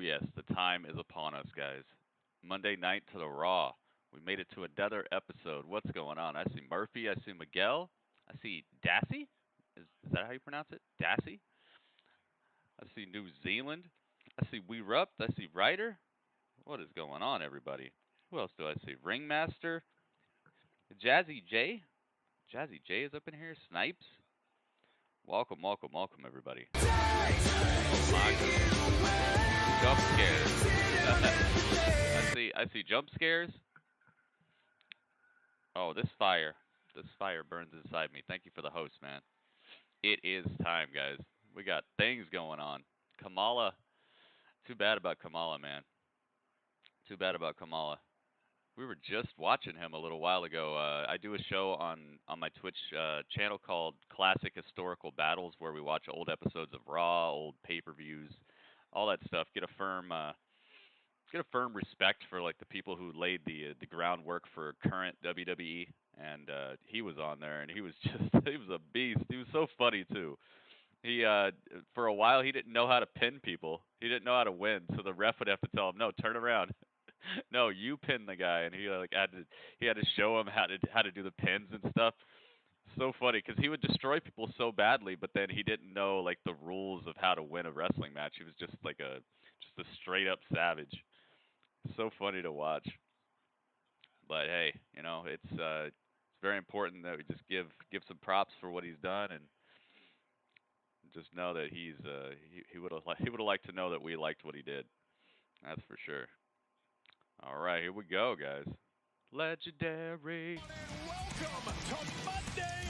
yes, the time is upon us, guys. Monday night to the Raw. We made it to another episode. What's going on? I see Murphy. I see Miguel. I see Dassey. Is that how you pronounce it? Dassey. I see New Zealand. I see We Rupt. I see Ryder. What is going on, everybody? Who else do I see? Ringmaster. Jazzy J. Jazzy J is up in here. Snipes. Welcome, welcome, welcome, everybody. Jump scares. I see jump scares. Oh, this fire burns inside me. Thank you for the host, man. It is time, guys. We got things going on. Kamala. Too bad about Kamala, man. Too bad about Kamala. We were just watching him a little while ago. I do a show on my Twitch channel called Classic Historical Battles, where we watch old episodes of Raw, old pay-per-views, all that stuff. Get a firm respect for like the people who laid the groundwork for current WWE. And he was on there, and he was he was a beast. He was so funny too. He for a while he didn't know how to pin people. He didn't know how to win, so the ref would have to tell him, "No, turn around." No, you pin the guy, and he had to show him how to do the pins and stuff. So funny because he would destroy people so badly, but then he didn't know like the rules of how to win a wrestling match. He was just like a straight up savage. So funny to watch. But hey, it's very important that we just give some props for what he's done, and just know that he would have liked to know that we liked what he did. That's for sure. All right, here we go, guys. Legendary.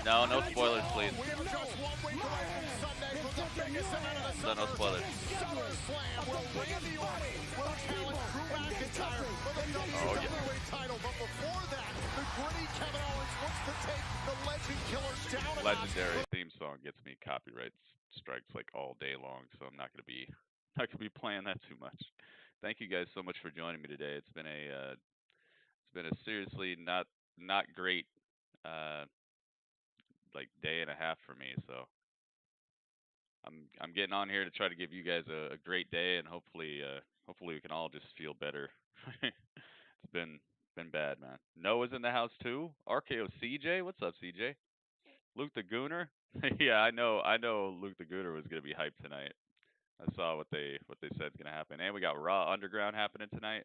No, no spoilers, please. No, no spoilers. Oh, yeah. Legendary theme song gets me copyright strikes like all day long, so I'm not gonna be playing that too much. Thank you guys so much for joining me today. It's been a seriously not great like day and a half for me, so I'm getting on here to try to give you guys a great day, and hopefully we can all just feel better. It's been bad, man. Noah's in the house too. RKO CJ, what's up, CJ? Luke the Gooner. Yeah, I know Luke the Gooner was gonna be hyped tonight. I saw what they said is gonna happen, and we got Raw Underground happening tonight.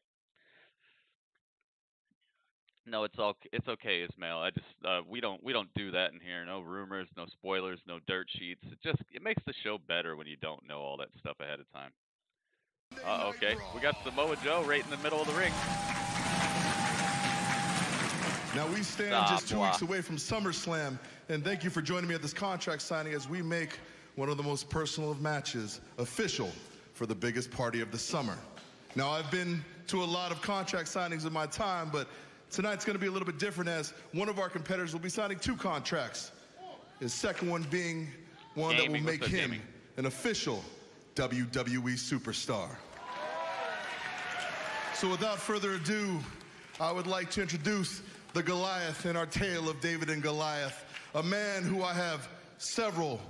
No, it's okay, Ismail. I just we don't do that in here. No rumors, no spoilers, no dirt sheets. It makes the show better when you don't know all that stuff ahead of time. Okay, we got Samoa Joe right in the middle of the ring. Now we stand just 2 weeks away from SummerSlam, and thank you for joining me at this contract signing as we make one of the most personal of matches official for the biggest party of the summer. Now I've been to a lot of contract signings in my time, but tonight's going to be a little bit different as one of our competitors will be signing 2 contracts. His second one being one that will make him an official WWE superstar. So without further ado, I would like to introduce the Goliath in our tale of David and Goliath, a man who I have several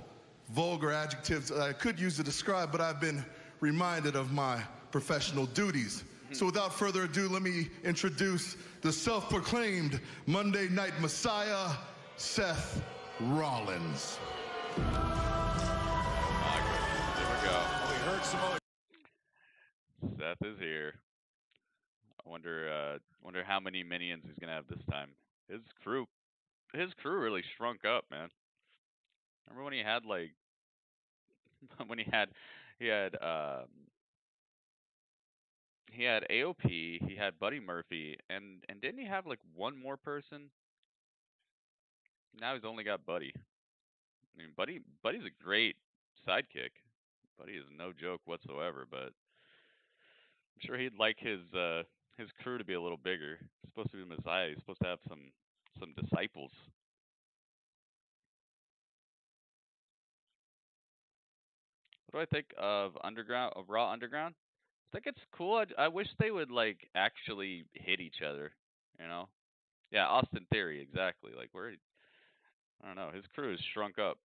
vulgar adjectives that I could use to describe, but I've been reminded of my professional duties. So without further ado, let me introduce the self-proclaimed Monday Night Messiah, Seth Rollins. Oh my goodness, here we go. We heard some other. Seth is here. I wonder how many minions he's gonna have this time. His crew really shrunk up, man. Remember when he had like when he had AOP, he had Buddy Murphy, and didn't he have like one more person? Now he's only got Buddy. I mean, Buddy's a great sidekick. Buddy is no joke whatsoever, but I'm sure he'd like his crew to be a little bigger. He's supposed to be Messiah. He's supposed to have some disciples. What do I think of Raw Underground? I think it's cool. I wish they would like actually hit each other, you know? Yeah, Austin Theory, exactly. Like I don't know, his crew has shrunk up.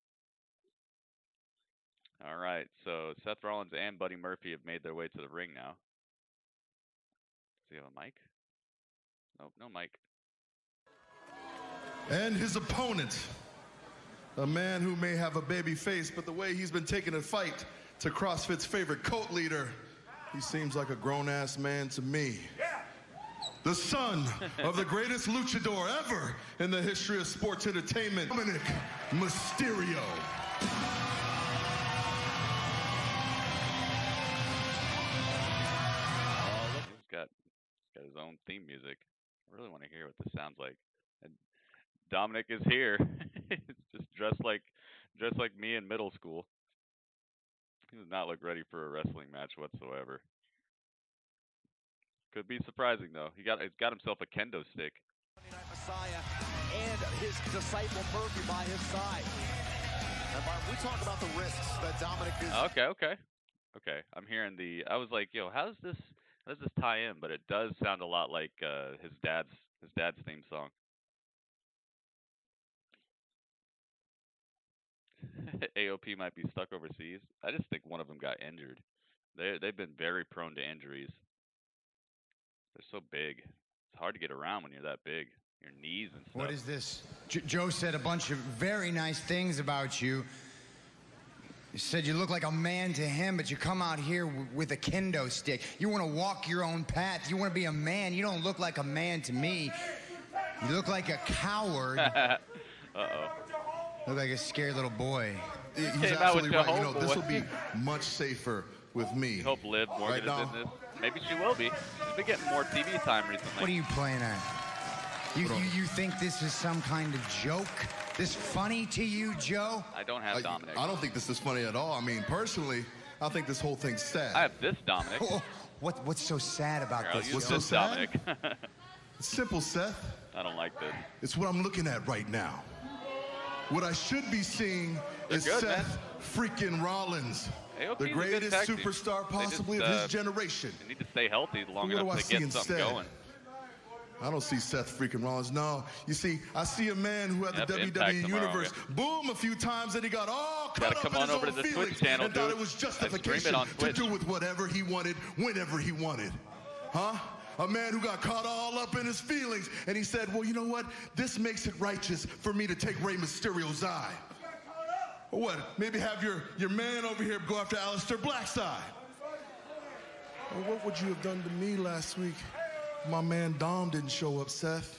All right, so Seth Rollins and Buddy Murphy have made their way to the ring now. Does he have a mic? Nope, no mic. And his opponent, a man who may have a baby face, but the way he's been taking a fight to CrossFit's favorite cult leader, he seems like a grown-ass man to me. The son of the greatest luchador ever in the history of sports entertainment, Dominik Mysterio. He's got his own theme music. I really want to hear what this sounds like. And Dominik is here. He's just dressed like me in middle school. He does not look ready for a wrestling match whatsoever. Could be surprising though. He's got himself a kendo stick. Messiah and his disciple Murphy by his side. And we talk about the risks that Dominik is. Okay. I'm hearing I was like, yo, how does this tie in? But it does sound a lot like his dad's theme song. AOP might be stuck overseas. I just think one of them got injured. They've been very prone to injuries. They're so big. It's hard to get around when you're that big. Your knees and stuff. What is this? Joe said a bunch of very nice things about you. He said you look like a man to him, but you come out here with a kendo stick. You want to walk your own path. You want to be a man. You don't look like a man to me. You look like a coward. Uh-oh. Look like a scared little boy. He's absolutely right. You know, this will be much safer with me. Hope Liv Morgan is in this. Maybe she will be. She's been getting more TV time recently. What are you playing at? You think this is some kind of joke? This funny to you, Joe? I don't have Dominik. I don't think this is funny at all. I mean, personally, I think this whole thing's sad. I have this Dominik. Oh, what's so sad about this? What's so sad? Dominik. It's simple, Seth. I don't like this. It's what I'm looking at right now. What I should be seeing is Seth freaking Rollins. The greatest superstar possibly of his generation. They need to stay healthy long enough to get something going. I don't see Seth freaking Rollins. No, you see, I see a man who had the WWE Universe boom a few times, and he got all caught up in his own feelings and thought it was justification to do with whatever he wanted, whenever he wanted. Huh? A man who got caught all up in his feelings, and he said, well, you know what? This makes it righteous for me to take Rey Mysterio's eye. Or what? Maybe have your man over here go after Aleister Black's eye. Or what would you have done to me last week? My man Dom didn't show up, Seth.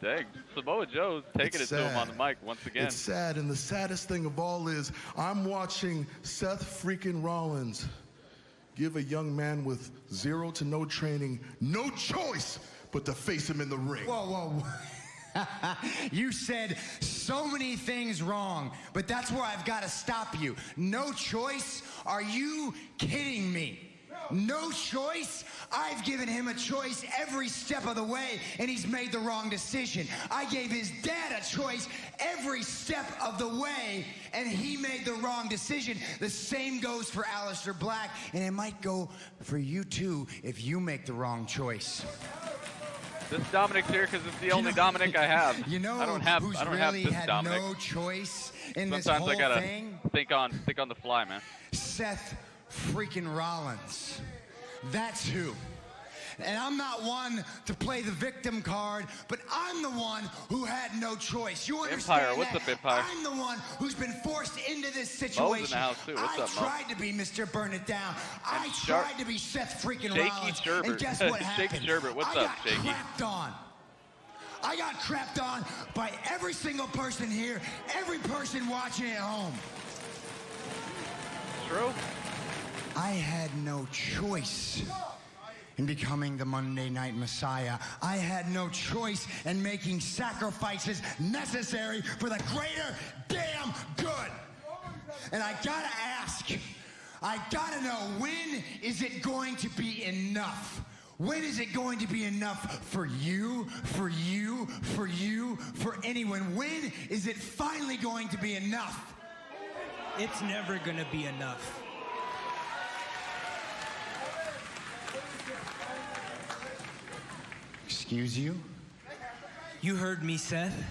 Dang, Samoa Joe's taking it to him on the mic once again. It's sad, and the saddest thing of all is I'm watching Seth freaking Rollins give a young man with zero to no training no choice but to face him in the ring. Whoa. You said so many things wrong, but that's where I've got to stop you. No choice? Are you kidding me? No choice? I've given him a choice every step of the way, and he's made the wrong decision. I gave his dad a choice every step of the way, and he made the wrong decision. The same goes for Aleister Black, and it might go for you too if you make the wrong choice. This Dominik's here because it's the only Dominik I have. You know I don't have who's really had Dominik. no choice in Sometimes this whole I gotta thing? think on the fly, man. Seth freaking Rollins. That's who. And I'm not one to play the victim card, but I'm the one who had no choice. You understand Empire, what's up, Empire? I'm the one who's been forced into this situation. Mo's in the house too. What's up, Mo? I tried to be Mr. Burn It Down. I tried to be Seth freaking Rollins. Sherbert. And guess what happened? Shaky Sherbert, what's up, Shaky? I got crapped on by every single person here, every person watching at home. True. I had no choice in becoming the Monday Night Messiah. I had no choice in making sacrifices necessary for the greater damn good. And I gotta ask, I gotta know, when is it going to be enough? When is it going to be enough for you, for you, for you, for anyone? When is it finally going to be enough? It's never gonna be enough. Excuse you? You heard me, Seth.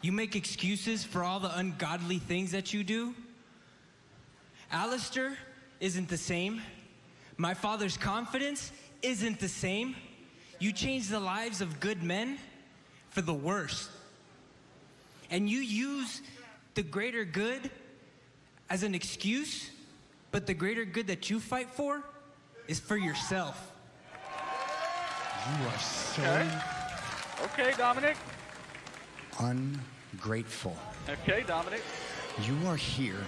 You make excuses for all the ungodly things that you do. Alistair isn't the same. My father's confidence isn't the same. You changed the lives of good men for the worse. And you use the greater good as an excuse, but the greater good that you fight for is for yourself. You are so Okay, Dominik. ungrateful. Okay, Dominik. You are here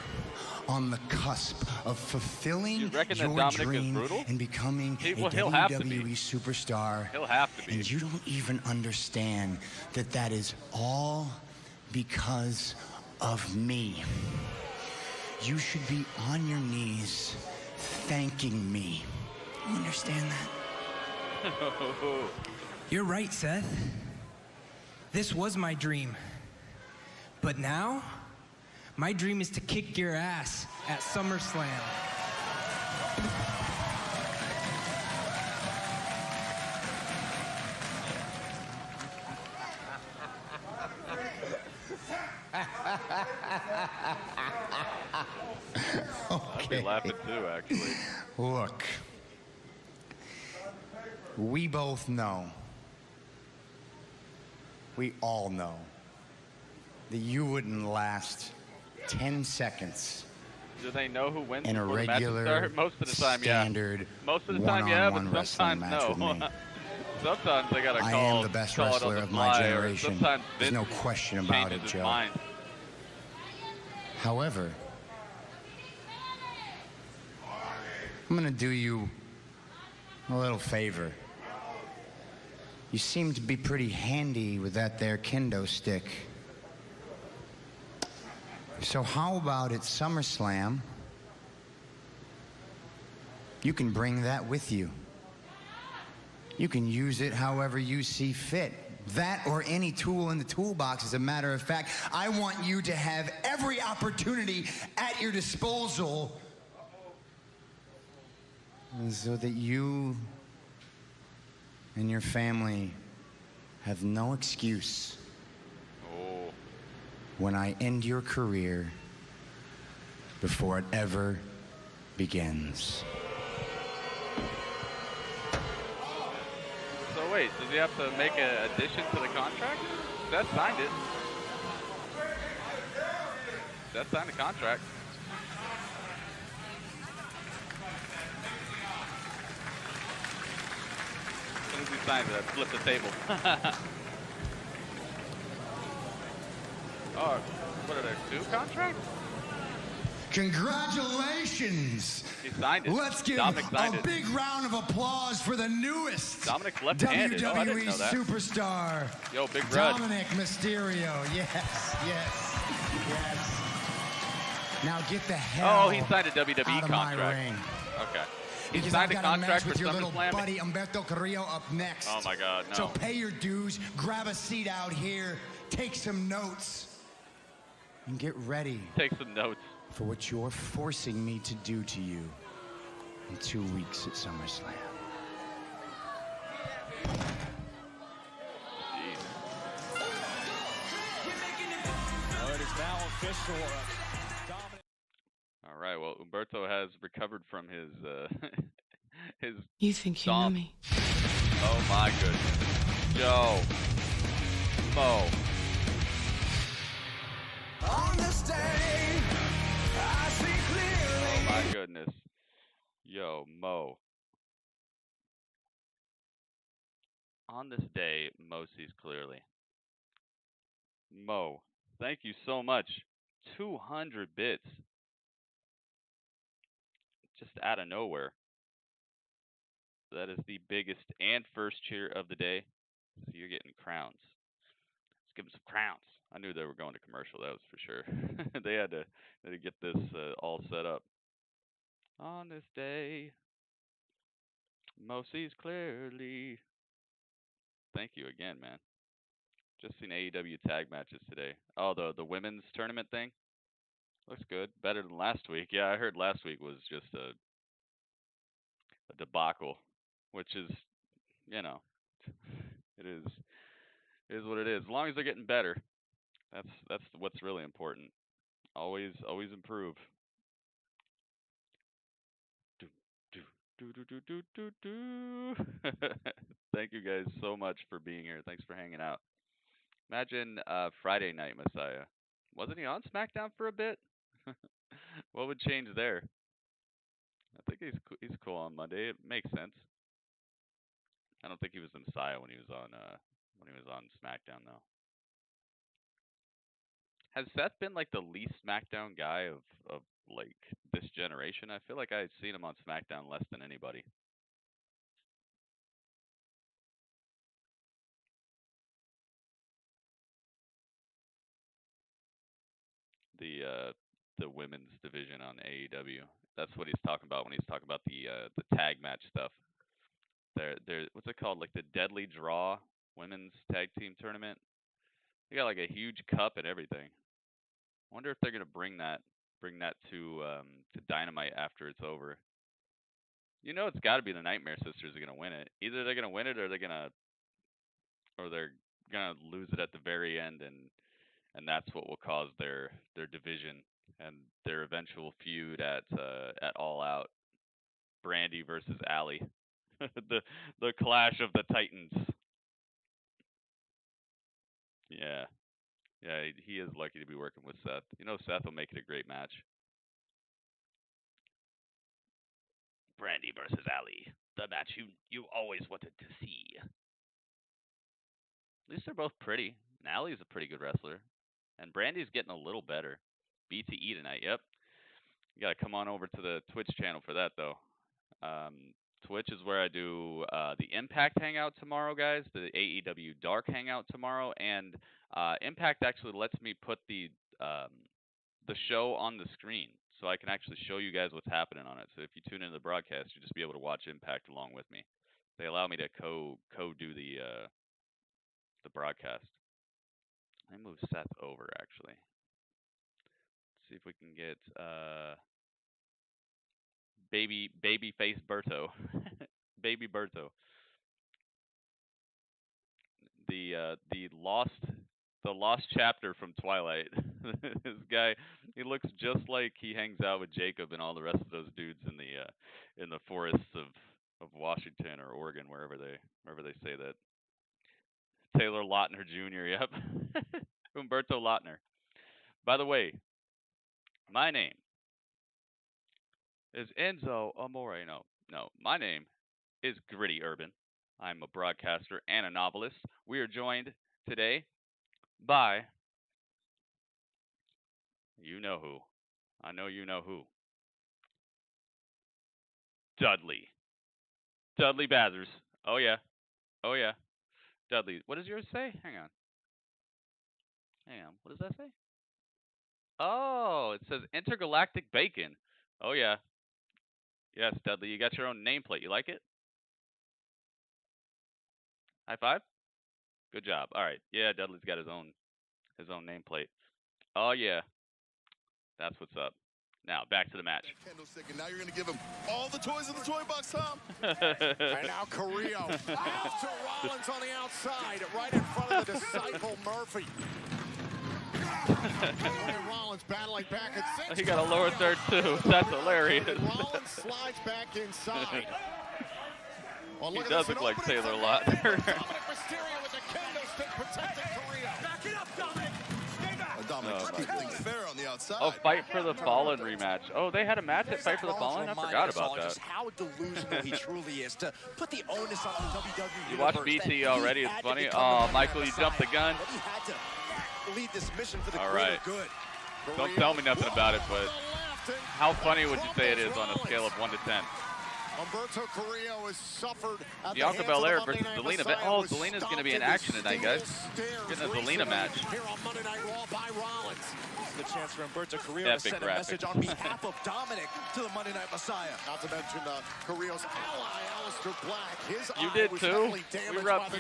on the cusp of fulfilling You reckon your that Dominik is dream brutal? and becoming a he'll have to be. WWE superstar. He'll have to be. And you don't even understand that that is all because of me. You should be on your knees thanking me. You understand that? You're right, Seth. This was my dream. But now, my dream is to kick your ass at SummerSlam. I'd be laughing too, actually. Look, we both know, we all know, that you wouldn't last 10 seconds Do they know who wins in a before the matches regular, start? Most of the time, standard, yeah. Most of the time, yeah, but one-on-one wrestling sometimes match with no. me. Sometimes they gotta I call. am the best call it on wrestler the of my fly, or generation. sometimes There's no Vince question about changes it, his Joe. mind. However, I'm gonna do you a little favor. You seem to be pretty handy with that there kendo stick. So how about at SummerSlam, you can bring that with you. You can use it however you see fit. That or any tool in the toolbox, as a matter of fact. I want you to have every opportunity at your disposal so that you and your family have no excuse when I end your career before it ever begins. So wait, does he have to make an addition to the contract? Seth signed it. Seth signed the contract. As soon as he signs it, I flip the table. Oh, what are there, 2 contracts? Congratulations! He signed it. Let's give Dominik signed a it. big round of applause for the newest Dominik's left-handed. WWE Oh, I didn't know that. superstar, Yo, Big Red. Dominik Mysterio. Yes. Now get the hell Oh, he signed a WWE out of my contract. ring. Okay. He Because signed I've a got a match contract for with your little SummerSlam. buddy Humberto Carrillo up next. Oh my God, no. So pay your dues, grab a seat out here, take some notes, and get ready Take some notes. for what you're forcing me to do to you in 2 weeks at SummerSlam. Well, it is now official. All right. Well, Humberto has recovered from his his. You think you know stomp. me? Oh my goodness. Joe. Mo. On this day, I see clearly. Oh my goodness. Yo, Mo. On this day, Mo sees clearly. Mo, thank you so much. 200 bits. Just out of nowhere. That is the biggest and first cheer of the day. So you're getting crowns. Let's give them some crowns. I knew they were going to commercial, that was for sure. They had to get this all set up. On this day, Mo sees clearly. Thank you again, man. Just seen AEW tag matches today. Oh, the women's tournament thing? Looks good. Better than last week. Yeah, I heard last week was just a debacle, which is, you know, it is what it is. As long as they're getting better, that's what's really important. Always improve. Thank you guys so much for being here. Thanks for hanging out. Imagine Friday Night Messiah. Wasn't he on SmackDown for a bit? What would change there? I think he's cool on Monday. It makes sense. I don't think he was the Messiah when he was on SmackDown though. Has Seth been like the least SmackDown guy of like this generation? I feel like I had seen him on SmackDown less than anybody. The women's division on AEW. That's what he's talking about when he's talking about the tag match stuff. They're what's it called? Like the Deadly Draw Women's Tag Team Tournament. They got like a huge cup and everything. Wonder if they're gonna bring that to Dynamite after it's over. You know, it's got to be the Nightmare Sisters are gonna win it. Either they're gonna win it or they're gonna lose it at the very end, and that's what will cause their division and their eventual feud at All Out. Brandy versus Allie. the clash of the Titans. Yeah. Yeah, he is lucky to be working with Seth. You know, Seth will make it a great match. Brandy versus Allie. The match you always wanted to see. At least they're both pretty. And Allie's a pretty good wrestler. And Brandy's getting a little better. BTE tonight, yep. You got to come on over to the Twitch channel for that, though. Twitch is where I do the Impact Hangout tomorrow, guys. The AEW Dark Hangout tomorrow. And Impact actually lets me put the show on the screen. So I can actually show you guys what's happening on it. So if you tune into the broadcast, you'll just be able to watch Impact along with me. They allow me to co-do the broadcast. Let me move Seth over, actually. Let's see if we can get babyface Berto. Baby Berto. The lost chapter from Twilight. This guy, he looks just like he hangs out with Jacob and all the rest of those dudes in the forests of Washington or Oregon, wherever they say that. Taylor Lautner Jr. Yep. Humberto Lautner. By the way, my name is Enzo Amore. No, my name is Gritty Urban. I'm a broadcaster and a novelist. We are joined today by you know who. I know you know who. Dudley Bathers. Oh yeah. Dudley. What does yours say? Hang on. What does that say? Oh, it says Intergalactic Bacon. Oh yeah. Yes, Dudley, you got your own nameplate. You like it? High five? Good job. All right. Yeah, Dudley's got his own nameplate. Oh yeah. That's what's up. Now, back to the match. And now you're going to give him all the toys in the toy box, Tom. And now Carrillo after Rollins on the outside, right in front of the disciple Murphy. Rollins battling back at 6. He got a lower third too. That's hilarious. Rollins slides back inside. Well, he does look like Taylor Lautner. Dominik Mysterio with the kendo stick protecting Carrillo. Back it up, Dominik. Stay back. Dominik keeping things fair on the outside. Oh, Fight for the Fallen rematch. Oh, they had a match at Fight for the Fallen? I forgot about that. Just how delusional he truly is to put the onus on the WWE. You watched BT already? It's funny. Oh, Michael, you jumped the gun. He had to lead this mission for the greater good. Don't tell me nothing about it, but how funny would you say it is on a scale of 1 to 10? Humberto Carrillo has suffered at Bianca Belair versus Zelina. Oh, Zelina's going to be in action tonight, guys. Getting a Zelina match. Here on Monday Night Raw by Rollins. This is the chance for Humberto Carrillo to send a message on behalf of Dominik to the Monday Night Messiah. Not to mention Carrillo's ally, Aleister Black. His you did too.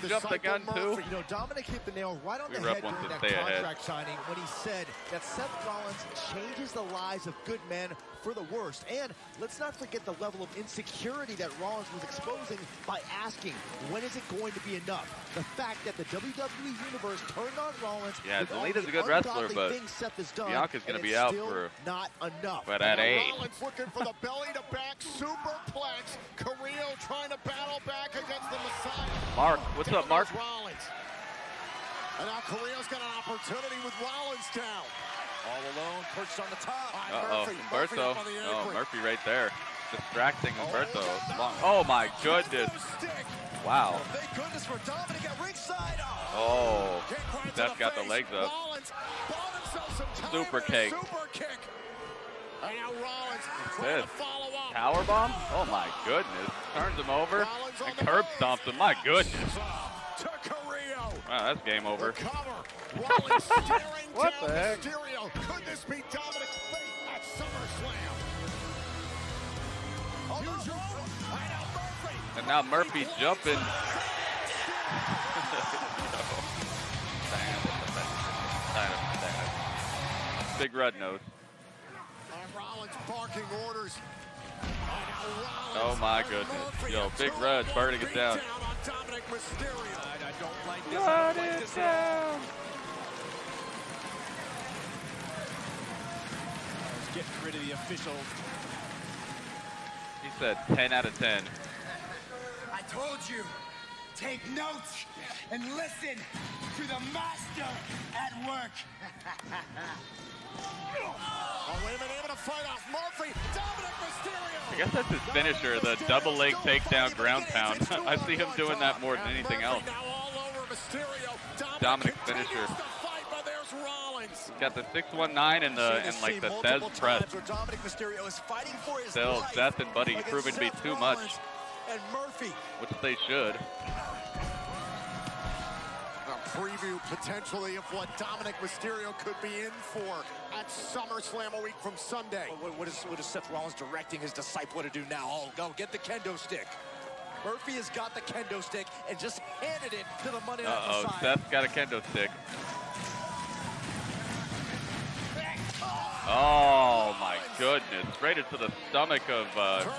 You jumped the gun too. You know, Dominik hit the nail right on the head during that contract signing when he said that Seth Rollins changes the lives of good men for the worst. And let's not forget the level of insecurity that Rollins was exposing by asking, when is it going to be enough? The fact that the WWE Universe turned on Rollins. Yeah, Zelina's a good wrestler, but things Seth has done. son. Bianca's going to be out for not enough. But at 8. Rollins looking for the belly to back superplex. Carrillo trying to battle back against the Messiah. Mark, what's up, Mark? Rollins. And now Carrillo's got an opportunity with Rollins down. All alone, perched on the top. Murphy up on the apron. Murphy right there. Distracting Humberto. Oh my goodness. Wow. Thank goodness for Dominik at ringside. Oh, Seth got the legs up. Super kick. Super kick. And now Rollins trying to follow up. Powerbomb? Oh my goodness. Turns him over and curb stomps him. My goodness. To Carrillo. Wow, that's game over. Rollins staring what down the heck? Mysterio. Could this be Dominik's fate at SummerSlam? And now Murphy jumping. Big red nose. Rollins barking orders. Oh my goodness. Yo, Big Red burning it down. Dominik Mysterio. I don't like this. Burn it down. Getting rid of the officials. He said 10 out of 10. I told you, take notes and listen to the master at work. Oh, wait a minute, able to fight off Murphy. Dominik Mysterio. I guess that's his finisher, the double leg takedown ground pound. I see him doing that more than anything else. Dominik's finisher. Got the 619 and like the Thez press. Still, Seth and Buddy proven to be too much, which they should. A preview potentially of what Dominik Mysterio could be in for at SummerSlam a week from Sunday. What is Seth Rollins directing his disciple to do now? Oh, go get the kendo stick. Murphy has got the kendo stick and just handed it to the Monday Night Messiah. Seth's got a kendo stick. Oh my goodness! Straight into the stomach of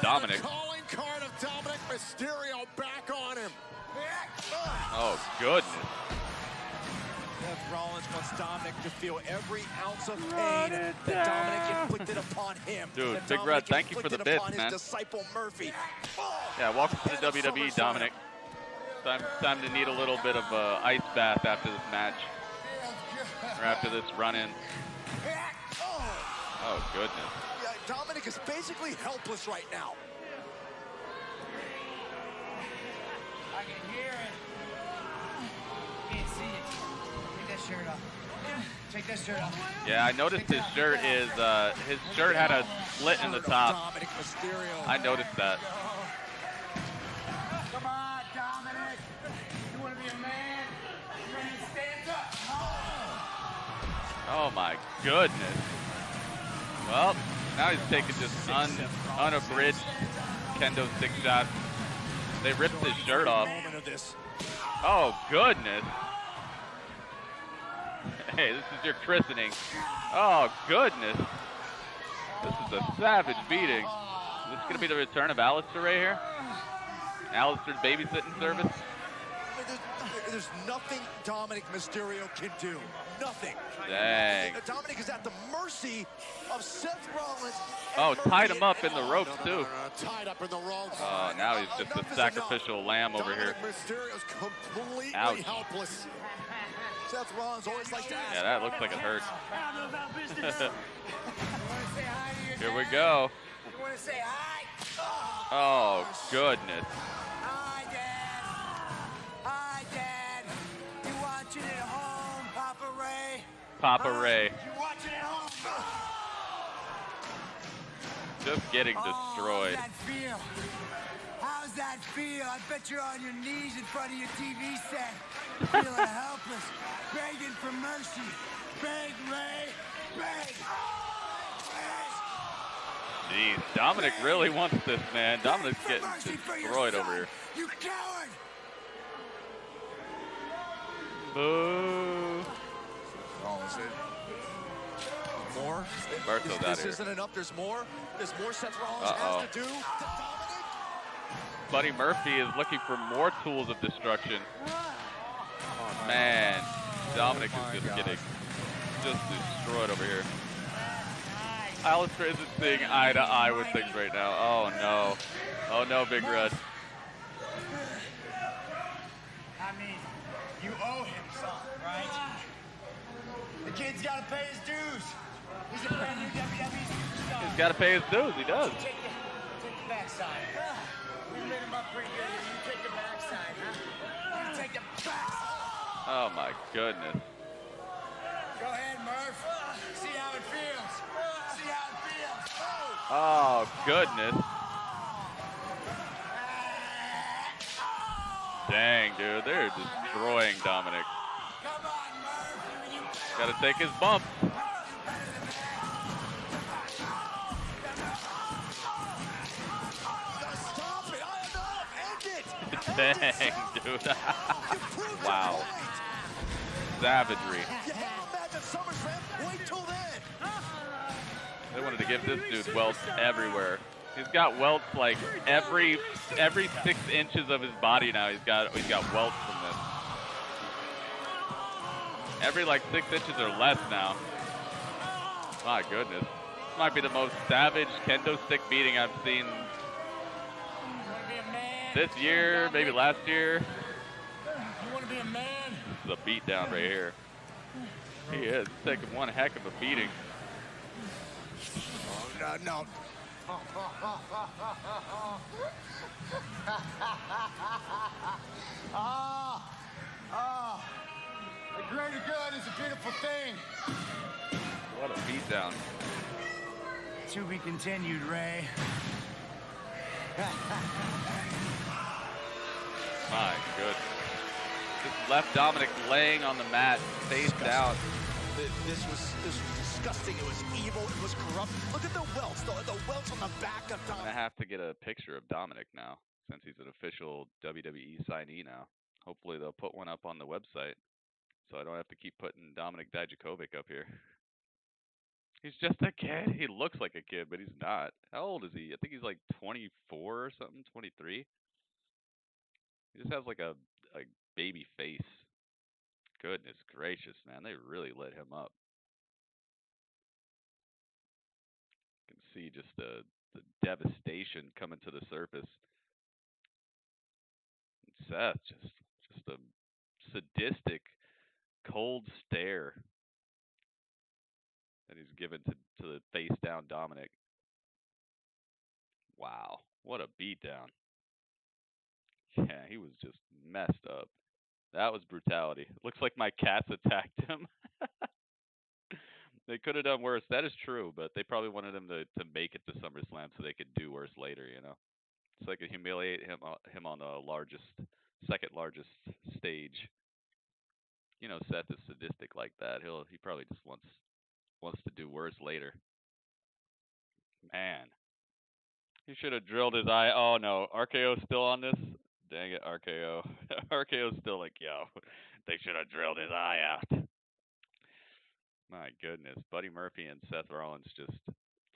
Dominik. Calling card of Dominik Mysterio back on him. Oh goodness! Seth Rollins wants Dominik to feel every ounce of pain that Dominik inflicted upon him. Dude, Big Red, thank you for the bits, man. Disciple Murphy. Yeah, welcome to the WWE, Dominik. Time to need a little bit of ice bath after this match, or after this run-in. Oh, goodness. Yeah, Dominik is basically helpless right now. I can hear it. Can't see it. Take that shirt off. Take that shirt off. Yeah, I noticed his shirt had a split in the top. I noticed that. Come on, Dominik. You want to be a man? Man, stand up. Oh, my goodness. Well, now he's taking just unabridged kendo stick shots. They ripped his shirt off. Oh, goodness. Hey, this is your christening. Oh, goodness. This is a savage beating. Is this going to be the return of Alistair right here? Alistair's babysitting service? There's nothing Dominik Mysterio can do. Nothing. Dang. Dominik is at the mercy of Seth Rollins. Oh, tied him up in the ropes, too. Tied up in the ropes. Oh, now he's just a sacrificial lamb over here. Mysterio's completely helpless. Seth Rollins always likes to ask. Yeah, that looks like it hurt. Here we go. You want to say hi? Oh, goodness. Hi, Dad. Hi, Dad. You watching at home, Papa Ray? Papa Ray. You watching at home? Just getting destroyed. How's that feel? How's that feel? I bet you're on your knees in front of your TV set, feeling helpless, begging for mercy. Beg, Ray, beg. Jeez, Dominik really wants this, man. Dominik's getting destroyed over here. You coward! Boo. More? Berto's out This here. isn't enough. There's more. There's more Seth Rollins has to do. Buddy Murphy is looking for more tools of destruction. Man, Dominik is just getting just destroyed over here. Alistair isn't seeing eye to eye with things right now. Oh no. Oh no, Big Red. I mean, you owe him something, right? The kid's got to pay his dues. He's a brand new WWE superstar. He's got to pay his dues. He does. Take the backside. We lit him up pretty good. You take the backside, huh? You take the backside. Oh my goodness. Go ahead, Murph. See how it feels. See how it feels. Oh goodness. Dang, dude, they're destroying Dominik. Come on, Murph. Gotta take his bump. Stop it! Enough! End it! Dang, dude. Wow. Savagery. You had a match at SummerSlam. Wait till then. They wanted to give this dude welts everywhere. He's got welts like every 6 inches of his body now. He's got welts from this. Every like 6 inches or less now. My goodness. This might be the most savage kendo stick beating I've seen this year, maybe last year. You want to be a man? This is a beatdown right here. He is taking one heck of a beating. Oh, no. The greater good is a beautiful thing. What a beatdown. To be continued, Ray. My goodness. Just left Dominik laying on the mat, face down. This was disgusting. It was evil. It was corrupt. Look at the welts. The welts on the back of I'm gonna Dominik. have to get a picture of Dominik now, since he's an official WWE signee now. Hopefully they'll put one up on the website, so I don't have to keep putting Dominik Dijakovic up here. He's just a kid. He looks like a kid, but he's not. How old is he? I think he's like 24 or something, 23. He just has like a baby face. Goodness gracious, man. They really lit him up. You can see just the devastation coming to the surface. Seth, just a sadistic, cold stare that he's given to the face down Dominik. Wow, what a beatdown. Yeah, he was just messed up. That was brutality. Looks like my cats attacked him. They could have done worse. That is true, but they probably wanted him to make it to SummerSlam so they could do worse later, you know. So they could humiliate him on the second largest stage. You know, Seth is sadistic like that. He probably just wants to do worse later. Man, he should have drilled his eye. Oh no, RKO's still on this. Dang it, RKO. RKO's still like, yo, they should have drilled his eye out. My goodness, Buddy Murphy and Seth Rollins just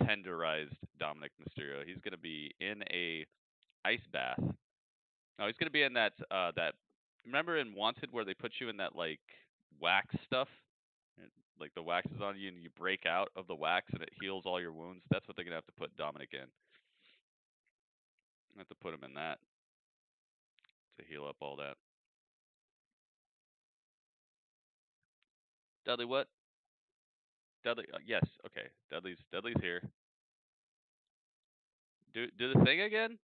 tenderized Dominik Mysterio. He's gonna be in a ice bath. No, he's gonna be in that remember in Wanted where they put you in that like wax stuff? Like the wax is on you and you break out of the wax and it heals all your wounds. That's what they're gonna have to put Dominik in. Have to put him in that to heal up all that. Dudley, what? Dudley, yes, okay. Dudley's here. Do the thing again?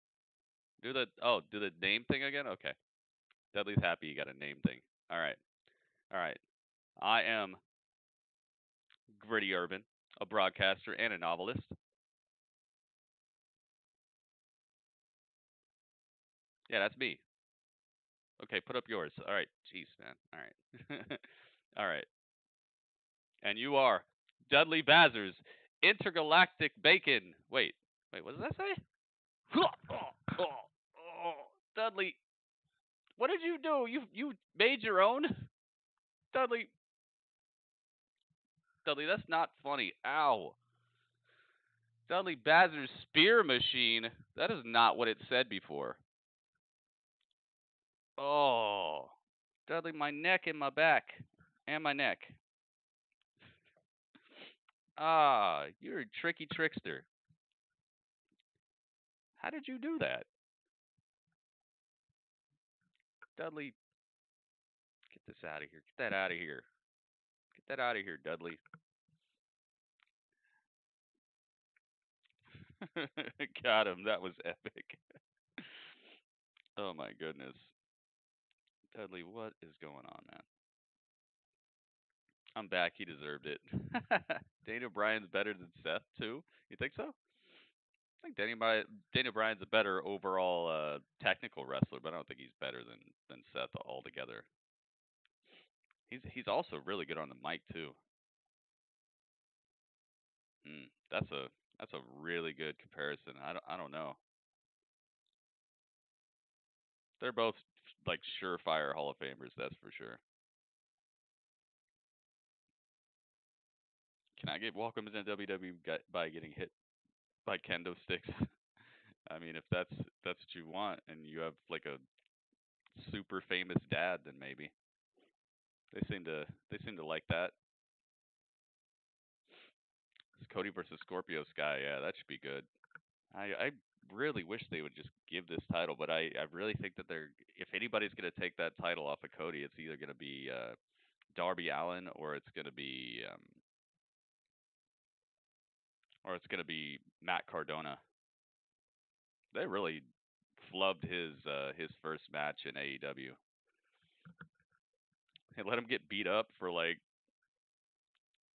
Do the name thing again? Okay. Dudley's happy you got a name thing. All right. I am Gritty Urban, a broadcaster and a novelist. Yeah, that's me. Okay, put up yours. All right. Jeez, man. All right. All right. And you are Dudley Bazers, Intergalactic Bacon. Wait, what does that say? Dudley, what did you do? You made your own? Dudley, that's not funny. Ow. Dudley Bazer's spear machine. That is not what it said before. Oh. Dudley, my neck and my back. And my neck. Ah, you're a tricky trickster. How did you do that? Dudley, get this out of here. Get that out of here. Get that out of here, Dudley. Got him. That was epic. Oh my goodness. Dudley, what is going on, man? I'm back. He deserved it. Daniel Bryan's better than Seth, too? You think so? I think Daniel Bryan's a better overall technical wrestler, but I don't think he's better than Seth altogether. He's also really good on the mic, too. That's a really good comparison. I don't know. They're both like surefire Hall of Famers, that's for sure. Can I get welcomed into WWE by getting hit by kendo sticks? I mean, if that's what you want, and you have like a super famous dad, then maybe. They seem to like that. It's Cody versus Scorpio Sky. Yeah, that should be good. I really wish they would just give this title, but I really think that if anybody's gonna take that title off of Cody, it's either gonna be Darby Allin or it's gonna be Matt Cardona. They really flubbed his first match in AEW. They let him get beat up for like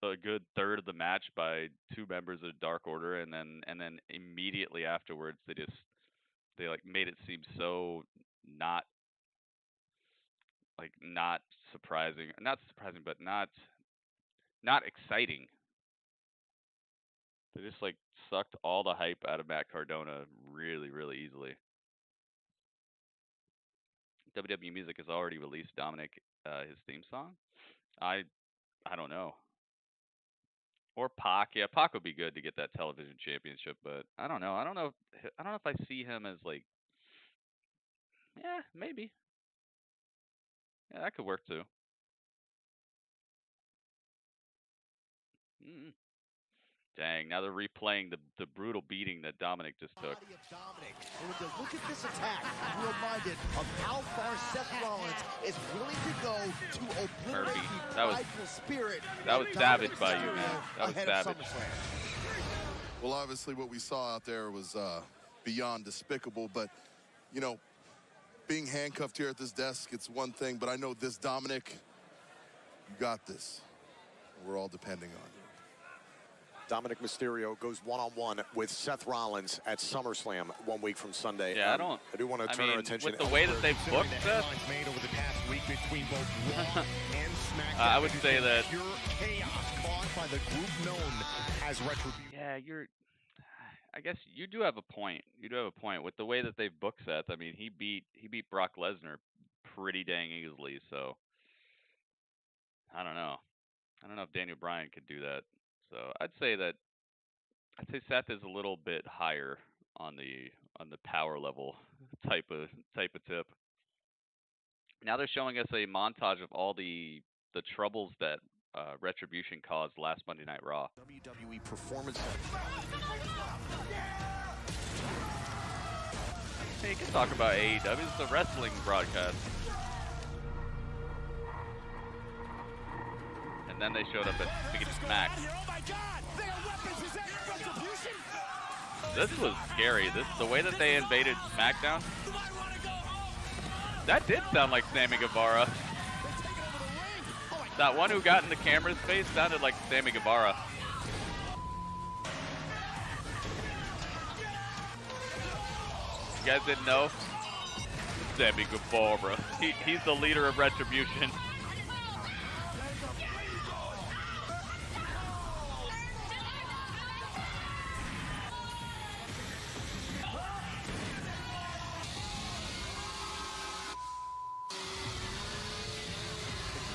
a good third of the match by two members of Dark Order, and then immediately afterwards they like made it seem so not surprising, but not exciting. They just like sucked all the hype out of Matt Cardona really, really easily. WWE Music has already released Dominik his theme song. I don't know. Or Pac. Yeah, Pac would be good to get that television championship, but I don't know. I don't know if I see him as like, yeah, maybe. Yeah, that could work too. Dang, now they're replaying the brutal beating that Dominik just took. And when you look at this attack, you're reminded of how far Seth Rollins is willing to go to obliterate the prideful spirit. That was savage by you, man. That was savage. Well, obviously what we saw out there was beyond despicable, but, you know, being handcuffed here at this desk, it's one thing, but I know this, Dominik, you got this. We're all depending on you. Dominik Mysterio goes one-on-one with Seth Rollins at SummerSlam 1 week from Sunday. Yeah, I do want to turn our attention with the way that they've booked Seth. Made over the past week between both Raw and SmackDown. I would say that pure chaos caused by the group known as Retribution. Yeah, I guess you do have a point. You do have a point with the way that they've booked Seth. I mean, he beat Brock Lesnar pretty dang easily. So I don't know. I don't know if Daniel Bryan could do that. So I'd say Seth is a little bit higher on the power level type of tip. Now they're showing us a montage of all the troubles that Retribution caused last Monday Night Raw. WWE Performance Center. Hey, you can talk about AEW. It's a wrestling broadcast. And then they showed up at Speaking of Smack. This was scary. The way that they invaded SmackDown. That did sound like Sammy Guevara. That one who got in the camera's face sounded like Sammy Guevara. You guys didn't know? Sammy Guevara. He's the leader of Retribution.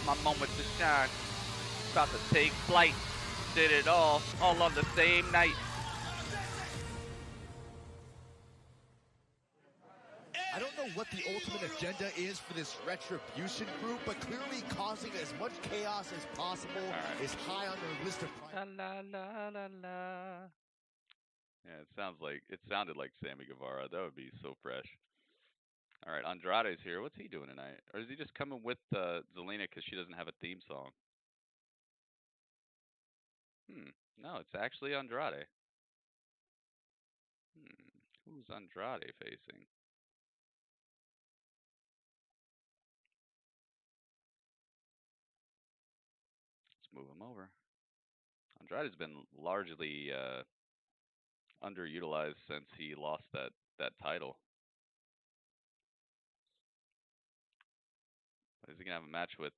My moment to shine. About to take flight. Did it all on the same night. I don't know know what the ultimate agenda is for this retribution group, but clearly causing as much chaos as possible is high on their list of priorities. La la la la. Yeah, it sounded like Sammy Guevara. That would be so fresh. All right, Andrade's here. What's he doing tonight? Or is he just coming with Zelina because she doesn't have a theme song? No, it's actually Andrade. Who's Andrade facing? Let's move him over. Andrade's been largely underutilized since he lost that title. Is he gonna have a match with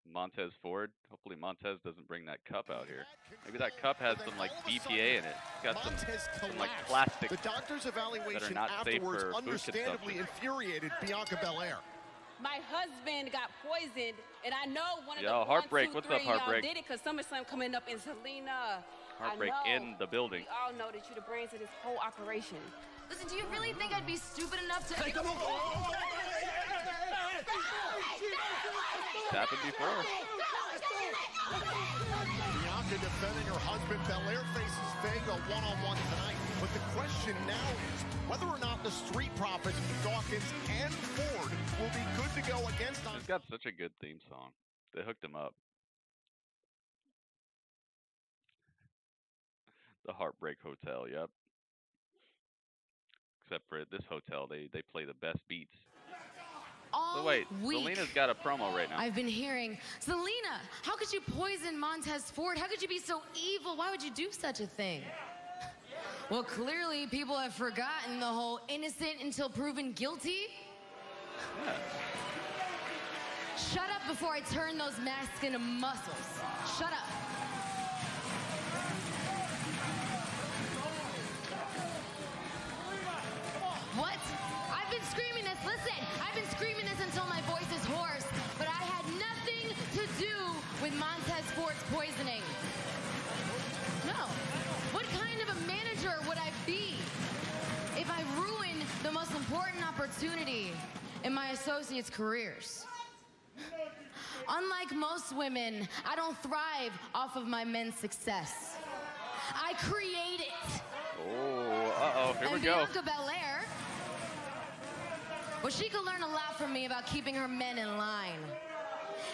Montez Ford? Hopefully Montez doesn't bring that cup out here. Maybe that cup has some like BPA in it. It's got some like plastic. The doctor's evaluation not safe afterwards for food understandably consumption. infuriated Bianca Belair. My husband got poisoned, and I know one of Yo, the Heartbreak. 1, 2, What's 3 up, Heartbreak? y'all did it because SummerSlam coming up in Selena. Heartbreak in the building. We all know that you're the brains of this whole operation. Listen, do you really think I'd be stupid enough to... Take them over. It's happened before. Bianca defending her husband. Belair faces Vega one-on-one tonight. But the question now is whether or not the Street Profits, Dawkins and Ford, will be good to go against... It's got such a good theme song. They hooked him up. The Heartbreak Hotel, yep. Except for this hotel, they play the best beats. So wait, Zelina's got a promo right now. I've been hearing, Zelina, how could you poison Montez Ford? How could you be so evil? Why would you do such a thing? Well, clearly people have forgotten the whole innocent until proven guilty. Yeah. Shut up before I turn those masks into muscles. Shut up. What? I've been screaming this. Listen, I've been screaming this until my voice is hoarse, but I had nothing to do with Montez Ford's poisoning. No. What kind of a manager would I be if I ruined the most important opportunity in my associates' careers? Unlike most women, I don't thrive off of my men's success. I create it. Oh, here we go. Bianca Belair, well, she could learn a lot from me about keeping her men in line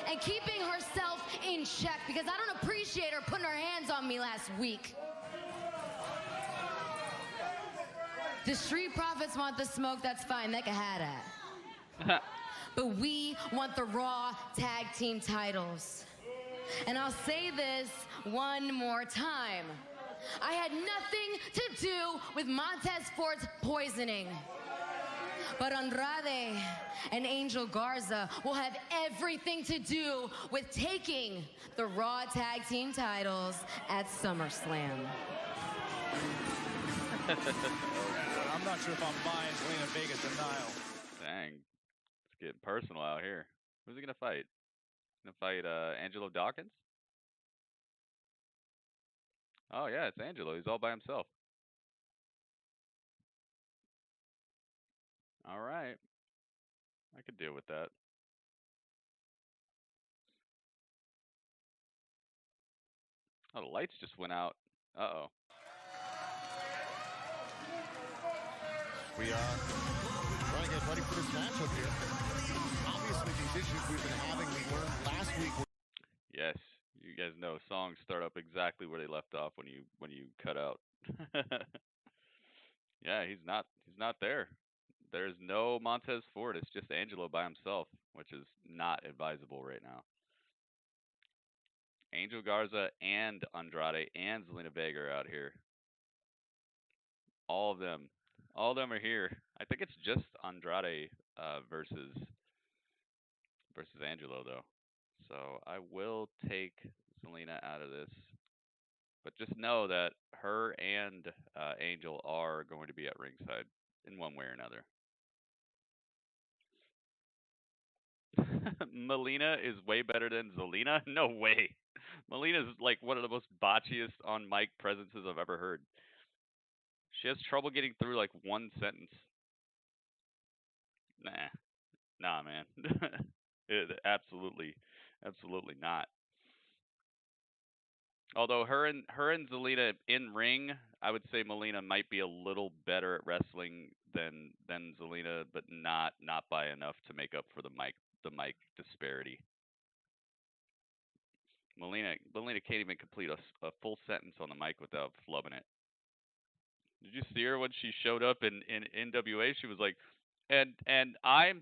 and keeping herself in check, because I don't appreciate her putting her hands on me last week. The Street Profits want the smoke, that's fine, they can have that. But we want the Raw Tag Team titles. And I'll say this one more time. I had nothing to do with Montez Ford's poisoning. But Andrade and Angel Garza will have everything to do with taking the Raw Tag Team titles at SummerSlam. I'm not sure if I'm buying Zelina Vega's denial. Dang. It's getting personal out here. Who's he going to fight? Going to fight Angelo Dawkins? Oh, yeah, it's Angelo. He's all by himself. All right. I could deal with that. Oh, the lights just went out. Uh-oh. We are trying to get ready for this matchup here. Obviously, these issues we've been having, we learned last week. Yes, you guys know songs start up exactly where they left off when you cut out. Yeah, he's not there. There's no Montez Ford. It's just Angelo by himself, which is not advisable right now. Angel Garza and Andrade and Zelina Vega are out here. All of them are here. I think it's just Andrade versus Angelo though. So I will take Zelina out of this, but just know that her and Angel are going to be at ringside in one way or another. Melina is way better than Zelina? No way. Melina is like one of the most botchiest on mic presences I've ever heard. She has trouble getting through like one sentence. Nah, man. Absolutely not. Although her and Zelina in ring, I would say Melina might be a little better at wrestling than Zelina, but not by enough to make up for the mic disparity. Melina can't even complete a full sentence on the mic without flubbing it. Did you see her when she showed up in NWA? She was like, and I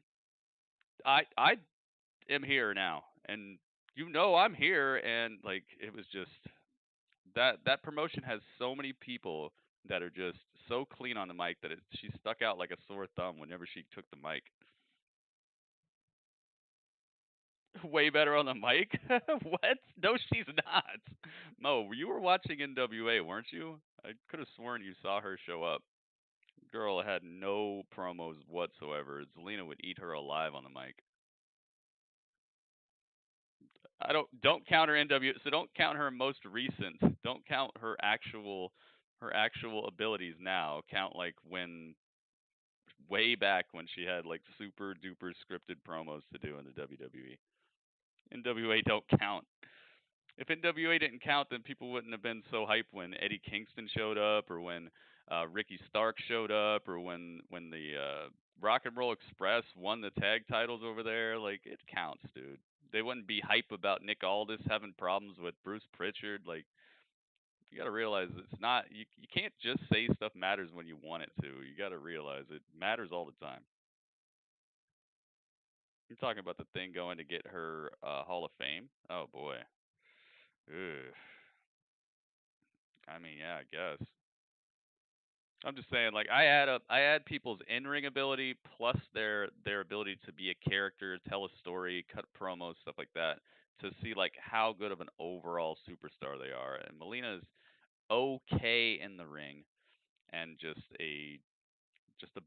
am here now, and I'm here, and like it was just that promotion has so many people that are just so clean on the mic that she stuck out like a sore thumb whenever she took the mic. Way better on the mic? What? No, she's not. Mo, you were watching NWA, weren't you? I could have sworn you saw her show up. Girl had no promos whatsoever. Zelina would eat her alive on the mic. Don't count her NWA. So don't count her most recent. Don't count her actual abilities now. Count like way back when she had like super duper scripted promos to do in the WWE. NWA don't count. If NWA didn't count, then people wouldn't have been so hyped when Eddie Kingston showed up, or when Ricky Stark showed up, or when the Rock and Roll Express won the tag titles over there. Like, it counts, dude. They wouldn't be hype about Nick Aldis having problems with Bruce Pritchard. Like, you got to realize it's not. You can't just say stuff matters when you want it to. You got to realize it matters all the time. You're talking about the thing going to get her Hall of Fame. Oh boy. Ugh. I mean, yeah, I guess. I'm just saying, like, I add people's in-ring ability plus their ability to be a character, tell a story, cut promos, stuff like that, to see like how good of an overall superstar they are. And Melina's okay in the ring, and just a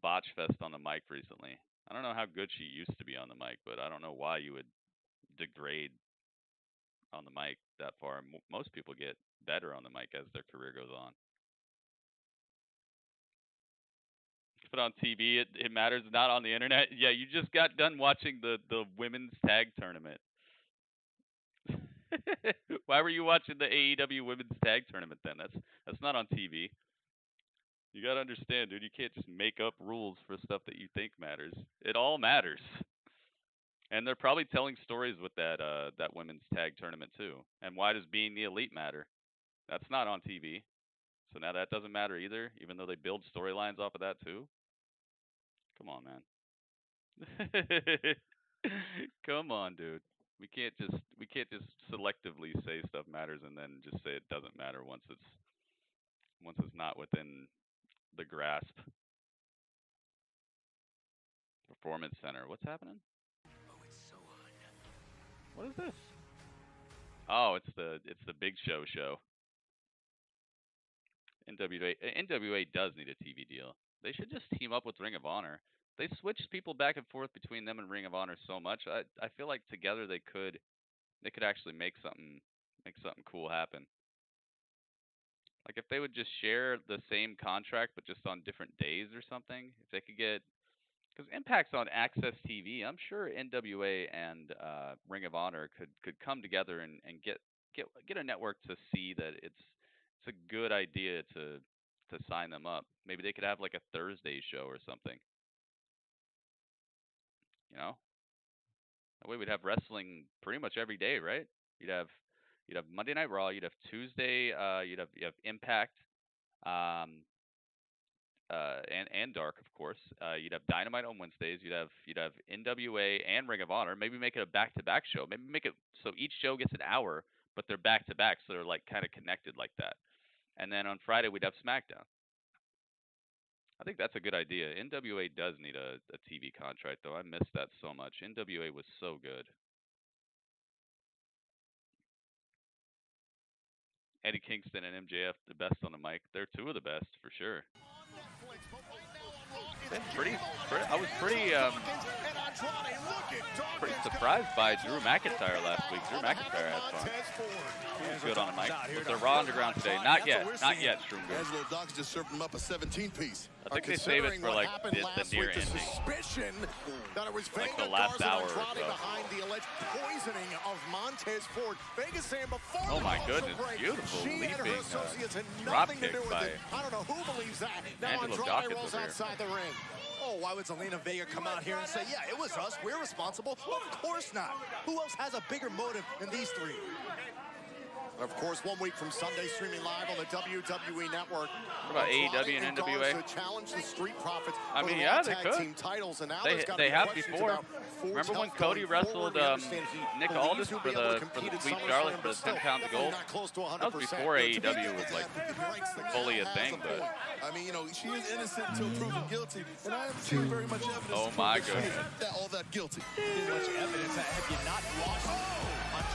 botch fest on the mic recently. I don't know how good she used to be on the mic, but I don't know why you would degrade on the mic that far. Most people get better on the mic as their career goes on. Put on TV, it matters, not on the internet. Yeah, you just got done watching the women's tag tournament. Why were you watching the AEW women's tag tournament then? That's not on TV. You gotta understand, dude. You can't just make up rules for stuff that you think matters. It all matters. And they're probably telling stories with that women's tag tournament too. And why does being the elite matter? That's not on TV. So now that doesn't matter either, even though they build storylines off of that too. Come on, man. Come on, dude. We can't just selectively say stuff matters and then just say it doesn't matter once it's not within the grasp. Performance Center. What's happening? Oh, it's so hot. What is this? Oh, it's the Big Show. NWA does need a TV deal. They should just team up with Ring of Honor. They switched people back and forth between them and Ring of Honor so much. I feel like together they could actually make something cool happen. Like if they would just share the same contract but just on different days or something. If they could get, because Impact's on Access TV, I'm sure NWA and Ring of Honor could come together and get a network to see that it's a good idea to sign them up. Maybe they could have like a Thursday show or something. You know, that way we'd have wrestling pretty much every day, right? You'd have Monday Night Raw, you'd have Tuesday, you'd have Impact, and Dark, of course. You'd have Dynamite on Wednesdays. You'd have NWA and Ring of Honor. Maybe make it a back-to-back show. Maybe make it so each show gets an hour, but they're back-to-back, so they're like kind of connected like that. And then on Friday we'd have SmackDown. I think that's a good idea. NWA does need a TV contract, though. I missed that so much. NWA was so good. Eddie Kingston and MJF, the best on the mic. They're two of the best for sure. I was pretty Pretty surprised by Drew McIntyre last week. Drew McIntyre had fun. He was good on the mic. But they're Raw Underground today. Not yet. Not yet, Strumberg. Angelo Dawkins just served him up a 17-piece. I think they save it for like the near ending. Like the last hour or so. Oh my goodness, beautiful leaping drop kick by Angelo Dawkins over here. Oh, why would Zelina Vega come out here and say, yeah, it was us, we're responsible? Of course not. Who else has a bigger motive than these three? Of course, 1 week from Sunday, streaming live on the WWE Network. What about AEW and NWA? Challenge the Street Profits. I mean, yeah, they could. Titles, and now they have before. Remember when Cody wrestled Nick Aldis for the Sweet Charlotte for the 10 pounds of gold? That was before AEW was like fully a thing, but. I mean, you know, she is innocent until proven guilty, and I haven't seen very much evidence. Oh my goodness. All that guilty. Much evidence. Have you not watched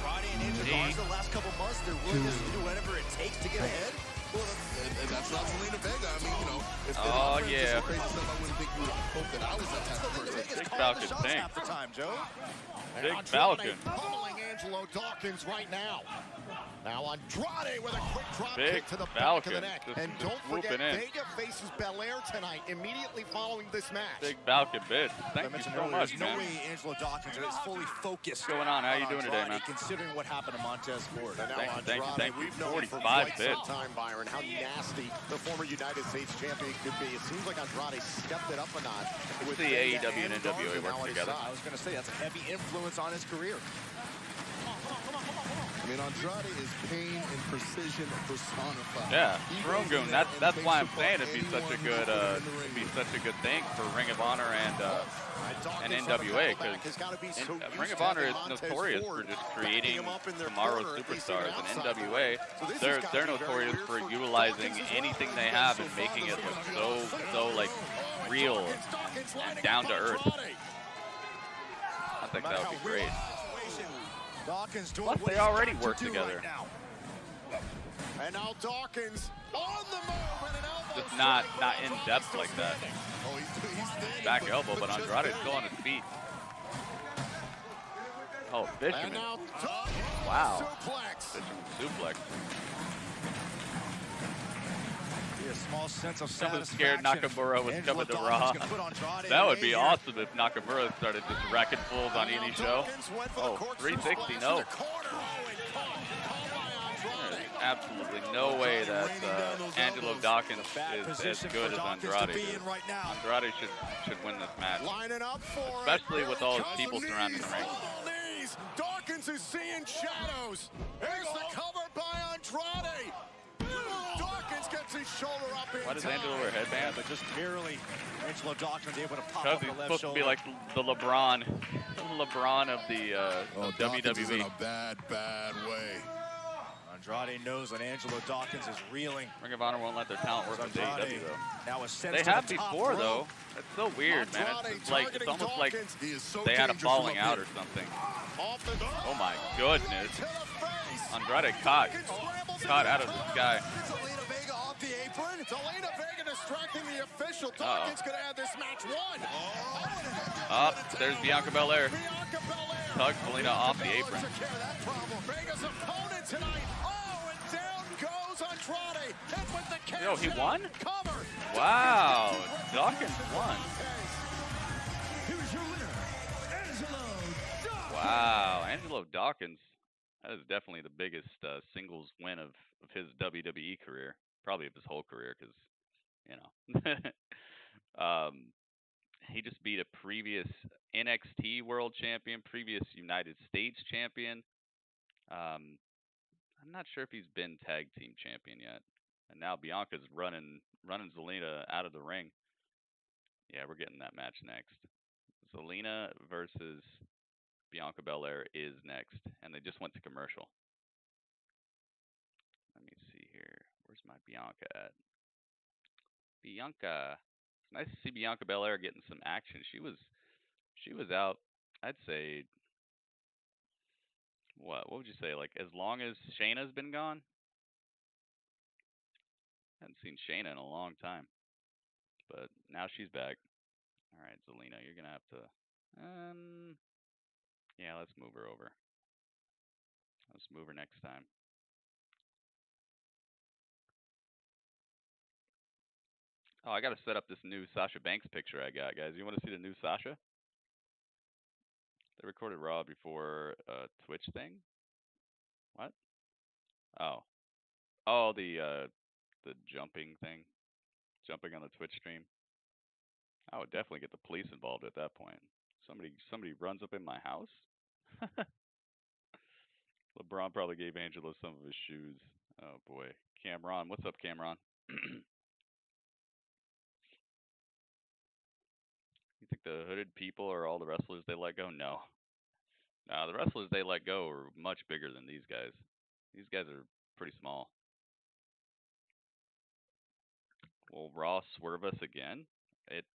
Andrade and Angelo the last couple months? They're willing to do whatever it takes to get ahead. Well, and that's not Zelina Vega. I mean, you know, if yeah. crazy stuff, I wouldn't think you would hope that I was that type of person. Big Falcon tank. Half the time, Joe. Big Falcon. Pummeling Angelo Dawkins right now. Now Andrade with a quick drop Big kick to the back Falcon. of the neck. And don't forget, Vega faces Belair tonight, immediately following this match. Big Falcon bid. Thank you so much, no man. way Angelo Dawkins is fully focused. What's going on? How you doing today, man? Considering what happened to Montez Ford. Thank you. 45 bids. Time, Byron, how nasty the former United States champion could be. It seems like Andrade stepped it up a notch. With the AEW and NWA work together. I was going to say, that's a heavy influence on his career. I mean, Andrade is pain and precision personified. Yeah, Throne Goon. That's why I'm saying it'd be such a good thing for Ring of Honor and NWA, because Ring of Honor is notorious for just creating tomorrow's superstars, and NWA they're notorious for utilizing anything they have and making it look so like real and down to earth. I think that would be great. Plus, they already work together. And now Dawkins on the move, and an elbow. Just not in depth like that. Back elbow, but Andrade's still on his feet. Oh, Fisherman. Wow. Fisherman suplex. A small sense of I was scared Nakamura was coming to Raw. That would be awesome if Nakamura started just wrecking fools on any show. Oh, 360, no. There's absolutely no way that Angelo Dawkins is as good as Andrade is. Andrade should win this match, especially with all his people surrounding the ring. Dawkins is seeing shadows. Here's the cover by Andrade. Dawkins gets his shoulder up in Why does Angelo wear a headband? But just barely. Angelo Dawkins able to pop because up the he's left supposed shoulder. to be like the LeBron of the WWE. In a bad way. Andrade knows that Angelo Dawkins is reeling. Ring of Honor won't let their talent work with AEW though. Now they have before though. It's so weird, man. It's almost like they had a falling out or something. Oh my goodness. Andrade caught out of the sky. Zelina Vega off the apron. Zelina Vega distracting the official. Dawkins could have this match won. There's Bianca Belair. Tug Zelina off the apron. Vega's opponent tonight. Oh, and down goes Andrade. Hit with the Yo, he won? Cover. Wow, Dawkins won. Here's your winner, Angelo Dawkins. Wow, Angelo Dawkins. That is definitely the biggest singles win of his WWE career, probably of his whole career, because, you know, he just beat a previous NXT World Champion, previous United States Champion. I'm not sure if he's been Tag Team Champion yet, and now Bianca's running Zelina out of the ring. Yeah, we're getting that match next. Zelina versus Bianca Belair is next, and they just went to commercial. Let me see here. Where's my Bianca at? Bianca. It's nice to see Bianca Belair getting some action. She was out, I'd say, what would you say, like as long as Shayna's been gone? Hadn't seen Shayna in a long time. But now she's back. All right, Zelina, you're going to have to Yeah, let's move her over. Let's move her next time. Oh, I got to set up this new Sasha Banks picture I got, guys. You want to see the new Sasha? They recorded Raw before a Twitch thing? What? Oh. Oh, the jumping thing. Jumping on the Twitch stream. I would definitely get the police involved at that point. Somebody runs up in my house? LeBron probably gave Angelo some of his shoes. Oh boy. Cameron, what's up, Cameron? You think the hooded people are all the wrestlers they let go? No. No, the wrestlers they let go are much bigger than these guys. These guys are pretty small. Will Raw swerve us again? It's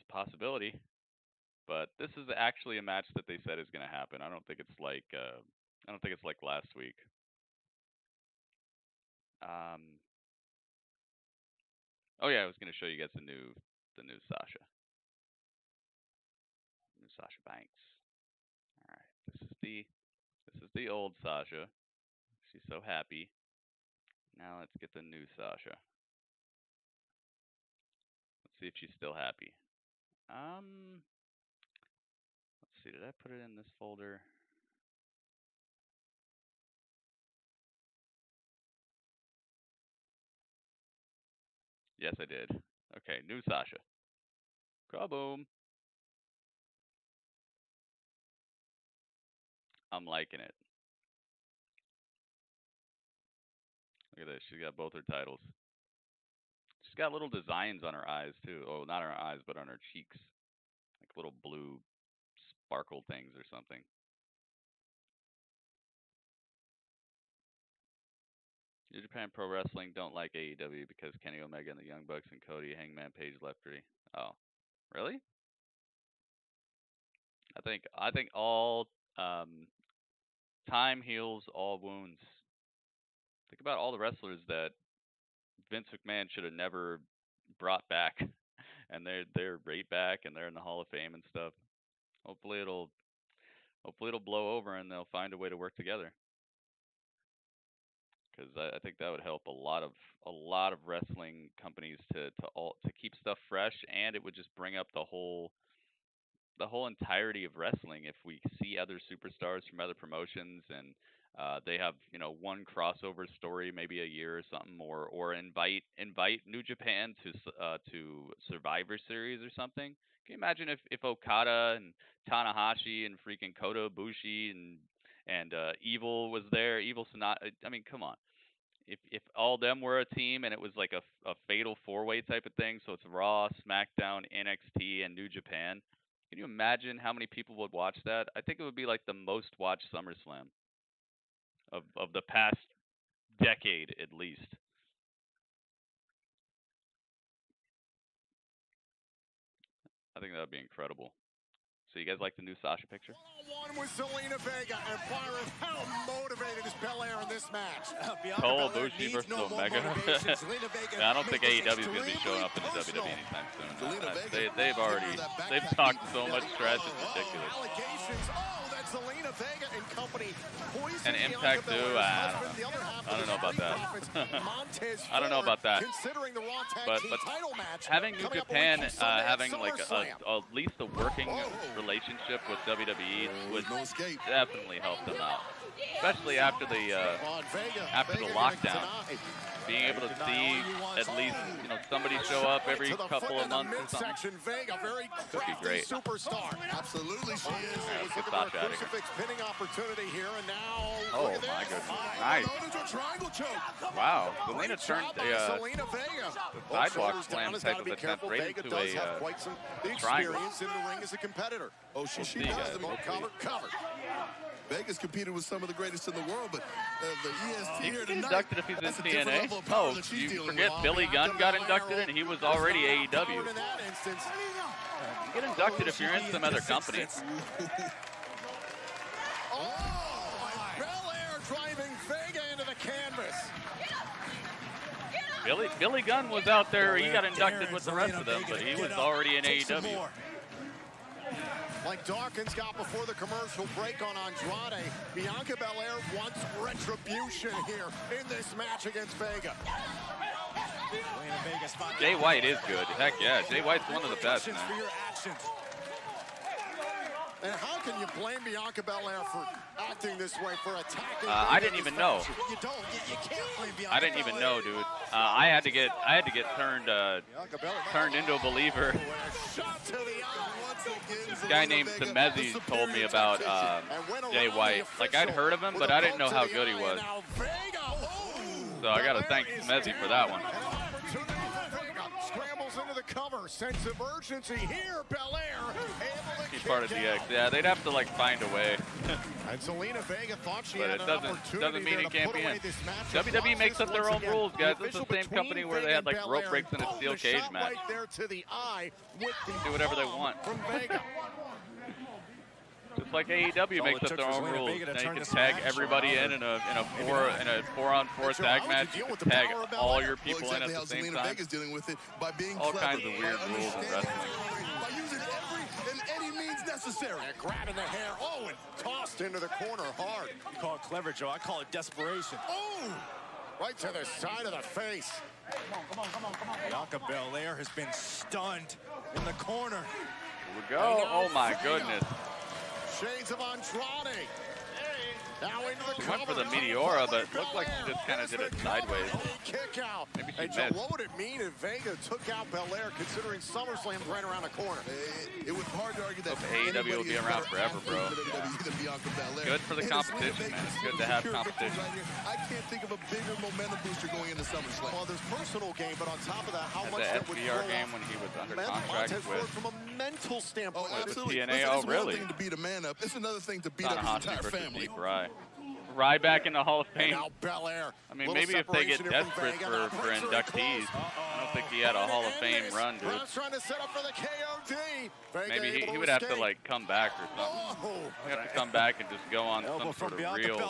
a possibility. But this is actually a match that they said is going to happen. I don't think it's like last week. Oh yeah, I was going to show you guys the new Sasha. New Sasha Banks. All right, this is the old Sasha. She's so happy. Now let's get the new Sasha. Let's see if she's still happy. Let's see, did I put it in this folder? Yes, I did. Okay, new Sasha. Kaboom. I'm liking it. Look at this. She's got both her titles. She's got little designs on her eyes, too. Oh, not on her eyes, but on her cheeks. Like little blue sparkle things or something. New Japan Pro Wrestling don't like AEW because Kenny Omega and the Young Bucks and Cody Hangman Page left her. Oh, really? I think all time heals all wounds. Think about all the wrestlers that Vince McMahon should have never brought back, and they're right back, and they're in the Hall of Fame and stuff. Hopefully it'll blow over, and they'll find a way to work together. Because I think that would help a lot of wrestling companies to keep stuff fresh, and it would just bring up the whole entirety of wrestling if we see other superstars from other promotions and they have one crossover story maybe a year or something, or invite New Japan to Survivor Series or something. Can you imagine if Okada and Tanahashi and freaking Kota Ibushi and Evil was there? Evil Sonata. I mean, come on. If all of them were a team and it was like a fatal four-way type of thing, so it's Raw, SmackDown, NXT, and New Japan. Can you imagine how many people would watch that? I think it would be like the most watched SummerSlam of the past decade at least. I think that would be incredible. So you guys like the new Sasha picture? One with Zelina Vega, and Byron, how motivated is Belair in this match? Cole Ibushi versus Omega. I don't think AEW is going to be showing up in the WWE anytime soon. They've talked so much trash, it's ridiculous. Zelina Vega and company and Impact too. I don't know about that. I don't know about that. But having New Japan having like at least a working relationship with WWE would definitely help them out, especially after the lockdown. Being able to see at least somebody show up every couple of months or something would be great. Superstar. Absolutely, she is. Let's get Sasha out of here. Pinning opportunity here, and now oh my goodness, nice! Wow, Zelina turned a sidewalk slam type of attempt right into a triangle. In the ring as a competitor. Oh, she does. Covered. Vegas competed with some of the greatest in the world, but the EST he here can get tonight, inducted if he's in TNA. Oh, you forget Billy Gunn got inducted and he was already AEW. You get inducted if you're in some other company. Belair driving Vega into the canvas. Billy Gunn was out there. He got inducted with the rest of them, but he was already in AEW. Like Dawkins got before the commercial break on Andrade, Bianca Belair wants retribution here in this match against Vega. Jay White is good. Heck yeah, Jay White's one of the best, man. And how can you blame Bianca Belair for acting this way, for attacking? I didn't even know. You don't. You can't blame Bianca I didn't even know, dude. I had to get turned into a believer. This guy named Temezi told me about Jay White. Like, I'd heard of him, but I didn't know how good he was. So I gotta thank Temezi for that one. Scrambles into the cover. Sense of urgency here. Belair able to He's part of DX. Yeah, they'd have to like find a way. And Zelina Vega thought she But had it an opportunity doesn't mean it can't be in. this match. WWE makes up their own rules, guys. It's the same company where they had like rope breaks in a steel cage match. Right there to the eye with the Do whatever they want. from Vega. Just like AEW makes up their own rules. Now you can tag everybody in a 4-on-4 tag match. You can tag all your people in at the same time. All kinds of weird rules in wrestling. By using every and any means necessary. And grabbing the hair. Owen tossed into the corner hard. You call it clever, Joe. I call it desperation. Oh! Right to the side of the face. Bianca Belair has been stunned in the corner. Here we go. Oh my goodness. Shades of Andrade. Now into the She went for the Meteora, but looked like she just kind of did it sideways. Kick out. Maybe she Hey, Joe, missed. what would it mean if Vega took out Belair, considering SummerSlam's right around the corner? It was hard to argue that AEW will be around forever, bro. Good for the competition, man. It's good to have competition. I can't think of a bigger momentum booster going into SummerSlam. Well, there's personal game, but on top of that, how At much the that would SBR throw game off when he was under Montez contract Ford with from a mental standpoint. Oh, absolutely. TNA. Listen, Oh, it's really? one thing to beat a man up. It's another thing to beat up his Tanahashi entire versus family. Nick Rye. Rye back in the Hall of And Fame. now Belair. I mean, maybe if they get desperate for inductees. I don't think he had a Hall of Fame run, dude. Trying to set up for the KOD. Maybe he would have to like come back or something. He'd have to come back and just go on some sort of real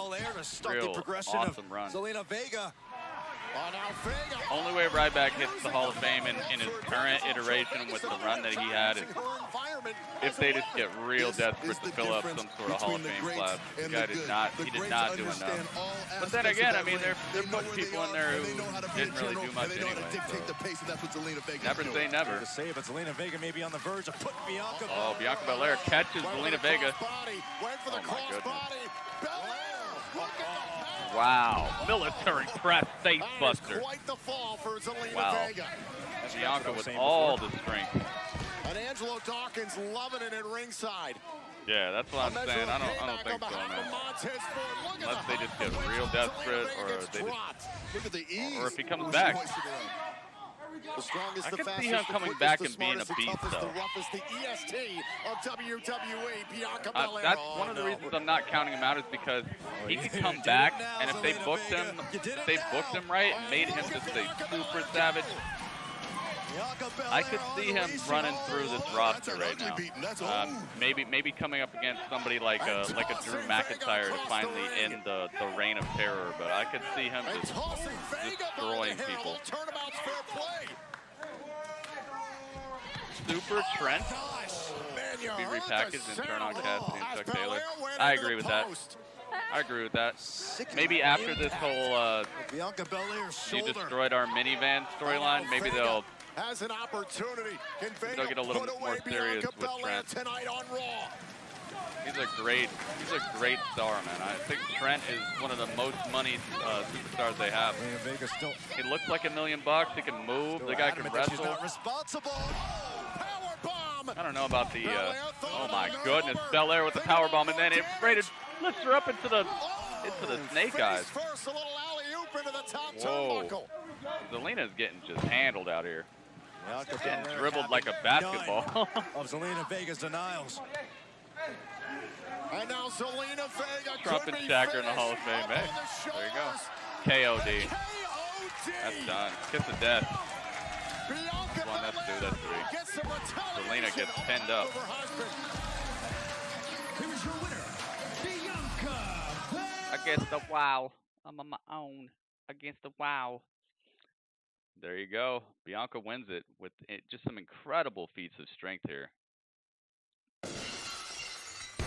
awesome run. Zelina Vega. Oh, now Vega. Only way Ryback hits the Hall of Fame in his current iteration with the run that he had is if they just get real desperate to fill up some sort of Hall of Fame class. The guy did not do enough. But then again, I mean, they're putting people in there who didn't really do much anyway. So. Never say never. To say, but Zelina Vega may be on the verge of putting Bianca. Oh, Bianca Belair catches Zelina Vega. Oh my goodness. Wow, military press face buster. Quite the fall for Zelina Wow. Vega. Bianca with all the strength. And Angelo Dawkins loving it at ringside. Yeah, that's what I'm saying. I don't think so, man. Unless they just get real desperate, or they just, or if he comes back. The strongest, I the could fastest, see him the coming quickest, back the and being a smartest, the beast, toughest, though. the roughest, the EST of WWE, Bianca Belair. That's one of the reasons I'm not counting him out is because he could come back, and if they booked him, right, and made him just a super savage, I could see him running through this roster right now. Maybe coming up against somebody like a Drew McIntyre to finally end the reign of terror, but I could see him just destroying people. Super Trent be repackaged and turn on Cassidy and Chuck Taylor. I agree with that. I agree with that. Maybe after this whole she destroyed our minivan storyline, maybe they'll has an opportunity. They'll get a little bit more serious with Trent. Tonight on Raw. He's a great star, man. I think Trent is one of the most money superstars they have. He looks like $1 million. He can move. The guy can wrestle. I don't know about the. Oh my goodness, Belair with the power bomb, and then it lifts her up into the snake eyes. Whoa, Zelina's getting just handled out here. Getting dribbled like a basketball. Of Zelina Vega's denials. And now Zelina Vega. Trump and Shaq are in the Hall of Fame. Hey, there you go. KOD. That's done. Kiss of death. That's one, that's two, that's three. Zelina gets pinned up. Here's your winner, Bianca. Against the Wow. I'm on my own. Against the Wow. There you go. Bianca wins it with just some incredible feats of strength here.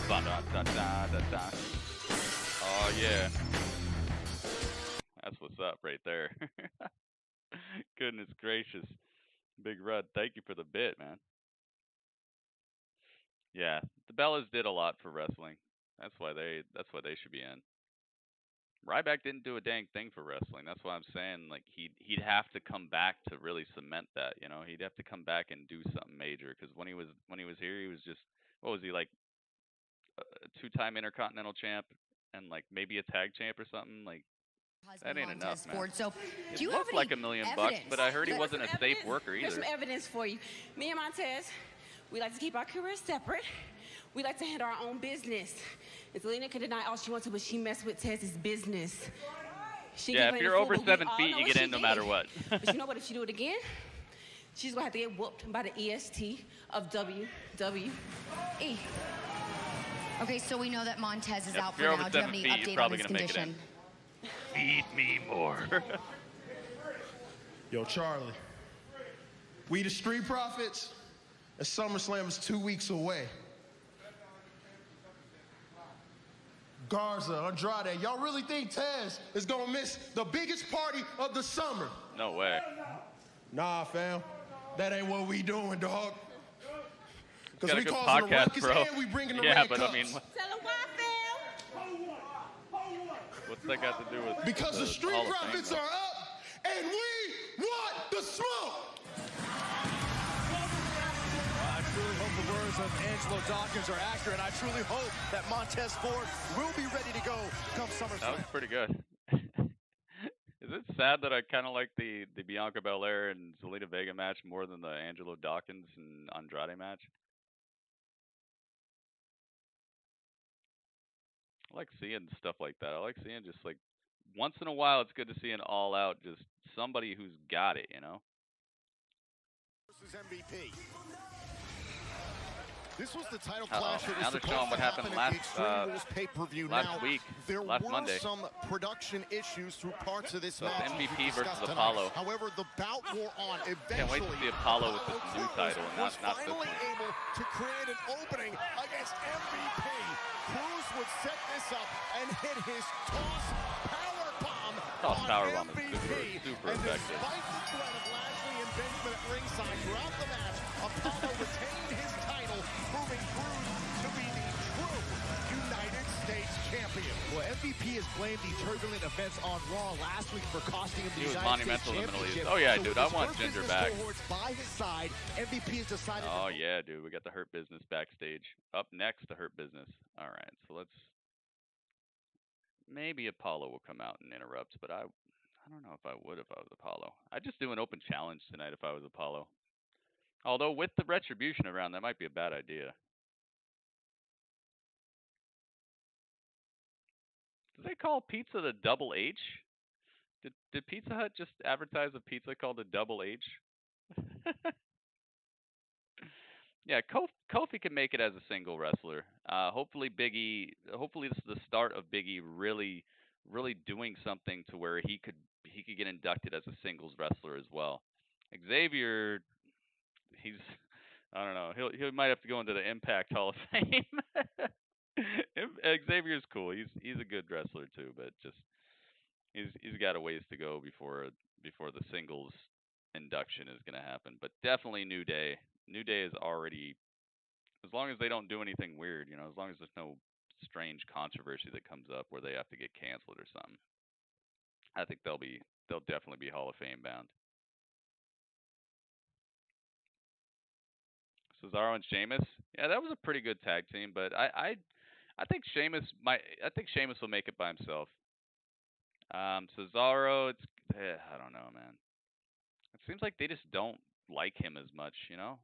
Ba-da-da-da-da-da. Oh, yeah. That's what's up right there. Goodness gracious. Big Rud, thank you for the bit, man. Yeah, the Bellas did a lot for wrestling. That's why they should be in. Ryback didn't do a dang thing for wrestling. That's why I'm saying like he'd have to come back to really cement that. You know, he'd have to come back and do something major. Because when he was here, he was just, what was he, like a two-time Intercontinental champ and like maybe a tag champ or something. Like that ain't enough, man. So, do you have like $1 million bucks, but I heard he wasn't a safe worker either. There's some evidence for you. Me and Montez, we like to keep our careers separate. We like to handle our own business. And Zelina can deny all she wants to, but she messed with Tez's business. Yeah, if you're over 7 feet, you get in no matter what. But you know what? If she do it again, she's going to have to get whooped by the EST of WWE. Okay, so we know that Montez is out for now. Do you have any update on his condition? Feed me more. Yo, Charlie. We the Street Profits, and SummerSlam is 2 weeks away. Garza, Andrade, y'all really think Tez is gonna miss the biggest party of the summer? No way. Nah, fam. That ain't what we doing, dog. Because we causing a ruckus and we bringing the red cups. I mean, Tell him why, fam. What's that got to do with because the Street Profits are up and we want the smoke. I truly hope the words of Angelo Dawkins are accurate. I truly hope that Montez Ford will be ready to go come SummerSlam. That was pretty good. Is it sad that I kind of like the Bianca Belair and Zelina Vega match more than the Angelo Dawkins and Andrade match? I like seeing stuff like that. I like seeing just like once in a while. It's good to see an all-out, just somebody who's got it, you know. Versus MVP. This was the title clash. that was now they're supposed showing what to happened happen at the pay-per-view. last week, last were Monday. some production issues through parts of this So match. MVP versus tonight. Apollo. However, the bout wore on. Eventually, Can't wait to see Apollo with this new title, and not this finally one. able to create an opening against MVP. Cruz would set this up and hit his toss powerbomb on MVP. Super and effective. Despite the threat of Lashley and Benjamin at ringside throughout the match, Apollo retained his title, proving Cruz to be the true United States champion. Well, MVP has blamed the turbulent events on Raw last week for costing him the He was United monumental States in the Middle East. championship. Oh yeah, So dude, with I his want Hurt Ginger Business back. cohorts by his side, MVP has decided. Oh yeah, dude, we got the Hurt Business backstage. Up next, the Hurt Business. All right, so let's. Maybe Apollo will come out and interrupt, but I don't know if I would if I was Apollo. I'd just do an open challenge tonight if I was Apollo. Although with the retribution around, that might be a bad idea. Do they call pizza the Double H? Did Pizza Hut just advertise a pizza called the Double H? Yeah, Kofi can make it as a single wrestler. Hopefully Biggie. Hopefully this is the start of Biggie really doing something to where he could get inducted as a singles wrestler as well. Xavier, I don't know. He might have to go into the Impact Hall of Fame. Xavier's cool. He's a good wrestler too, but just he's got a ways to go before the singles induction is going to happen. But definitely New Day. New Day is already, as long as they don't do anything weird, you know, as long as there's no strange controversy that comes up where they have to get canceled or something, I think they'll definitely be Hall of Fame bound. Cesaro and Sheamus, yeah, that was a pretty good tag team, but I think Sheamus will make it by himself. Cesaro, I don't know, man. It seems like they just don't like him as much, you know.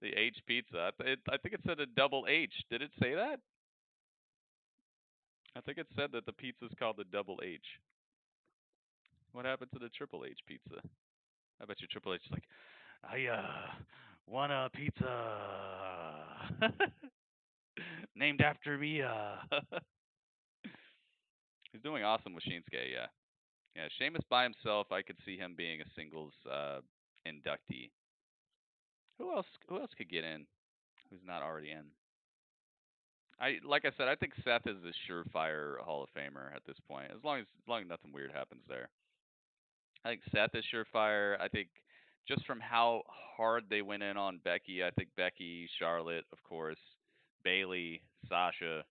The H pizza. I think it said a double H. Did it say that? I think it said that the pizza's called the Double H. What happened to the Triple H pizza? I bet you Triple H is like, I want a pizza named after me. He's doing awesome with Shinsuke, yeah. Yeah, Sheamus by himself, I could see him being a singles inductee. Who else could get in who's not already in? Like I said, I think Seth is a surefire Hall of Famer at this point. As long as nothing weird happens there. I think Seth is surefire. I think just from how hard they went in on Becky, I think Becky, Charlotte, of course, Bayley, Sasha,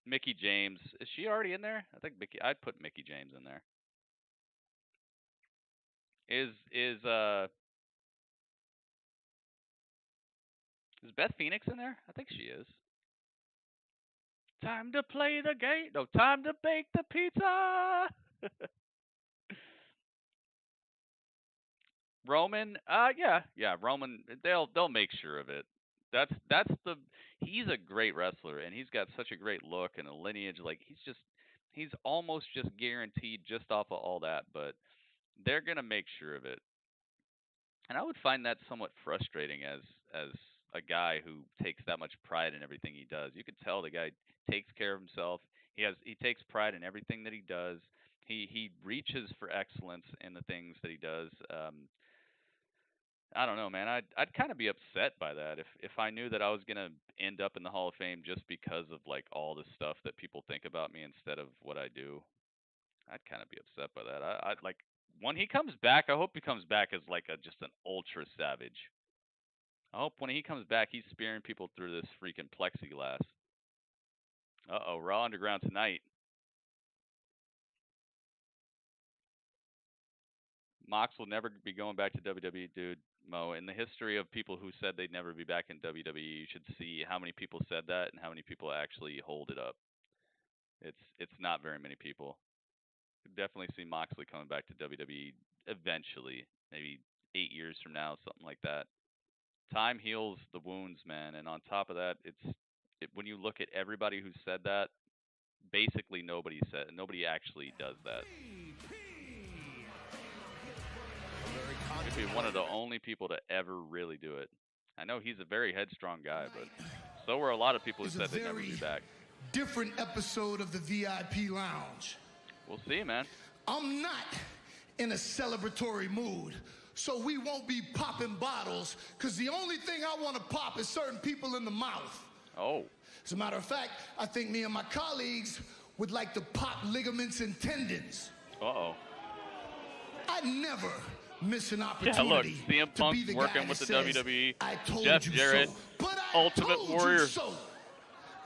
Mickie James. Is she already in there? I think I'd put Mickie James in there. Is Beth Phoenix in there? I think she is. Time to play the game. No, time to bake the pizza. Roman, yeah, Roman. They'll make sure of it. He's a great wrestler, and he's got such a great look and a lineage. Like he's almost just guaranteed just off of all that. But they're gonna make sure of it. And I would find that somewhat frustrating as a guy who takes that much pride in everything he does. You could tell the guy takes care of himself. He takes pride in everything that he does. He reaches for excellence in the things that he does. I don't know, man. I'd kind of be upset by that if I knew that I was gonna end up in the Hall of Fame just because of like all the stuff that people think about me instead of what I do. I'd kind of be upset by that. I'd like when he comes back. I hope he comes back as like just an ultra savage. I hope when he comes back, he's spearing people through this freaking plexiglass. Uh-oh, Raw Underground tonight. Mox will never be going back to WWE, dude. Mo, in the history of people who said they'd never be back in WWE, you should see how many people said that and how many people actually hold it up. It's not very many people. Could definitely see Moxley coming back to WWE eventually, maybe 8 years from now, something like that. Time heals the wounds, man, and on top of that, when you look at everybody who said that, basically nobody actually does that. He'd be one of the only people to ever really do it. I know he's a very headstrong guy, but so were a lot of people who said they'd never be back. Different episode of the VIP Lounge. We'll see, man. I'm not in a celebratory mood, so we won't be popping bottles, because the only thing I want to pop is certain people in the mouth. Oh. As a matter of fact, I think me and my colleagues would like to pop ligaments and tendons. Uh-oh. I never miss an opportunity. Yeah, look, CM Punk's working with the WWE. I told Jeff you Jarrett, so. But I Ultimate told Warrior. You so.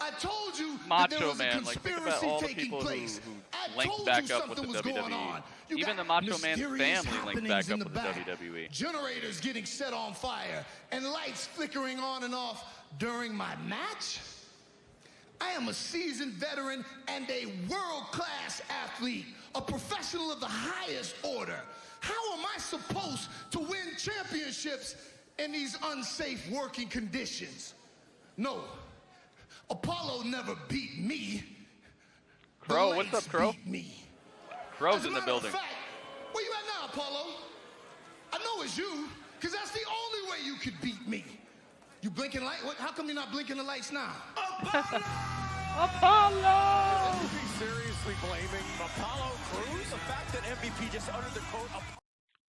I told you Macho that there was Man. a Like, think about conspiracy all the taking people place. who linked back up with the WWE. Even the Macho Man's family linked back up with the WWE. Generators getting set on fire and lights flickering on and off during my match. I am a seasoned veteran and a world-class athlete, a professional of the highest order. How am I supposed to win championships in these unsafe working conditions? No, Apollo never beat me. Crow, what's up, Crow? Beat me. Crow's in the building. Fact, where you at now, Apollo? I know it's you, because that's the only way you could beat me. You blinking light? What? How come you're not blinking the lights now? Apollo! Apollo! Is he seriously blaming Apollo Crews? The fact that MVP just uttered the quote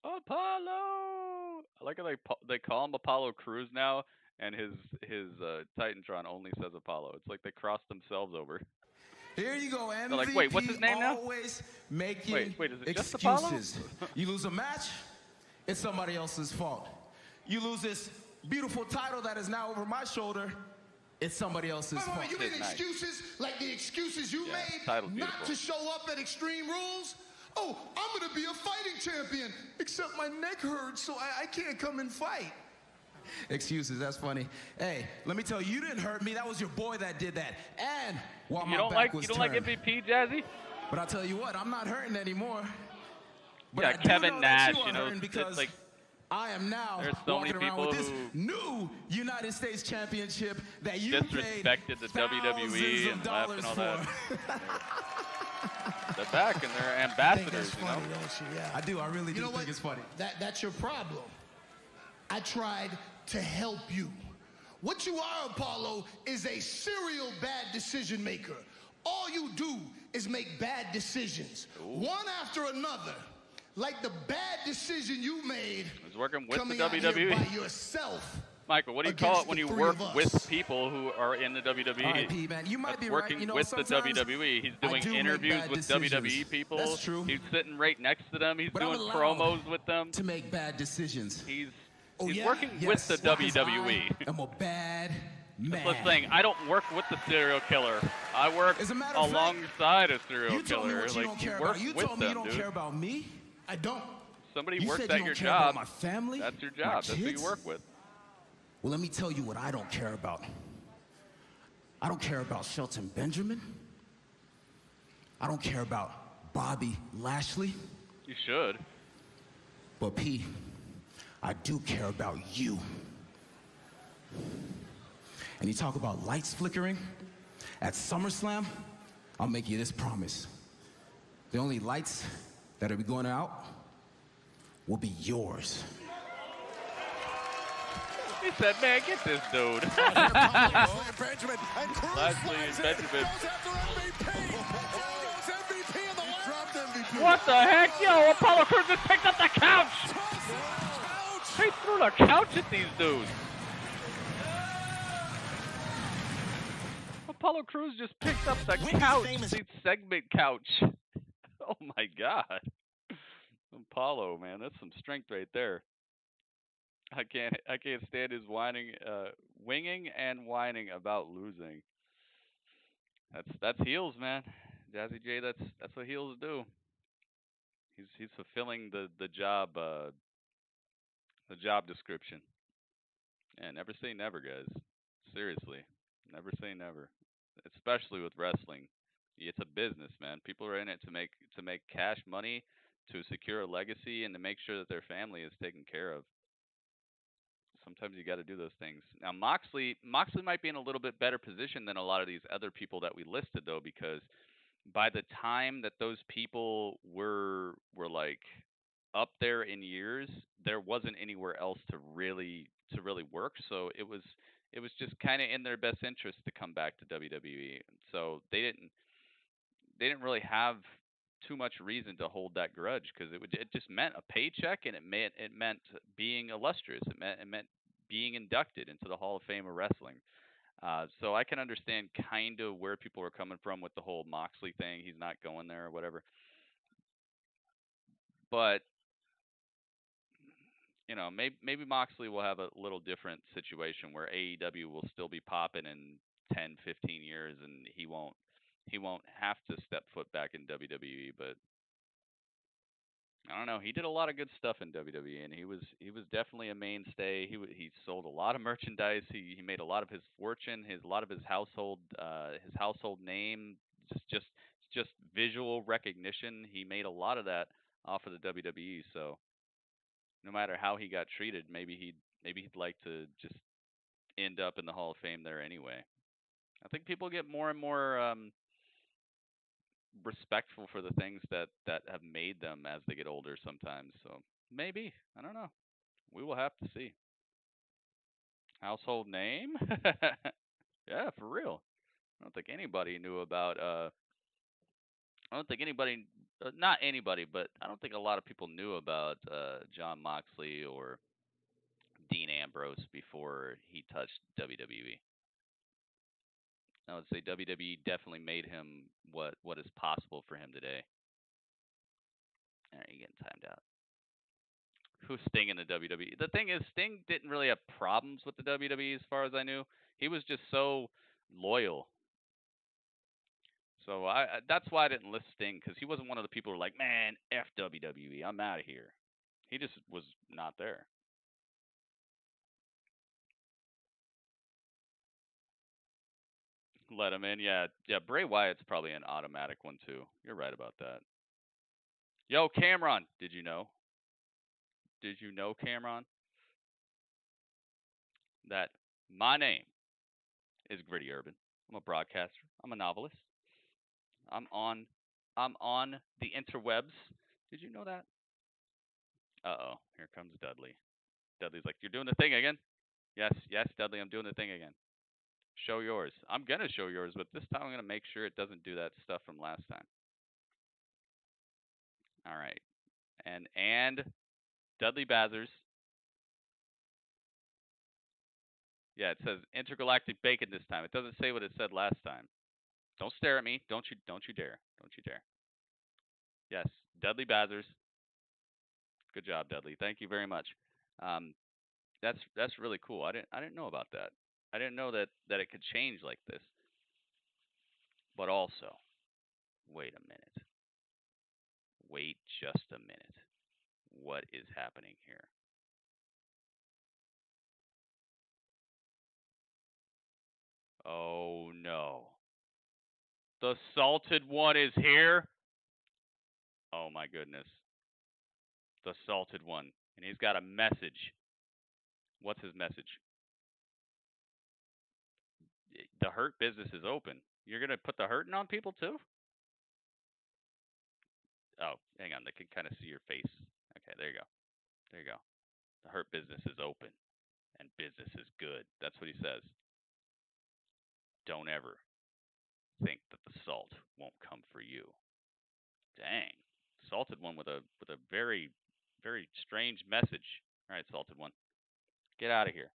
Apollo! I like how they call him Apollo Crews now, and his Titantron only says Apollo. It's like they crossed themselves over. Here you go, MVP. They're like, wait, what's his name now? Always making wait, is it just excuses. Apollo? You lose a match, it's somebody else's fault. You lose this beautiful title that is now over my shoulder, it's somebody else's fault. You mean excuses like the excuses you made not to show up at Extreme Rules? Oh, I'm going to be a fighting champion, except my neck hurts, so I can't come and fight. Excuses, that's funny. Hey, let me tell you, you didn't hurt me. That was your boy that did that. And while my back was turned. You don't like MVP, Jazzy? But I'll tell you what, I'm not hurting anymore. But yeah, Kevin Nash, you know, because like, I am now walking around with this new United States Championship that you disrespected the WWE and left and all that. They're back and they're ambassadors, you know? Funny, don't you? Yeah. I do. I really do think it's funny. That's your problem. I tried to help you. What you are, Apollo, is a serial bad decision maker. All you do is make bad decisions, one after another. Like the bad decision you made was working with coming the WWE out here by yourself. Michael, what do you call it when you work with people who are in the WWE? All right, P, man, you might be working right. You know, with the WWE. He's doing interviews with WWE people. That's true. He's sitting right next to them. He's doing promos with them. To make bad decisions. He's working with the WWE. I'm a bad man. That's the thing. I don't work with the serial killer. I work alongside a serial killer. You don't care about. You told me you don't care about me. I don't. Somebody works at your job. My family. That's your job. That's who you work with. Well, let me tell you what I don't care about. I don't care about Shelton Benjamin. I don't care about Bobby Lashley. You should. But P, I do care about you. And you talk about lights flickering at SummerSlam, I'll make you this promise. The only lights that'll be going out will be yours. He said, man, get this dude. Benjamin and Cruz Lashley and Benjamin. MVP. What the heck? Yo, Apollo Crews just picked up the couch. He threw the couch at these dudes. Apollo Crews just picked up the couch, the segment couch. Oh my God. Apollo, man, that's some strength right there. I can't stand his whining, winging and whining about losing. That's heels, man. Jazzy J, that's what heels do. He's fulfilling the job description. And never say never, guys. Seriously, never say never. Especially with wrestling, it's a business, man. People are in it to make cash money, to secure a legacy, and to make sure that their family is taken care of. Sometimes you got to do those things. Now Moxley might be in a little bit better position than a lot of these other people that we listed, though, because by the time that those people were like up there in years, there wasn't anywhere else to really work. So it was just kind of in their best interest to come back to WWE. So they didn't really have too much reason to hold that grudge, because it just meant a paycheck, and it meant being illustrious. It meant being inducted into the Hall of Fame of wrestling. So I can understand kind of where people are coming from with the whole Moxley thing. He's not going there or whatever. But you know, maybe Moxley will have a little different situation where AEW will still be popping in 10, 15 years, and he won't have to step foot back in WWE. But I don't know. He did a lot of good stuff in WWE, and he was definitely a mainstay. He sold a lot of merchandise. He made a lot of his fortune, a lot of his household name, just visual recognition. He made a lot of that off of the WWE. So no matter how he got treated, maybe he'd like to just end up in the Hall of Fame there anyway. I think people get more and more respectful for the things that have made them as they get older sometimes. So maybe, I don't know. We will have to see. Household name? Yeah, for real. I don't think anybody knew about I don't think anybody, not anybody, but I don't think a lot of people knew about Jon Moxley or Dean Ambrose before he touched WWE. I would say WWE definitely made him what is possible for him today. All right, you're getting timed out. Who's Sting in the WWE? The thing is, Sting didn't really have problems with the WWE as far as I knew. He was just so loyal. So that's why I didn't list Sting, because he wasn't one of the people who were like, man, F WWE, I'm out of here. He just was not there. Let him in, yeah. Bray Wyatt's probably an automatic one too. You're right about that. Yo, Cameron, did you know? Did you know, Cameron, that my name is Gritty Urban? I'm a broadcaster. I'm a novelist. I'm on the interwebs. Did you know that? Uh-oh, here comes Dudley. Dudley's like, you're doing the thing again? Yes, Dudley, I'm doing the thing again. Show yours. I'm going to show yours, but this time I'm going to make sure it doesn't do that stuff from last time. All right. And Dudley Bazers Yeah, it says intergalactic bacon this time. It doesn't say what it said last time. Don't stare at me. Don't you dare. Don't you dare. Yes, Dudley Bathers. Good job, Dudley. Thank you very much. That's really cool. I didn't know about that. I didn't know that it could change like this. But also, wait a minute. Wait just a minute. What is happening here? Oh no. The Salted One is here? Oh my goodness. The Salted One. And he's got a message. What's his message? The Hurt Business is open. You're going to put the hurting on people too? Oh, hang on. They can kind of see your face. Okay, there you go. There you go. The Hurt Business is open. And business is good. That's what he says. Don't ever think that the salt won't come for you. Dang. Salted One with a very, very strange message. All right, Salted One. Get out of here.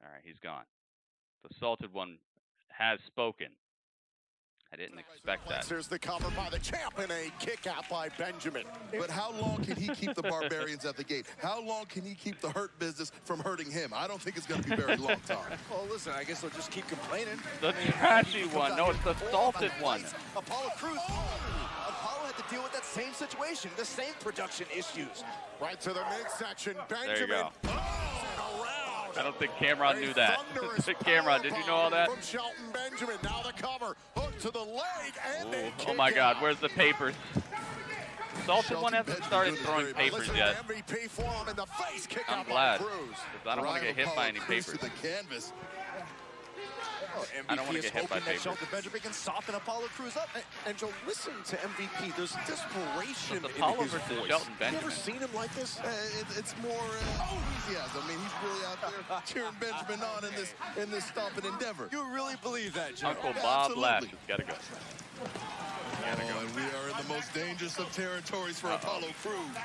All right, he's gone. The Salted One has spoken. I didn't expect that. Here's the cover by the champ and a kick out by Benjamin. But how long can he keep the Barbarians at the gate? How long can he keep the Hurt Business from hurting him? I don't think it's going to be very long time. Well, listen, I guess they'll just keep complaining. The trashy one. No, it's the salted one. Apollo Crews. Apollo had to deal with that same situation, the same production issues. Right to the midsection, Benjamin. There you go. I don't think Cameron knew that. Cameron, did you know all that? From Shelton Benjamin, now the cover, hook to the leg, and oh my God, where's the papers? Salted One hasn't started throwing papers yet. MVP for him in the face, kick I'm out glad, by Crews. because I don't want to get hit by any papers. To the canvas. I don't want to get hit by papers. Shelton Benjamin can soften Apollo Crews up. And Joe, listen to MVP. There's desperation in Apollo his versus voice. Shelton Benjamin. You ever seen him like this? It's more enthusiasm. I mean, he's really out there cheering Benjamin on in this stomping endeavor. You really believe that, Joe? Uncle Bob Lash has got to go. And we are in the most dangerous of territories for Apollo Crews.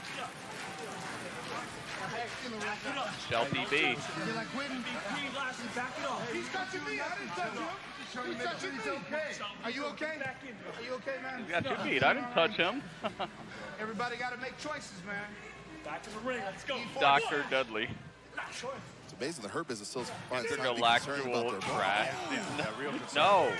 Shelty B. He's touching me. I didn't touch him. He's touching me. Are you okay? Are you okay, man? He's got you beat. I didn't touch him. Everybody got to make choices, man. Back to the ring. Let's go. Dr. Dudley. It's amazing the Hurt Business still finds time Intergalactual trash. No.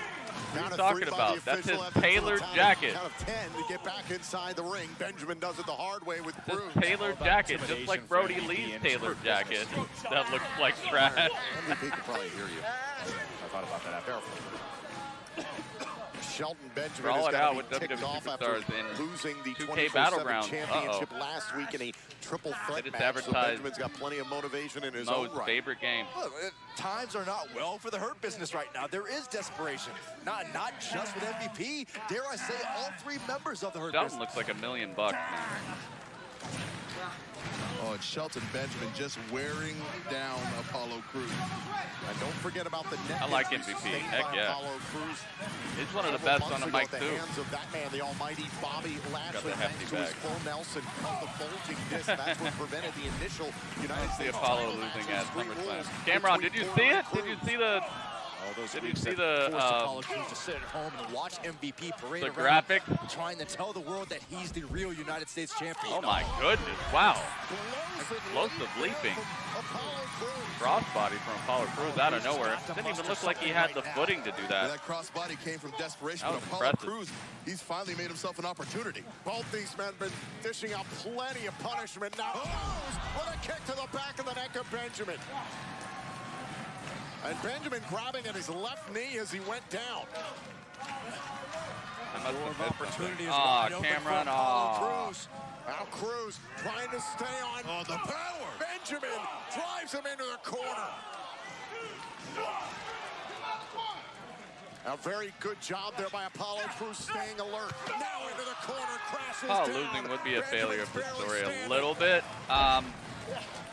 What are you talking about? That's his tailored jacket. Count of 10 to get back inside the ring. Benjamin does it the hard way with Crews. Tailored jacket, just like Brody Lee's tailored jacket. That looks like trash. MVP could probably hear you. I thought about that after. Shelton Benjamin Roll it out is with going to be ticked WWE off after Superstars in losing the 2K 24/7 Battlegrounds. championship last week in a triple threat just match. So advertised Benjamin's got plenty of motivation in his Mo's own right. favorite game. Look, times are not well for the Hurt Business right now. There is desperation. Not just with MVP. Dare I say, all three members of the Hurt Shelton Business. looks like $1 million bucks. Oh, and Shelton Benjamin just wearing down Apollo Crews. And don't forget about the net. I like MVP. Heck yeah. Apollo Crews. He's one of the best on the mic, the too. hands of that man, the almighty Bobby Lashley, the hefty thanks to his bag. full Nelson called the bulging disc. That's what prevented the initial United The States Apollo title losing match. at Three SummerSlam. rules Cameron, did between you see it? Crews. Did you see the? Did you see the Apollo Crews to sit at home and watch MVP parade the around, graphic? trying to tell the world that he's the real United States champion. Oh my goodness! Wow, explosive leaping, crossbody from Apollo Crews out of nowhere. Didn't even look like he had the footing to do Yeah, that. that crossbody came from desperation, That but was Apollo impressive. Crews, he's finally made himself an opportunity. Both these men been dishing out plenty of punishment. Now Crews with a kick to the back of the neck of Benjamin. And Benjamin grabbing at his left knee as he went down. Opportunity is Ah, wide open Cameron. for Ah. Crews. Now Crews trying to stay on. Oh, the power. Benjamin drives him into the corner. A very good job there by Apollo Crews staying alert. Now into the corner, crashes Oh, down. losing would be a failure of the Benjamin's story barely a little bit.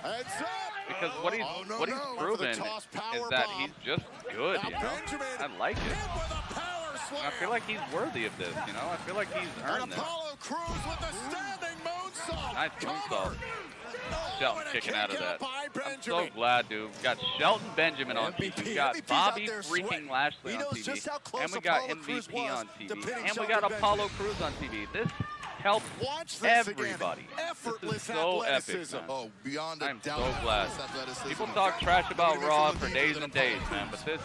Heads up. Because what he's Oh, no, what he's no. proven Toss power is that bomb. he's just good. You Now know, Benjamin I like it. in with a power slam. I feel like he's worthy of this. You know, I feel like he's And earned this. Apollo Crews with the standing moonsault. Nice moonsault. Shelton kicking out of that. I'm so glad, dude. We got Shelton Benjamin on TV. We got Bobby freaking Lashley on TV. And we got MVP on TV. And we got Apollo Crews on TV. This helps everybody. This is so epic, man. Oh, beyond I'm so glad. People talk trash about Raw for days and days, man, but this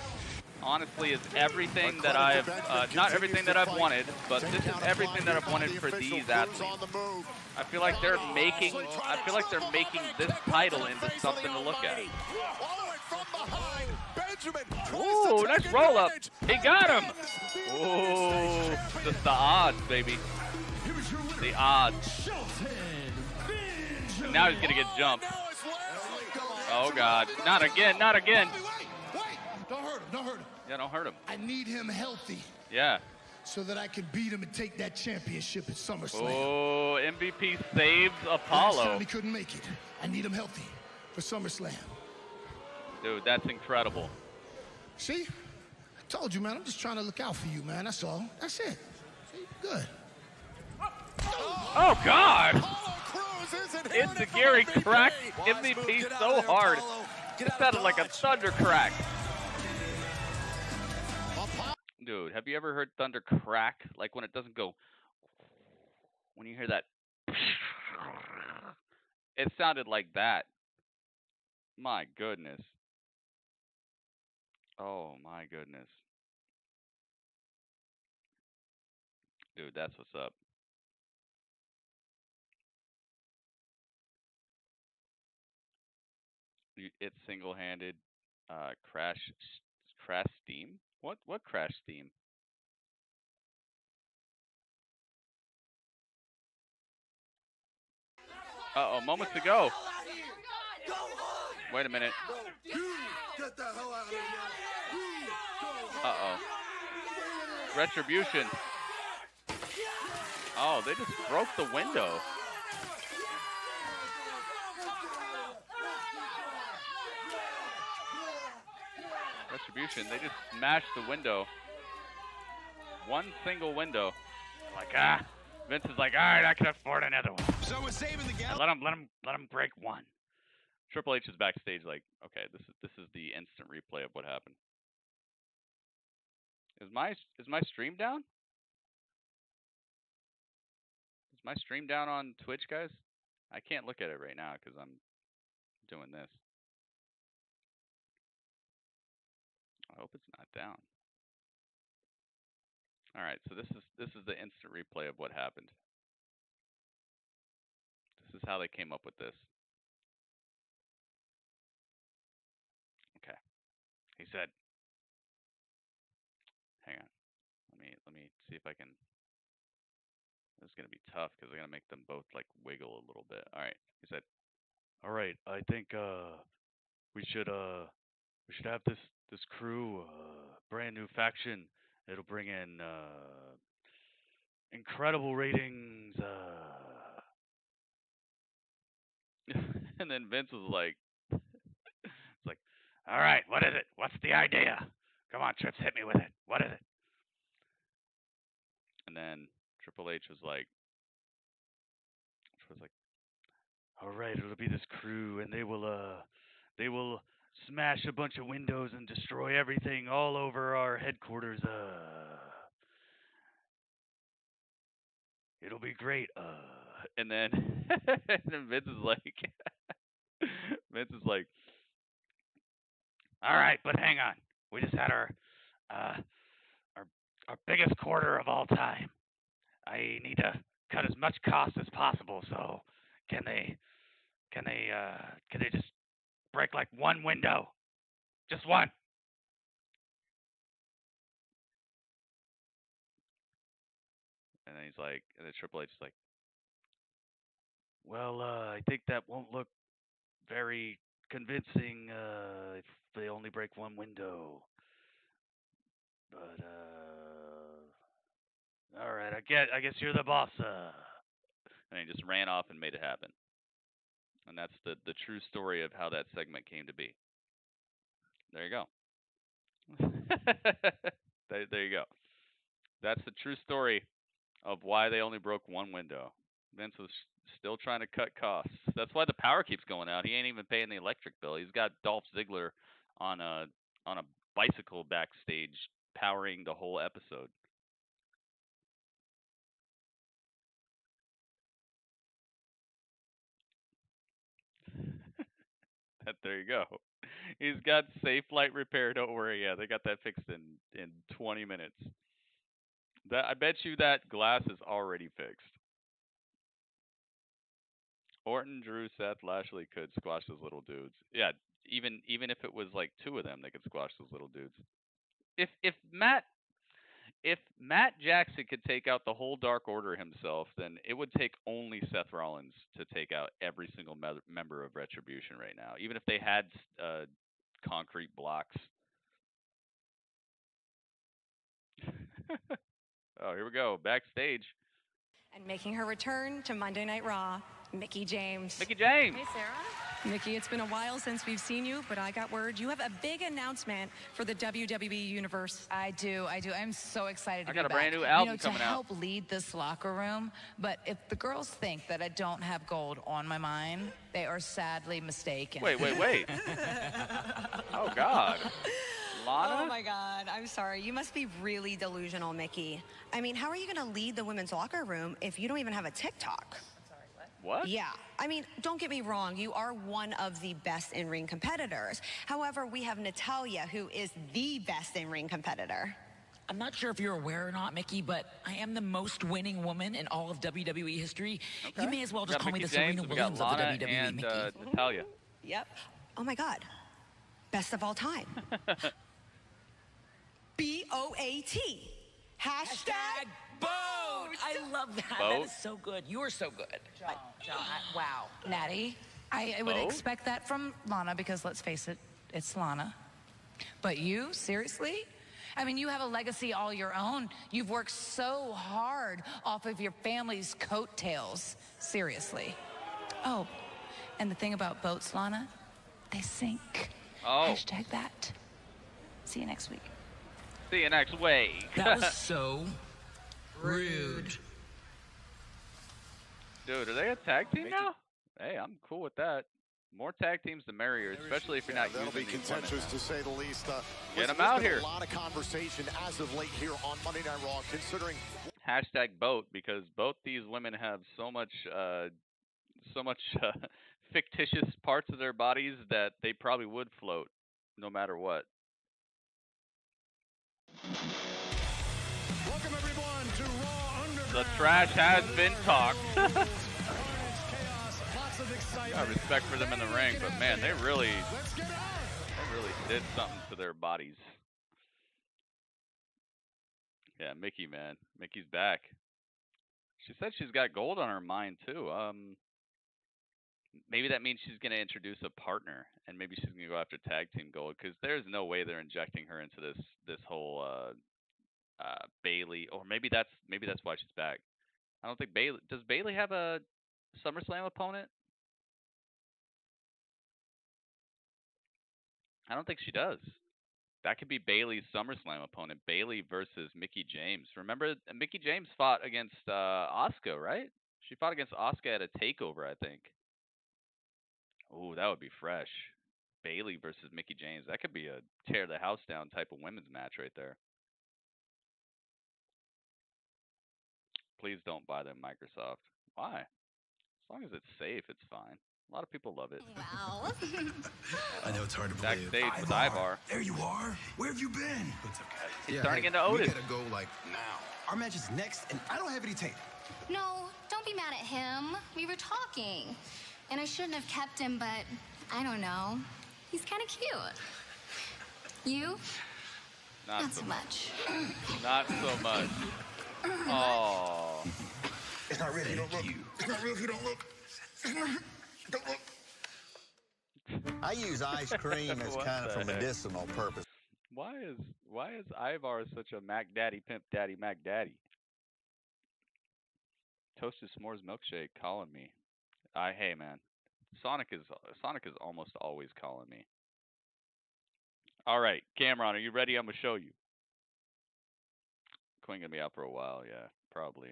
honestly is everything that I've, not everything that I've wanted, but this is everything that I've wanted for these athletes. I feel like they're making this title into something to look at. Ooh, nice roll up. He got him. Ooh, just the odds, baby. The odds. Now he's gonna get jumped. Oh God, not again, not again. Don't hurt him, don't hurt him. Yeah, don't hurt him. I need him healthy. Yeah. So that I can beat him and take that championship at SummerSlam. Oh, MVP saves Last time Apollo. he couldn't make it. I need him healthy for SummerSlam. Dude, that's incredible. See? I told you, man. I'm just trying to look out for you, man. That's all. That's it. See? Good. Oh, God! It's Gary cracked MVP so hard. It sounded like a thunder crack. Dude, have you ever heard thunder crack? Like when it doesn't go... When you hear that... It sounded like that. My goodness. Oh, my goodness. Dude, that's what's up. It's single-handed crash steam? What crash steam? Uh-oh, moments ago. Wait a minute. Uh-oh. Retribution. Oh, they just broke the window. Retribution, they just smashed the window. One single window. Like, Vince is like, all right, I can afford another one. So we're saving the gal. Let him break one. Triple H is backstage like, okay, this is the instant replay of what happened. Is my stream down? Is my stream down on Twitch, guys? I can't look at it right now because I'm doing this. I hope it's not down. All right, so this is the instant replay of what happened. This is how they came up with this. Okay. He said, hang on. Let me see if I can. This is gonna be tough because I'm gonna make them both like wiggle a little bit. All right. He said, all right, I think we should have this crew, brand new faction. It'll bring in incredible ratings. And then Vince was like, it's like, all right, what is it? What's the idea? Come on, Trips, hit me with it. What is it? And then Triple H was like, all right, it'll be this crew, and they will smash a bunch of windows and destroy everything all over our headquarters. It'll be great. And then Vince is like, all right, but hang on. We just had our biggest quarter of all time. I need to cut as much cost as possible. So can they just break like one window? Just one. And then he's like, and then Triple H is like, well, I think that won't look very convincing if they only break one window. But all right, I guess you're the boss. And he just ran off and made it happen. And that's the true story of how that segment came to be. There you go. there you go. That's the true story of why they only broke one window. Vince was still trying to cut costs. That's why the power keeps going out. He ain't even paying the electric bill. He's got Dolph Ziggler on a bicycle backstage powering the whole episode. There you go. He's got safe light repair. Don't worry. Yeah, they got that fixed in 20 minutes. I bet you that glass is already fixed. Orton, Drew, Seth, Lashley could squash those little dudes. Yeah, even if it was like 2 of them, they could squash those little dudes. If Matt Jackson could take out the whole Dark Order himself, then it would take only Seth Rollins to take out every single member of Retribution right now, even if they had concrete blocks. Oh, here we go. Backstage. And making her return to Monday Night Raw, Mickie James. Mickie James. Hey, Sarah. Mickie, it's been a while since we've seen you, but I got word you have a big announcement for the WWE Universe. I do. I'm so excited to be back. I got a brand new album coming out. To help lead this locker room, but if the girls think that I don't have gold on my mind, they are sadly mistaken. Wait. Oh, God. Lana? Oh, my God. I'm sorry. You must be really delusional, Mickie. I mean, how are you going to lead the women's locker room if you don't even have a TikTok? What? Yeah. I mean, don't get me wrong. You are one of the best in-ring competitors. However, we have Natalya, who is the best in-ring competitor. I'm not sure if you're aware or not, Mickie, but I am the most winning woman in all of WWE history. Okay. You may as well just call me the Serena Williams of the WWE, and, Mickie. Natalya. Yep. Oh, my God. Best of all time. B-O-A-T. Hashtag BOAT. I love that. Boat? That is so good. You are so good. John, wow. Natty, I would expect that from Lana because, let's face it, it's Lana. But you, seriously? I mean, you have a legacy all your own. You've worked so hard off of your family's coattails. Seriously. Oh, and the thing about boats, Lana, they sink. Oh. Hashtag that. See you next week. See you next week. That was so rude. Dude, are they a tag team now? Hey, I'm cool with that. More tag teams, the merrier, especially if you're not using these contentious to say the least. Get them out here. A lot of conversation as of late here on Monday Night Raw, considering hashtag boat, because both these women have so much fictitious parts of their bodies that they probably would float no matter what. Welcome everyone to Raw Underground. The trash has been talked. I have respect for them in the ring, but man, they really did something to their bodies. Yeah, Mickie, man. Mickie's back. She said she's got gold on her mind too. Maybe that means she's going to introduce a partner, and maybe she's going to go after tag team gold, because there's no way they're injecting her into this whole Bayley, or maybe that's why she's back. I don't think Bayley. Does Bayley have a SummerSlam opponent? I don't think she does. That could be Bayley's SummerSlam opponent, Bayley versus Mickie James. Remember, Mickie James fought against Asuka, right? She fought against Asuka at a takeover, I think. Ooh, that would be fresh. Bayley versus Mickie James. That could be a tear the house down type of women's match right there. Please don't buy them, Microsoft. Why? As long as it's safe, it's fine. A lot of people love it. Wow. I know it's hard to believe. Backstage with Ivar. There you are. Where have you been? It's okay. He's turning into Otis. We gotta go like now. Our match is next, and I don't have any tape. No, don't be mad at him. We were talking. And I shouldn't have kept him, but I don't know. He's kind of cute. You? Not so much. Not so much. Oh. It's not real if you don't look. It's not real if you don't look. Don't look. I use ice cream as kind of for medicinal purpose. Why is Ivar such a Mac Daddy, Pimp Daddy, Mac Daddy? Toasted S'mores milkshake calling me. Hey man, Sonic is almost always calling me. All right, Cameron, are you ready? I'm gonna show you. Queen gonna be out for a while, yeah, probably.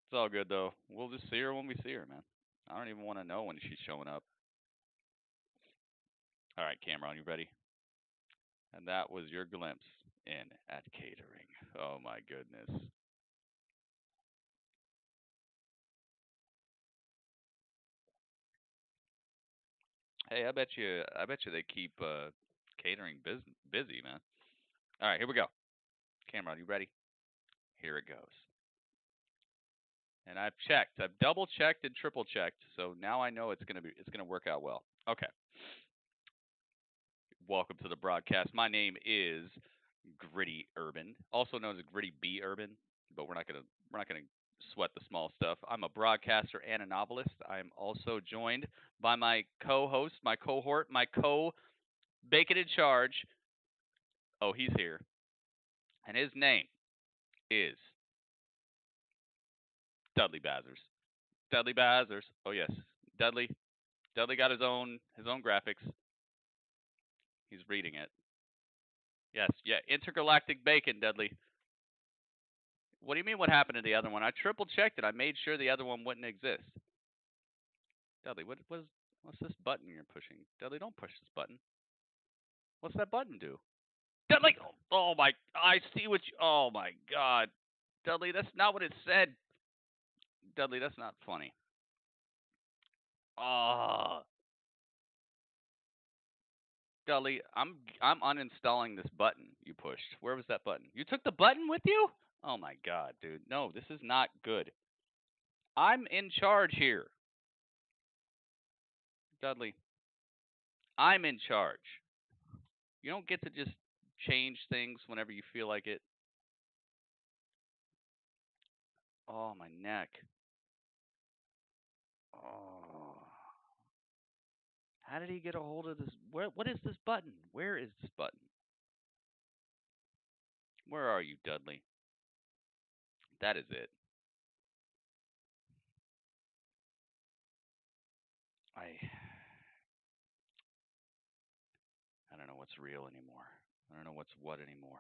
It's all good, though. We'll just see her when we see her, man. I don't even want to know when she's showing up. All right, Cameron, you ready? And that was your glimpse in at catering. Oh, my goodness. Hey, I bet you they keep catering busy, man. All right, here we go. Cameron, you ready? Here it goes. And I've checked. I've double checked and triple checked, so now I know it's gonna work out well. Okay. Welcome to the broadcast. My name is Gritty Urban, also known as Gritty B Urban, but we're not gonna sweat the small stuff. I'm a broadcaster and a novelist. I'm also joined by my co-host, my cohort, my co-bacon in charge. Oh, he's here. And his name is Dudley Bazers. Dudley Bazers. Oh yes, Dudley. Dudley got his own graphics. He's reading it. Yes, yeah, intergalactic bacon, Dudley. What do you mean? What happened to the other one? I triple checked it. I made sure the other one wouldn't exist. Dudley, what's this button you're pushing? Dudley, don't push this button. What's that button do? Dudley, oh my! I see what you. Oh my God, Dudley, that's not what it said. Dudley, that's not funny. Oh. Dudley, I'm uninstalling this button you pushed. Where was that button? You took the button with you? Oh my God, dude. No, this is not good. I'm in charge here. Dudley, I'm in charge. You don't get to just change things whenever you feel like it. Oh, my neck. Oh. How did he get a hold of this? What is this button? Where is this button? Where are you, Dudley? That is it. I don't know what's real anymore. I don't know what's what anymore.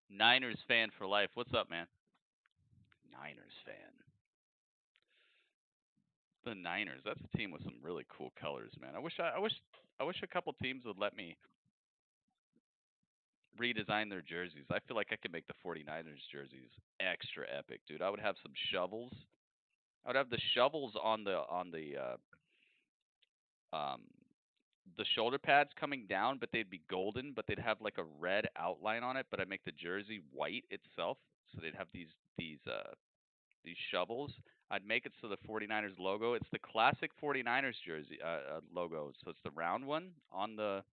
Niners fan for life. What's up, man? Niners fan. The Niners. That's a team with some really cool colors, man. I wish a couple teams would let me redesign their jerseys. I feel like I could make the 49ers jerseys extra epic, dude. I would have some shovels. I would have the shovels on the shoulder pads coming down, but they'd be golden, but they'd have like a red outline on it, but I'd make the jersey white itself. So they'd have these shovels. I'd make it so the 49ers logo, it's the classic 49ers jersey logo. So it's the round one on the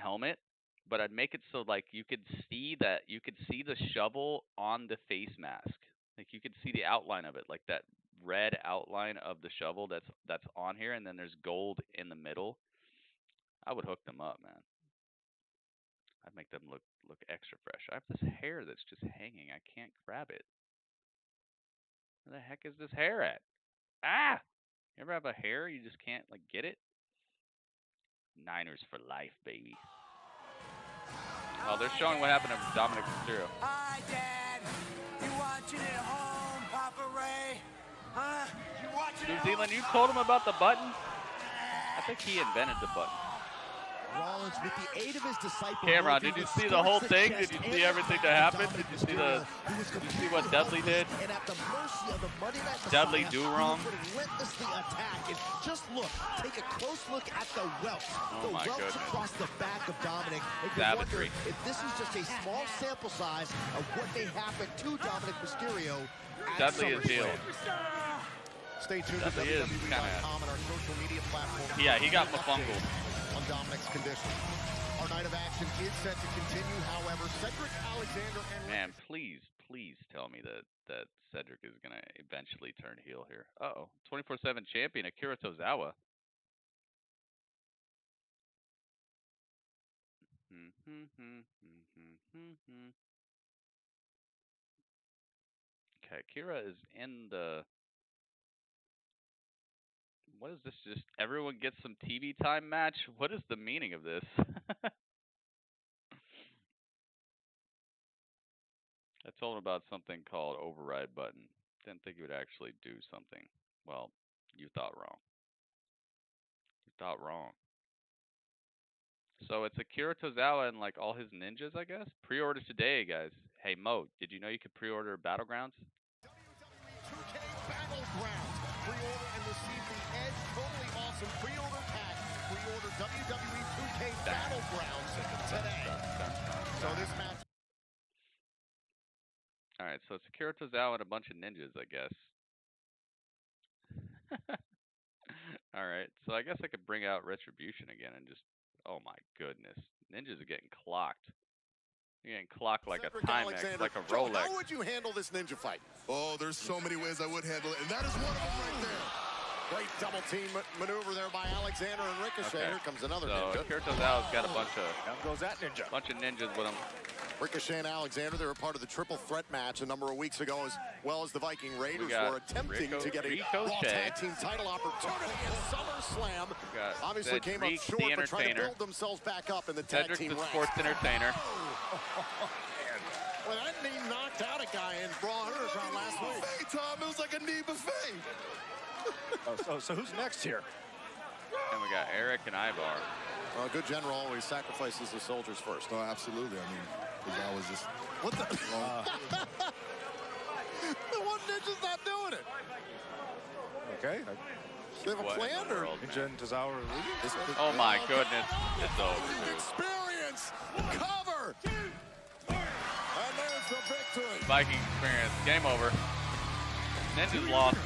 helmet, but I'd make it so like you could see the shovel on the face mask. Like you could see the outline of it, like that red outline of the shovel that's on here, and then there's gold in the middle. I would hook them up, man. I'd make them look extra fresh. I have this hair that's just hanging. I can't grab it. Where the heck is this hair at? Ah! You ever have a hair you just can't like get it? Niners for life, baby. Oh, they're showing what happened to Dominik Mysterio. Hi, Dad. You watching at home, Papa Ray? Huh? You watching New Zealand, you told him about the button? I think he invented the button. Rollins, with the aid of his disciple, Cameron, did you see the whole thing? Did you see everything that happened? Did you see what Dudley did? And at the mercy of the Monday Night Dudley do wrong? Relentlessly attack. And just look, take a close look at the welts. Oh my goodness. Across the back of Dominik. And you Savagery. wonder if this is just a small sample size of what may happen to Dominik Mysterio. Dudley is healed. Stay tuned to Dudley is WWE.com and our social media platforms. Yeah, he got mafungled. On Dominik's condition. Our night of action is set to continue. However, Cedric Alexander and man, please tell me that Cedric is gonna eventually turn heel here. 24/7 champion Akira Tozawa. Okay, Akira is in the. What is this? Just everyone gets some TV time match? What is the meaning of this? I told him about something called override button. Didn't think he would actually do something. Well, you thought wrong. You thought wrong. So it's Akira Tozawa and like all his ninjas, I guess. Pre-order today, guys. Hey Mo, did you know you could pre-order Battlegrounds? WWE 2K Battlegrounds. Pre-order and receive the Edge totally awesome pre-order pack. Pre-order WWE 2K Battlegrounds today. So this match. All right, so it's Akira Tozawa and a bunch of ninjas, I guess. All right, so I guess I could bring out Retribution again and just, oh my goodness, ninjas are getting clocked. You're getting clocked like a Timex, like a Rolex. How would you handle this ninja fight? Oh, there's so many ways I would handle it, and that is one of them right there. Great double team maneuver there by Alexander and Ricochet. Okay. Here comes another so ninja. Akira Tozawa's got a bunch of Down goes that ninja. Bunch of ninjas with him. Ricochet and Alexander, they were part of the triple threat match a number of weeks ago, as well as the Viking Raiders were attempting to get a Raw Tag Team title opportunity at SummerSlam. Obviously came up short, but trying to build themselves back up in the tag team ranks. Sports entertainer. Well, that knee knocked out a guy in Raw Underground last week. Hey, Tom, it was like a knee buffet. So who's next here? And we got Eric and Ivar. Well, a good general always sacrifices the soldiers first. Oh, absolutely. I mean, because I was just... What the? The one ninja's not doing it. Okay. They have a plan, or? Ninja and Tozawa are leaving? Oh, my goodness. It's over. Experience. Cover. And there's the victory. Viking experience. Game over. Ninjas lost.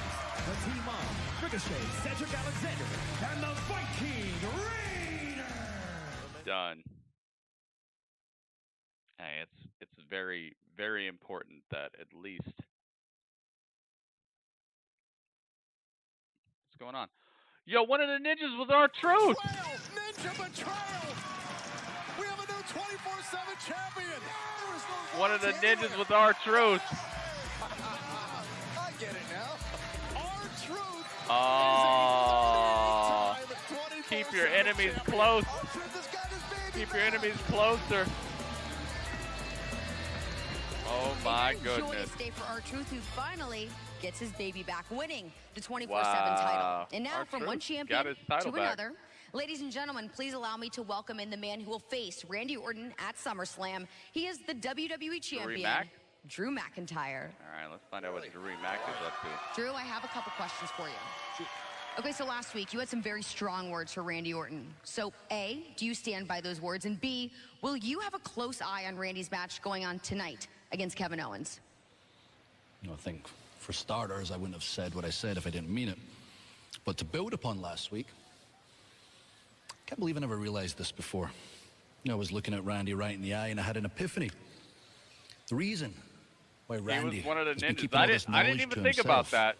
The team of Ricochet, Cedric Alexander, and the Viking Raiders. Done. Hey, it's very, very important that at least. What's going on? Yo, one of the ninjas was our truth. Ninja betrayal. We have a new 24/7 champion. One of the ninjas was our truth. I get it now. Our truth. Oh. Keep your enemies close. Keep your enemies closer. Oh my goodness. Joyous day for R-Truth, who finally gets his baby back, winning the 24/7 title. And now from one champion to another. Ladies and gentlemen, please allow me to welcome in the man who will face Randy Orton at SummerSlam. He is the WWE champion, Drew McIntyre. All right, let's find out what Drew Mac is up to. Drew, I have a couple questions for you. Okay, so last week you had some very strong words for Randy Orton. So A, do you stand by those words? And B, will you have a close eye on Randy's match going on tonight against Kevin Owens? I think, for starters, I wouldn't have said what I said if I didn't mean it. But to build upon last week, I can't believe I never realized this before. I was looking at Randy right in the eye and I had an epiphany. The reason why Randy was one of the has been ninjas. keeping all this I knowledge didn't even to think himself, about that.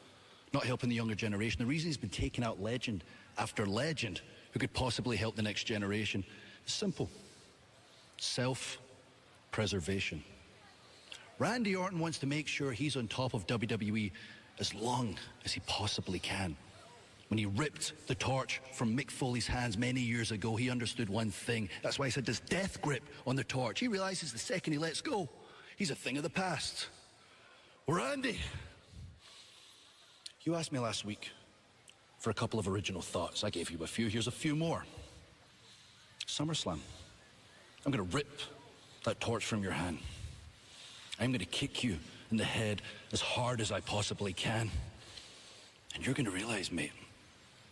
not helping the younger generation, the reason he's been taking out legend after legend who could possibly help the next generation is simple. Self-preservation. Randy Orton wants to make sure he's on top of WWE as long as he possibly can. When he ripped the torch from Mick Foley's hands many years ago, he understood one thing. That's why he said this death grip on the torch. He realizes the second he lets go, he's a thing of the past. Randy, you asked me last week for a couple of original thoughts. I gave you a few. Here's a few more. SummerSlam. I'm going to rip that torch from your hand. I'm going to kick you in the head as hard as I possibly can. And you're going to realize, mate,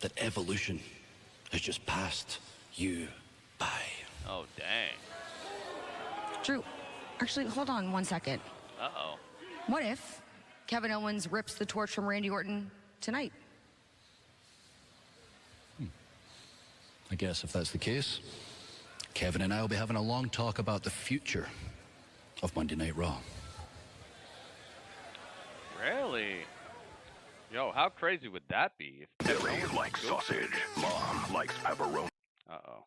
that evolution has just passed you by. Oh, dang. Drew, actually, hold on one second. Uh-oh. What if Kevin Owens rips the torch from Randy Orton tonight? I guess if that's the case, Kevin and I will be having a long talk about the future of Monday Night Raw. Really? Yo, how crazy would that be? Billy likes sausage. Mom likes pepperoni. Uh-oh.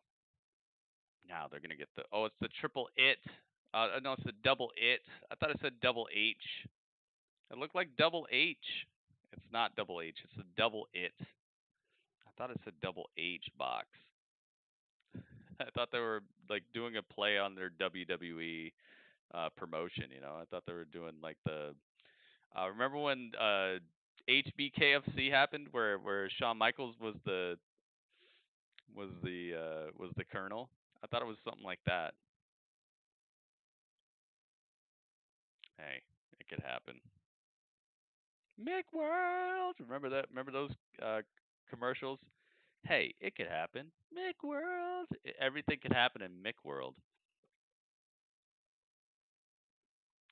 Now they're going to get the... Oh, it's the triple it. No, it's the double it. I thought it said double H. It looked like double H. It's not double H. It's the double it. I thought it said double H box. I thought they were like doing a play on their WWE promotion. You know, I thought they were doing like the. Remember when HBKFC happened, where Shawn Michaels was the colonel? I thought it was something like that. Hey, it could happen. Mick World. Remember that? Remember those commercials? Hey, it could happen. Mick World. Everything could happen in Mick World.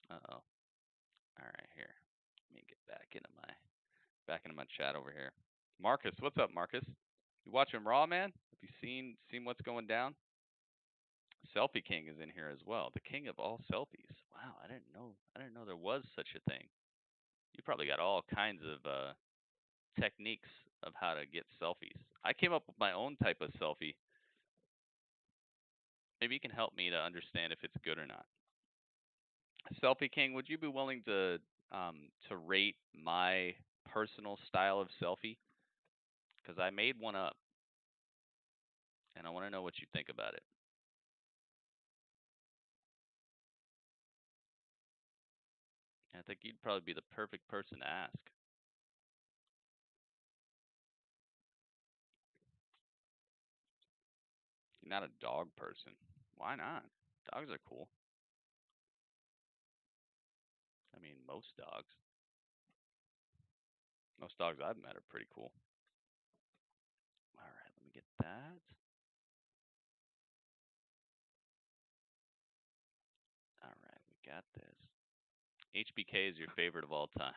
Uh-oh. All right, here. Let me get back into my chat over here. Marcus, what's up, Marcus? You watching Raw, man? Have you seen what's going down? Selfie King is in here as well. The king of all selfies. Wow, I didn't know there was such a thing. You probably got all kinds of techniques of how to get selfies. I came up with my own type of selfie. Maybe you can help me to understand if it's good or not. Selfie King, would you be willing to rate my personal style of selfie? Because I made one up, and I want to know what you think about it. I think you'd probably be the perfect person to ask. You're not a dog person. Why not? Dogs are cool. I mean, most dogs. Most dogs I've met are pretty cool. All right, let me get that. All right, we got this. HBK is your favorite of all time.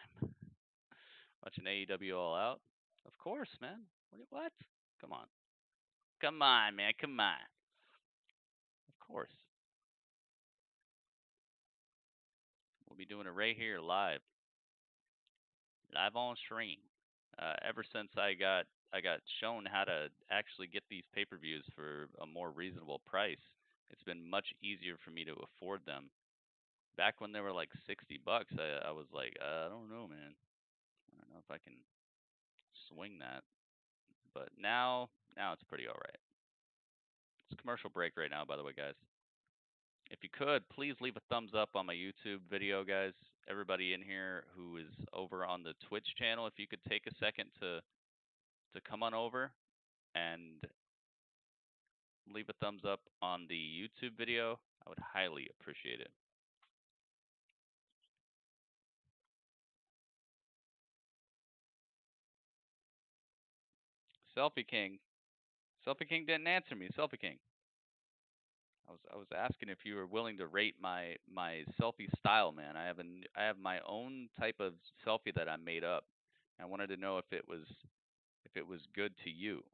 Watching AEW All Out? Of course, man. What? Come on. Come on, man. Come on. Of course. We'll be doing it right here live. Live on stream. Ever since I got shown how to actually get these pay-per-views for a more reasonable price, it's been much easier for me to afford them. Back when they were like $60, I was like, I don't know, man. I don't know if I can swing that. But now it's pretty all right. It's a commercial break right now, by the way, guys. If you could, please leave a thumbs up on my YouTube video, guys. Everybody in here who is over on the Twitch channel, if you could take a second to come on over and leave a thumbs up on the YouTube video, I would highly appreciate it. Selfie King. Selfie King didn't answer me. Selfie King. I was asking if you were willing to rate my selfie style, man. I have my own type of selfie that I made up. I wanted to know if it was good to you,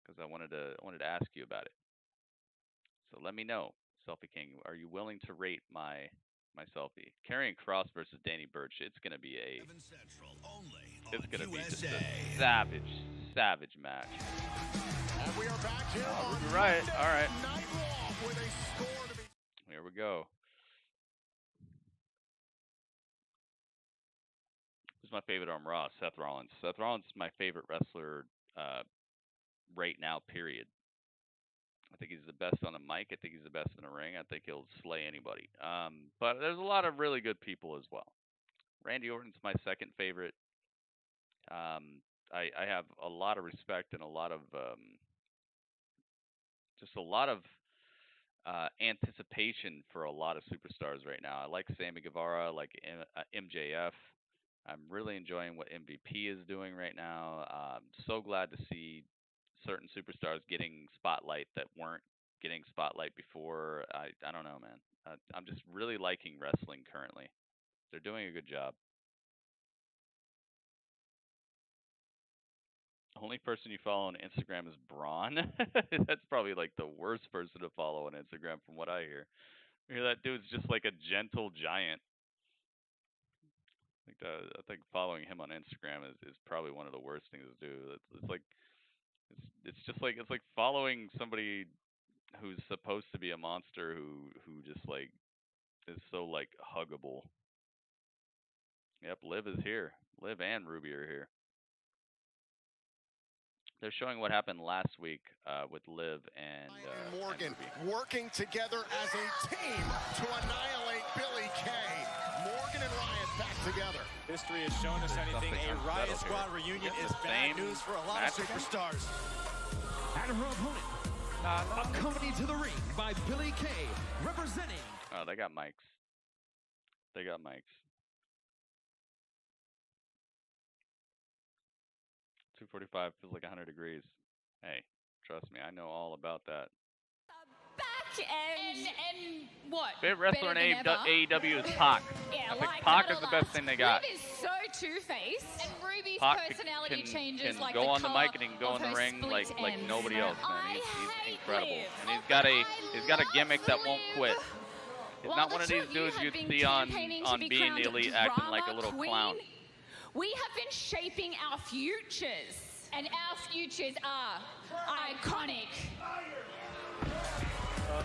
because I wanted to ask you about it. So let me know, Selfie King. Are you willing to rate my selfie? Karrion Kross versus Danny Burch. It's gonna be just a savage match. And we are back here on right. All right. Night Raw with a score to be. Here we go. Who's my favorite on Raw? Seth Rollins. Seth Rollins is my favorite wrestler right now, period. I think he's the best on the mic. I think he's the best in the ring. I think he'll slay anybody. But there's a lot of really good people as well. Randy Orton's my second favorite. I have a lot of respect and a lot of anticipation for a lot of superstars right now. I like Sammy Guevara. I like MJF. I'm really enjoying what MVP is doing right now. So glad to see certain superstars getting spotlight that weren't getting spotlight before. I don't know, man. I'm just really liking wrestling currently. They're doing a good job. Only person you follow on Instagram is Braun. That's probably like the worst person to follow on Instagram from what I hear. I hear that dude's just like a gentle giant. I think following him on Instagram is probably one of the worst things to do. It's like following somebody who's supposed to be a monster who just like is so like huggable. Yep, Liv is here. Liv and Ruby are here. They're showing what happened last week with Liv and Morgan and working together as a team to annihilate history has shown us anything, a Riot Squad reunion is bad news for a lot of superstars. And her opponent, accompanied to the ring by Billy Kay, representing. Oh, they got mics. They got mics. 245 feels like 100 degrees. Hey, trust me, I know all about that. Back and what? Favorite wrestler in AEW is Pac. Yeah, I think Pac is the best thing they got. Ruby's so two-faced, and Ruby's Pac personality changes can like go the on the color mic and he can go in of the her ring like split nobody ends. else, man. He's incredible, and he's got a gimmick that won't quit. He's not one of these dudes you'd see on Being the Elite acting like a little clown. We have been shaping our futures, and our futures are iconic.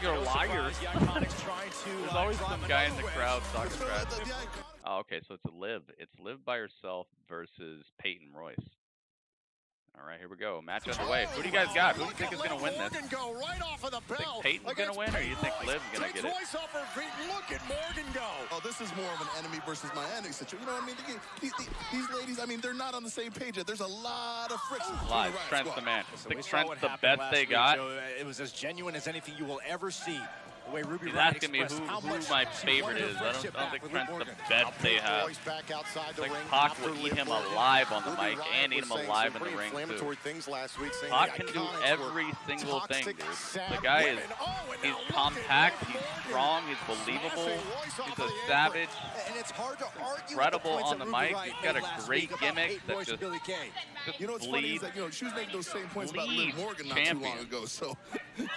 You're a liar. There's always some guy in the crowd talking trash. Oh, okay, so it's Liv. It's Liv by herself versus Peyton Royce. All right, here we go. Match underway. Who do you guys got? Who do you think is going to win this? Go right off of the bell. Think Peyton's going to win, or you think Liv's going to get it? Royce off her feet. Look at Morgan go. Oh, this is more of an enemy versus my enemy situation. You know what I mean? These ladies, I mean, they're not on the same page yet. There's a lot of friction. Live, Trent's the man. So Think Trent's the best they got? It was as genuine as anything you will ever see. The way Ruby He's Riott asking me who much my favorite is. I don't think Trent's the best they have. Back outside the Like ring. Pac would eat him alive on the mic and eat him alive in the ring too. Pac can do every single thing, dude. The guy is, he's compact, he's strong, he's believable, he's a savage, incredible on the mic. He's got a great gimmick that just bleeds. She was making those same points about Liv Morgan not too long ago. So he's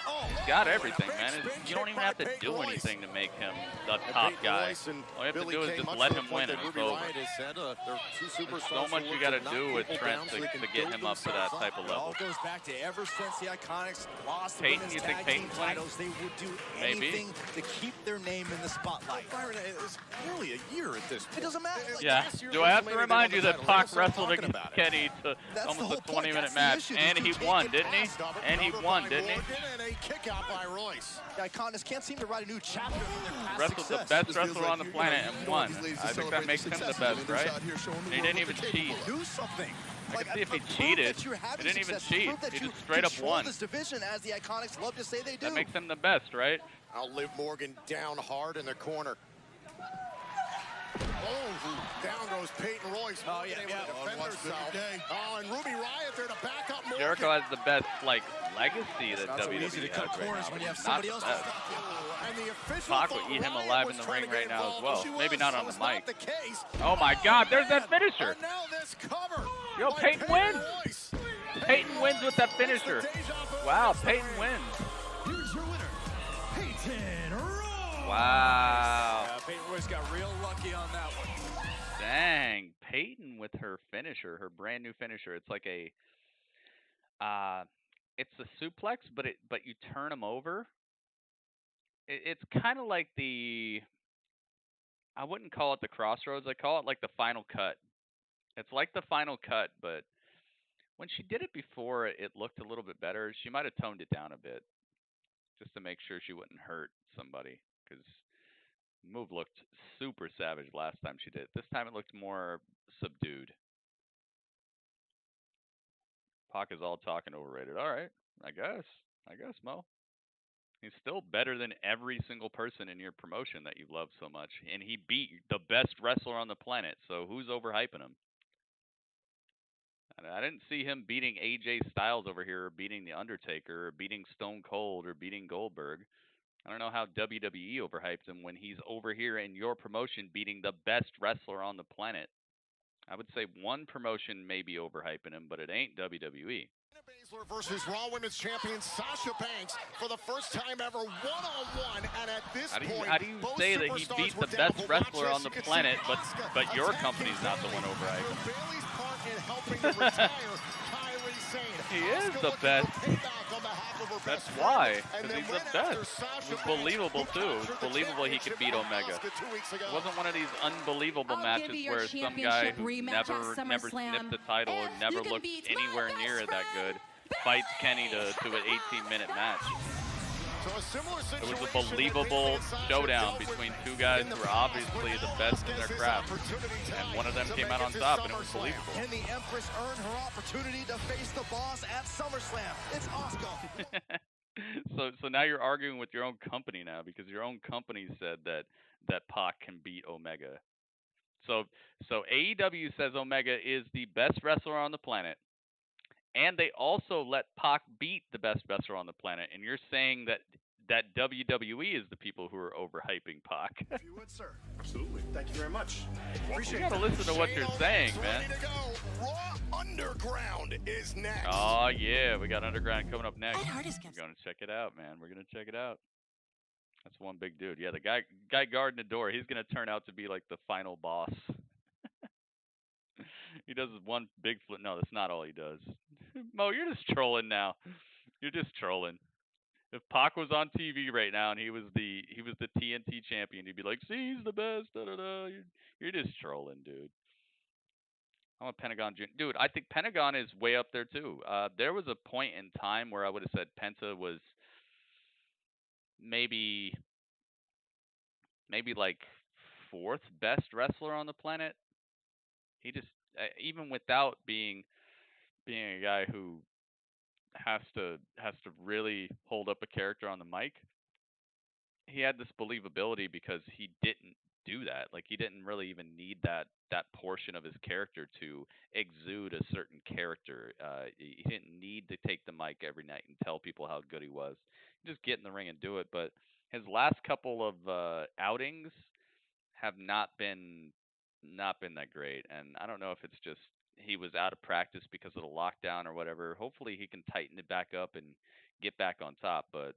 got everything, man. You don't even have to do anything to make him the top guy. All you have to do is just let him win and it's over. There's so much you got to do with Trent to get him up to that type of level. Goes back to ever since the Iconics lost Peyton, you think Peyton's winning? They would do Maybe. anything to keep their name in the spotlight. Byron, it's nearly a year at this point. It doesn't matter. Yeah. Do I have to remind you that Pac wrestled against Kenny to almost a 20-minute match, and he won, didn't he? And he won, didn't he? And a kick out by Royce. The Iconics can't seem to write a new chapter from their past Wrestled the success. best wrestler on the planet and won. I think that makes him the best, right? And he didn't even cheat. Do something. I can see if he cheated. He didn't even cheat. He just straight up won. This division, as the Iconics love to say they do. That makes him the best, right? I'll Liv Morgan down hard in the corner. Oh, down goes Peyton Royce. Oh, yeah, defend herself. Oh, and Ruby Riott there to back up Morgan. Jericho has the best, like, legacy that WWE easy to has cut right corners now. when you have Not somebody the else. best. And the official Pac would eat him alive in the ring right now as well. Maybe not on the mic. Oh my God, there's that finisher. Now this cover. Yo, Peyton wins. Peyton wins with that finisher. Wow, Peyton wins. Here's your winner, Peyton Royce. Wow. Yeah, Peyton Royce got real lucky on that one. Dang, Peyton with her finisher, her brand new finisher. It's like a, it's a suplex, but you turn him over. It's kind of like the, I wouldn't call it the Crossroads. I call it like the Final Cut. It's like the Final Cut, but when she did it before, it looked a little bit better. She might have toned it down a bit just to make sure she wouldn't hurt somebody, because the move looked super savage last time she did it. This time it looked more subdued. Pac is all talking overrated. All right, I guess, Mo. He's still better than every single person in your promotion that you love so much. And he beat the best wrestler on the planet, so who's overhyping him? I didn't see him beating AJ Styles over here, or beating The Undertaker, or beating Stone Cold, or beating Goldberg. I don't know how WWE overhyped him when he's over here in your promotion beating the best wrestler on the planet. I would say one promotion may be overhyping him, but it ain't WWE. Versus Raw Women's Champion Sasha Banks for the first time ever one-on-one, and at this point, how do you say that he beat the best wrestler on the planet, but your company's not the one overhyping him? Bayley's part in helping to retire Kairi Sane. He is the best. That's why, because he's the best. It was believable too. It was believable he could beat Omega. It wasn't one of these unbelievable matches where some guy who never sniffed the title or never looked anywhere near that good fights Kenny to an 18-minute match. So a similar situation. It was a believable showdown between two guys who are obviously the best in their craft, and one of them came out on top, and it was believable. Can the Empress earn her opportunity to face the boss at SummerSlam? It's Asuka. So now you're arguing with your own company now, because your own company said that Pac can beat Omega. So AEW says Omega is the best wrestler on the planet, and they also let Pac beat the best wrestler on the planet. And you're saying that WWE is the people who are overhyping Pac. If you would, sir. Absolutely. Thank you very much. Appreciate it. You gotta listen to what you're saying, man. Raw Underground is next. Oh yeah, we got Underground coming up next. We're gonna check it out, man. We're gonna check it out. That's one big dude. Yeah, the guy guarding the door, he's gonna turn out to be like the final boss. He does one big flip. No, that's not all he does. Mo, you're just trolling now. You're just trolling. If Pac was on TV right now and he was the TNT champion, he'd be like, "See, he's the best." Da, da, da. You're just trolling, dude. I'm a Pentagon Jr. Dude, I think Pentagon is way up there too. There was a point in time where I would have said Penta was maybe like fourth best wrestler on the planet. He just even without being a guy who has to really hold up a character on the mic, he had this believability because he didn't do that. Like, he didn't really even need that portion of his character to exude a certain character. He didn't need to take the mic every night and tell people how good he was. Just get in the ring and do it. But his last couple of outings have not been that great, and I don't know if it's just he was out of practice because of the lockdown or whatever. Hopefully he can tighten it back up and get back on top. But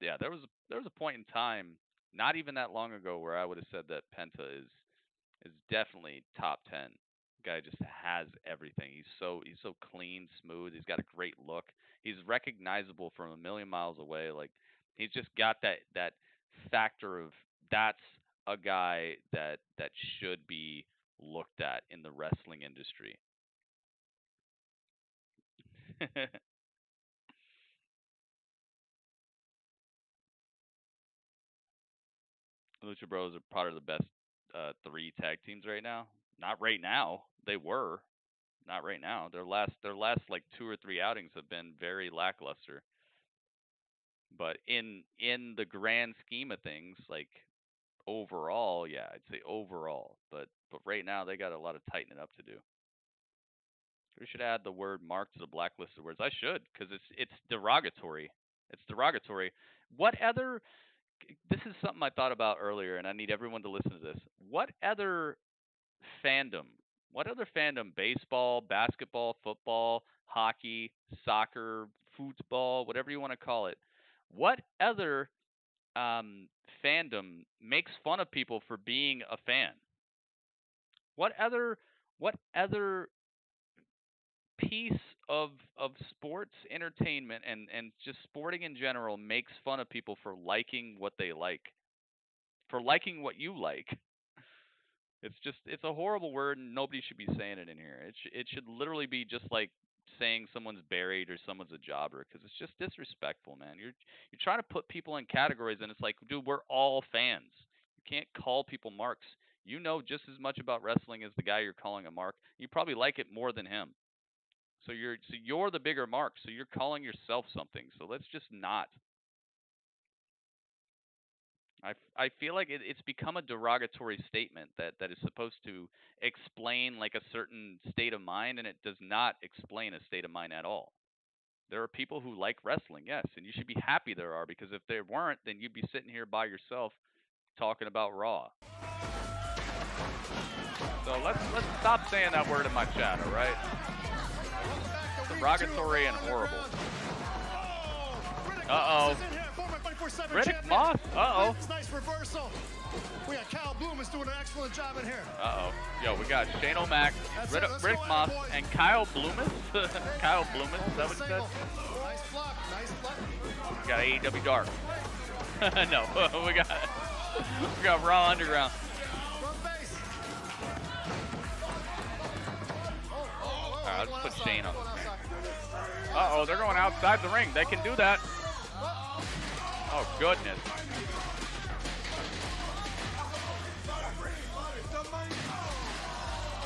yeah, there was a point in time, not even that long ago, where I would have said that Penta is definitely top 10. Guy just has everything. He's so clean, smooth. He's got a great look. He's recognizable from a million miles away. Like, he's just got that factor of that's a guy that should be looked at in the wrestling industry. Lucha Bros are part of the best 3 tag teams right now. Not right now. They were. Not right now. Their last like 2 or 3 outings have been very lackluster. But in the grand scheme of things, like overall, yeah, I'd say overall. But right now they got a lot of tightening up to do. We should add the word "mark" to the blacklist of words. I should, because it's derogatory. It's derogatory. What other? This is something I thought about earlier, and I need everyone to listen to this. What other fandom? Baseball, basketball, football, hockey, soccer, football, whatever you want to call it. What other fandom makes fun of people for being a fan? What other piece of sports entertainment and just sporting in general makes fun of people for liking what they like, for liking what you like? It's a horrible word, and nobody should be saying it in here. It should literally be just like saying someone's buried or someone's a jobber, because it's just disrespectful, man. You're trying to put people in categories, and it's like, dude, we're all fans. You can't call people marks. You know just as much about wrestling as the guy you're calling a mark. You probably like it more than him. So you're the bigger mark. So you're calling yourself something. So let's just not. I feel like it's become a derogatory statement that is supposed to explain like a certain state of mind, and it does not explain a state of mind at all. There are people who like wrestling, yes, and you should be happy there are, because if there weren't, then you'd be sitting here by yourself talking about Raw. So let's stop saying that word in my chat, all right? Derogatory and horrible. Uh-oh. Riddick Moss. Uh-oh. Nice reversal. We got Kyle Bloom is doing an excellent job in here. Uh-oh. Yo, we got Shane O'Mac, Riddick Moss, and Kyle Bloomis. Kyle Bloomis, is that what he said? Nice block. Nice block. We got AEW Dark. No, we got Raw Underground. All right, let's put Shane on. Uh-oh, they're going outside the ring. They can do that. Oh, goodness.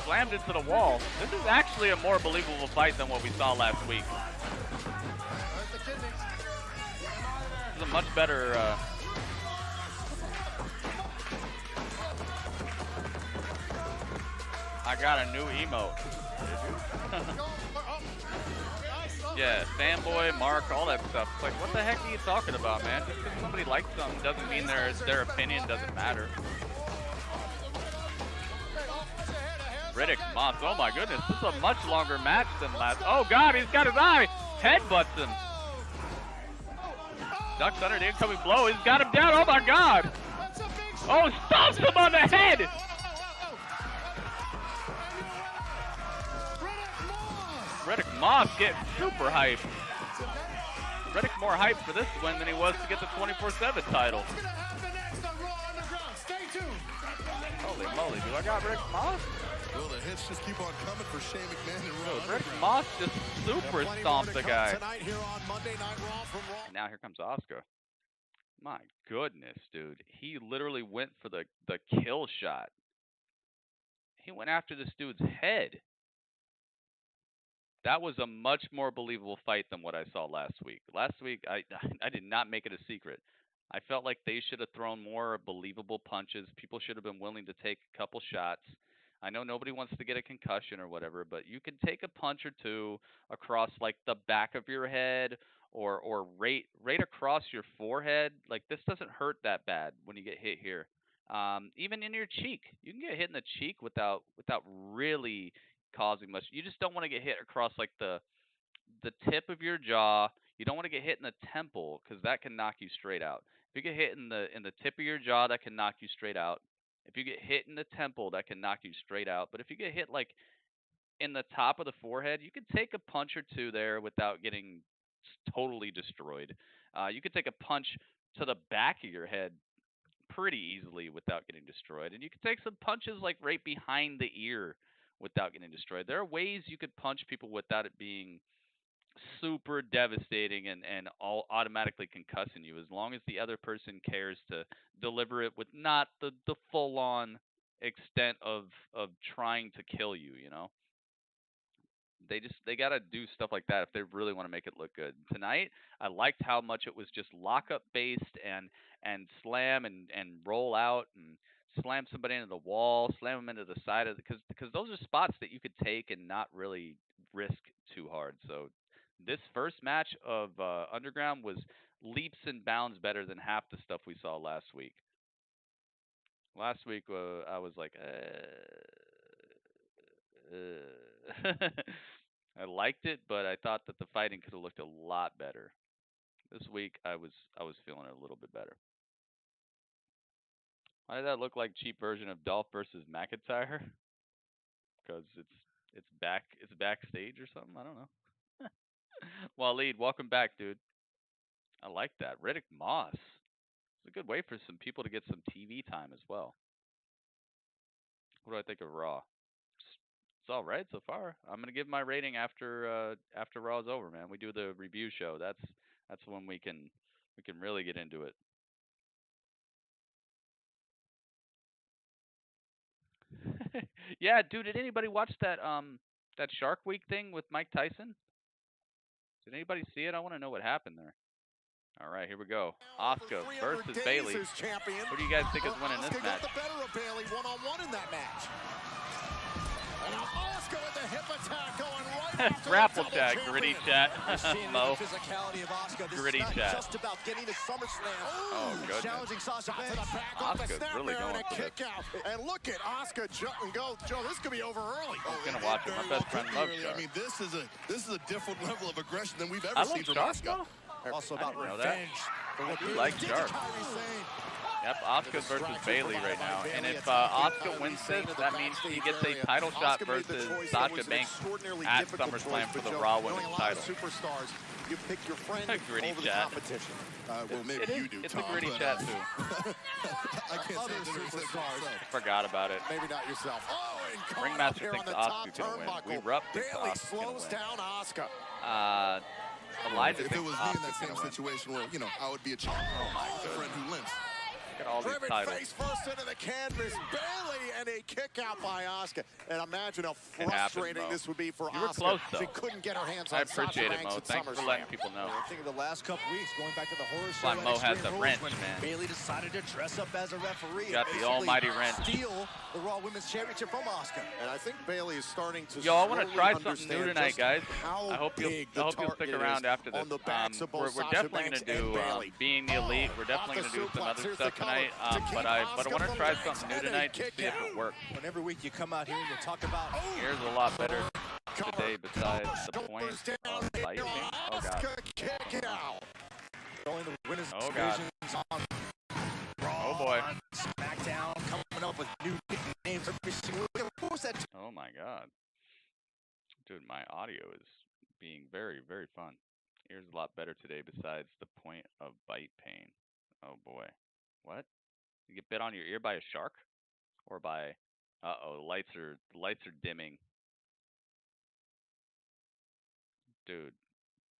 Slammed into the wall. This is actually a more believable fight than what we saw last week. This is a much better... I got a new emote. Yeah, fanboy, mark, all that stuff. It's like, what the heck are you talking about, man? Just because somebody likes something doesn't mean their opinion doesn't matter. Riddick, Moss, oh my goodness, this is a much longer match than last. Oh God, he's got his eye! Headbutts him. Ducks under the incoming blow, he's got him down, oh my God! Oh, stomps him on the head! Riddick Moss getting super hyped. Riddick more hyped for this win than he was to get the 24/7 title. Holy moly, do I got Riddick Moss? Well, the hits just keep on coming for Shane McMahon and Raw. Riddick Moss just super stomped the guy. Tonight here on Monday Night Raw from Raw. And now here comes Asuka. My goodness, dude. He literally went for the kill shot. He went after this dude's head. That was a much more believable fight than what I saw last week. Last week, I did not make it a secret. I felt like they should have thrown more believable punches. People should have been willing to take a couple shots. I know nobody wants to get a concussion or whatever, but you can take a punch or two across like the back of your head or right across your forehead. Like, this doesn't hurt that bad when you get hit here. Even in your cheek. You can get hit in the cheek without really causing much. You just don't want to get hit across like the tip of your jaw. You don't want to get hit in the temple because that can knock you straight out. If you get hit in the tip of your jaw, that can knock you straight out. If you get hit in the temple, that can knock you straight out. But if you get hit like in the top of the forehead, you could take a punch or two there without getting totally destroyed. You could take a punch to the back of your head pretty easily without getting destroyed. And you could take some punches like right behind the ear without getting destroyed. There are ways you could punch people without it being super devastating and all automatically concussing you, as long as the other person cares to deliver it with not the full-on extent of trying to kill you, you know? They got to do stuff like that if they really want to make it look good. Tonight, I liked how much it was just lockup based and slam and roll out and slam somebody into the wall, slam them into the side of because those are spots that you could take and not really risk too hard. So this first match of Underground was leaps and bounds better than half the stuff we saw last week. Last week I was like, I liked it, but I thought that the fighting could have looked a lot better. This week I was feeling it a little bit better. Why did that look like cheap version of Dolph versus McIntyre? Because it's backstage or something. I don't know. Waleed, welcome back, dude. I like that. Riddick Moss. It's a good way for some people to get some TV time as well. What do I think of Raw? It's all right so far. I'm gonna give my rating after Raw's over, man. We do the review show. That's when we can really get into it. Yeah, dude. Did anybody watch that Shark Week thing with Mike Tyson? Did anybody see it? I want to know what happened there. All right, here we go. Asuka versus Bayley. Who do you guys think is winning this match? Got the better of Bayley one-on-one in that match. And now Asuka with the hip attack going right after Grapple tag, gritty chat. Mo. Gritty chat. Just about getting to SummerSlam. Oh, goodness. Challenging Sasha Banks to the back off the snap really there and going a for kick out. And look at Asuka jump and go. Joe, this could be over early. I'm gonna watch it. My best friend loves Shark. I mean, this is a different level of aggression than we've ever seen from Asuka. Also about revenge. I do like Shark. Yep, Asuka versus Bayley right now. And if Asuka wins this, that means she gets a title shot versus Sasha Banks at SummerSlam for the Raw Women's title. Superstars, you pick your friend gritty over chat. the competition. Well, maybe you do, It's Tom, a gritty but, chat, too. I can't Other say superstars. Forgot about it. Maybe not yourself. Oh, and Ringmaster thinks Asuka's going to win. We Rupp thinks Bayley Asuka's going slows to win. down Asuka. Elijah if it thinks was me in that Asuka's same gonna win. situation where, you know, I would be a champion, a friend who limps. Look at all these Driven titles. face first into the canvas. Bayley and a kick out by Asuka. And imagine how It happened, frustrating Mo. this would be for You were Asuka. close, though. She couldn't get her hands I on Sasha appreciate it, Banks Mo. at Thanks for SummerSlam. letting people know. I think of the last couple weeks, going back to the horror show. That's why Mo has the Rules, wrench, when man. Bayley decided to dress up as a referee. Got the almighty wrench. Steal the Raw Women's Championship from Asuka. And I think Bayley is starting to Yo, I want to slowly try something understand new tonight, just guys. how I hope you'll big the stick target around is after this. on the backs of both We're Sasha definitely Banks gonna and do Bayley. being the elite. We're definitely Off gonna the do some suplex, other here's stuff the cover tonight. to keep But I Asuka want to from try the something new back tonight to and see if kick it works. When every week you come out here and you talk about Here's a lot better today besides the point of fighting. Oh god. Asuka kick out. going the winners Oh god. divisions on Raw, Oh boy. on SmackDown, coming up with new names every single week. Of course, that Oh my god. Dude, my audio is being very, very fun. Ears a lot better today besides the point of bite pain. Oh boy. What? You get bit on your ear by a shark? Or by uh-oh, the lights are dimming. Dude,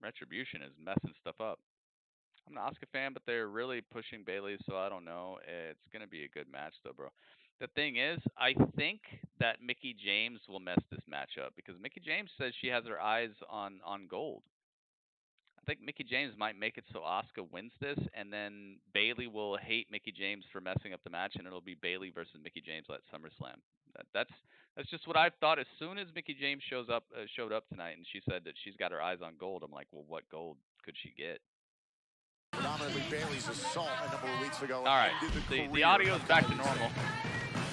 Retribution is messing stuff up. I'm an Asuka fan, but they're really pushing Bayley, so I don't know. It's gonna be a good match though, bro. The thing is, I think that Mickie James will mess this match up because Mickie James says she has her eyes on gold. I think Mickie James might make it so Asuka wins this, and then Bayley will hate Mickie James for messing up the match, and it'll be Bayley versus Mickie James at SummerSlam. That's just what I thought. As soon as Mickie James showed up tonight, and she said that she's got her eyes on gold, I'm like, well, what gold could she get? Predominantly Bayley's assault a number of weeks ago. All right, the audio's back to normal.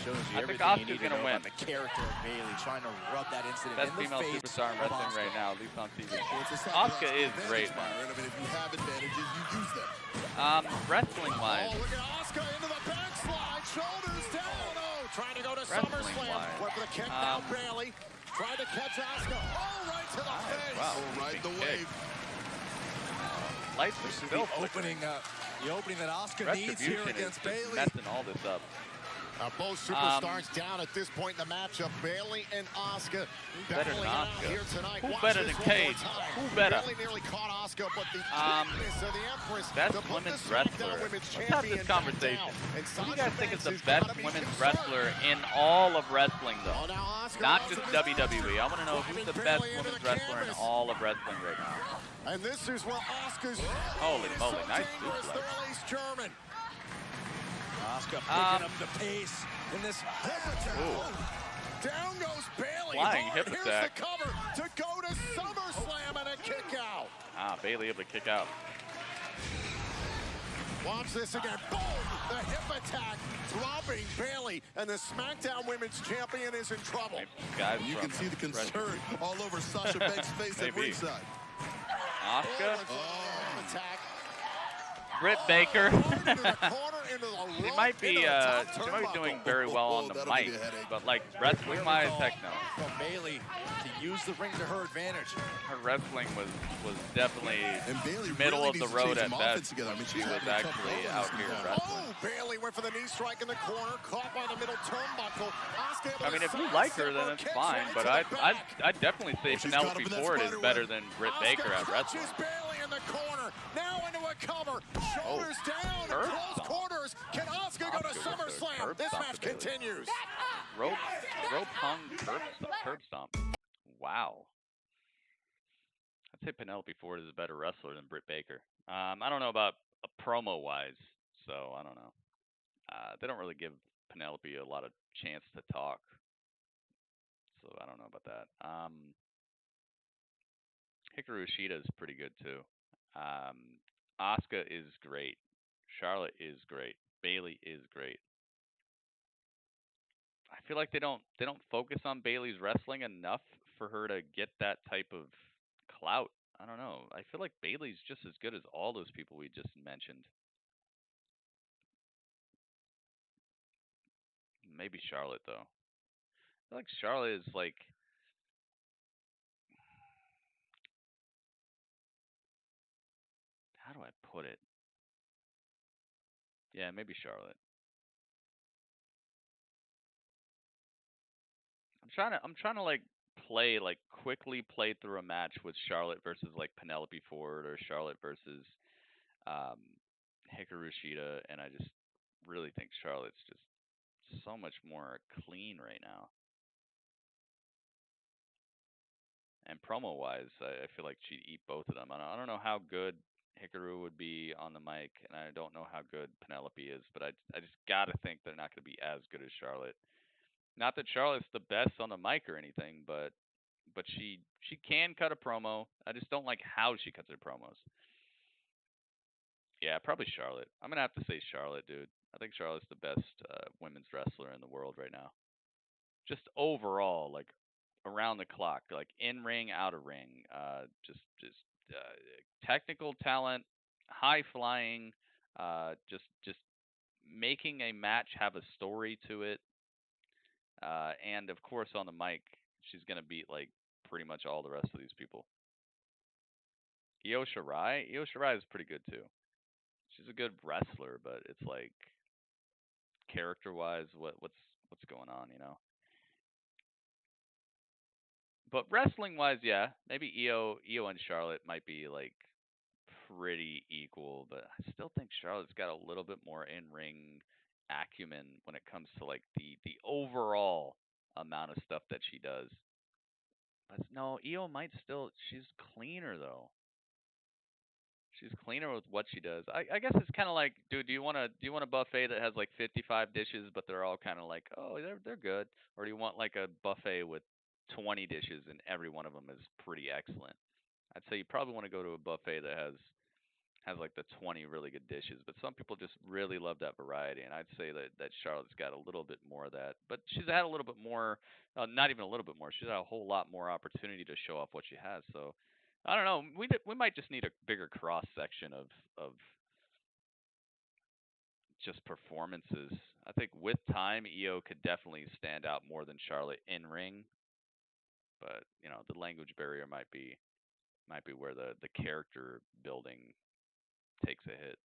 shows you I think everything you Asuka's need to gonna know win. about the character of Bayley, trying to rub that incident Best in the female face superstar in of wrestling Asuka. right now, at least on TV. Asuka is great, man. I mean, if you have advantages, you use them. Wrestling wise, Oh, look at Asuka into the backslide, shoulders down. Oh, trying to go to Wrestling SummerSlam. wise, Went for the kick now, Bayley. Trying to catch Asuka. Oh, right to the face. wow, Ride the big wave. lights are This is still the opening that Asuka needs here Retribution is against just Bayley. messing all this up. Both superstars down at this point in the matchup. Bayley and Asuka better than battling it out Asuka? here tonight. Who Watch better this than one more Cage? time. Who better? Bayley nearly caught Asuka, but the quickness of the Empress Best to put women's the SmackDown wrestler. Women's Let's have Champion this back conversation. down. And Who do you Sasha guys think is Banks the has best gotta be women's concerned. wrestler in all of wrestling, Oh, though? now Asuka Not runs just into the WWE. I want to know who's the best Bayley into women's the wrestler in canvas. all of wrestling right now. And this is where Asuka's Holy moly, nice dangerous, suplex. the release German. Asuka picking up the pace in this. Ooh. Down goes Bayley. Flying Hard. hip Here's attack. the cover to go to SummerSlam and a kick out. Bayley able to kick out. Watch this again. Boom! The hip attack dropping Bayley, and the SmackDown Women's Champion is in trouble. Guys, You can see the concern all over Sasha Banks' face at Maybe. ringside. Asuka, Oh, attack. Britt Baker. Into the corner, into the She rope, might be into the top she might be turnbuckle. doing very well on the that'll mic, give you a headache. but like wrestling wise, heck no. From Bayley to use the ring to her advantage. Her wrestling was definitely And Bayley middle really of the needs to road change at some best. offense together. I mean, she's She was having a couple actually of out runs here now. wrestling. Oh, Bayley went for the knee strike in the corner, caught by the middle turnbuckle. Asuka able I mean, to if you like her, sidestep then it's kicks fine. right But to the back. I'd definitely say she's caught up Penelope in that Ford is spider better web. than Britt Asuka Baker at clutches wrestling. Bayley in the corner. Now into a cover. Shoulders down. curb Close stomp. quarters. Can Asuka go to Asuka with the SummerSlam? curb This stomp match to Bayley. continues. Rope hung curb stomp. Wow. I'd say Penelope Ford is a better wrestler than Britt Baker. I don't know about promo wise, so I don't know. They don't really give Penelope a lot of chance to talk, so I don't know about that. Hikaru Shida is pretty good too. Asuka is great. Charlotte is great. Bayley is great. I feel like they don't focus on Bayley's wrestling enough for her to get that type of clout. I don't know. I feel like Bayley's just as good as all those people we just mentioned. Maybe Charlotte though. I feel like Charlotte is like how do I put it? Yeah, maybe Charlotte. I'm trying to like quickly play through a match with Charlotte versus like Penelope Ford or Charlotte versus Hikaru Shida, and I just really think Charlotte's just so much more clean right now. And promo-wise, I feel like she'd eat both of them. I don't know how good Hikaru would be on the mic, and I don't know how good Penelope is, but I just gotta think they're not gonna be as good as Charlotte. Not that Charlotte's the best on the mic or anything, but she can cut a promo. I just don't like how she cuts her promos. Yeah, probably Charlotte. I'm gonna have to say Charlotte, dude. I think Charlotte's the best women's wrestler in the world right now. Just overall, like around the clock, like in ring, out of ring, just technical talent, high flying, just making a match have a story to it, and of course on the mic, she's gonna beat like pretty much all the rest of these people. Io Shirai is pretty good too. She's a good wrestler, but it's like character-wise, what's going on, you know? But wrestling-wise, yeah, maybe Io and Charlotte might be like pretty equal, but I still think Charlotte's got a little bit more in-ring acumen when it comes to like the overall amount of stuff that she does. But no, Io might still. She's cleaner though. She's cleaner with what she does. I guess it's kind of like, dude, do you want a buffet that has like 55 dishes, but they're all kind of like, oh, they're good, or do you want like a buffet with 20 dishes and every one of them is pretty excellent? I'd say you probably want to go to a buffet that has like the 20 really good dishes, but some people just really love that variety, and I'd say that Charlotte's got a little bit more of that, but she's had a little bit more, not even a little bit more, she's had a whole lot more opportunity to show off what she has. So I don't know, we might just need a bigger cross section of just performances. I think with time, Io could definitely stand out more than Charlotte in ring, but you know, the language barrier might be where the character building takes a hit.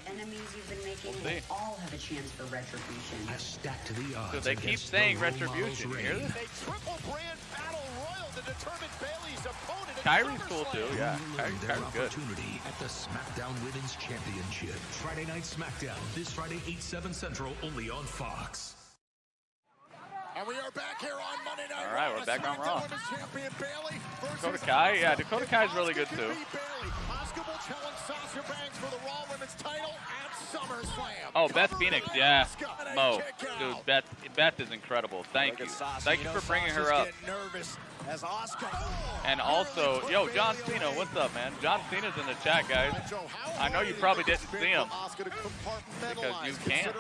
Enemies you've been making will all have a chance for retribution. I stacked the odds. So they keep saying retribution. You hear this? A triple brand battle royal to determine Bayley's opponent. Kyrie's cool too. Yeah, Kyrie's good. Opportunity at the SmackDown Women's Championship. Friday Night SmackDown. This Friday, 8/7 Central, only on Fox. And we are back here on Monday Night All right, we're back on Raw. Champion Bayley Dakota Kai, yeah, Dakota Kai's really good too. Asuka will challenge Sasha Banks for the Raw Women's title at SummerSlam. Oh, Beth Phoenix, yeah. Mo, dude, Beth is incredible. Thank you. Thank you for bringing her up. Nervous as Asuka. And also, yo, John Cena, what's up, man? John Cena's in the chat, guys. I know you probably didn't see him because you can't,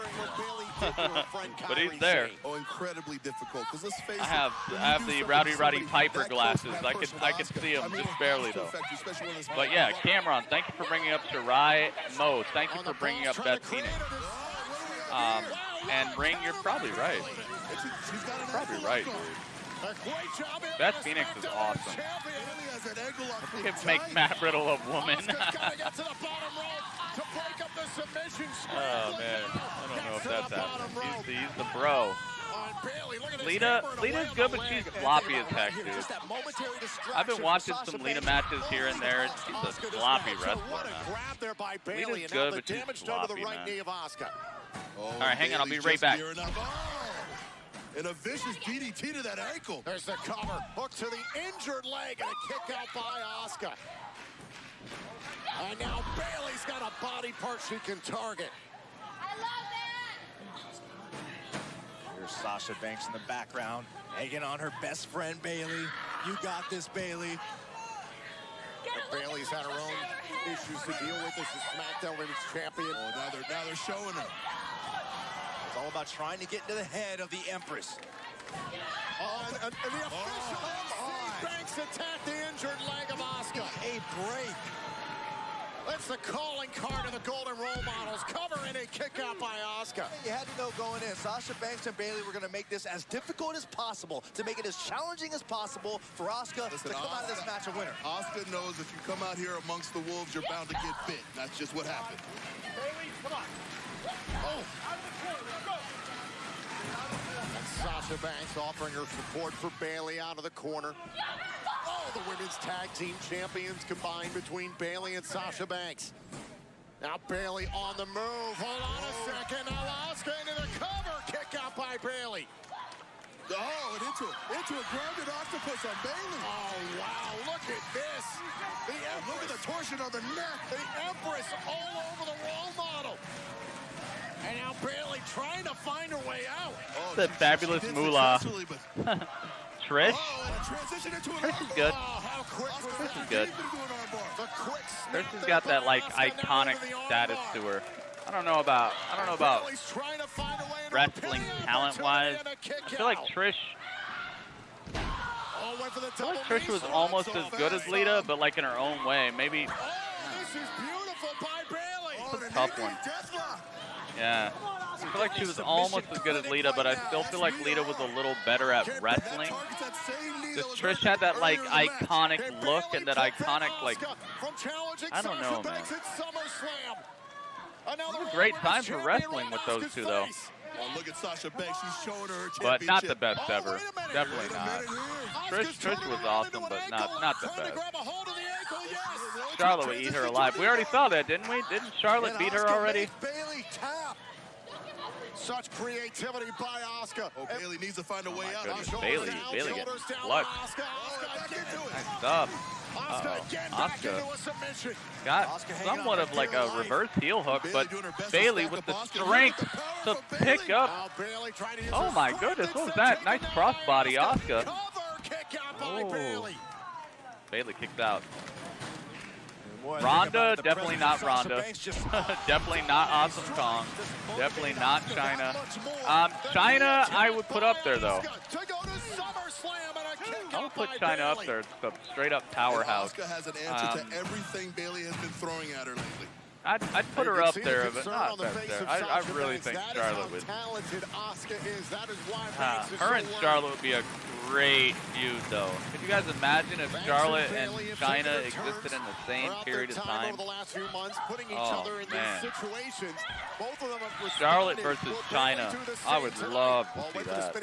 but he's there. Oh, incredibly difficult. Because let's face it, I have the Roddy Piper glasses. I could see him just barely though. But yeah, Cameron, thank you for bringing up Shirai. Mo, thank you for bringing up Beth Phoenix. And Ring, you're probably right. You're probably right, dude. Beth Phoenix is awesome. I think it makes Matt Riddle a woman. Oh man, I don't know if that's happening. He's the bro. Lita's good, but she's floppy as heck, dude. I've been watching some Lita matches here and there. She's a sloppy wrestler, man. Lita's good, but she's sloppy, man. All right, hang on, I'll be right back. And a vicious DDT to that ankle. There's the cover. Hook to the injured leg and a kick out by Asuka. And now Bayley's got a body part she can target. I love that! Here's Sasha Banks in the background, egging on her best friend Bayley. You got this, Bayley. Bayley's had her own issues to deal with as the SmackDown Women's Champion. Oh, now they're showing her. It's all about trying to get into the head of the Empress. And the official Banks attacked the injured leg of Asuka. A break. That's the calling card of the Golden Role Models. Cover and a kick out by Asuka. You had to know going in, Sasha Banks and Bayley were going to make this as difficult as possible, to make it as challenging as possible for Asuka to come out of this match a winner. Asuka knows if you come out here amongst the wolves, you're bound to get bit. That's just what happened. Bayley, come on. Oh. And Sasha Sasha Banks offering her support for Bayley out of the corner. Oh, the women's tag team champions combined between Bayley and Sasha Banks. Now Bayley on the move. Hold on a second. Now Asuka into the cover. Kick out by Bayley. Oh, and into a grounded octopus on Bayley. Oh, wow. Look at this. Look at the torsion on the neck. The Empress all over the role model. And now Bayley trying to find her way out. The fabulous moolah. Trish? Trish is good. Trish is good. Trish has got that like iconic status to her. I don't know about wrestling talent-wise. I feel like Trish was almost as good as Lita, but like in her own way. Maybe. It's a tough one. Yeah. I feel like she was almost as good as Lita, but I still feel like Lita was a little better at wrestling. Just Trish had that like iconic look and that iconic like, I don't know, man. It was a great time for wrestling with those two, though. Oh, look at Sasha Banks. She's showing her championship. But not the best ever. Definitely not. Trish was awesome, but not the best. Charlotte would eat her alive. We already saw that, didn't we? Didn't Charlotte beat her already? Such creativity by Asuka. Oh, Bayley needs to find a way out. Bayley getting clutch. Nice stuff. Asuka got somewhat of like a reverse heel hook, but Bayley with the strength to pick up. Oh my goodness, what was that? Nice crossbody, Asuka. Oh. Bayley kicked out. Ronda, definitely not Ronda. Definitely not Awesome Kong. Definitely not Chyna. Chyna, I would put up there though. I would put Chyna up there. It's a straight up powerhouse. Asuka has an answer to everything Bayley has been throwing at her lately. I'd put her up there, but not there. I really think Charlotte would. Her and Charlotte would be a great feud, though. Could you guys imagine if Charlotte and Chyna existed in the same period of time? Oh, man. Charlotte versus Chyna. I would love to see that.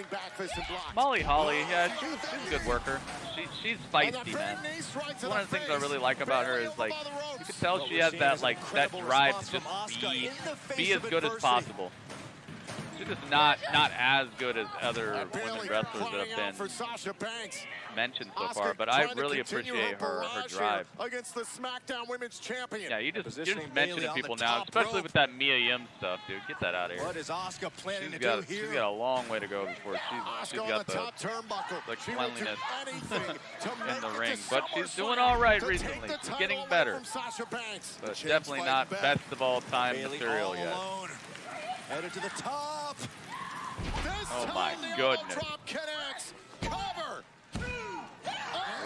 Molly Holly, yeah, she's a good worker. She's feisty, man. One of the things I really like about her is, like, you can tell she has that, like, that drive to just be as good as possible. She's just not as good as other women wrestlers that have been mentioned so far, but I really appreciate her drive. Against the SmackDown Women's Champion. Yeah, you're just mentioning people now, especially with that Mia Yim stuff, dude. Get that out of here. What is Asuka planning to do here? She's got a long way to go before she's got the cleanliness in the ring, but she's doing all right recently. She's getting better, but definitely not best of all time material yet. Headed to the top. Oh my goodness. Cover.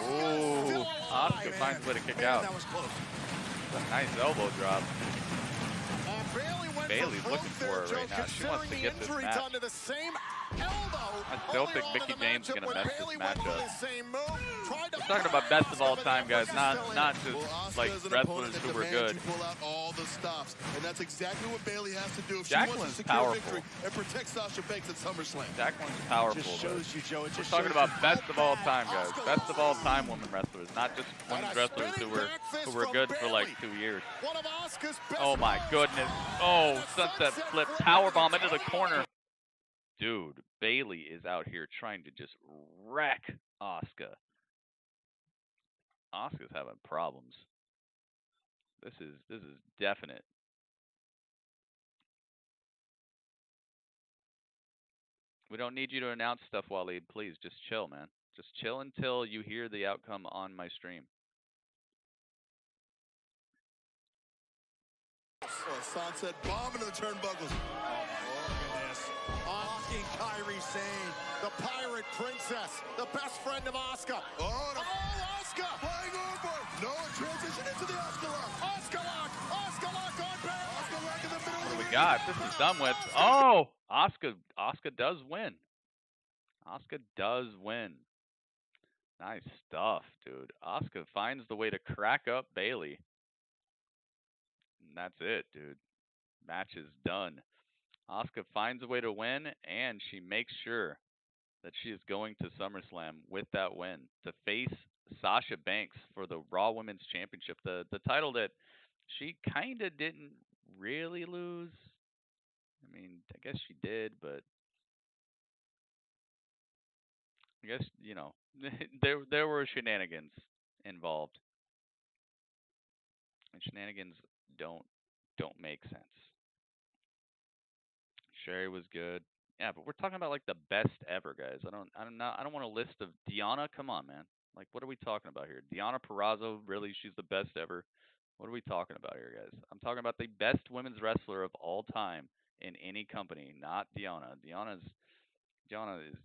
Ooh, Asuka finds a way to kick out. A nice elbow drop. Bayley's looking for her right now. She wants to get this match. I still think Mickie James is going to mess this match up. We're talking about best of all time, guys, not just like wrestlers who were good. Pull out all the stops, and that's exactly what Bayley has to do if she Jacqueline's wants to secure powerful. victory and protect Sasha Banks at SummerSlam. Jacqueline's powerful. We're talking about best of all time, guys. Best of all time women wrestlers, not just women wrestlers who were good for like 2 years. Oh my goodness. Oh, sunset flip, powerbomb into the corner. Dude, Bayley is out here trying to just wreck Asuka. Asuka's having problems. This is definite. We don't need you to announce stuff, Waleed. Please, just chill, man. Just chill until you hear the outcome on my stream. Sunset bomb into the turnbuckles. Asking Kairi Sane, the pirate princess, the best friend of Asuka. Oh, Asuka! Flying over! No, transition into the Asuka lock. Asuka lock on Bayley. Asuka lock in the middle What of do the we ring. got? This is done with. Oh, Asuka does win. Asuka does win. Nice stuff, dude. Asuka finds the way to crack up Bayley. And that's it, dude. Match is done. Asuka finds a way to win, and she makes sure that she is going to SummerSlam with that win to face Sasha Banks for the Raw Women's Championship, the title that she kind of didn't really lose. I mean, I guess she did, but I guess, you know, there were shenanigans involved, and shenanigans don't make sense. Sherry was good. Yeah, but we're talking about like the best ever, guys. I don't want a list of Deonna. Come on, man. Like, what are we talking about here? Deonna Purrazzo, really? She's the best ever. What are we talking about here, guys? I'm talking about the best women's wrestler of all time in any company, not Deonna. Deonna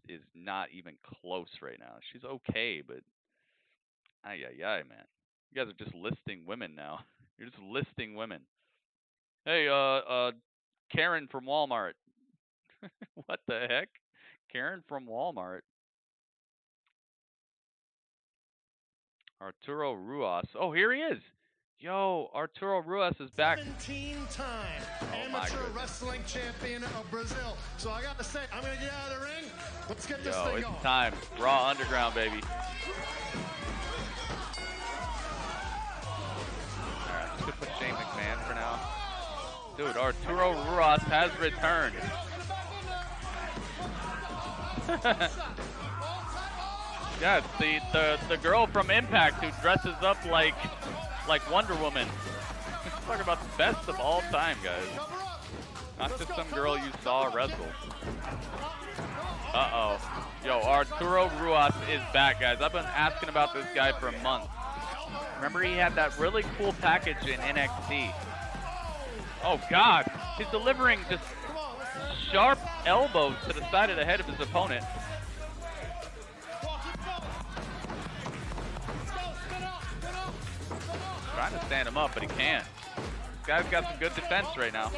is not even close right now. She's okay, but ay, man. You guys are just listing women now. You're just listing women. Hey, Karen from Walmart. What the heck? Karen from Walmart. Arturo Ruas. Oh, here he is. Yo, Arturo Ruas is back. 17-time amateur wrestling champion of Brazil. So I got to say, I'm going to get out of the ring. Let's get this thing going. It's time. Raw Underground, baby. All right, let's just put Shane McMahon for now. Dude, Arturo Ruas has returned. Yes, the girl from Impact who dresses up like Wonder Woman. Talk about the best of all time, guys. Not just some girl you saw wrestle. Uh-oh. Yo, Arturo Ruas is back, guys. I've been asking about this guy for a month. Remember he had that really cool package in NXT. Oh, God. He's delivering just sharp elbows to the side of the head of his opponent. Trying to stand him up, but he can't. This guy's got some good defense right now.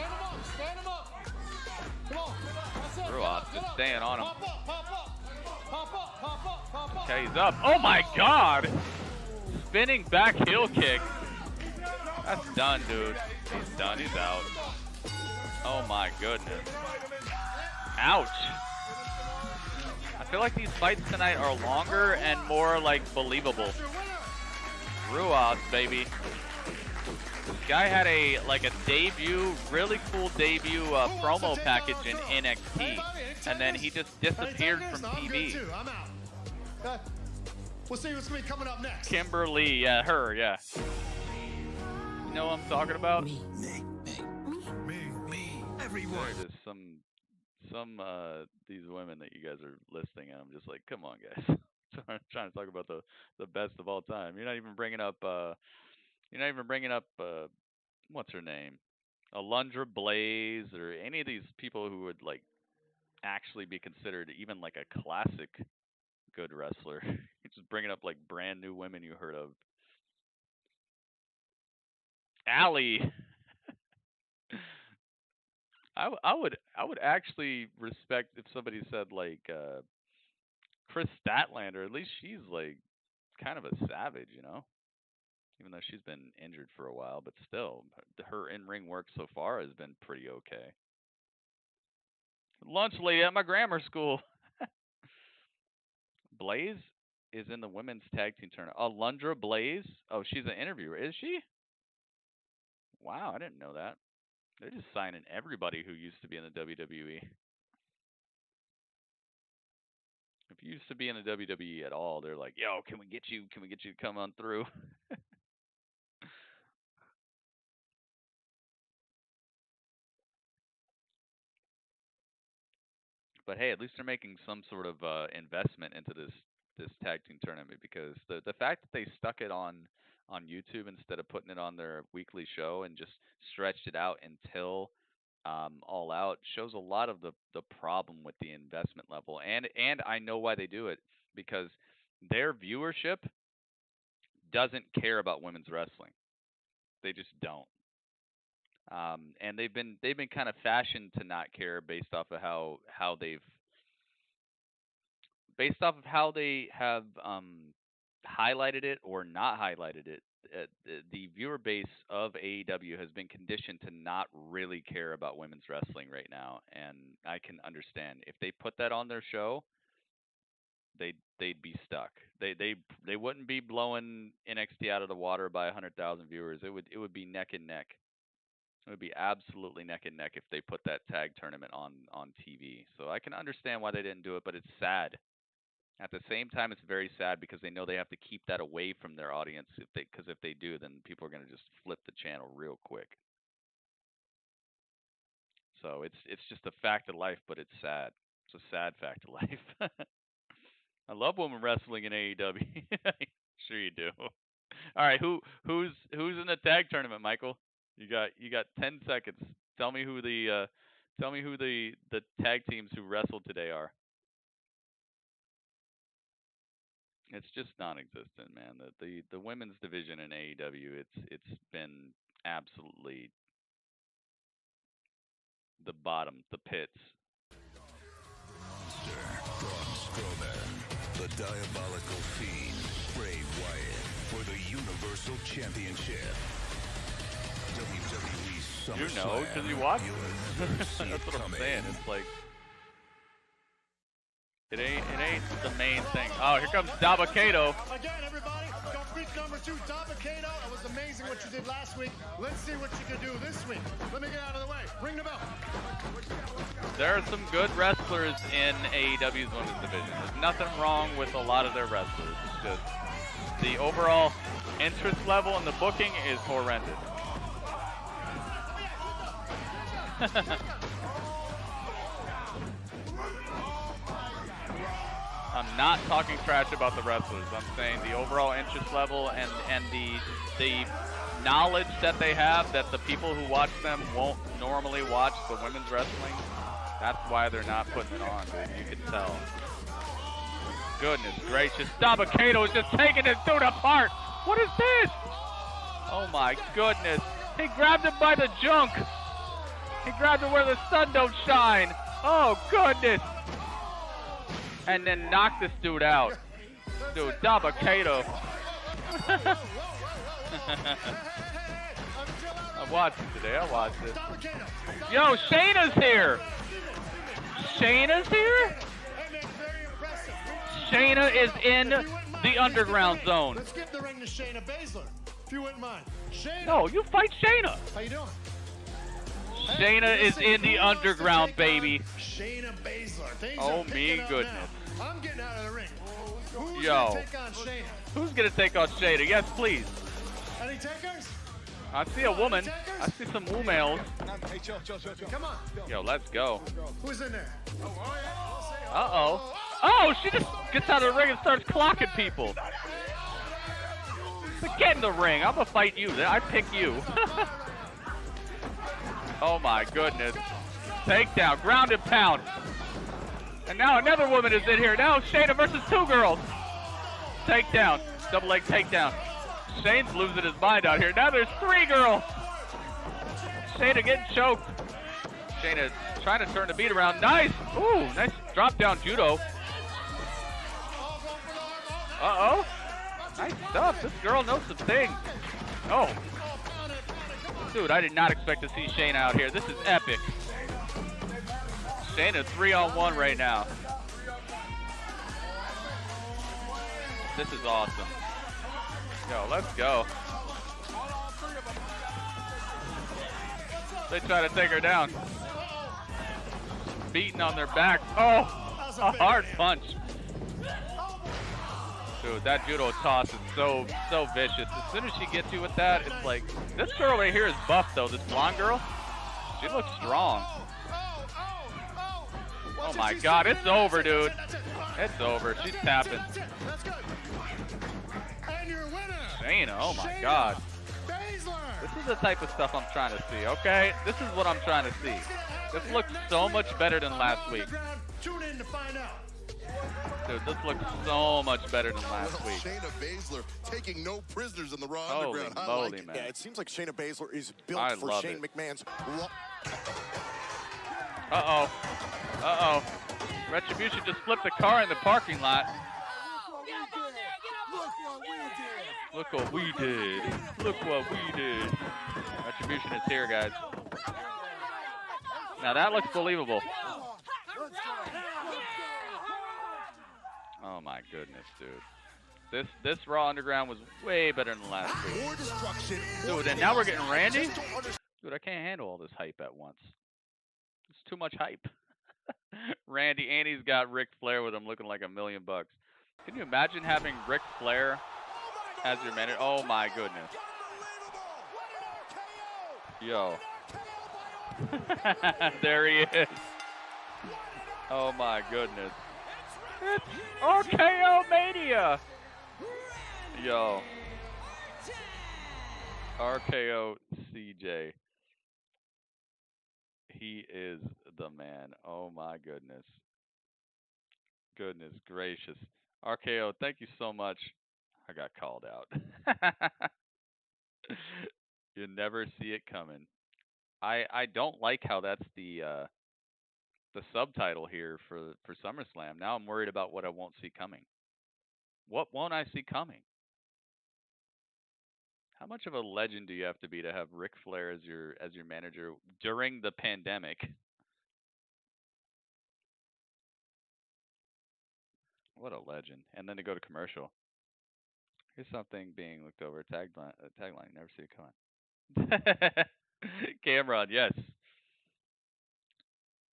Ruas just staying on him. Okay, he's up. Oh my God! Spinning back heel kick. That's done, dude. He's done. He's out. Oh my goodness. Ouch. I feel like these fights tonight are longer and more like believable. Ruas, baby. This guy had a debut, really cool debut promo package in NXT, and then he just disappeared from TV. I'm out. We'll see what's going to be coming up next. Kimberly, yeah, her, yeah. You know what I'm talking about? Me, everyone. There's just some these women that you guys are listing, and I'm just like, come on, guys. I'm trying to talk about the best of all time. You're not even bringing up what's her name, Alundra Blaze, or any of these people who would like actually be considered even like a classic good wrestler. You're just bringing up like brand new women you heard of. Allie. I would actually respect if somebody said like Chris Statlander. At least she's like kind of a savage, you know? Even though she's been injured for a while, but still, her in-ring work so far has been pretty okay. Lunch lady at my grammar school. Blaze is in the women's tag team tournament. Alundra Blaze? Oh, she's an interviewer. Is she? Wow, I didn't know that. They're just signing everybody who used to be in the WWE. If you used to be in the WWE at all, they're like, yo, can we get you to come on through? But hey, at least they're making some sort of investment into this tag team tournament, because the fact that they stuck it on YouTube instead of putting it on their weekly show and just stretched it out until All Out shows a lot of the problem with the investment level. And I know why they do it, because their viewership doesn't care about women's wrestling. They just don't. And they've been kind of fashioned to not care based off of how they have highlighted it or not highlighted it. The viewer base of AEW has been conditioned to not really care about women's wrestling right now, and I can understand if they put that on their show. they'd be stuck. They wouldn't be blowing NXT out of the water by 100,000 viewers. It would be neck and neck. It would be absolutely neck and neck if they put that tag tournament on TV. So I can understand why they didn't do it, but it's sad. At the same time, it's very sad because they know they have to keep that away from their audience. Because if they do, then people are going to just flip the channel real quick. So it's just a fact of life, but it's sad. It's a sad fact of life. I love women wrestling in AEW. Sure you do. All right, who's in the tag tournament, Michael? You got 10 seconds. Tell me who the tag teams who wrestled today are. It's just non-existent, man. The women's division in AEW, it's been absolutely the bottom, the pits. Monster, Braun Strowman, the diabolical fiend, Bray Wyatt, for the Universal Championship. WWE SummerSlam. You know, because you watch it. That's what I'm saying. It's like it ain't the main thing. Oh, here comes Dabba-Kato. Again, everybody, week number 2, Dabba-Kato. It was amazing what you did last week. Let's see what you can do this week. Let me get out of the way. Ring the bell. There are some good wrestlers in AEW's women's division. There's nothing wrong with a lot of their wrestlers. It's just the overall interest level in the booking is horrendous. I'm not talking trash about the wrestlers. I'm saying the overall interest level and the knowledge that they have that the people who watch them won't normally watch the women's wrestling. That's why they're not putting it on, dude. You can tell. Goodness gracious. Dabba-Kato is just taking this dude apart. What is this? Oh my goodness. He grabbed him by the junk. He grabbed him where the sun don't shine. Oh goodness. And then knocked this dude out. Dude, Dabba-Kato. I watched it today. I watched it. Yo, Shayna's here. Shayna's here? Shayna is in the underground zone. Let's give the ring to Shayna Baszler, if you wouldn't mind. Shayna. No, you fight Shayna. How you doing? Shayna is in the underground, baby. Shayna Baszler. Oh, me goodness. Now. I'm getting out of the ring. Who's Yo. gonna take on Shayna? Who's going to take on Shayna? Yes, please. Any takers? I see a woman. I see some females. Hey, chill. Come on. Yo, let's go. Who's in there? Uh-oh. Oh, she just gets out of the ring and starts clocking people. Get in the ring. I'm going to fight you. I pick you. Oh, my goodness. Takedown. Ground and pound. And now another woman is in here. Now Shayna versus 2 girls. Takedown. Double leg takedown. Shane's losing his mind out here. Now there's 3 girls. Shayna getting choked. Shayna trying to turn the beat around. Nice. Ooh, nice drop down judo. Uh-oh. Nice stuff. This girl knows some things. Oh. Dude, I did not expect to see Shayna out here. This is epic. Shayna 3-on-1 right now. This is awesome. Yo, let's go. They try to take her down. Beating on their back. Oh, a hard punch. Dude, that judo toss is so vicious. As soon as she gets you with that, it's like, this girl right here is buff though, this blonde girl. She looks strong. Oh my God, it's over, dude. It's over. She's tapping. Shayna, oh my God. This is the type of stuff I'm trying to see, okay? This is what I'm trying to see. This looks so much better than last week. Tune in to find out. Dude, this looks so much better than last week. Shayna Baszler taking no prisoners in the Raw Holy Underground. moly, man. Yeah, it seems like Shayna Baszler is built for Shane McMahon's Raw. Uh-oh. Uh-oh. Retribution just flipped the car in the parking lot. Look what we did. Look what we did. Retribution is here, guys. Now that looks believable. Oh my goodness, dude. This Raw Underground was way better than last week. More destruction. Dude, and now we're getting Randy? Dude, I can't handle all this hype at once. It's too much hype. Randy, and he's got Ric Flair with him looking like $1 million. Can you imagine having Ric Flair as your manager? Oh my goodness. Yo. There he is. Oh my goodness. It's RKO Mania. Yo. RKO CJ. He is the man. Oh my goodness. Goodness gracious. RKO, thank you so much. I got called out. You never see it coming. I don't like how that's the subtitle here for SummerSlam. Now I'm worried about what I won't see coming. What won't I see coming? How much of a legend do you have to be to have Ric Flair as your manager during the pandemic? What a legend. And then to go to commercial. Here's something being looked over. Tagline. Never see it coming. Cameron, yes.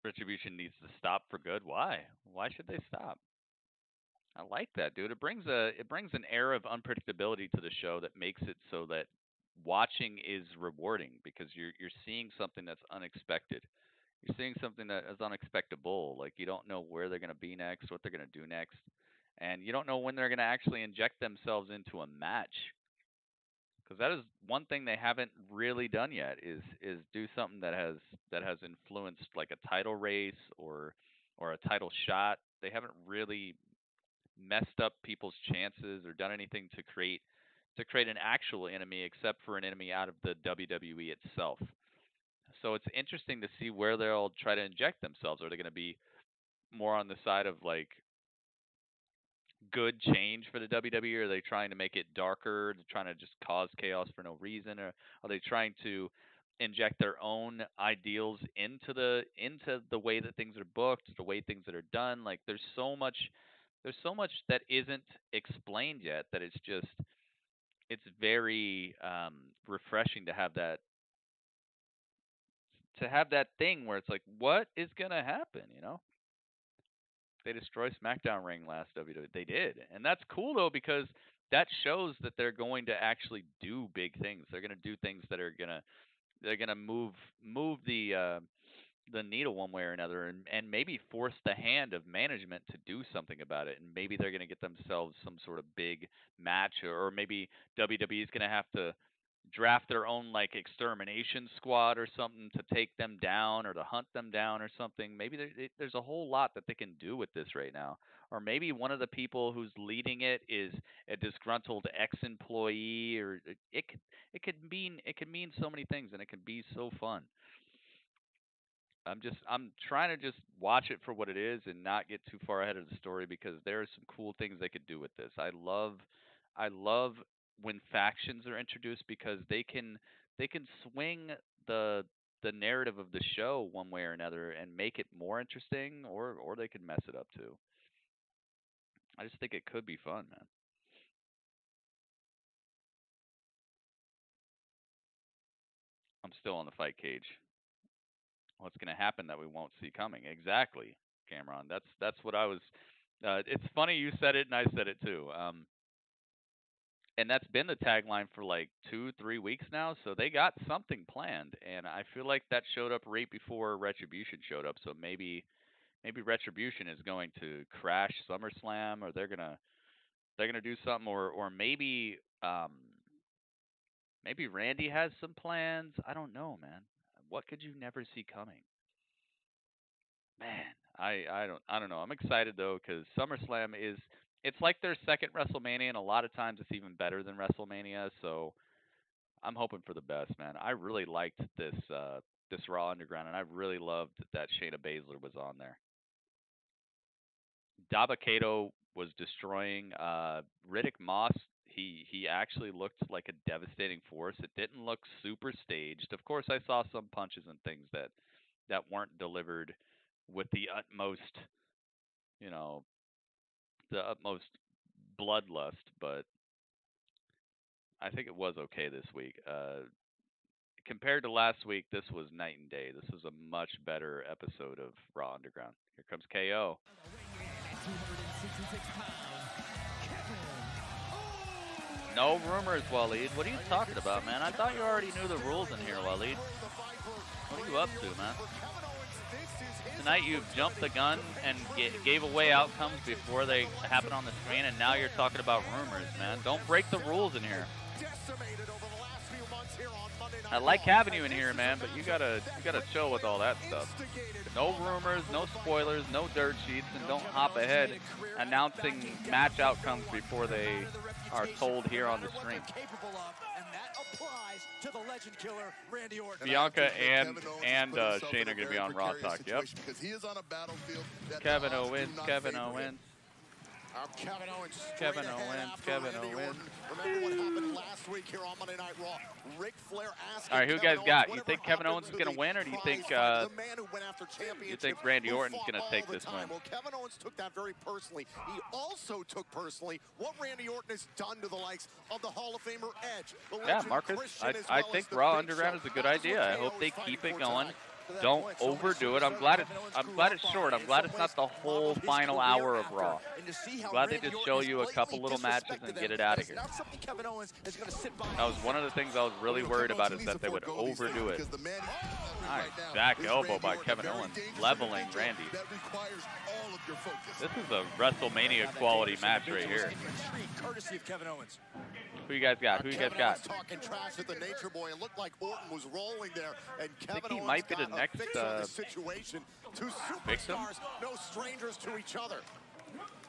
Retribution needs to stop for good. Why? Why should they stop? I like that, dude. It brings an air of unpredictability to the show that makes it so that watching is rewarding because you're seeing something that's unexpected. You're seeing something that is unexpectable. Like you don't know where they're going to be next, what they're going to do next, and you don't know when they're going to actually inject themselves into a match. Because that is one thing they haven't really done yet is do something that has influenced like a title race or a title shot. They haven't really messed up people's chances or done anything to create an actual enemy except for an enemy out of the WWE itself. So it's interesting to see where they'll try to inject themselves. Are they going to be more on the side of like good change for the WWE? Are they trying to make it darker, trying to just cause chaos for no reason, or are they trying to inject their own ideals into the way that things are booked, the way things that are done? Like there's so much that isn't explained yet that it's very refreshing to have that thing where it's like, what is gonna happen, you know? They destroyed SmackDown ring last WWE. They did. And that's cool though because that shows that they're going to actually do big things. They're going to do things that are going to move the needle one way or another and maybe force the hand of management to do something about it. And maybe they're going to get themselves some sort of big match or maybe WWE is going to have to draft their own like extermination squad or something to take them down or to hunt them down or something. Maybe there's a whole lot that they can do with this right now. Or maybe one of the people who's leading it is a disgruntled ex-employee, or it could mean so many things, and it can be so fun. I'm trying to just watch it for what it is and not get too far ahead of the story because there are some cool things they could do with this. I love when factions are introduced because they can swing the narrative of the show one way or another and make it more interesting, or they could mess it up too. I just think it could be fun, man. I'm still on the fight cage. What's going to happen that we won't see coming? Exactly, Cameron. That's what I was. It's funny you said it and I said it too. And that's been the tagline for like 2-3 weeks now. So they got something planned, and I feel like that showed up right before Retribution showed up. So maybe Retribution is going to crash SummerSlam, or they're gonna do something, or maybe maybe Randy has some plans. I don't know, man. What could you never see coming? Man, I don't know. I'm excited though because SummerSlam it's like their second WrestleMania, and a lot of times it's even better than WrestleMania. So I'm hoping for the best, man. I really liked this Raw Underground, and I really loved that Shayna Baszler was on there. Dabba-Kato was destroying Riddick Moss. He actually looked like a devastating force. It didn't look super staged. Of course, I saw some punches and things that weren't delivered with the utmost, the utmost bloodlust, but I think it was okay this week. Compared to last week, this was night and day. This was a much better episode of Raw Underground. Here comes KO. No rumors, Waleed. What are you talking about, man? I thought you already knew the rules in here, Waleed. What are you up to, man? Tonight you've jumped the gun and gave away outcomes before they happen on the screen, and now you're talking about rumors, man. Don't break the rules in here. I like having you in here, man, but you gotta chill with all that stuff. No rumors, no spoilers, no dirt sheets, and don't hop ahead announcing match outcomes before they are told here on the stream. Bianca and Shane are going to be on Raw Talk. Yep. Kevin Owens. Kevin Owens. Kevin Owens. Kevin Owens. Kevin Owens. Remember what happened last week here on Monday Night Raw? Ric Flair asked. All right, who you guys got? You think Kevin Owens is going to win, or do you think Randy Orton's going to take this win? Well, Kevin Owens took that very personally. He also took personally what Randy Orton has done to the likes of the Hall of Famer Edge. Yeah, Marcus, I think Raw Underground is a good idea. I hope they keep it going. Don't overdo it. I'm glad it's short. I'm glad it's not the whole final hour of Raw. I'm glad they just show you a couple little matches and get it out of here. That was one of the things I was really worried about, is that they would overdo it. All right, back elbow by Kevin Owens, leveling Randy. This is a WrestleMania quality match right here. Courtesy of Kevin Owens. Who you guys got? Who you guys got? Talking trash with the Nature Boy. It looked like Orton was rolling there, and Kevin I think he might be the next situation. Two victim. superstars, no strangers to each other.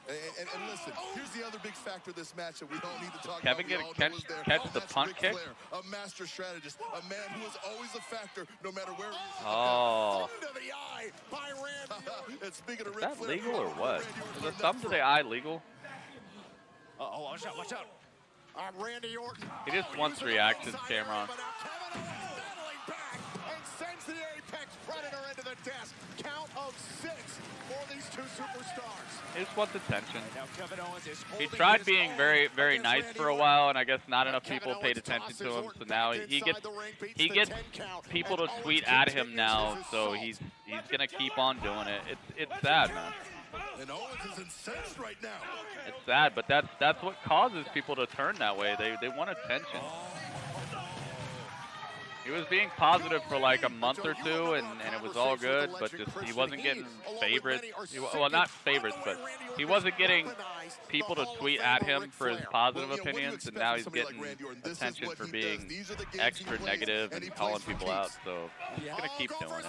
And listen, here's the other big factor of this match that we don't need to talk Kevin about. Kevin catch the punt kick? A master strategist, a man who is always a factor no matter where he is. Oh. Thumb to the eye by Randy. And speaking of is that legal or what? Is a thumb to the eye legal? Uh-oh, watch out, watch out. Randy Orton. He just wants reactions, Cameron. And sends the Apex Predator into the desk. Count of 6 for these two superstars. He just wants attention. Now Kevin Owens is he tried being very, very nice for a while, and I guess not enough people paid attention to him. So now he gets people to tweet at him now. So he's gonna keep on doing it. It's sad, man. And Owens is incensed right now. It's sad, but that's what causes people to turn that way. They want attention. He was being positive for like a month or two, and it was all good, but just he wasn't getting favorites. Well, not favorites, but he wasn't getting people to tweet at him for his positive opinions, and now he's getting attention for being extra negative and calling people out. So he's gonna keep doing it.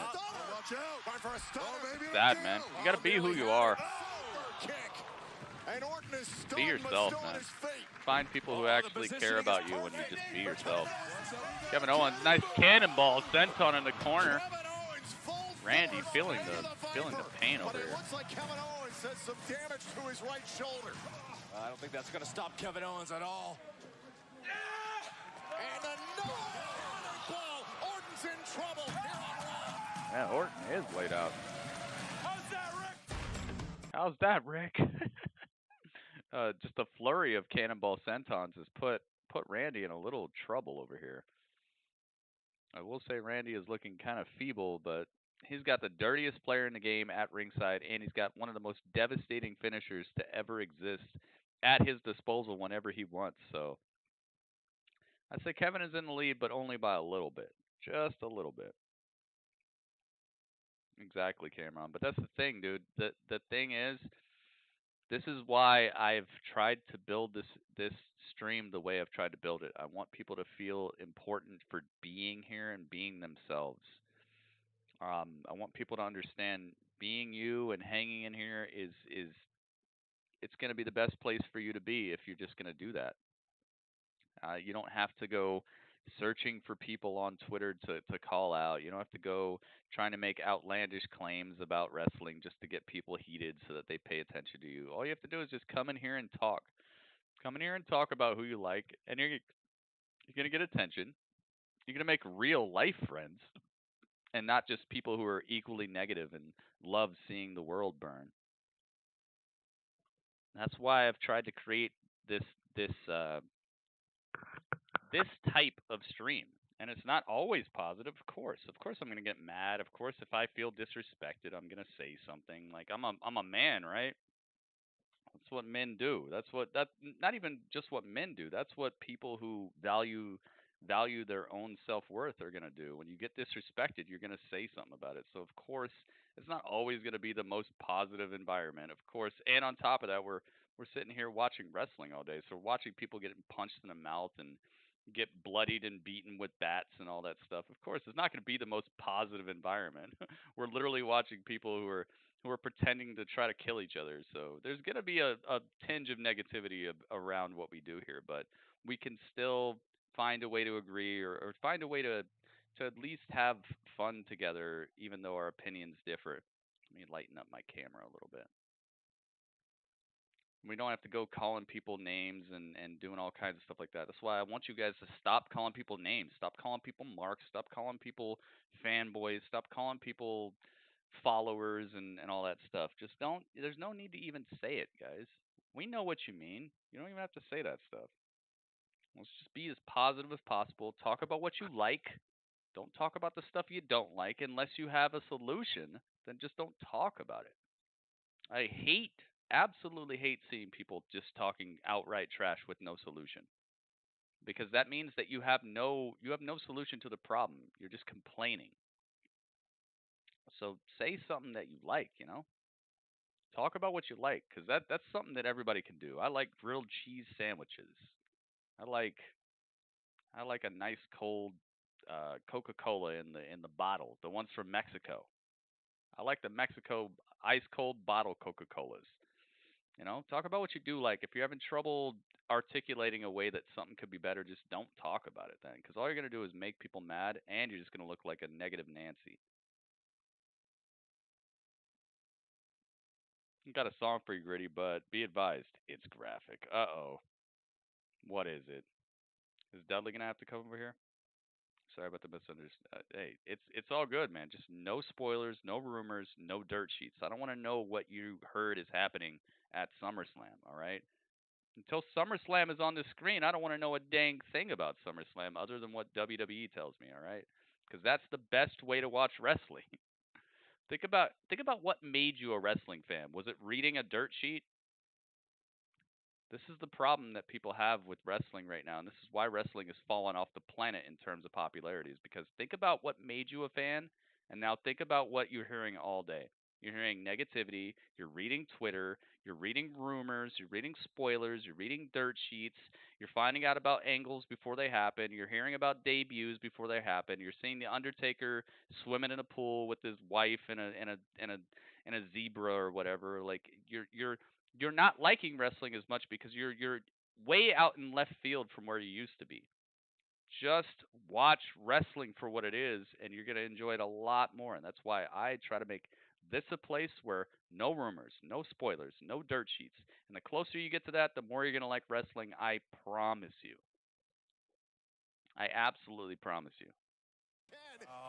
Sad, man. You gotta be who you are. Be yourself, man. Find people who actually care about you when you just be yourself. Kevin Owens, nice cannonball, senton in the corner. Randy feeling the pain over here. Looks like Kevin Owens has some damage to his right shoulder. I don't think that's going to stop Kevin Owens at all. And another blow. Orton's in trouble. Yeah, Orton is laid out. How's that, Rick? Just a flurry of cannonball sentons has put Randy in a little trouble over here. I will say Randy is looking kind of feeble, but he's got the dirtiest player in the game at ringside, and he's got one of the most devastating finishers to ever exist at his disposal whenever he wants. So I'd say Kevin is in the lead, but only by a little bit. Just a little bit. Exactly, Cameron. But that's the thing, dude. The thing is, this is why I've tried to build this stream the way I've tried to build it. I want people to feel important for being here and being themselves. I want people to understand being you and hanging in here is it's going to be the best place for you to be if you're just going to do that. You don't have to go searching for people on Twitter to call out. You don't have to go trying to make outlandish claims about wrestling just to get people heated so that they pay attention to you. All you have to do is just come in here and talk. Come in here and talk about who you like, and you're going to get attention. You're going to make real life friends and not just people who are equally negative and love seeing the world burn. That's why I've tried to create this type of stream. And it's not always positive, of course. Of course I'm going to get mad. Of course if I feel disrespected, I'm going to say something. Like I'm a man, right? That's what men do. Not even just what men do. That's what people who value their own self-worth are going to do. When you get disrespected, you're going to say something about it. So of course, it's not always going to be the most positive environment, of course. And on top of that, we're sitting here watching wrestling all day. So we're watching people getting punched in the mouth and get bloodied and beaten with bats and all that stuff. Of course, it's not going to be the most positive environment. We're literally watching people who are pretending to try to kill each other. So there's going to be a tinge of negativity around what we do here, but we can still find a way to agree or find a way to at least have fun together, even though our opinions differ. Let me lighten up my camera a little bit. We don't have to go calling people names and doing all kinds of stuff like that. That's why I want you guys to stop calling people names. Stop calling people marks. Stop calling people fanboys. Stop calling people followers and all that stuff. Just don't. There's no need to even say it, guys. We know what you mean. You don't even have to say that stuff. Let's just be as positive as possible. Talk about what you like. Don't talk about the stuff you don't like. Unless you have a solution, then just don't talk about it. I absolutely hate seeing people just talking outright trash with no solution. Because that means that you have no solution to the problem. You're just complaining. So say something that you like, you know? Talk about what you like, because that's something that everybody can do. I like grilled cheese sandwiches. I like a nice cold Coca-Cola in the bottle, the ones from Mexico. I like the Mexico ice cold bottle Coca-Colas. You know, talk about what you do like. If you're having trouble articulating a way that something could be better, just don't talk about it then, because all you're going to do is make people mad, and you're just going to look like a negative Nancy. Got a song for you, Gritty, but be advised, it's graphic. Uh-oh. What is it? Is Dudley going to have to come over here? Sorry about the misunderstanding. Hey, it's all good, man. Just no spoilers, no rumors, no dirt sheets. I don't want to know what you heard is happening at SummerSlam, all right? Until SummerSlam is on the screen, I don't want to know a dang thing about SummerSlam other than what WWE tells me, all right? Because that's the best way to watch wrestling. Think about what made you a wrestling fan. Was it reading a dirt sheet? This is the problem that people have with wrestling right now, and this is why wrestling has fallen off the planet in terms of popularity, is because think about what made you a fan, and now think about what you're hearing all day. You're hearing negativity, you're reading Twitter, you're reading rumors, you're reading spoilers, you're reading dirt sheets, you're finding out about angles before they happen, you're hearing about debuts before they happen, you're seeing The Undertaker swimming in a pool with his wife in a zebra or whatever. Like you're not liking wrestling as much because you're way out in left field from where you used to be. Just watch wrestling for what it is, and you're going to enjoy it a lot more. And that's why I try to make this a place where no rumors, no spoilers, no dirt sheets. And the closer you get to that, the more you're going to like wrestling. I promise you. I absolutely promise you.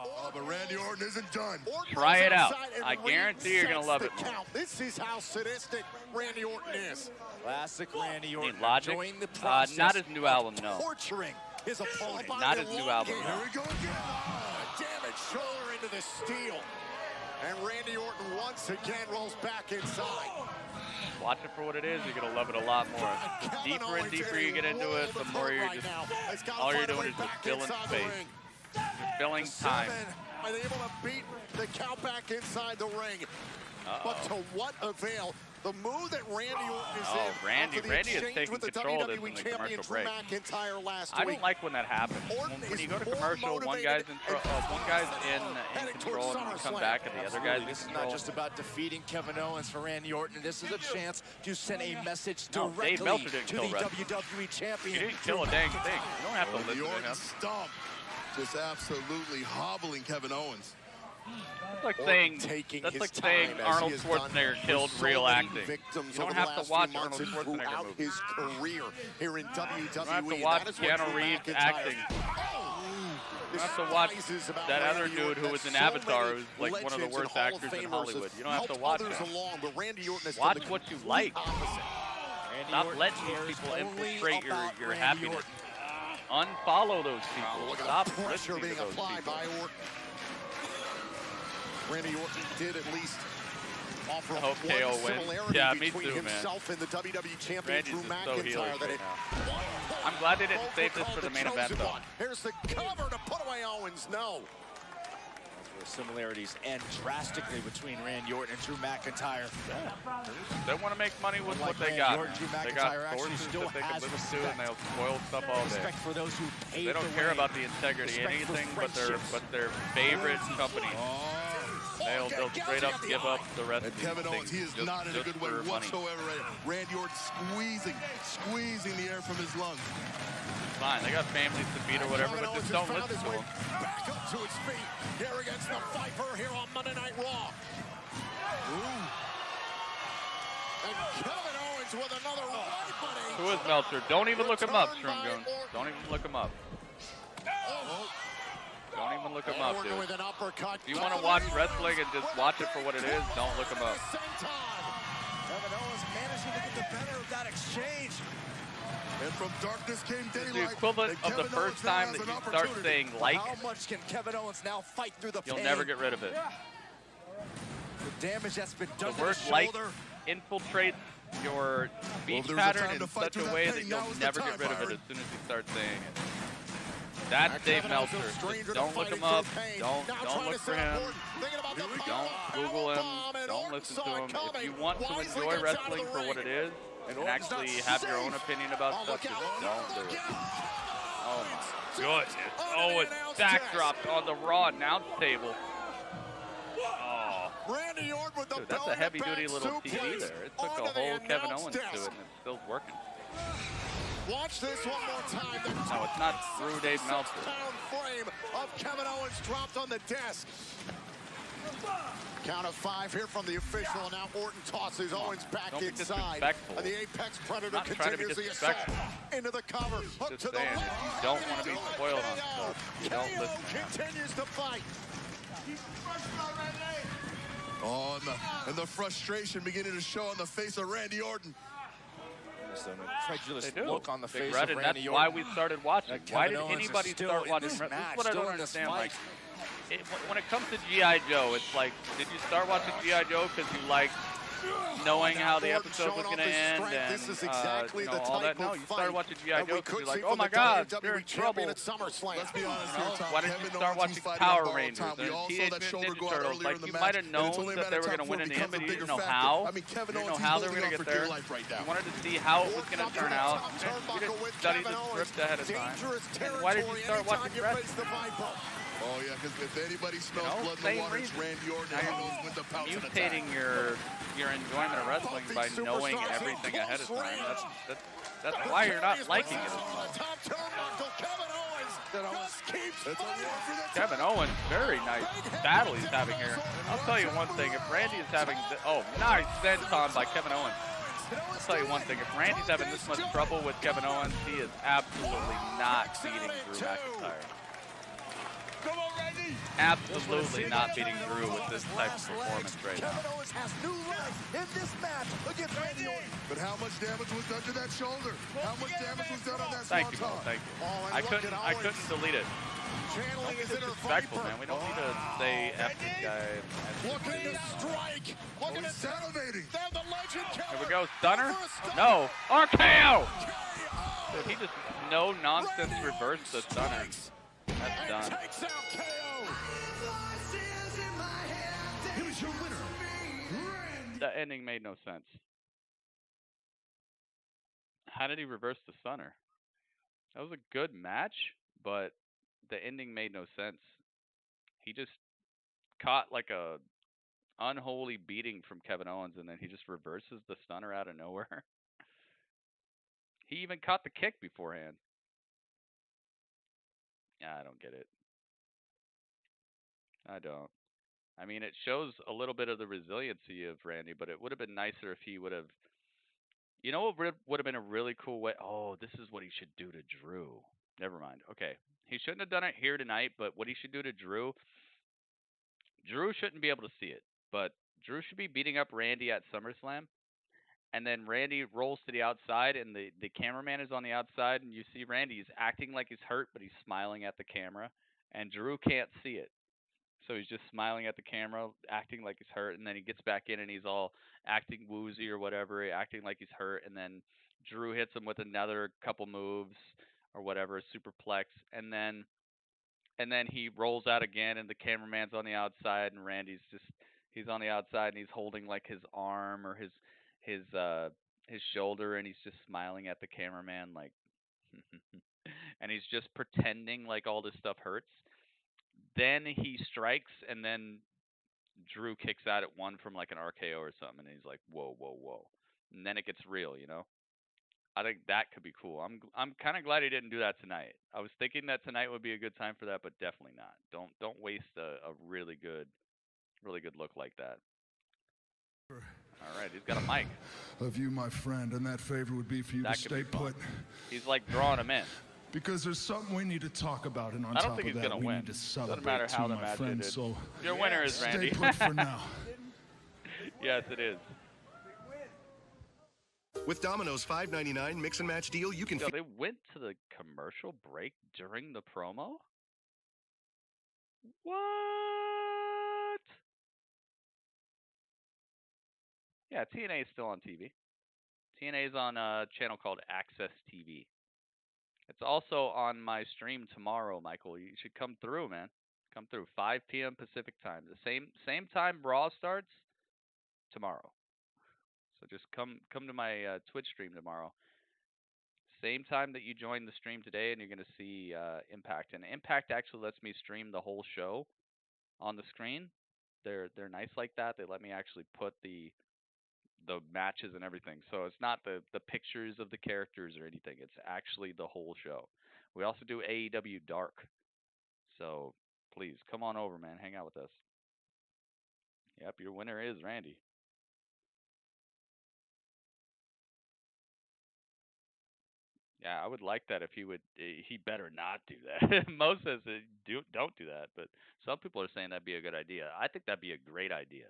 Oh, but Randy Orton isn't done. Try it out. I guarantee you're going to love it more. This is how sadistic Randy Orton is. Classic Randy Orton. Logic? Enjoying the process. Not his new album, no. Torturing his opponent. Not his new album, no. Here we go again. Damage shoulder into the steel. And Randy Orton once again rolls back inside. Watch it for what it is. You're going to love it a lot more. Deeper and deeper you get into it, the more you're just, all you're doing is just filling space. Just filling time. Are they able to beat the count back inside the ring? But to what avail? The move that Randy Orton is in. Randy is taking control of this in the commercial break. I don't like when that happens. When you go to commercial, one guy's in control, and when you come back, and the other guy's in control. This is not just about defeating Kevin Owens for Randy Orton. This is a chance to send a message directly to the WWE Champion. He didn't kill a dang thing. You don't have to listen to him. Stomp. Just absolutely hobbling Kevin Owens. That's like saying Arnold Schwarzenegger killed real acting. You don't have to watch Arnold Schwarzenegger movies. His career here in WWE. You don't have to watch Keanu Reeves acting. You don't have to watch that other dude who was in Avatar, who's like one of the worst actors in Hollywood. You don't have to watch him. Watch what you like. Stop letting these people infiltrate your happiness. Unfollow those people. Stop pressure listening being to those applied people. by Orton. Randy Orton did at least offer I hope one KO wins. similarity Yeah, me between too, man. himself and the WWE champion Randy's Drew just so McIntyre. heelish right now. I'm glad they didn't save this for the main event, though. Here's the cover to put away Owens. No. Similarities end drastically between Randy Orton and Drew McIntyre. They want to make money with what they got. They got sources that they can listen to, and they'll spoil stuff all day. Respect for those who They don't care about the integrity, anything but their favorite company. They'll straight up give up the rest of Kevin these Owens, he things is not in a good way for money. whatsoever. Randy Orton squeezing the air from his lungs. Fine, they got families to feed or whatever, but just don't listen to them. Back up to his feet here against the Viper here on Monday Night Raw. Ooh. And Kevin Owens with another right money. Who is Meltzer? Don't even look him up, Shroom Jones. Don't even look him up. Don't even look him up, dude. If you want to watch wrestling and just watch it for what it is, don't look him up. Kevin Owens managing to get the better of that exchange. And from darkness came daylight. The equivalent of the first time that you start saying like, how much can Kevin Owens now fight through the pain? You'll never get rid of it. The damage that's been done The to word the like shoulder. infiltrates your speech pattern in such a way that you'll never get rid of it as soon as you start saying it. That's Dave Meltzer. Just don't look him up. Don't look for him. Don't Google him. Don't listen to him. If you want to enjoy wrestling for what it is and actually have your own opinion about stuff, just don't do it. Oh my goodness. Oh, it's backdropped on the Raw announce table. Oh. Dude, that's a heavy-duty little TV there. It took a whole Kevin Owens to it, and it's still working. Watch this one more time. No, it's not through Dave Meltzer. Frame of Kevin Owens dropped on the desk. Count of 5 here from the official, and now Orton tosses Owens back inside. And the Apex Predator continues the assault into the cover. Hook to the saying, if you don't want to be spoiled on stuff, you don't listen to him. Continues to fight. Oh, and the frustration beginning to show on the face of Randy Orton. Incredulous look on the face of Randy Orton. That's why we started watching. Why did anybody start watching? This is what I don't understand. Like, when it comes to G.I. Joe, it's like, did you start watching G.I. Joe because you liked knowing how the episode was going to end and all that? No, you started watching G.I. Joe because you're like, oh my God, they're in trouble. Let's be honest here, Tom. Why didn't you start watching Power Rangers and Teenage Mutant Ninja Turtles? Like, you might have known that they were going to win in the end, but you didn't know how. You didn't know how they were going to get there. You wanted to see how it was going to turn out. You didn't study the script ahead of time. And why did you start watching wrestling? Oh, yeah, because if anybody smells blood in the water, it's Randy Orton. Now you're mutating your enjoyment of wrestling by knowing everything ahead of time. That's why you're not liking it as much. Kevin Owens, very nice battle he's having here. I'll tell you one thing, if Randy is having, nice senton by Kevin Owens. I'll tell you one thing, if Randy's having this much trouble with Kevin Owens, he is absolutely not beating Drew McIntyre. Come on, Randy. Absolutely not beating Drew with this type of performance right now. Kevin Owens has new life in this match against Randy Orton. But how much damage was done to that shoulder? How much damage was done on that Thank you, Mo. Thank you. I couldn't delete it. Don't be disrespectful, man. We don't need to say F this guy. Looking to strike. Looking at salivating. Then the legend. Here we go. Stunner? No. RKO! Dude, he just no-nonsense reversed the stunner. That's done. That ending made no sense. How did he reverse the stunner? That was a good match, but the ending made no sense. He just caught like a unholy beating from Kevin Owens, and then he just reverses the stunner out of nowhere. He even caught the kick beforehand. I don't get it. I don't. I mean, it shows a little bit of the resiliency of Randy, but it would have been nicer if he would have... You know what would have been a really cool way? Oh, this is what he should do to Drew. Never mind. Okay. He shouldn't have done it here tonight, but what he should do to Drew... Drew shouldn't be able to see it, but Drew should be beating up Randy at SummerSlam, And then Randy rolls to the outside, and the cameraman is on the outside, and you see Randy's acting like he's hurt, but he's smiling at the camera, and Drew can't see it. So he's just smiling at the camera, acting like he's hurt, and then he gets back in and he's all acting woozy or whatever, acting like he's hurt, and then Drew hits him with another couple moves or whatever, superplex, and then he rolls out again, and the cameraman's on the outside, and Randy's just he's on the outside and he's holding like his arm or his shoulder, and he's just smiling at the cameraman like and he's just pretending like all this stuff hurts. Then he strikes, and then Drew kicks out at one from like an RKO or something, and he's like, whoa, whoa, whoa. And then it gets real, you know? I think that could be cool. I'm kind of glad he didn't do that tonight. I was thinking that tonight would be a good time for that, but definitely not. Don't waste a really good look like that. All right, he's got a mic. Of you, my friend, and that favor would be for you to stay put. He's like drawing him in. Because there's something we need to talk about, and on I don't top think of he's that, gonna we win. need to celebrate Doesn't matter how too, the my match friend. ended. So your winner is Randy. Stay put for now. Yes, it is. With Domino's $5.99 mix and match deal, you can. Yo, they went to the commercial break during the promo. What? Yeah, TNA is still on TV. TNA is on a channel called Access TV. It's also on my stream tomorrow, Michael. You should come through, man. Come through. 5 p.m. Pacific time. The same time Raw starts tomorrow. So just come to my Twitch stream tomorrow. Same time that you joined the stream today, and you're going to see Impact. And Impact actually lets me stream the whole show on the screen. They're nice like that. They let me actually put the matches and everything. So it's not the pictures of the characters or anything. It's actually the whole show. We also do AEW Dark. So please come on over, man. Hang out with us. Yep, your winner is Randy. Yeah, I would like that if he would. He better not do that. Mo says don't do that, but some people are saying that'd be a good idea. I think that'd be a great idea.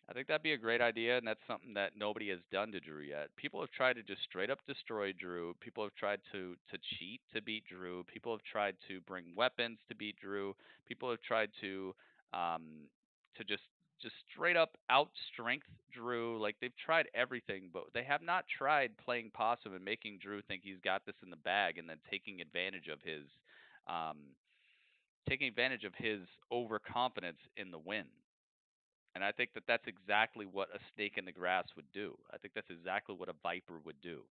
I think that'd be a great idea, and that's something that nobody has done to Drew yet. People have tried to just straight up destroy Drew. People have tried to cheat to beat Drew. People have tried to bring weapons to beat Drew. People have tried to just straight up out-strength Drew. Like, they've tried everything, but they have not tried playing possum and making Drew think he's got this in the bag, and then taking advantage of his overconfidence in the win. And I think that that's exactly what a snake in the grass would do. I think that's exactly what a viper would do.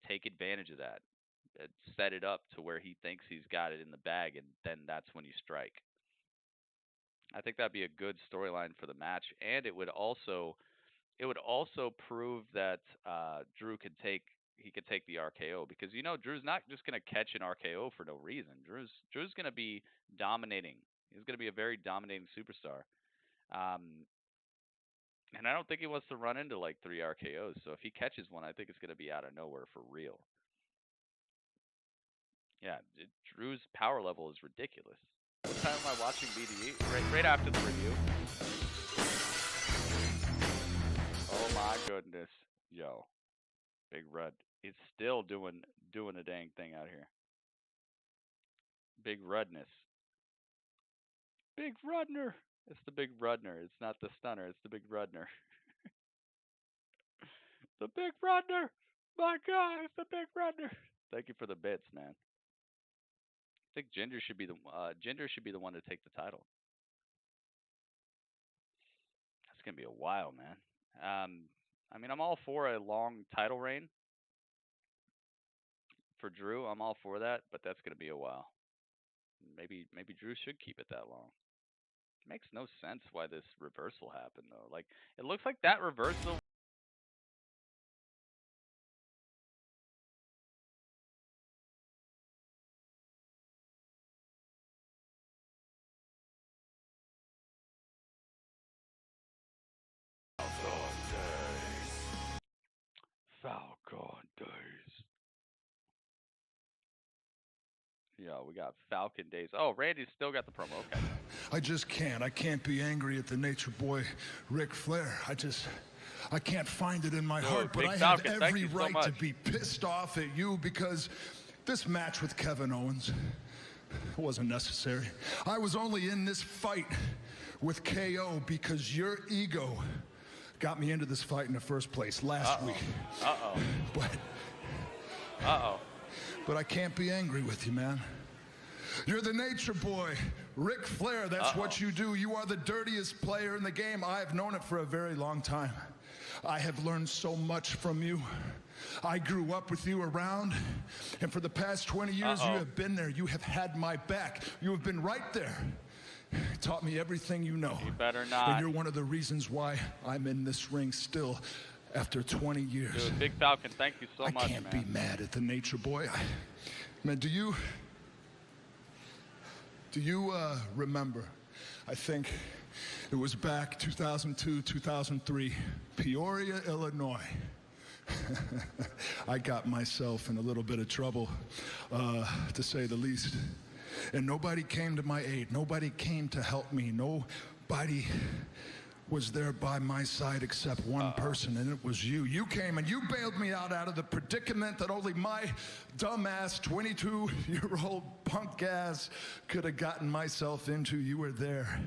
Take advantage of that. Set it up to where he thinks he's got it in the bag, and then that's when you strike. I think that'd be a good storyline for the match, and it would also prove that Drew could take the RKO, because Drew's not just gonna catch an RKO for no reason. Drew's gonna be dominating. He's gonna be a very dominating superstar. And I don't think he wants to run into like 3 RKOs. So if he catches one, I think it's going to be out of nowhere for real. Yeah, Drew's power level is ridiculous. What time am I watching BDE? Right after the review. Oh my goodness. Yo. Big Rud. It's still doing a dang thing out here. Big Rudness. Big Rudner. It's the Big Rudner. It's not the Stunner. It's the Big Rudner. The Big Rudner. My God, it's the Big Rudner. Thank you for the bits, man. I think Jinder should be the one to take the title. That's gonna be a while, man. I mean, I'm all for a long title reign for Drew. I'm all for that, but that's gonna be a while. Maybe Drew should keep it that long. It makes no sense why this reversal happened, though. Like, it looks like that reversal. Falcon Days. Yeah, we got Falcon Days. Oh, Randy's still got the promo. Okay. I just can't. I can't be angry at the Nature Boy, Ric Flair. I can't find it in my heart, but Big I have Falcon, every thank you so right to much. be pissed off at you because this match with Kevin Owens wasn't necessary. I was only in this fight with KO because your ego got me into this fight in the first place last week. But I can't be angry with you, man. You're the nature boy, Ric Flair. That's what you do. You are the dirtiest player in the game. I've known it for a very long time. I have learned so much from you. I grew up with you around, and for the past 20 years, you have been there. You have had my back. You have been right there. Taught me everything you know. You better not. And you're one of the reasons why I'm in this ring still after 20 years. Dude, Big Falcon, thank you so much, man. I can't be mad at the nature boy. Man, do you remember, I think it was back 2002, 2003, Peoria, Illinois. I got myself in a little bit of trouble, to say the least. And nobody came to my aid. Nobody came to help me. Nobody was there by my side except one person, and it was you. You came and you bailed me out of the predicament that only my dumbass 22-year-old punk ass could have gotten myself into. You were there.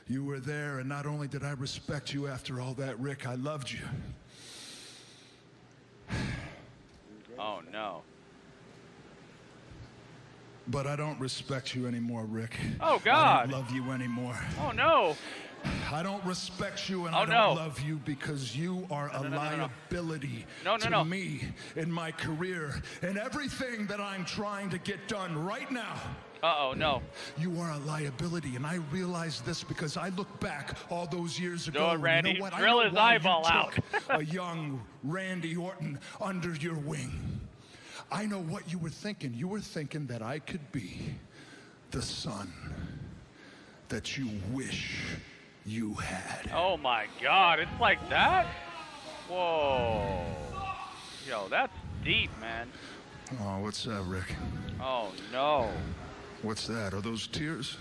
You were there, and not only did I respect you after all that, Rick, I loved you. Oh, no. But I don't respect you anymore, Rick. Oh, God. I don't love you anymore. Oh, no. I don't respect you, and I don't love you because you are a liability to me in my career and everything that I'm trying to get done right now. No. You are a liability, and I realize this because I look back all those years ago. Do it, Randy. You know what? Drill I know his why eyeball you out. took a young Randy Orton under your wing. I know what you were thinking. You were thinking that I could be the son that you wish you had. Oh, my God. It's like that? Whoa. Yo, that's deep, man. Oh, what's that, Rick? Oh, no. What's that? Are those tears?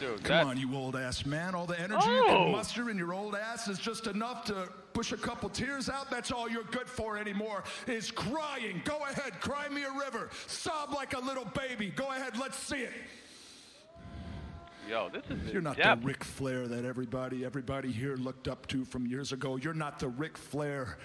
Dude, Come on, you old ass man. All the energy you can muster in your old ass is just enough to push a couple tears out. That's all you're good for anymore is crying. Go ahead, cry me a river. Sob like a little baby. Go ahead, let's see it. Yo, this is You're not the Ric Flair that everybody here looked up to from years ago. You're not the Ric Flair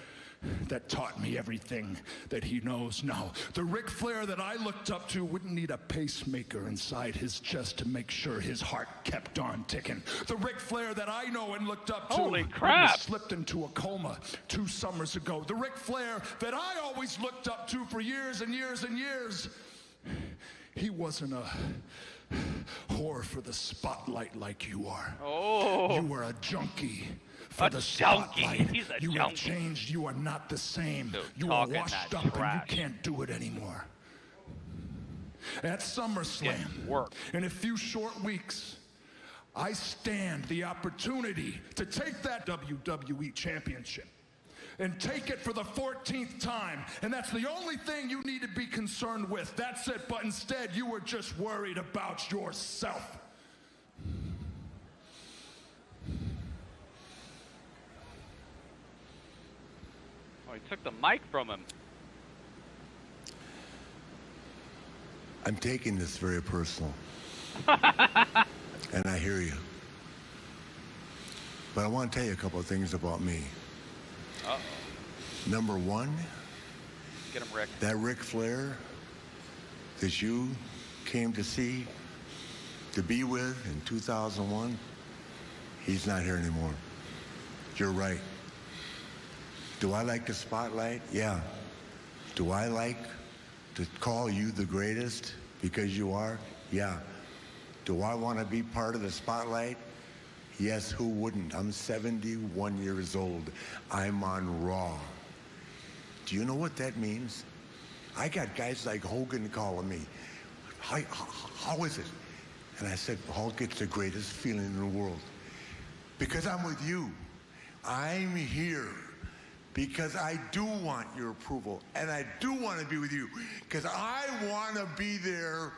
that taught me everything that he knows now. The Ric Flair that I looked up to wouldn't need a pacemaker inside his chest to make sure his heart kept on ticking. The Ric Flair that I know and looked up to Holy crap. slipped into a coma 2 summers ago. The Ric Flair that I always looked up to for years and years and years. He wasn't a whore for the spotlight like you are. You were a junkie for the spotlight. He's a you junkie. have changed. You are not the same. Dude, you are washed up and you can't do it anymore. At SummerSlam, in a few short weeks, I stand the opportunity to take that WWE Championship and take it for the 14th time. And that's the only thing you need to be concerned with. That's it. But instead, you were just worried about yourself. Oh, he took the mic from him. I'm taking this very personal. And I hear you. But I want to tell you a couple of things about me. Number one, get him, Rick. That Ric Flair that you came to see, to be with in 2001, he's not here anymore. You're right. Do I like the spotlight? Yeah. Do I like to call you the greatest because you are? Yeah. Do I want to be part of the spotlight? Yes, who wouldn't? I'm 71 years old. I'm on Raw. Do you know what that means? I got guys like Hogan calling me. How is it? And I said, Hulk, it's the greatest feeling in the world. Because I'm with you. I'm here because I do want your approval. And I do want to be with you. Because I want to be there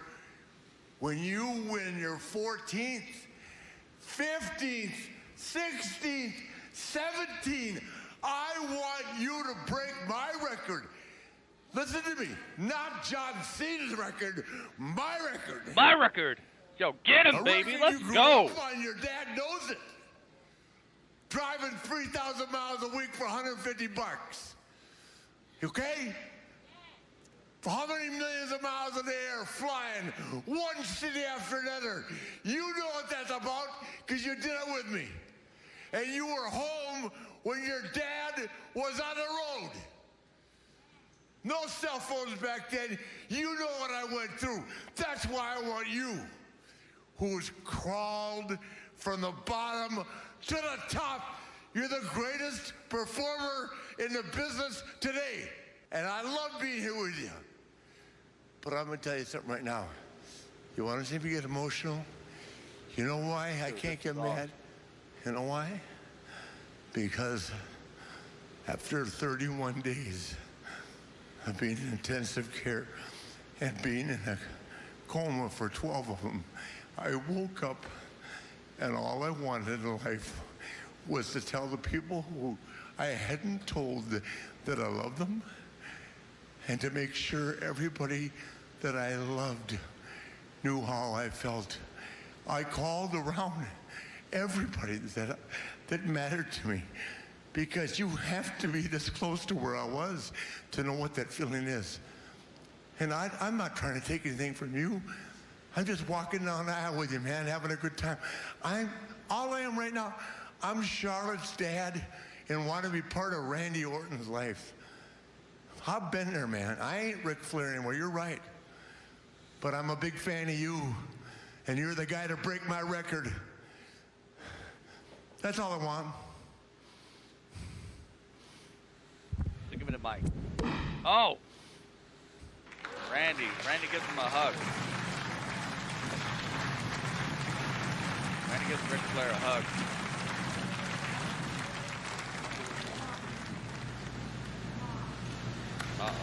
when you win your 14th, 15th, 16th, 17. I want you to break my record. Listen to me. Not John Cena's record. My record. My record. Yo, get him, baby. Let's go. Your dad knows it. Driving 3,000 miles a week for 150 bucks. Okay? For how many millions of miles in the air, flying one city after another. You know what that's about because you did it with me. And you were home when your dad was on the road. No cell phones back then. You know what I went through. That's why I want you, who's crawled from the bottom to the top. You're the greatest performer in the business today. And I love being here with you. But I'm going to tell you something right now. You want to see me get emotional? You know why I can't get mad? You know why? Because after 31 days of being in intensive care and being in a coma for 12 of them, I woke up and all I wanted in life was to tell the people who I hadn't told that I love them, and to make sure everybody that I loved knew how I felt. I called around everybody that mattered to me, because you have to be this close to where I was to know what that feeling is. And I'm not trying to take anything from you. I'm just walking down the aisle with you, man, having a good time. All I am right now, I'm Charlotte's dad and want to be part of Randy Orton's life. I've been there, man. I ain't Ric Flair anymore. You're right. But I'm a big fan of you, and you're the guy to break my record. That's all I want. So give me the mic. Oh! Randy gives him a hug. Randy gives Ric Flair a hug. Uh-oh.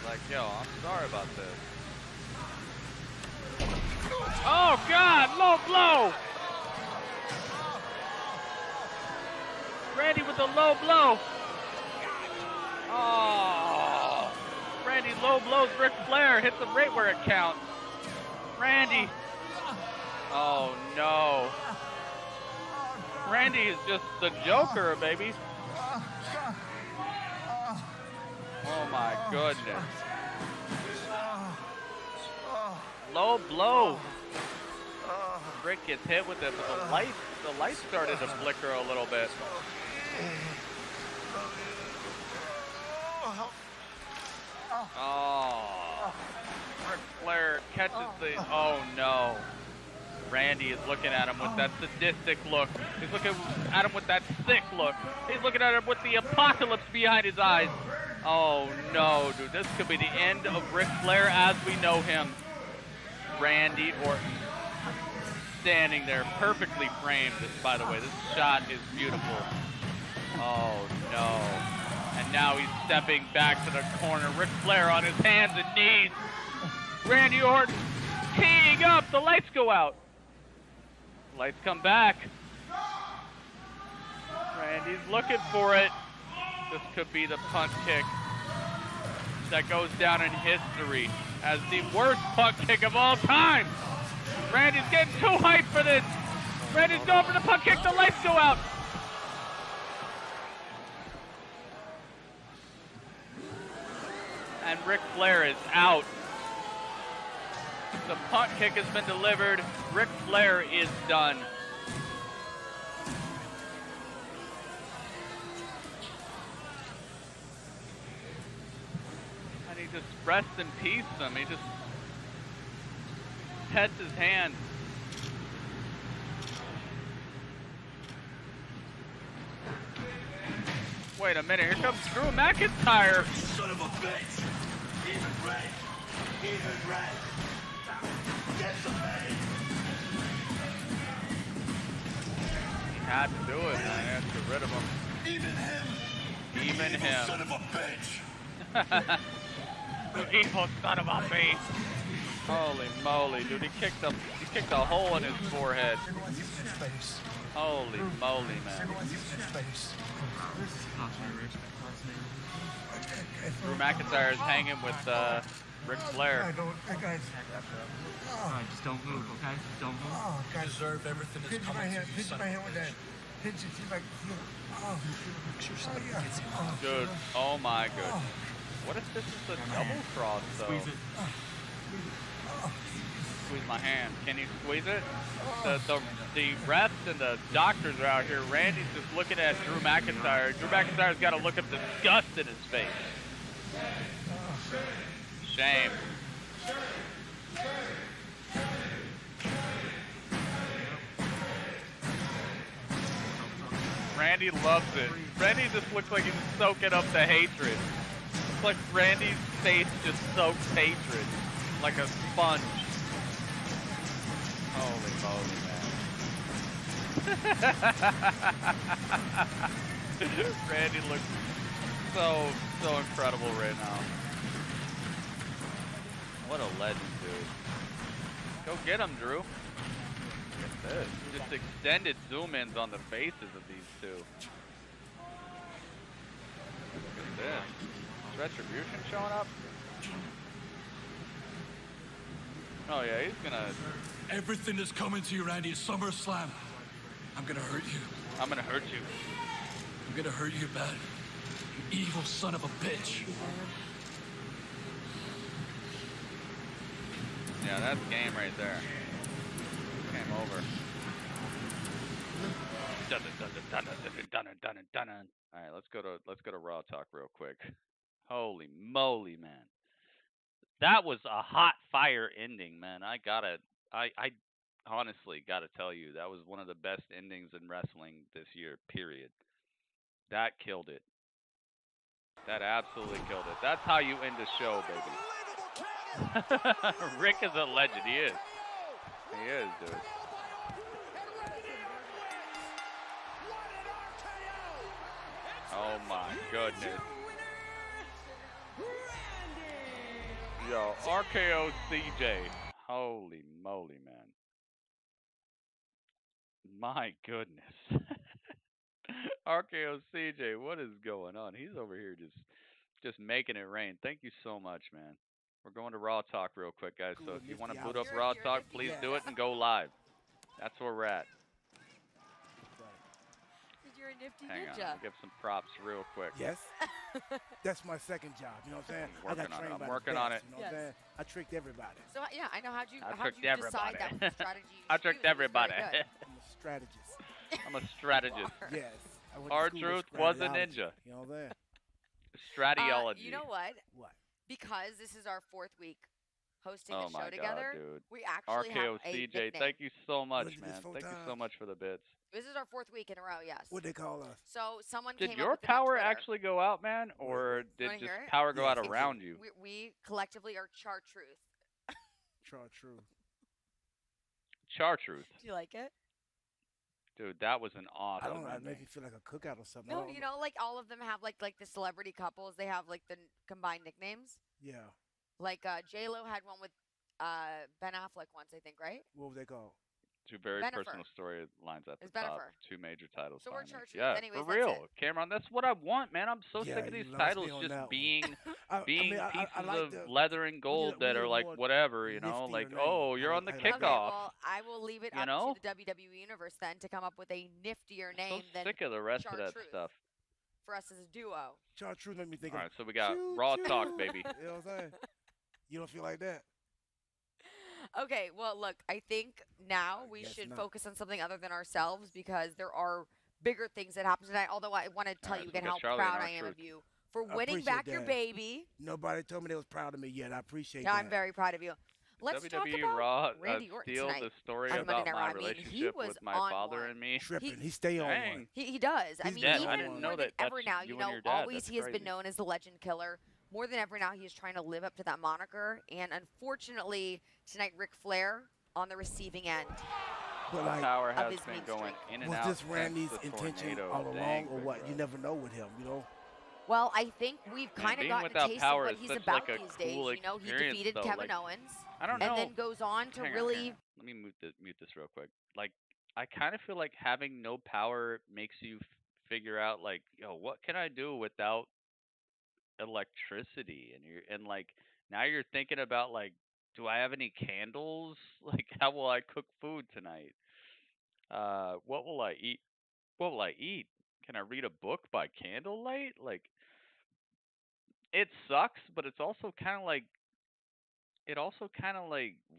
Like, yo, I'm sorry about this. Oh, God! Low blow! Randy with the low blow. Oh! Randy low blows Ric Flair. Hits him right where it counts. Randy. Oh, no. Randy is just the Joker, baby. Oh my goodness. Low blow. Rick gets hit with it, but the light started to flicker a little bit. Oh. Ric Flair catches the, oh no. Randy is looking at him with that sadistic look. He's looking at him with that sick look. He's looking at him with the apocalypse behind his eyes. Oh no, dude, this could be the end of Ric Flair as we know him. Randy Orton standing there, perfectly framed, by the way. This shot is beautiful. Oh no. And now he's stepping back to the corner. Ric Flair on his hands and knees. Randy Orton teeing up. The lights go out. Lights come back. Randy's looking for it. This could be the punt kick that goes down in history as the worst punt kick of all time. Randy's getting too hyped for this. Randy's going for the punt kick. The lights go out. And Ric Flair is out. The punt kick has been delivered. Ric Flair is done. And he just rests in peace him. He just pets his hand. Wait a minute, here comes Drew McIntyre. Son of a bitch. Even red. Even red. Get some pain. He had to do it, man. He had to get rid of him. Even him. Even him. Son of a bitch. The evil son of a bitch. Holy moly, dude. He kicked a hole in his forehead. Holy moly, man. Drew McIntyre is hanging with Ric Flair. Just don't move, okay? Just don't move. Oh, God. You deserve everything that's coming to you. Pinch my hand with that. Pinch it, see if I can feel it. Dude, oh my goodness. What if this is a double cross, though? Squeeze it. Squeeze my hand. Can you squeeze it? The refs and the doctors are out here. Randy's just looking at Drew McIntyre. Drew McIntyre's got a look of disgust in his face. Shame. Randy loves it. Randy just looks like he's soaking up the hatred. It's like Randy's face just soaks hatred like a sponge. Holy moly, man. Randy looks so incredible right now. What a legend, dude. Go get him, Drew. Look at this. Just extended zoom-ins on the faces of these two. Look at this. Is Retribution showing up? Oh yeah, he's gonna... Everything that's coming to you, Randy, is SummerSlam. I'm gonna hurt you. I'm gonna hurt you. I'm gonna hurt you bad. You evil son of a bitch. Yeah, that's game right there. Game over. All right, let's go to Raw Talk real quick. Holy moly, man. That was a hot fire ending, man. I honestly gotta tell you, that was one of the best endings in wrestling this year, period. That killed it. That absolutely killed it. That's how you end a show, baby. Rick is a legend. He is. He is, dude. Oh my goodness. Yo, RKO CJ. Holy moly, man. My goodness. RKO CJ, what is going on? He's over here just making it rain. Thank you so much, man. We're going to Raw Talk real quick, guys. So if you want to boot up Raw Talk, please do it and go live. That's where we're at. You're a nifty Hang ninja. on, I'll give some props real quick. Yes. That's my second job. You know what I'm saying? I'm working on it. You know what I'm saying? I tricked everybody. So yeah, I know how'd you tricked decide everybody. that was the strategy you I tricked everybody. I'm a strategist. I'm a strategist. Yes. R-Truth was a ninja. You know what I'm saying? Stratiology. You know what? What? Because this is our 4th week hosting Oh a show my together, God, dude. we actually RKO have a CJ, nickname. thank you so much, Look at this man. 4 Thank you so times. much for the bits. This is our 4th week in a row, yes. What'd they call us? So someone Did came your up with it on power Twitter. actually go out, man? Or did Wanna just hear it? power go out Yes, it around did. you? We collectively are Chartruth. Chartruth. Chartruth. Do you like it? Dude, that was an I awesome don't know. It ending. makes me feel like a cookout or something. No, you know, like all of them have like the celebrity couples. They have like the combined nicknames. Yeah. Like J-Lo had one with Ben Affleck once, I think, right? What were they called? Two very Bennifer. personal storylines at the It's top. Bennifer. 2 major titles. So we're finally. Chartruth. Yeah, Anyways, for that's real, it. Cameron. That's what I want, man. I'm so Yeah, sick of you these lost me titles on just that one. being I being mean, I pieces like of the- leather and gold we that need are a like more whatever, you know, niftier like name. oh, you're I on the like that. Okay, kickoff. well, I will leave it You up know? to the WWE Universe then to come up with a niftier I'm name so than sick of the rest of that Chartruth stuff. for us as a duo. Chartruth made me think All of right, so we got choo, Raw choo. Talk, baby. You know what I'm saying? You don't feel like that? Okay, well, look, I think now we guess should not. focus on something other than ourselves because there are bigger things that happen tonight. Although I want to tell right, you so we again how got Charlie and proud I am R-Truth. of you for I winning appreciate back your that. baby. Nobody told me they was proud of me yet. I appreciate Yeah, that. I'm very proud of you. Let's talk WWE about Raw Randy Orton steal tonight. the story on about Monday Night my Raw. I mean, he relationship was with my on father one. and me. Tripping. He stay on Dang. one. He does. I He's mean, dead. even I didn't know more that than ever that's now, you you and know, your dad. always That's he has been crazy. known as the Legend Killer. More than ever now, he is trying to live up to that moniker. And unfortunately, tonight, Ric Flair on the receiving end. But The like, power of has his been mean going streak. in and was out. this since Randy's the intention tornado. all along, Dang, or Big what? Bro. You never know with him, you know. Well, I think we've Man, kind of being gotten a without taste power of what is he's such about like a these days. cool You know, he experience, defeated though. Kevin Like, Owens I don't and know. then goes on to Hang on, really. hang on. Let me mute this real quick. Like, I kind of feel like having no power makes you figure out like, yo, what can I do without electricity? And like now you're thinking about like, do I have any candles? Like, how will I cook food tonight? What will I eat? What will I eat? Can I read a book by candlelight? Like, it sucks, but it's also kind of like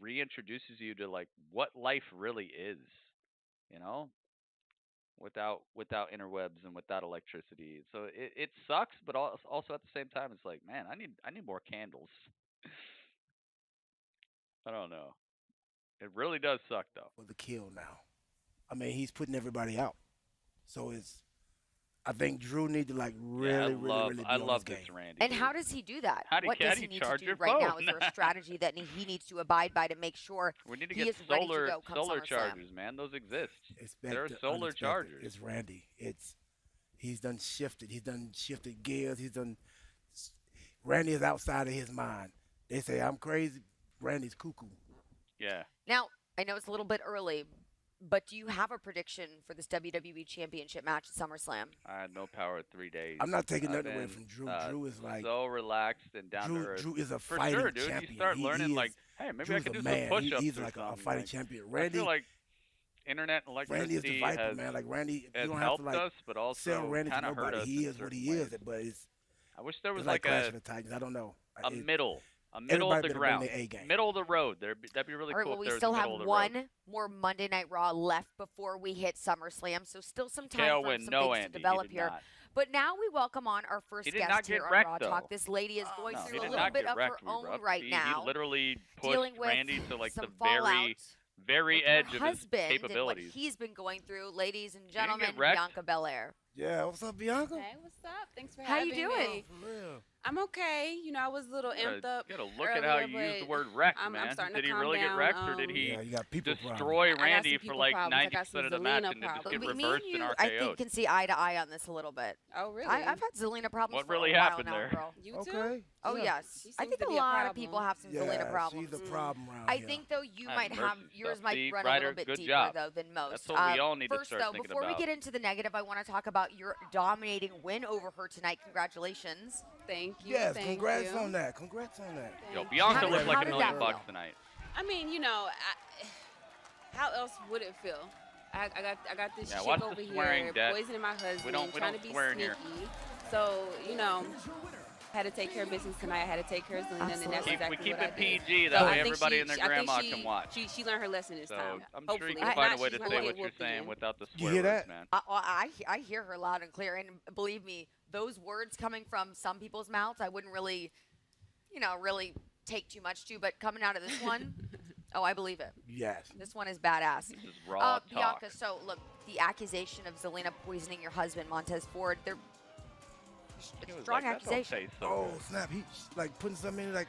reintroduces you to like what life really is, you know, without interwebs and without electricity. So it sucks, but also at the same time, it's like, man, I need more candles. I don't know. It really does suck though. For the kill now. I mean, he's putting everybody out. So I think Drew need to like really be on his game. this Randy. And dude. how does he do that? How do What does he need to do right now? Is there a strategy that he needs to abide by to make sure We need to he get is ready to go come solar SummerSlam? chargers, man. Those exist. There are solar chargers. It's Randy. He's done shifted. He's done shifted gears. Randy is outside of his mind. They say I'm crazy. Randy's cuckoo. Yeah. Now, I know it's a little bit early, but do you have a prediction for this WWE Championship match at SummerSlam? I had no power 3 days. I'm not taking I've nothing away been, from Drew. Drew is like so relaxed and down to earth. Drew is a For fighting sure, dude. champion. You start learning he like, is, hey, maybe Drew's I can a do man. some push-ups. He's or like a something. fighting Like, champion. I Randy, feel like internet and Randy is the electricity Viper, has, man. Like Randy, has you don't have helped to like us, but also sell Randy to kind of hurt nobody. us. He in is what certain he ways. is, but it's I wish there was it's like like Clash of the Titans. I don't know. a middle of everybody the better bring ground, their A game. middle of the road. That'd be really All right, cool. well, if we there was still a have middle of the one road. more Monday Night Raw left before we hit SummerSlam, so still some time KO for win. some No, things Andy, to he develop did here. not. But now we welcome on our first He did guest not get here on wrecked, Raw though. Talk. This lady is going No, through he a did little not bit get of wrecked. her own Rupp. right now. He literally pushed dealing with Randy to like some the very with edge her of his husband and what capabilities. he's been going through, ladies and didn't get gentlemen, wrecked. Bianca Belair. Yeah, what's up, Bianca? Hey, what's up? Thanks for How having you doing? me. For real. I'm okay. You know, I was a little amped up. You gotta look at how you use the word wrecked, I'm man. starting Did to he calm really get down. wrecked, or did he Yeah, you got people destroy I got Randy some for people like problems. I got 90% some of the match Zelina and then just get problems. Me and reversed and you, RKO'd? I think, can see eye to eye on this a little bit. Oh, really? I've had Zelina problems What for really a while happened now, there? girl. You too? Okay. Oh, Yeah. yes. She I seems think to a be a lot of problem. people have some Zelina problems. She's a problem around I here. think, though, you Have might have, mercy. yours Stuff. might See, run Ryder, a little bit good deeper, job. though, than most. That's what we all need to First, start though, thinking before we about. get into the negative, I want to talk about your dominating win over her tonight. Congratulations. Thank you. Yes, thank congrats you. on that. Congrats on that. Yo, Bianca How looked like did $1 that million feel? tonight. I mean, you know, how else would it feel? I got this Yeah, chick watch over the swearing, here Dad. poisoning my husband, We don't trying to be swear in sneaky. here. So, you know, had to take care of business tonight. I had to take care of Zelina, and that's exactly We keep what it I did. PG. So That I way think everybody and their I think grandma can watch. She learned her lesson this So time. I'm Hopefully. sure you can If find not, a way to she's gonna say get what you're whooped saying again. without the You swear hear words, that? man. I hear her loud and clear, and believe me, those words coming from some people's mouths, I wouldn't really, really take too much to, but coming out of this one, oh, I believe it. Yes. This one is badass. This is raw talk. Bianca, so look, the accusation of Zelina poisoning your husband, Montez Ford, they're He was strong like, "That don't accusation. taste so Oh, good." snap. He's like putting something in like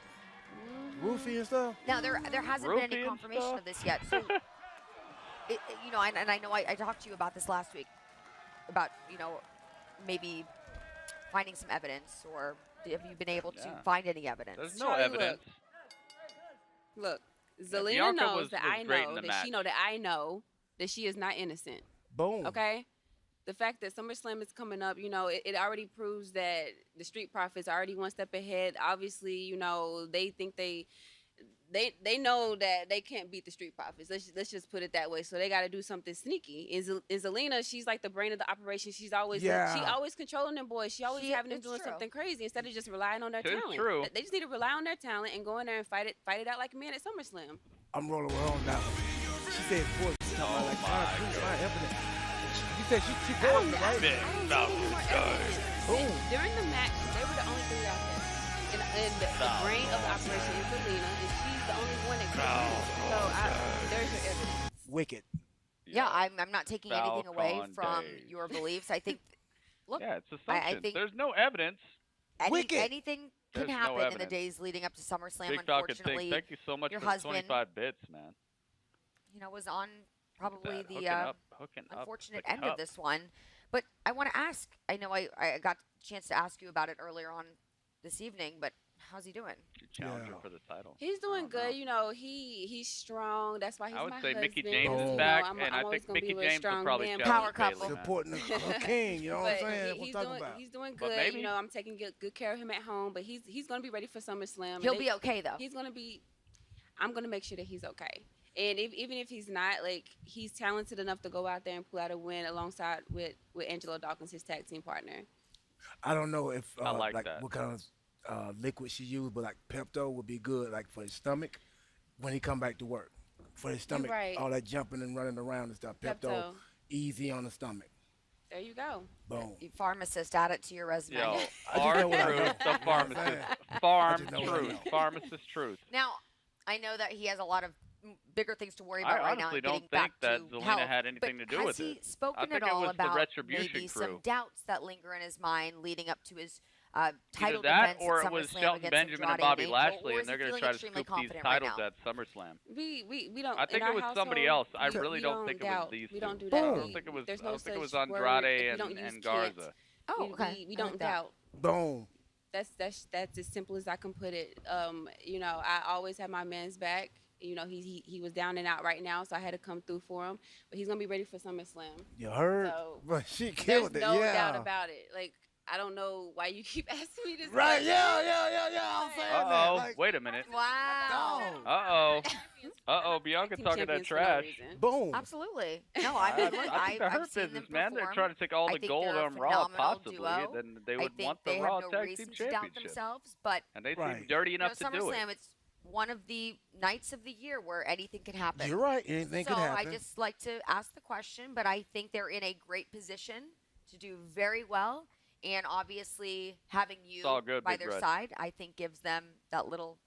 roofie and stuff. Now there hasn't been any Roofie and confirmation stuff? of this yet. So, and I know I talked to you about this last week about maybe finding some evidence, or have you been able to Yeah. find any evidence? There's no Charlie, evidence. Look, Zelina Bianca knows was that I great in know the that match. she know that I know that she is not innocent. Boom. Okay? The fact that SummerSlam is coming up, it already proves that the Street Profits are already one step ahead. Obviously, they think they know that they can't beat the Street Profits. Let's just put it that way. So they got to do something sneaky. And Zelina, she's like the brain of the operation. She's always she always controlling them boys. She always having them doing something crazy instead of just relying on their It's talent. true. They just need to rely on their talent and go in there and fight it out like a man at SummerSlam. I'm rolling with her on that one. She said sports. Oh like, my please, God. not helping it. You said she poisoned, right? Big Falcon guys. Boom. During the match, they were the only three out there. And the brain of the operation is Zelina, and she's the only one that can do it. So there's your evidence. Wicked. Yeah, I'm not taking anything away Falcon from Day. your beliefs. I think, look, Yeah, it's I assumptions. think There's no evidence. anything can There's no happen in the evidence. days leading up to SummerSlam. Big Falcon, Unfortunately, thank you so much your for the husband, 25 bits, man. was on probably that, the hooking up unfortunate the end of cup. this one. But I want to ask. I know I got a chance to ask you about it earlier on this evening, but how's he doing? challenger for the title. He's doing good. You know, he's strong. That's why he's I would my say husband. Mickie James You is know, back, I'm and I always think gonna be Mickie with a James will strong probably man. challenge Power couple. Bayley now. Supporting the king, you know what I'm saying? He's What I'm doing, talking about. he's doing But good. maybe- You know, I'm taking good care of him at home, but he's gonna be ready for SummerSlam. He'll be okay though. He's gonna be. I'm gonna make sure that he's okay. And even if he's not, like, he's talented enough to go out there and pull out a win alongside with Angelo Dawkins, his tag team partner. I don't know if I like like that. what kind of liquid she used, but like Pepto would be good, like for his stomach when he come back to work. For his stomach, right. all that jumping and running around and stuff. Pepto, easy on the stomach. There you go. Boom. You pharmacist, add it to your resume. Yo, I just know what I know. R-Truth, the pharmacist. Farm truth. Pharmacist truth. Now, I know that he has a lot of bigger things to worry about I right now. honestly and don't getting think back that to Zelina health, had anything to but do with has he it. spoken I think at all it was about the Retribution maybe crew. some doubts that linger in his mind leading up to his title Either that, defense or at it was SummerSlam Shelton against Benjamin and Andrade Bobby Angel, Lashley, or and is they're he going to feeling try to extremely scoop these confident right titles now? at SummerSlam. We don't. I think in it our was somebody household, else. I we really don't think it was doubt. these We two. don't do I that. don't think it was. There's I no don't think it was such word. Andrade We don't use and can't. Garza. Oh, okay. We I don't like that. doubt. Boom. That's as simple as I can put it. You know, I always have my man's back. You know, he was down and out right now, so I had to come through for him. But he's gonna be ready for SummerSlam. You heard? So But she there's killed it. no Yeah. doubt about it. Like, I don't know why you keep asking me this. Right? question. Yeah. I'm saying that. Uh-oh. Like, Wait a minute. Wow. Uh-oh. Uh-oh. Bianca Team talking that champions for no trash. reason. Boom. Absolutely. No, I mean, look, I think they're I've hurt seen business, them man. They're perform. trying to take all I the think gold they're a on Raw, phenomenal possibly. duo. Then they I would think want the they Raw have no Tag reason Team to doubt Championship. themselves, but And they Right. seem dirty you know, enough to do it. SummerSlam, it's one of the nights of the year where anything can happen. You're right. Anything So could happen. I just like to ask the question, but I think they're in a great position to do very well. And obviously, having you all good, by Big their Red. side, I think gives them that little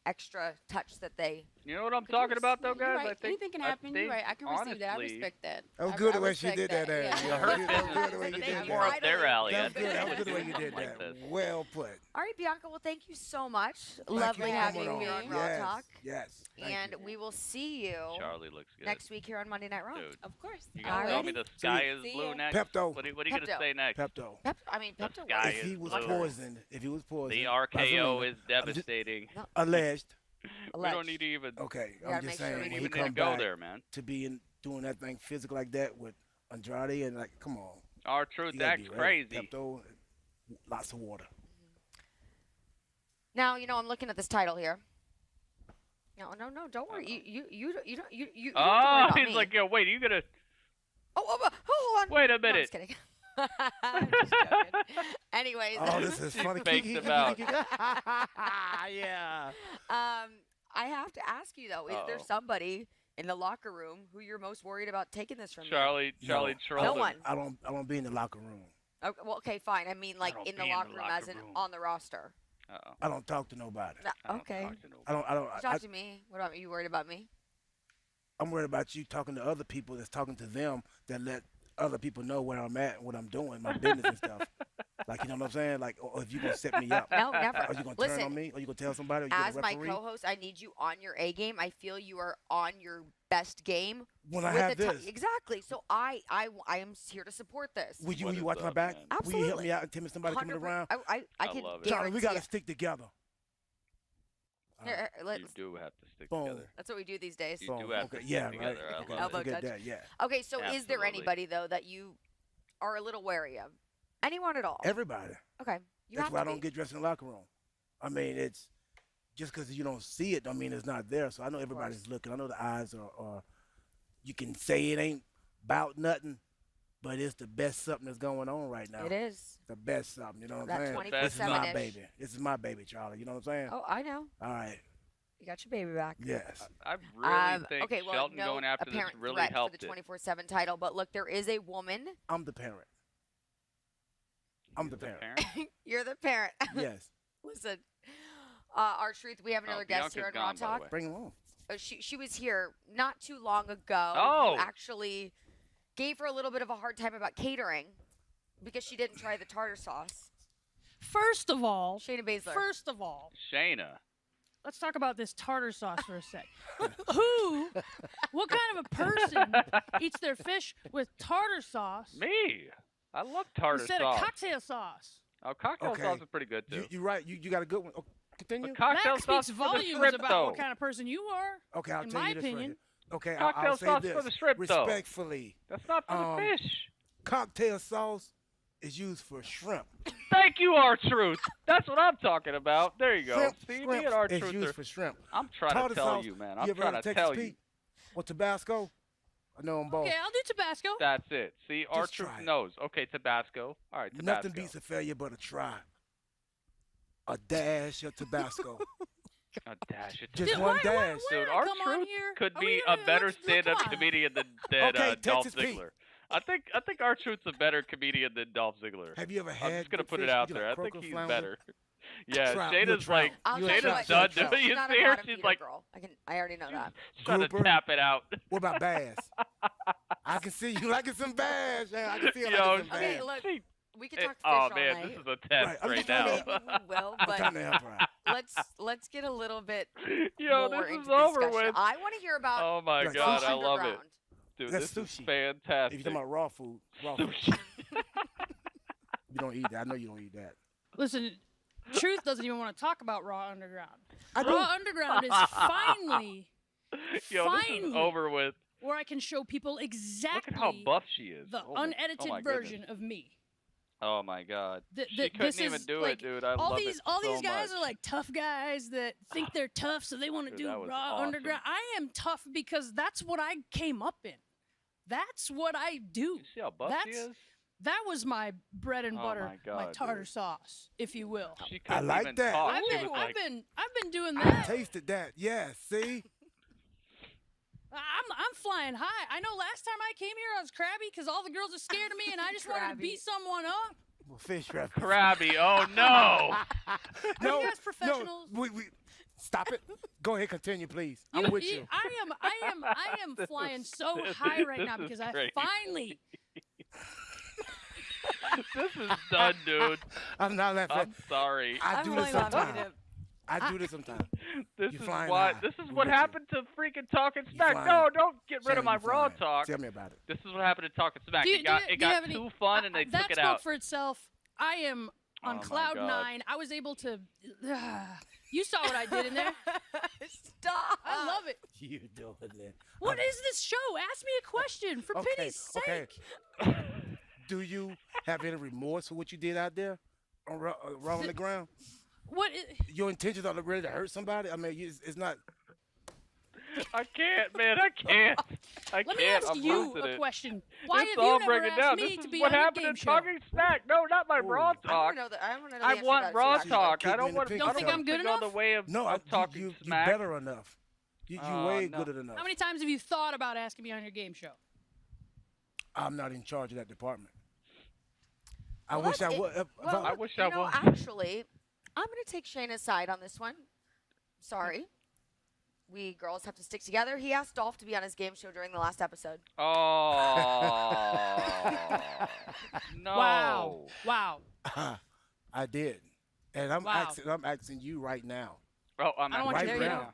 extra touch that they. You know what I'm talking about, though, You're guys? right. I think Anything can happen. You're right. I can receive that. I honestly, respect that. That was I- good I the way she respect did that. Yeah. The hurt That was good the way business you is did more that. up their alley. That I was think good. That they was good the way would you do did like that. this. Well put. All right, Bianca. Well, thank you so much. Thank Lovely you for having coming you here on. on Raw Yes. Talk. Yes. Thank And you. we will see you Charlie looks good. next week here on Monday Night Raw. Dude. Of course. You gonna tell me Alrighty. the sky is See blue ya. next? Pepto. What are you gonna Pepto. say next? Pepto. Pepto sky If he is was blue. poisoned, The Vaseline, RKO is I'm just- devastating. alleged. We don't need to even. Okay, gotta I'm make just sure saying we when don't he even need come to go back there, man. to be doing that thing physical like that with Andrade and like, come on, R-Truth you gotta acts be ready. crazy. Pepto, lots of water. Now you know I'm looking at this title here. No, don't worry. You don't have to worry Oh, about he's me. like, yo, wait, are you gonna? Hold on. Wait a No, I'm minute. just kidding. I'm just joking. Anyways. Oh, this is funny. fakes him out. Yeah. I have to ask you though: is there Uh-oh. somebody in the locker room who you're most worried about taking this from? Charlie No trolled him. one. I don't be in the locker room. Okay, well, okay, fine. I mean, like don't in the be in the locker room, as locker in room. on the roster. Uh-oh. I don't talk to nobody. No, I don't okay. talk to nobody. I don't. Talk to me. What about you? Worried about me? I'm worried about you talking to other people that's talking to them that let other people know where I'm at and what I'm doing, my business and stuff. Like, you know what I'm saying? Like, or if you gonna set me up. No, never. Are you gonna turn Listen, on me? Are you gonna tell somebody? Are you as gonna my referee? co-host, I need you on your A game. I feel you are on your best game. When I with have the this. exactly. So I am here to support this. Will you, What will you is watch my up, back? man? Will you help Absolutely. me out and tell me somebody coming 100%. around? I I can love it. Charlie, we guarantee gotta it. stick together. Here, let's, You do have to stick Boom. together. that's what we do these days. You Boom. do have Okay, to yeah, stick right. together. I Okay, love Elbow it. I get touch. that, yeah. Okay, so is there Absolutely. anybody though that you are a little wary of? Anyone at all? Everybody. Okay, you That's have why I to don't be. get dressed in the locker room. I mean, it's just because you don't see it, don't mean it's not there. So I know everybody's looking. I know the eyes are. You can say it ain't about nothing, but it's the best something that's going on right now. It is. The best something. You know what That I'm saying? 24/7 This is my ish. baby. This is my baby, Charlie. You know what I'm saying? Oh, I know. All right. You got your baby back. Yes. I really think okay, well, Shelton no going after this apparent really threat helped for the it. 24/7 title, but look, there is a woman. I'm the parent. I'm the parent. You're the parent. Yes. Listen, R-Truth, we have another guest here on Raw Bianca's gone, by the Talk. way. Bring him on. She was here not too long ago. Oh. Who actually gave her a little bit of a hard time about catering because she didn't try the tartar sauce. First of all, Shayna Baszler. First of all, Shayna. let's talk about this tartar sauce for a sec. What kind of a person eats their fish with tartar sauce Me. I love tartar instead sauce. of cocktail sauce? Oh, cocktail Okay. sauce is pretty good too. You're right. You got a good one. Oh, continue. But cocktail That sauce speaks for the volumes shrimp, about though. what kind of person you are. Okay, I'll in tell my you this right opinion. here. Okay, Cocktail I'll say sauce this for the shrimp, though. respectfully. That's not for the fish. Cocktail sauce is used for shrimp. Thank you, R-Truth. That's what I'm talking about. There you go. Shrimp, See, shrimp me and R-Truth is used are- for shrimp. I'm trying Tartar to tell sauce, you, man. you I'm ever trying heard to of tell Texas you. Pete or Tabasco? I know them both. Okay, I'll do Tabasco. That's it. See, Just R-Truth try it. knows. Okay, Tabasco. All right, Tabasco. Nothing beats a failure but a try. A dash of Tabasco. A dash. Just Dude, one why- dash. Dude, come on R-Truth here? could Are be we a gonna- better let's stand-up come on. comedian than Okay, Dolph Texas Pete. Ziggler. I think R-Truth's a better comedian than Dolph Ziggler. Have you ever I'm had just gonna good put it fish? out You there. like I think croaker, he's flounder? better. Yeah, Trout, Shayna's you're a like trout. Shayna's You're a done. trout. You Not see a her? bottom She's feeder like girl. I already know that. trying to Grouper. tap it out. What about bass? I can see you liking some bass. Yeah, I can see you Yo, liking some Okay, bass. look, we could talk fish Oh all man, night. this is a test Right, I'm right just now. trying Maybe we will, I'm trying to but help her out. let's get a little bit Yo, more this is into the over discussion. with. I want to hear about Oh my Like god, sushi. I love it. Underground. Dude, That's this sushi. is fantastic. If you're talking about raw food, Sushi. you don't eat that. I know you don't eat that. Listen, Truth doesn't even want to talk about Raw Underground. I do. Raw Underground is finally Yo, this is finally over with. where I can show people Look exactly at how buff she is. the Oh my- unedited oh my version goodness. of me. Oh my god. Th- She th- couldn't this even is, do like, it, dude. I all love these it all so these guys much. are like tough guys that think they're tough, so they want to Dude, do that was Raw awesome. Underground. I am tough because that's what I came up in. That's what I do. You see how buff she That's is? that was my bread and Oh butter, my God, tartar dude. sauce, if you will. She I couldn't like even that. talk. I've She been, was like, I've been doing I that. tasted that. Yeah, see? I'm flying high. I know last time I came here I was crabby because all the girls are scared of me and I just wanted to Crabby. beat someone up. Well, fish wrap. crabby. Oh no. No, you guys professionals? No, we stop it. Go ahead, continue, please. I'm with you. I am flying so high right now this is because I crazy. finally. This is done, dude. I'm not laughing. I'm sorry. I do this really not sometimes. meaning I do this sometimes. This You is flying what high. this is I'm what with you. happened to freaking Talking Smack. flying. No, don't get rid of Shannon, my you Raw flying. talk. Tell me about it. This is what happened to Talking Smack. Do you- It got do it you got have any- too fun and they that took it spoke out. for itself. I am on Oh my cloud God. 9. I was able to. You saw what I did in there. Stop. I love it. You doing it? What is this show? Ask me a question, for pity's sake. Okay. Do you have any remorse for what you did out there on Raw on the ground? What? Your intentions are really to hurt somebody? I mean, it's not. I can't, man. I can't. Let me can't. ask I'm you losing a it. question. Why It's have you all never breaking asked down. me This to is be what on a happened game in show? Talking Smack. No, not my Raw I talk. want to know the I answer to want that, Raw too, actually. talk. Keep I me don't in the want pink to. Don't think zone. I'm good to go enough? the way of, No, of Talking you Smack. better enough. You way no. good enough. How many times have you thought about asking me on your game show? I'm not in charge of that department. I Well, wish I that's would. it. Well, I wish you I know, was. actually, I'm going to take Shayna's side on this one. Sorry. We girls have to stick together. He asked Dolph to be on his game show during the last episode. Oh. No. Wow. I did, and I'm Wow. asking you right now. Oh, I'm I don't not want right your now. pity. I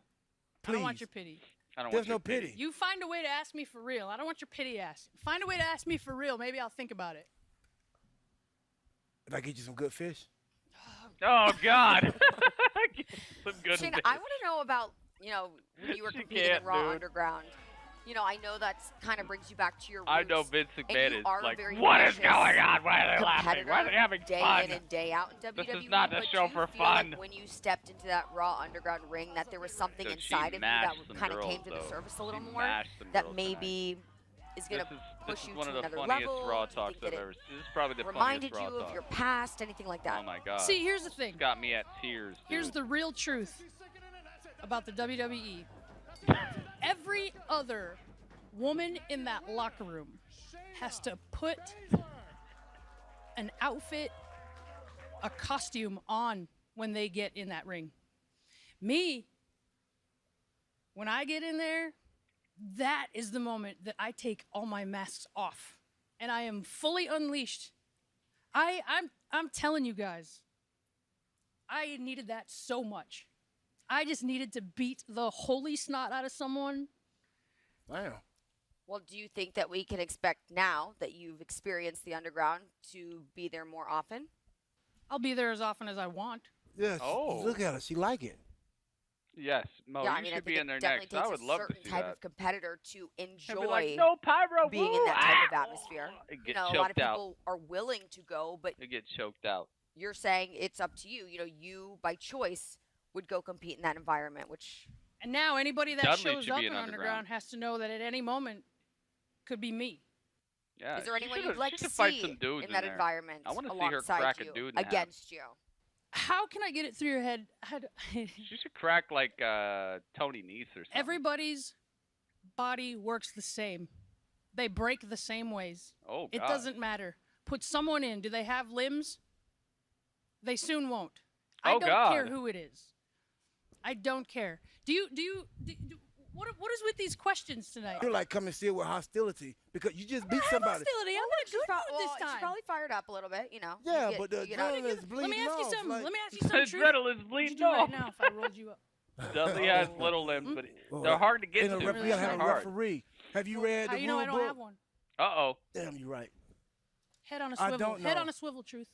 Please. don't want your pity. I don't There's want your no pity. You find a way to ask me for real. I don't want your pity ask. Find a way to ask me for real. Maybe I'll think about it. If I get you some good fish. Oh God. Some good Shayna, fish. I want to know about, when you were She competing can't, in Raw dude. Underground. I know that kind of brings you back to your roots. I know Vince and McMahon you is are like, very what is vicious going on? Why are they laughing? Why are they competitor having day fun? in and day out in WWE. This is not a but show do you for feel fun. Like when you stepped into that Raw Underground ring, that there was something So she inside of you that mashed some kind of girls, came to the though. surface a little She more, mashed some that girls maybe is going to This push is you one to of the another funniest level? Raw Do you talks think I've that ever seen. This is probably the reminded funniest you Raw of your talk. past, anything like that? Oh my God. See, here's the thing. It's got me at tears. Here's dude. the real truth about the WWE. Every other woman in that locker room has to put an outfit, a costume on when they get in that ring. Me, when I get in there, that is the moment that I take all my masks off and I am fully unleashed. I'm telling you guys, I needed that so much. I just needed to beat the holy snot out of someone. Wow. Well, do you think that we can expect now that you've experienced the Underground to be there more often? I'll be there as often as I want. Yeah. Oh. Look at her. She like it. Yes, Mo, yeah, you I mean, I should think be in it there definitely next. I takes would a love to certain see type that. of competitor to enjoy be like, no pyro, being in that type of atmosphere. You You get know, a lot of choked out. people are willing to go, but You get choked out. you're saying it's up to you. You know, you by choice would go compete in that environment, which. And now anybody that Dudley shows should up be in in Underground Underground. has to know that at any moment could be me. Yeah. Is there she anyone should've- you'd like she to should fight see some dudes in that there. environment I want to see her alongside crack you, a dude in half. against you? How can I get it through your head? She should crack like Tony Nese or something. Everybody's body works the same. They break the same ways. Oh, It God. doesn't matter. Put someone in. Do they have limbs? They soon won't. I Oh, don't care God. who it is. I don't care. What is with these questions tonight? You're like coming still with hostility because you just beat somebody. Hostility. I'm not good at this She's time. probably fired up a little bit, you know. Yeah, You get- but the you know, adrenaline is bleeding Let me ask you off, something. like- Let me ask you something. Truth. Adrenaline What'd you bleeding do right off. now if I rolled you up? Dudley has little limbs, but they're hard to get And to. a referee, you gotta have a Hard. referee. Have you read How the you know rule I don't book? have one? Uh-oh. Damn, you're right. Head on a I swivel. don't Head know. on a swivel, Truth.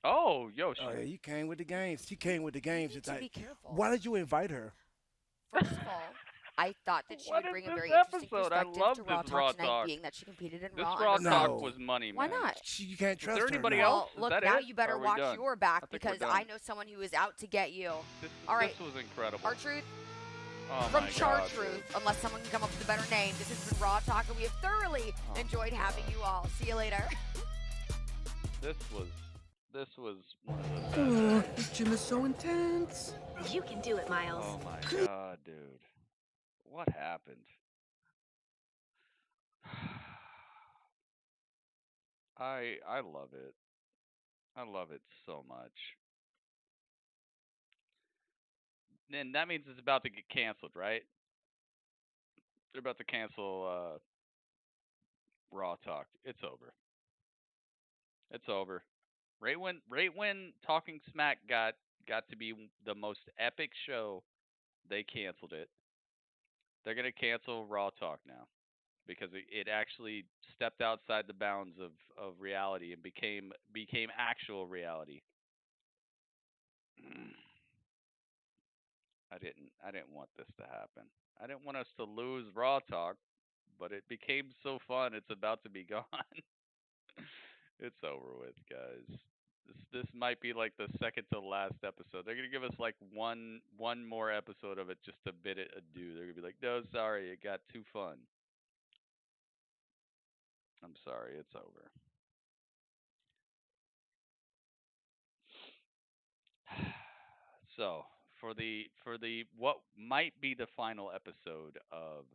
Oh, yo, Oh, yeah, you came with the games. She came with the games. You need It's to like, be careful. why did you invite her? First of all, I thought that she What would is bring a this very interesting episode? I perspective love to Raw this Raw Talk tonight, Talk. being that she competed in This Raw. Raw Underground. Talk was money, Why man. not? You can't trust there her. anybody now. else? Well, look, Is that now it? you better Or are we watch done? your back I think we're because done. I know someone who is out to get you. This, All right. This was incredible. R-Truth, Oh, from my Char God. Truth, unless someone can come up with a better name, this has been Raw Talk, and we have thoroughly enjoyed having you all. See you later. This was one of the best. This gym is so intense. You can do it, Miles. Oh my God, dude. What happened? I love it. I love it so much. And that means it's about to get canceled, right? They're about to cancel Raw Talk. It's over. It's over. Right when Talking Smack got to be the most epic show, they canceled it. They're gonna cancel Raw Talk now because it actually stepped outside the bounds of reality and became actual reality. I didn't want this to happen. I didn't want us to lose Raw Talk, but it became so fun. It's about to be gone. It's over with, guys. This might be like the second to last episode. They're gonna give us like one more episode of it just to bid it adieu. They're gonna be like, no, sorry, it got too fun. I'm sorry, it's over. So for the what might be the final episode of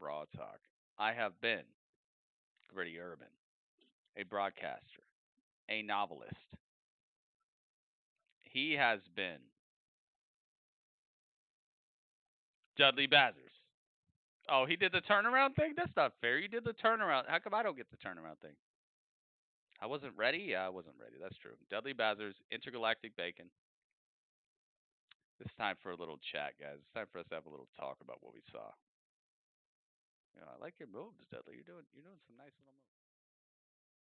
Raw Talk, I have been Gritty Urban, a broadcaster, a novelist. He has been Dudley Bazzers. Oh, he did the turnaround thing? That's not fair. You did the turnaround. How come I don't get the turnaround thing? I wasn't ready? Yeah, I wasn't ready. That's true. Dudley Bazzers, Intergalactic Bacon. It's time for a little chat, guys. It's time for us to have a little talk about what we saw. You know, I like your moves, Dudley. You're doing some nice little moves.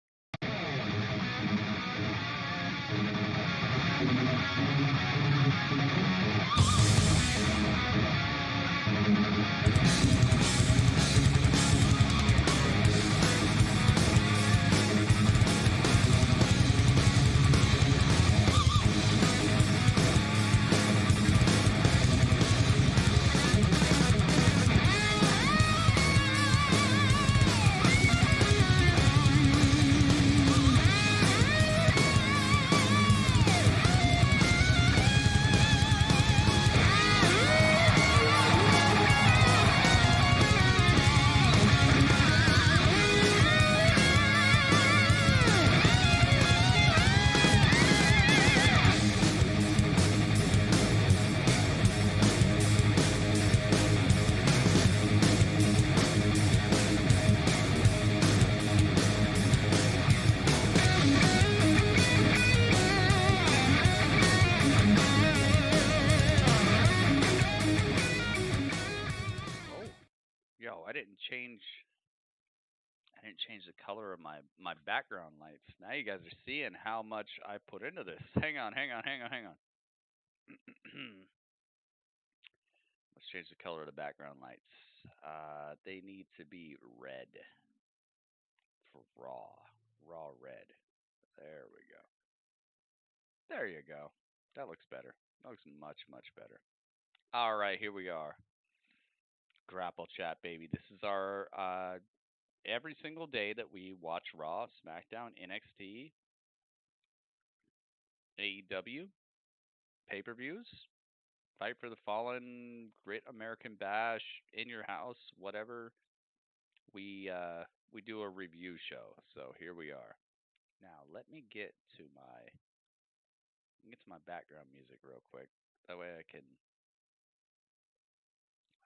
didn't change the color of my background lights. Now you guys are seeing how much I put into this. Hang on. Let's change the color of the background lights. They need to be red for Raw. Raw red. There we go. There you go. That looks better. That looks much, much better. All right, here we are. Grapple Chat, baby. This is our every single day that we watch Raw, SmackDown, NXT, AEW, pay-per-views, Fight for the Fallen, Great American Bash, In Your House, whatever. We do a review show. So here we are. Now let me get to my background music real quick. That way I can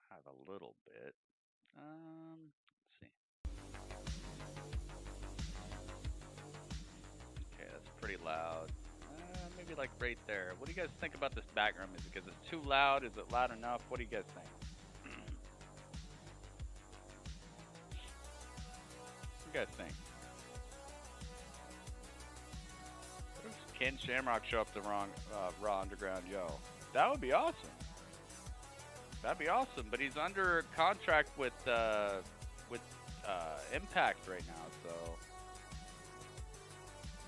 have a little bit. Let's see. Okay, that's pretty loud. Maybe like right there. What do you guys think about this background music? Is it too loud? Is it loud enough? What do you guys think? What do you guys think? What if Ken Shamrock show up to Raw Underground? Yo, that would be awesome. That'd be awesome. But he's under contract with Impact right now, so.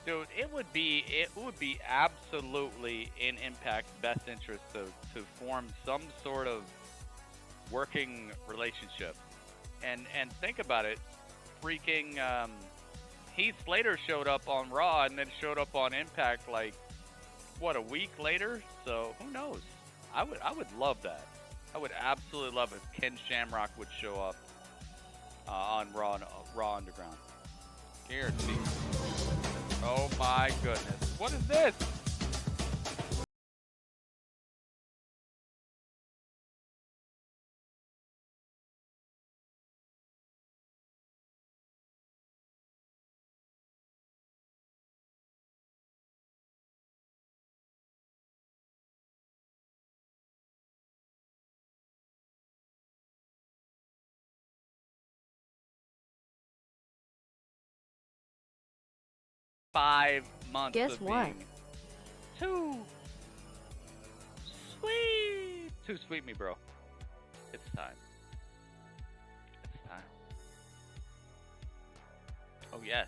Dude, it would be absolutely in Impact's best interest to form some sort of working relationship. And think about it, freaking Heath Slater showed up on Raw and then showed up on Impact like what, a week later? So who knows? I would love that. I would absolutely love if Ken Shamrock would show up on Raw Underground. Guaranteed. Oh my goodness. What is this? $5 months. Guess of what? being too sweet. Too sweet me, bro. It's time. It's time. Oh yes.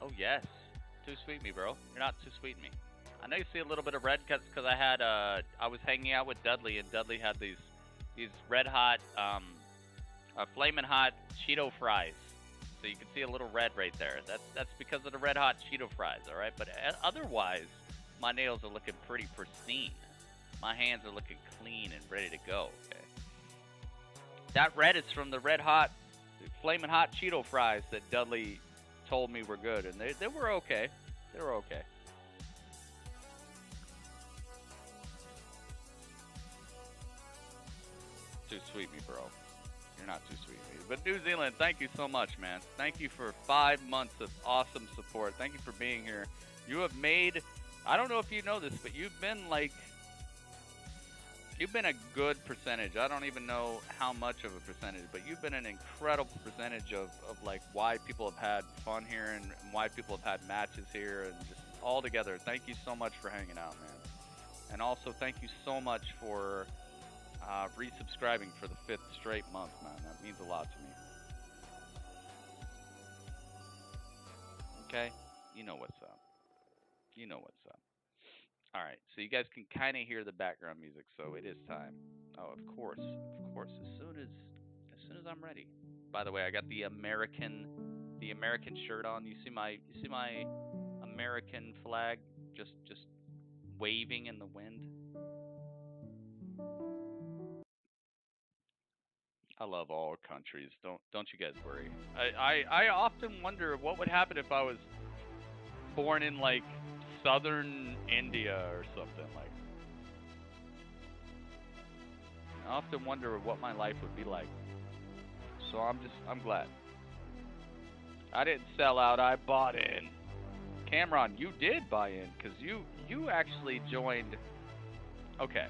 Oh yes. Too sweet me, bro. You're not too sweet me. I know you see a little bit of red because I had I was hanging out with Dudley, and Dudley had these red hot flaming hot Cheeto fries. So you can see a little red right there. That's because of the red hot Cheeto fries, all right? But otherwise, my nails are looking pretty pristine. My hands are looking clean and ready to go, okay? That red is from the red hot, flaming hot Cheeto fries that Dudley told me were good, and they were okay. They were okay. Too sweet me, bro. You're not too sweet. But New Zealand, thank you so much, man. Thank you for 5 months of awesome support. Thank you for being here. You have made, I don't know if you know this, but you've been a good percentage. I don't even know how much of a percentage, but you've been an incredible percentage of like why people have had fun here and why people have had matches here and just all together. Thank you so much for hanging out, man. And also thank you so much for resubscribing for the 5th straight month, man. That means a lot to me. Okay? You know what's up. You know what's up. Alright, so you guys can kind of hear the background music, so it is time. Oh, of course. Of course, as soon as I'm ready. By the way, I got the American shirt on. You see my American flag just waving in the wind? I love all countries. Don't you guys worry. I often wonder what would happen if I was born in like southern India or something like. I often wonder what my life would be like. So I'm glad. I didn't sell out. I bought in. Cameron, you did buy in because you actually joined. Okay.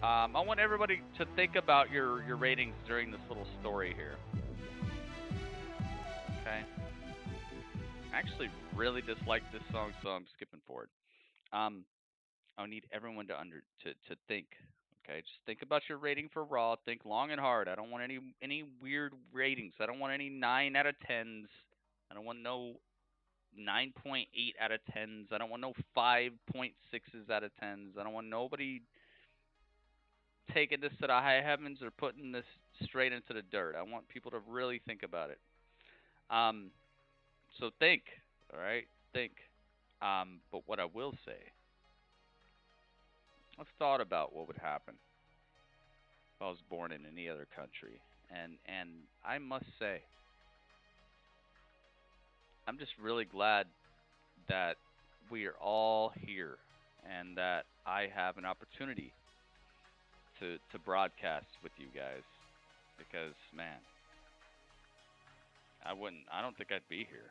I want everybody to think about your ratings during this little story here. I actually really dislike this song, so I'm skipping forward. I need everyone to think. Okay, just think about your rating for Raw. Think long and hard. I don't want any weird ratings. I don't want any 9 out of 10s. I don't want no 9.8 out of 10s. I don't want no 5.6s out of 10s. I don't want nobody taking this to the high heavens or putting this straight into the dirt. I want people to really think about it. So think, all right? Think. But what I will say, I've thought about what would happen if I was born in any other country. And I must say, I'm just really glad that we are all here and that I have an opportunity to broadcast with you guys, because man, I don't think I'd be here.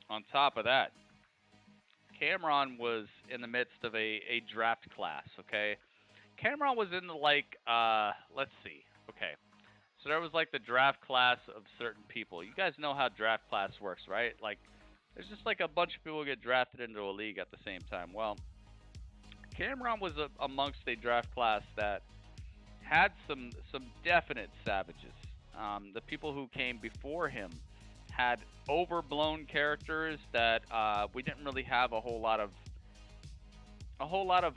On top of that, Cameron was in the midst of a draft class, okay? Cameron was in the, like, let's see, okay. So there was, like, the draft class of certain people. You guys know how draft class works, right? Like, there's just, like, a bunch of people get drafted into a league at the same time. Well, Cameron was amongst a draft class that had some definite savages. The people who came before him had overblown characters that we didn't really have a whole lot of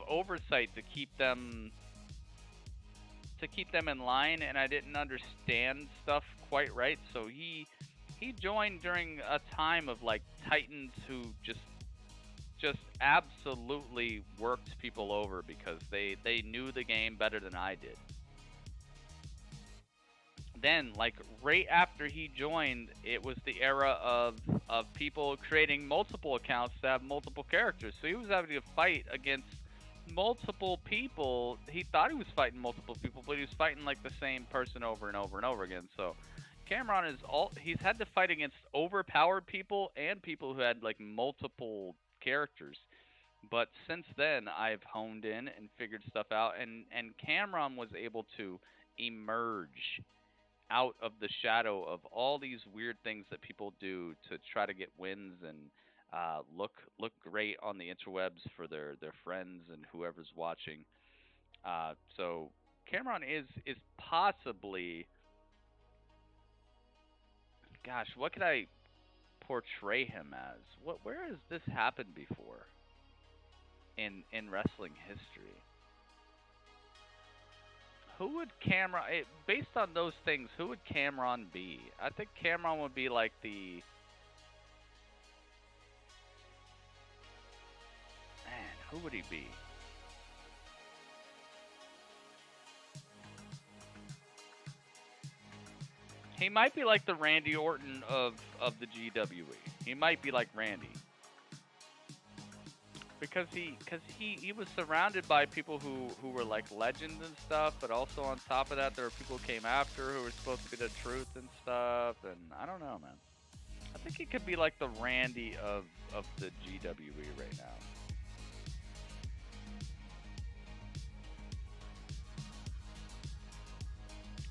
oversight to keep them in line, and I didn't understand stuff quite right. So he joined during a time of, like, Titans who just absolutely worked people over because they knew the game better than I did. Then, like, right after he joined, it was the era of people creating multiple accounts to have multiple characters. So he was having to fight against multiple people. He thought he was fighting multiple people, but he was fighting, like, the same person over and over and over again. So Cameron he's had to fight against overpowered people and people who had, like, multiple characters. But since then, I've honed in and figured stuff out, and Cameron was able to emerge out of the shadow of all these weird things that people do to try to get wins and look great on the interwebs for their friends and whoever's watching. So Cameron is possibly, gosh, what could I portray him as? Where has this happened before in wrestling history? Who would Cameron, based on those things, who would Cameron be? I think Cameron would be like the, man, who would he be? He might be like the Randy Orton of the GWE. He might be like Randy. Because he was surrounded by people who were like legends and stuff, but also on top of that, there were people who came after who were supposed to be the truth and stuff, and I don't know, man. I think he could be like the Randy of the GWE right now.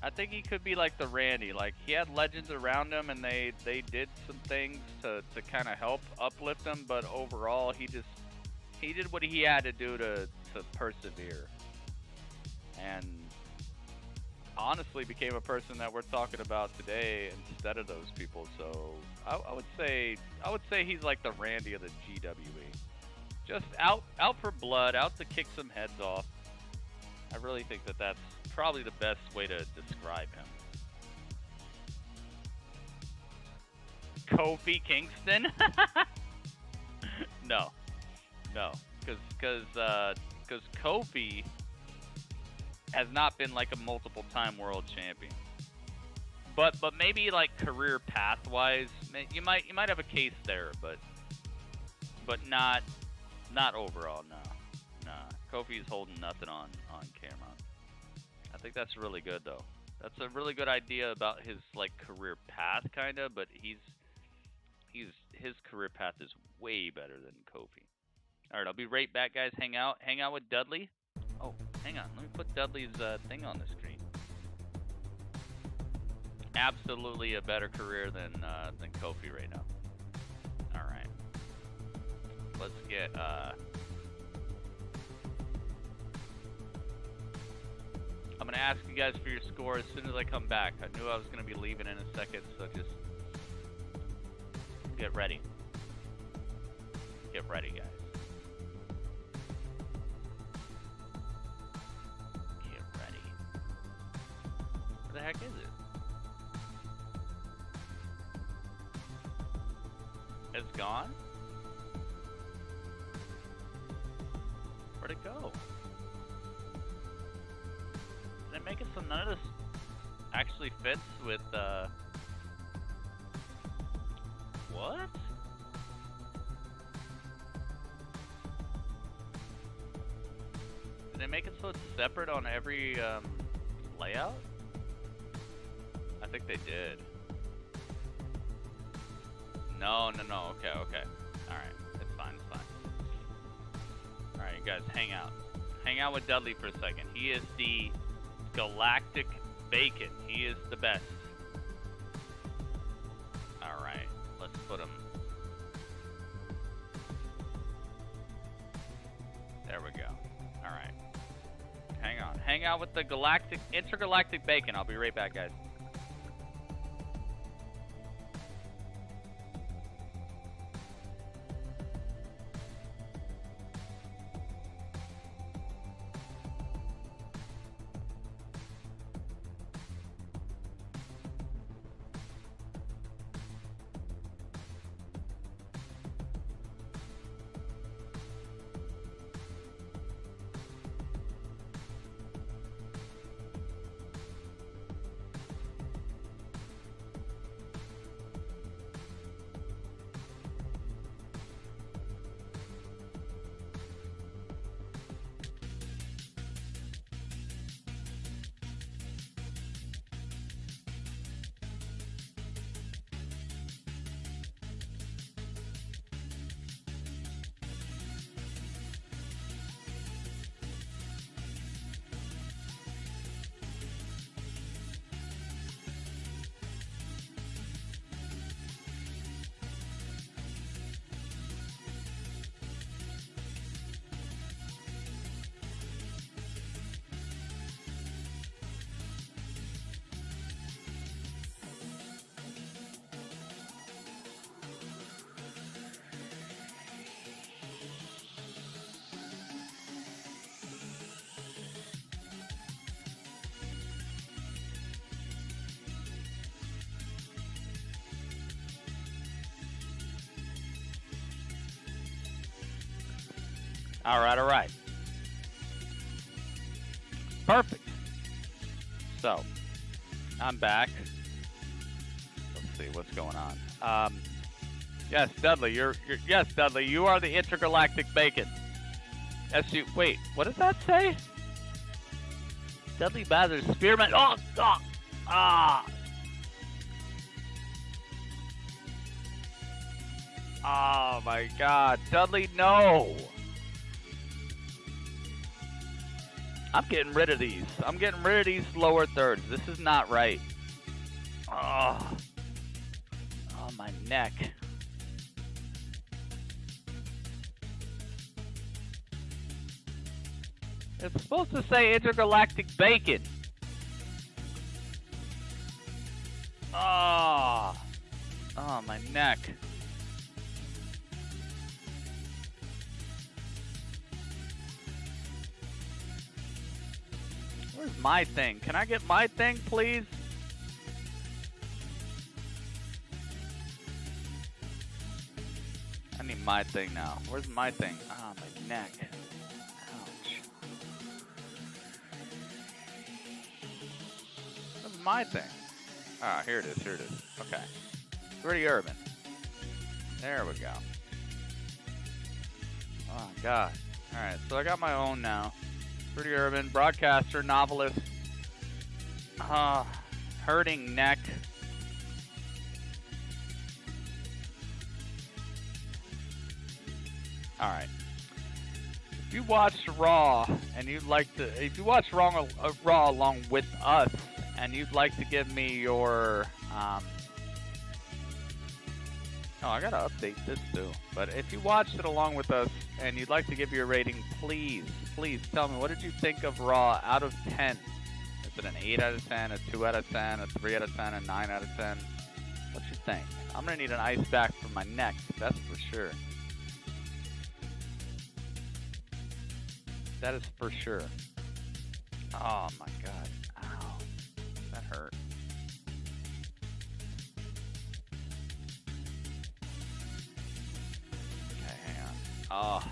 I think he could be like the Randy. Like, he had legends around him, and they did some things to kind of help uplift him, but overall, he did what he had to do to persevere, and honestly became a person that we're talking about today instead of those people. So I would say he's like the Randy of the GWE, just out for blood, out to kick some heads off. I really think that's probably the best way to describe him. Kofi Kingston? No, because Kofi has not been like a multiple-time world champion. But maybe like career path-wise, you might have a case there, but not overall. No. Kofi's holding nothing on Cameron. I think that's really good though. That's a really good idea about his like career path, kinda. But his career path is way better than Kofi. All right, I'll be right back, guys. Hang out with Dudley. Oh, hang on. Let me put Dudley's thing on the screen. Absolutely a better career than Kofi right now. let's get I'm gonna ask you guys for your score as soon as I come back. I knew I was gonna be leaving in a second, so just get ready. Get ready, guys. Get ready. Where the heck is it? It's gone? Where'd it go? Did they make it so none of this actually fits with, what? Did they make it so it's separate on every, layout? I think they did. No. Okay. Alright. It's fine. Alright, you guys, hang out. Hang out with Dudley for a second. He is the Galactic Bacon. He is the best. Alright. Let's put him. There we go. Alright. Hang on. Hang out with the Intergalactic Bacon. I'll be right back, guys. All right. Perfect. So, I'm back. Let's see what's going on. Yes, Dudley, yes, Dudley, you are the Intergalactic Bacon. Wait, what does that say? Dudley Bazard, Spearman. Oh my God, Dudley, no. I'm getting rid of these. I'm getting rid of these lower thirds. This is not right. Oh, my neck. It's supposed to say Intergalactic Bacon. Oh, my neck. Where's my thing? Can I get my thing, please? I need my thing now. Where's my thing? Ah, my neck. Ouch. Where's my thing? Ah, here it is. Okay. Pretty urban. There we go. Oh, God. Alright, so I got my own now. Pretty urban, broadcaster, novelist, hurting neck. All right. If you watched Raw and you'd like to, if you watched Raw along with us and you'd like to give me your Oh, I gotta update this too. But if you watched it along with us and you'd like to give your rating, please tell me, what did you think of Raw out of 10? Is it an 8 out of 10, a 2 out of 10, a 3 out of 10, a 9 out of 10? What you think? I'm gonna need an ice pack for my neck, that's for sure. That is for sure. Oh my god. Ow. That hurt. Okay, hang on.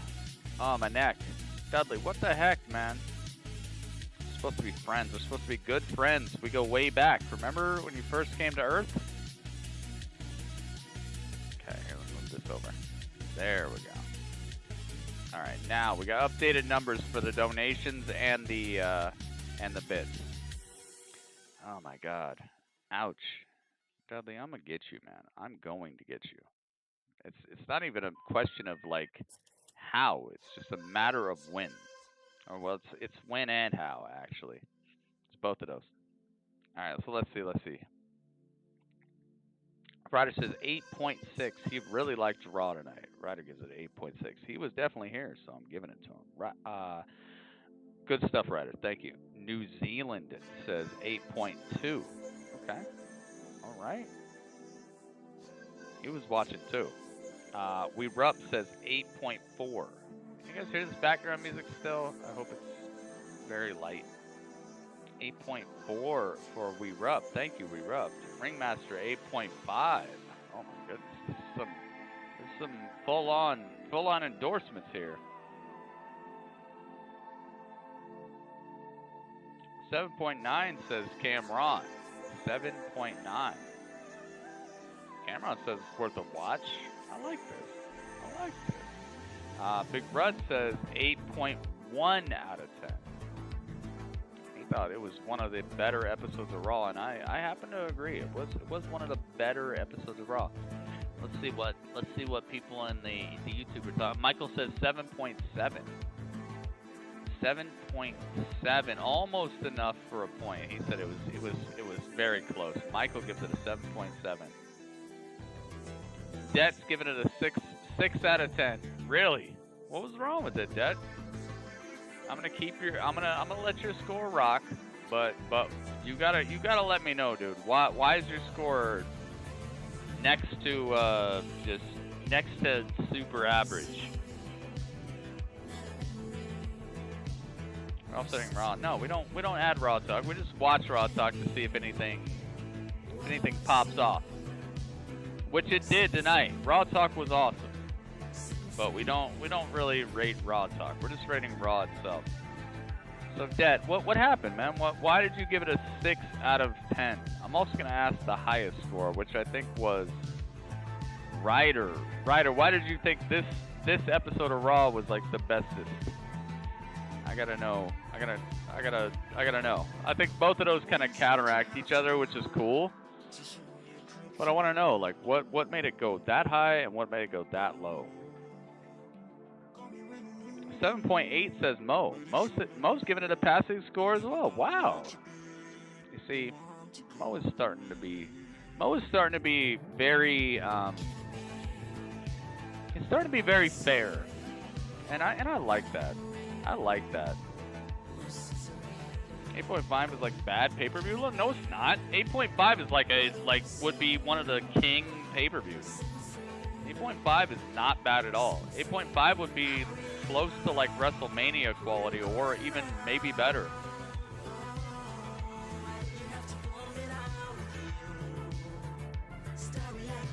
Oh, my neck. Dudley, what the heck, man? We're supposed to be friends. We're supposed to be good friends. We go way back. Remember when you first came to Earth? Okay, here, let's move this over. There we go. Alright, now we got updated numbers for the donations and the bits. Oh my god. Ouch. Dudley, I'm gonna get you, man. I'm going to get you. It's not even a question of like how, it's just a matter of when. Or well, it's when and how actually. It's both of those. Alright, so let's see. Ryder says 8.6. He really liked Raw tonight. Ryder gives it 8.6. He was definitely here, so I'm giving it to him. Good stuff, Ryder. Thank you. New Zealand says 8.2. Okay. All right. He was watching too. We Rup says 8.4. You guys hear this background music still? I hope it's very light. 8.4 for We Rup. Thank you, We Rup. Ringmaster 8.5. Oh my goodness. There's some full on endorsements here. 7.9 says Cameron. 7.9. Cameron says it's worth a watch. I like this. Big Brud says 8.1 out of 10. He thought it was one of the better episodes of Raw, and I happen to agree. It was one of the better episodes of Raw. Let's see what people in the YouTube are talking. Michael says 7.7. 7.7, almost enough for a point. He said it was very close. Michael gives it a 7.7. Det's giving it a 6 out of 10. Really? What was wrong with it, Det? I'm gonna let your score rock, but you gotta let me know, dude. Why is your score next to super average? We're offsetting Raw. No, we don't add Raw Talk. We just watch Raw Talk to see if anything pops off. Which it did tonight. Raw Talk was awesome. But we don't really rate Raw Talk. We're just rating Raw itself. So Det, what happened, man? Why did you give it a 6 out of 10? I'm also gonna ask the highest score, which I think was Ryder. Ryder, why did you think this episode of Raw was like the bestest? I gotta know. I gotta know. I think both of those kind of counteract each other, which is cool. But I want to know, like, what made it go that high and what made it go that low? 7.8 says Mo. Mo's giving it a passing score as well. Wow. You see, Mo is starting to be very he's starting to be very fair, and I like that. I like that. 8.5 is like bad pay-per-view. No, it's not. 8.5 is would be one of the king pay-per-views. 8.5 is not bad at all. 8.5 would be close to like WrestleMania quality, or even maybe better.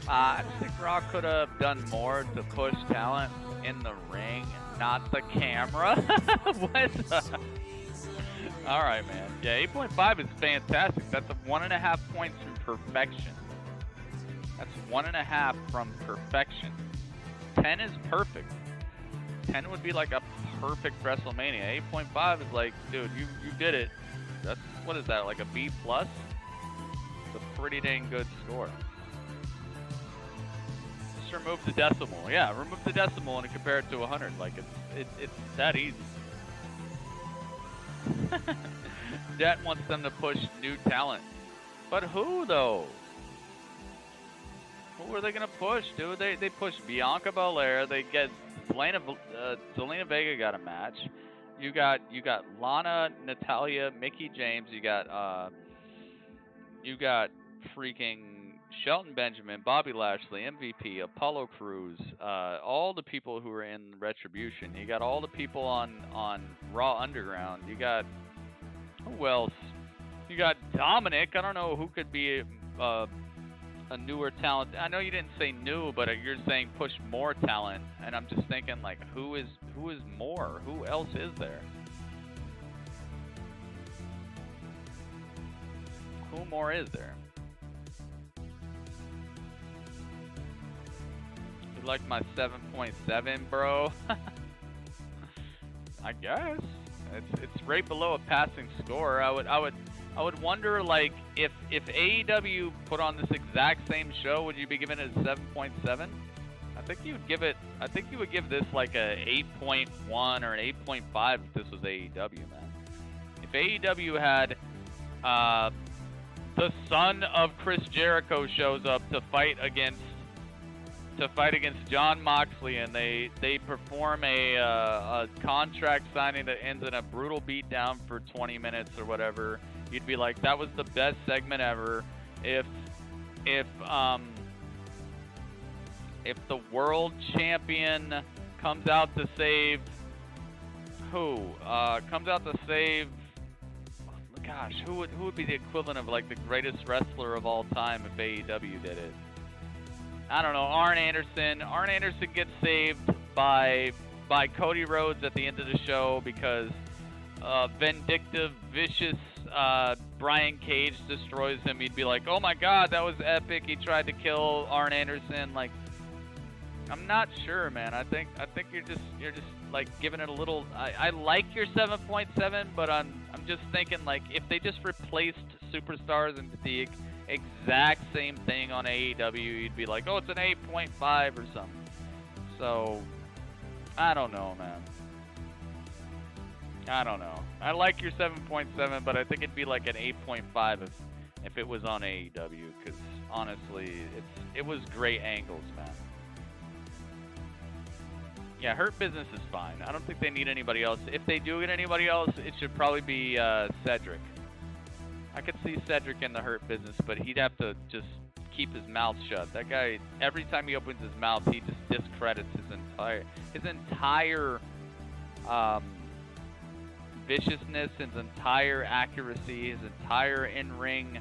I just think Raw could have done more to push talent in the ring, not the camera. What the? All right, man. Yeah, 8.5 is fantastic. That's 1.5 points from perfection. That's 1.5 from perfection. 10 is perfect. 10 would be like a perfect WrestleMania. 8.5 is like, dude, you did it. That's, what is that, like a B+? It's a pretty dang good score. Just remove the decimal. Yeah, remove the decimal and compare it to 100. Like, it's that easy. Det wants them to push new talent. But who, though? Who? Who are they gonna push, dude? They push Bianca Belair. They get Zelina Vega got a match. You got Lana, Natalya, Mickie James. You got freaking Shelton Benjamin, Bobby Lashley, MVP, Apollo Crews, all the people who are in Retribution. You got all the people on Raw Underground. You got who else? You got Dominik. I don't know who could be a newer talent. I know you didn't say new, but you're saying push more talent, and I'm just thinking like, who is more? Who else is there? Who more is there? You like my 7.7, bro? I guess it's right below a passing score. I would wonder, like, if AEW put on this exact same show, would you be giving it a 7.7? I think you would give this like a 8.1 or an 8.5 if this was AEW, man. If AEW had the son of Chris Jericho shows up to fight against Jon Moxley, and they perform a contract signing that ends in a brutal beatdown for 20 minutes or whatever, you'd be like, that was the best segment ever. If the world champion comes out to save gosh, who would be the equivalent of like the greatest wrestler of all time if AEW did it? I don't know, Arn Anderson. Arn Anderson gets saved by Cody Rhodes at the end of the show because vindictive, vicious Brian Cage destroys him. He'd be like, "Oh my God, that was epic. He tried to kill Arn Anderson." Like, I'm not sure, man. I think you're just like giving it a little. I like your 7.7, but I'm just thinking like if they just replaced superstars and the exact same thing on AEW, you'd be like, oh, it's an 8.5 or something. So I don't know, man. I don't know. I like your 7.7, but I think it'd be like an 8.5 if it was on AEW, because honestly, it was great angles, man. Yeah, Hurt Business is fine. I don't think they need anybody else. If they do get anybody else, it should probably be Cedric. I could see Cedric in the Hurt Business, but he'd have to just keep his mouth shut. That guy, every time he opens his mouth, he just discredits his entire viciousness, his entire accuracy, his entire in-ring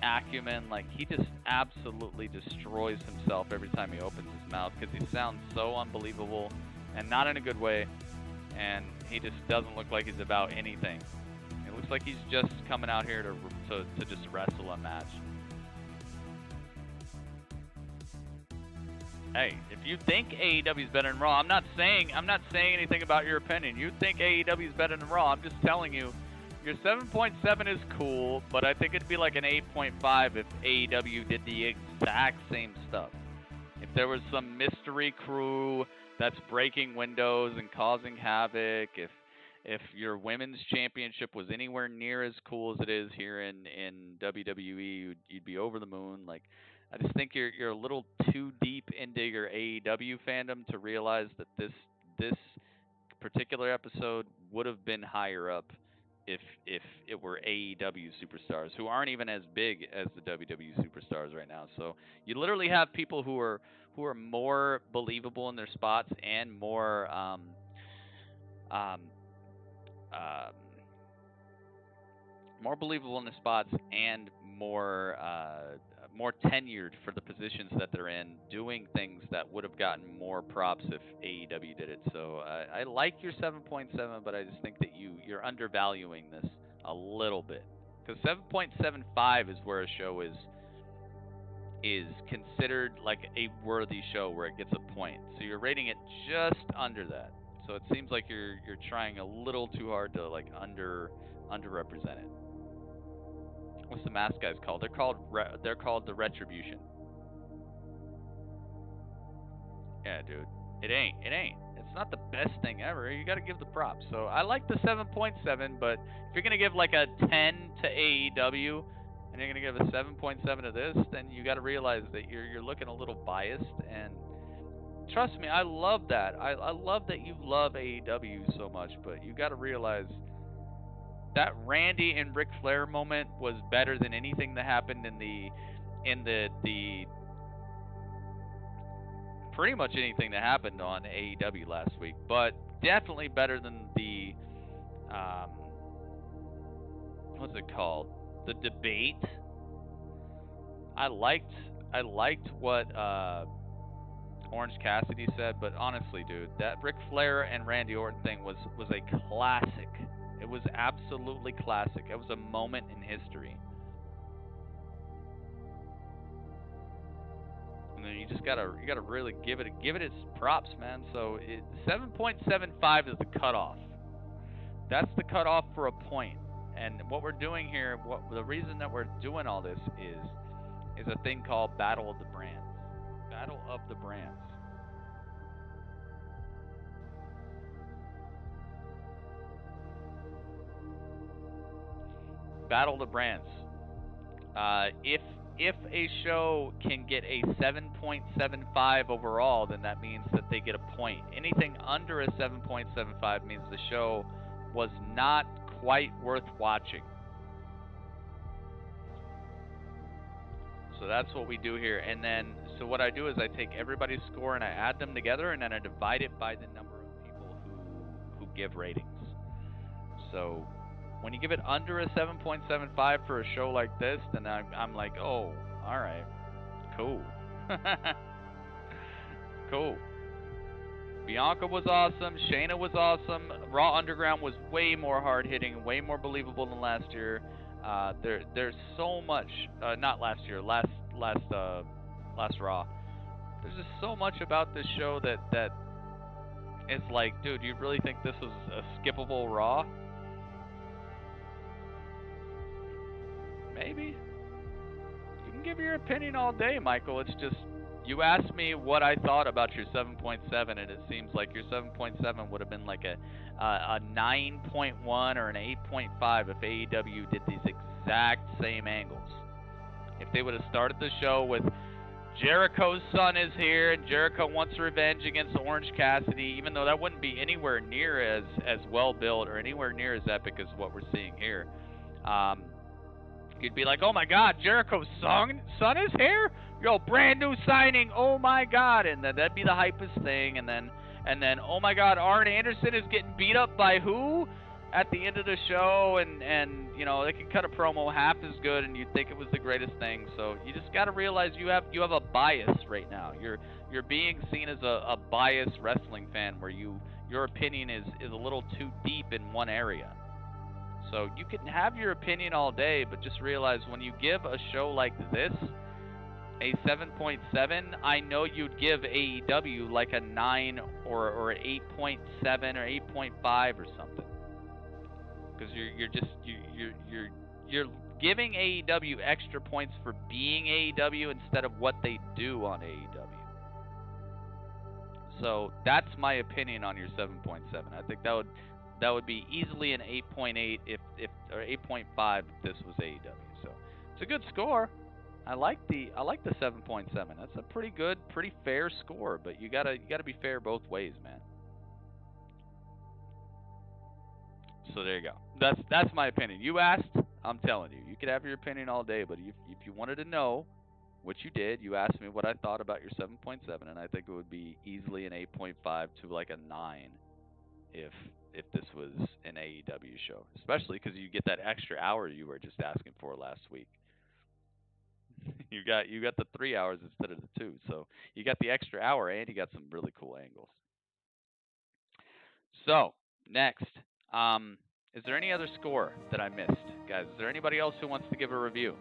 acumen. Like, he just absolutely destroys himself every time he opens his mouth because he sounds so unbelievable, and not in a good way, and he just doesn't look like he's about anything. It looks like he's just coming out here to just wrestle a match. Hey, if you think AEW is better than Raw, I'm not saying anything about your opinion. You think AEW is better than Raw. I'm just telling you, your 7.7 is cool, but I think it'd be like an 8.5 if AEW did the exact same stuff. If there was some mystery crew that's breaking windows and causing havoc, if your women's championship was anywhere near as cool as it is here in WWE, you'd be over the moon. Like, I just think you're a little too deep into your AEW fandom to realize that this particular episode would have been higher up if it were AEW superstars who aren't even as big as the WWE superstars right now. So you literally have people who are more believable in their spots and more more believable in the spots and more tenured for the positions that they're in, doing things that would have gotten more props if AEW did it. So I like your 7.7, but I just think that you're undervaluing this a little bit, because 7.75 is where a show is considered like a worthy show where it gets a point. So you're rating it just under that. So it seems like you're trying a little too hard to like underrepresent it. What's the mask guys called? They're called the Retribution. Yeah, dude. It ain't. It's not the best thing ever. You got to give the props. So I like the 7.7, but if you're gonna give like a 10 to AEW, and you're gonna give a 7.7 to this, then you got to realize that you're looking a little biased. And trust me, I love that. I love that you love AEW so much, but you got to realize that Randy and Ric Flair moment was better than anything that happened in the pretty much anything that happened on AEW last week, but definitely better than the what's it called? The debate. I liked what Orange Cassidy said, but honestly, dude, that Ric Flair and Randy Orton thing was a classic. It was absolutely classic. It was a moment in history. And then you gotta really give it its props, man. So 7.75 is the cutoff. That's the cutoff for a point. And what we're doing here, the reason that we're doing all this is a thing called Battle of the Brands. Battle of the Brands. Battle of the Brands. If a show can get a 7.75 overall, then that means that they get a point. Anything under a 7.75 means the show was not quite worth watching. So that's what we do here. And then, so what I do is I take everybody's score and I add them together, and then I divide it by the number of people who give ratings. So when you give it under a 7.75 for a show like this, then I'm like, oh, all right, cool. Cool. Bianca was awesome. Shayna was awesome. Raw Underground was way more hard-hitting, way more believable than last year. There's so much. Not last year. Last Raw. There's just so much about this show that it's like, dude, you really think this was a skippable Raw? Maybe. You can give your opinion all day, Michael. It's just, you asked me what I thought about your 7.7, and it seems like your 7.7 would have been like a 9.1 or an 8.5 if AEW did these exact same angles. If they would have started the show with Jericho's son is here and Jericho wants revenge against Orange Cassidy, even though that wouldn't be anywhere near as well built or anywhere near as epic as what we're seeing here. You'd be like, oh my God, Jericho's son is here? Yo, brand new signing, oh my God. And then that'd be the hypest thing. And then, oh my God, Arn Anderson is getting beat up by who? At the end of the show, and you know, they can cut a promo half as good and you'd think it was the greatest thing. So you just gotta realize you have a bias right now. You're being seen as a biased wrestling fan where your opinion is a little too deep in one area. So you can have your opinion all day, but just realize when you give a show like this a 7.7, I know you'd give AEW like a 9 or an 8.7 or 8.5 or something. Because you're giving AEW extra points for being AEW instead of what they do on AEW. So that's my opinion on your 7.7. I think that would be easily an 8.8 or 8.5 if this was AEW. So it's a good score. I like the 7.7. That's a pretty good, pretty fair score. But you gotta be fair both ways, man. So there you go. That's my opinion. You asked, I'm telling you. You could have your opinion all day, but if you wanted to know, which you did, you asked me what I thought about your 7.7, and I think it would be easily an 8.5 to like a 9 if this was an AEW show, especially because you get that extra hour you were just asking for last week. You got the 3 hours instead of the 2, so you got the extra hour and you got some really cool angles. So next, is there any other score that I missed, guys? Is there anybody else who wants to give a review?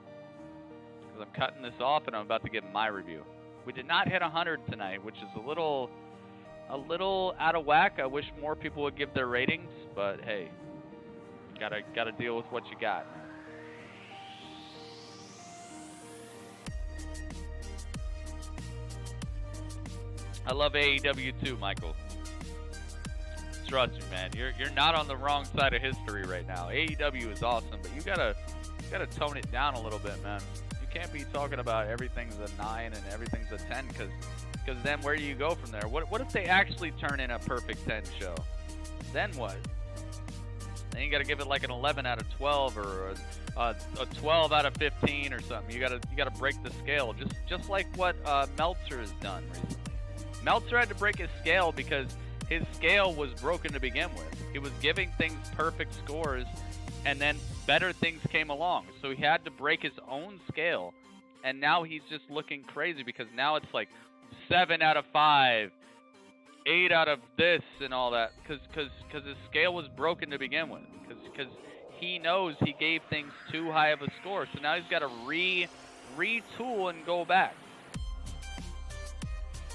Because I'm cutting this off and I'm about to give my review. We did not hit 100 tonight, which is a little out of whack. I wish more people would give their ratings, but hey, gotta deal with what you got. I love AEW too, Michael. Trust me, man. You're not on the wrong side of history right now. AEW is awesome, but you gotta gotta tone it down a little bit, man. You can't be talking about everything's a 9 and everything's a 10, because then where do you go from there? What if they actually turn in a perfect 10 show? Then what? Then you gotta give it like an 11 out of 12 or a 12 out of 15 or something. You gotta break the scale, just like what Meltzer has done recently. Meltzer had to break his scale because his scale was broken to begin with. He was giving things perfect scores, and then better things came along. So he had to break his own scale, and now he's just looking crazy because now it's like 7 out of 5, 8 out of this and all that, because his scale was broken to begin with. Because he knows he gave things too high of a score, so now he's got to retool and go back.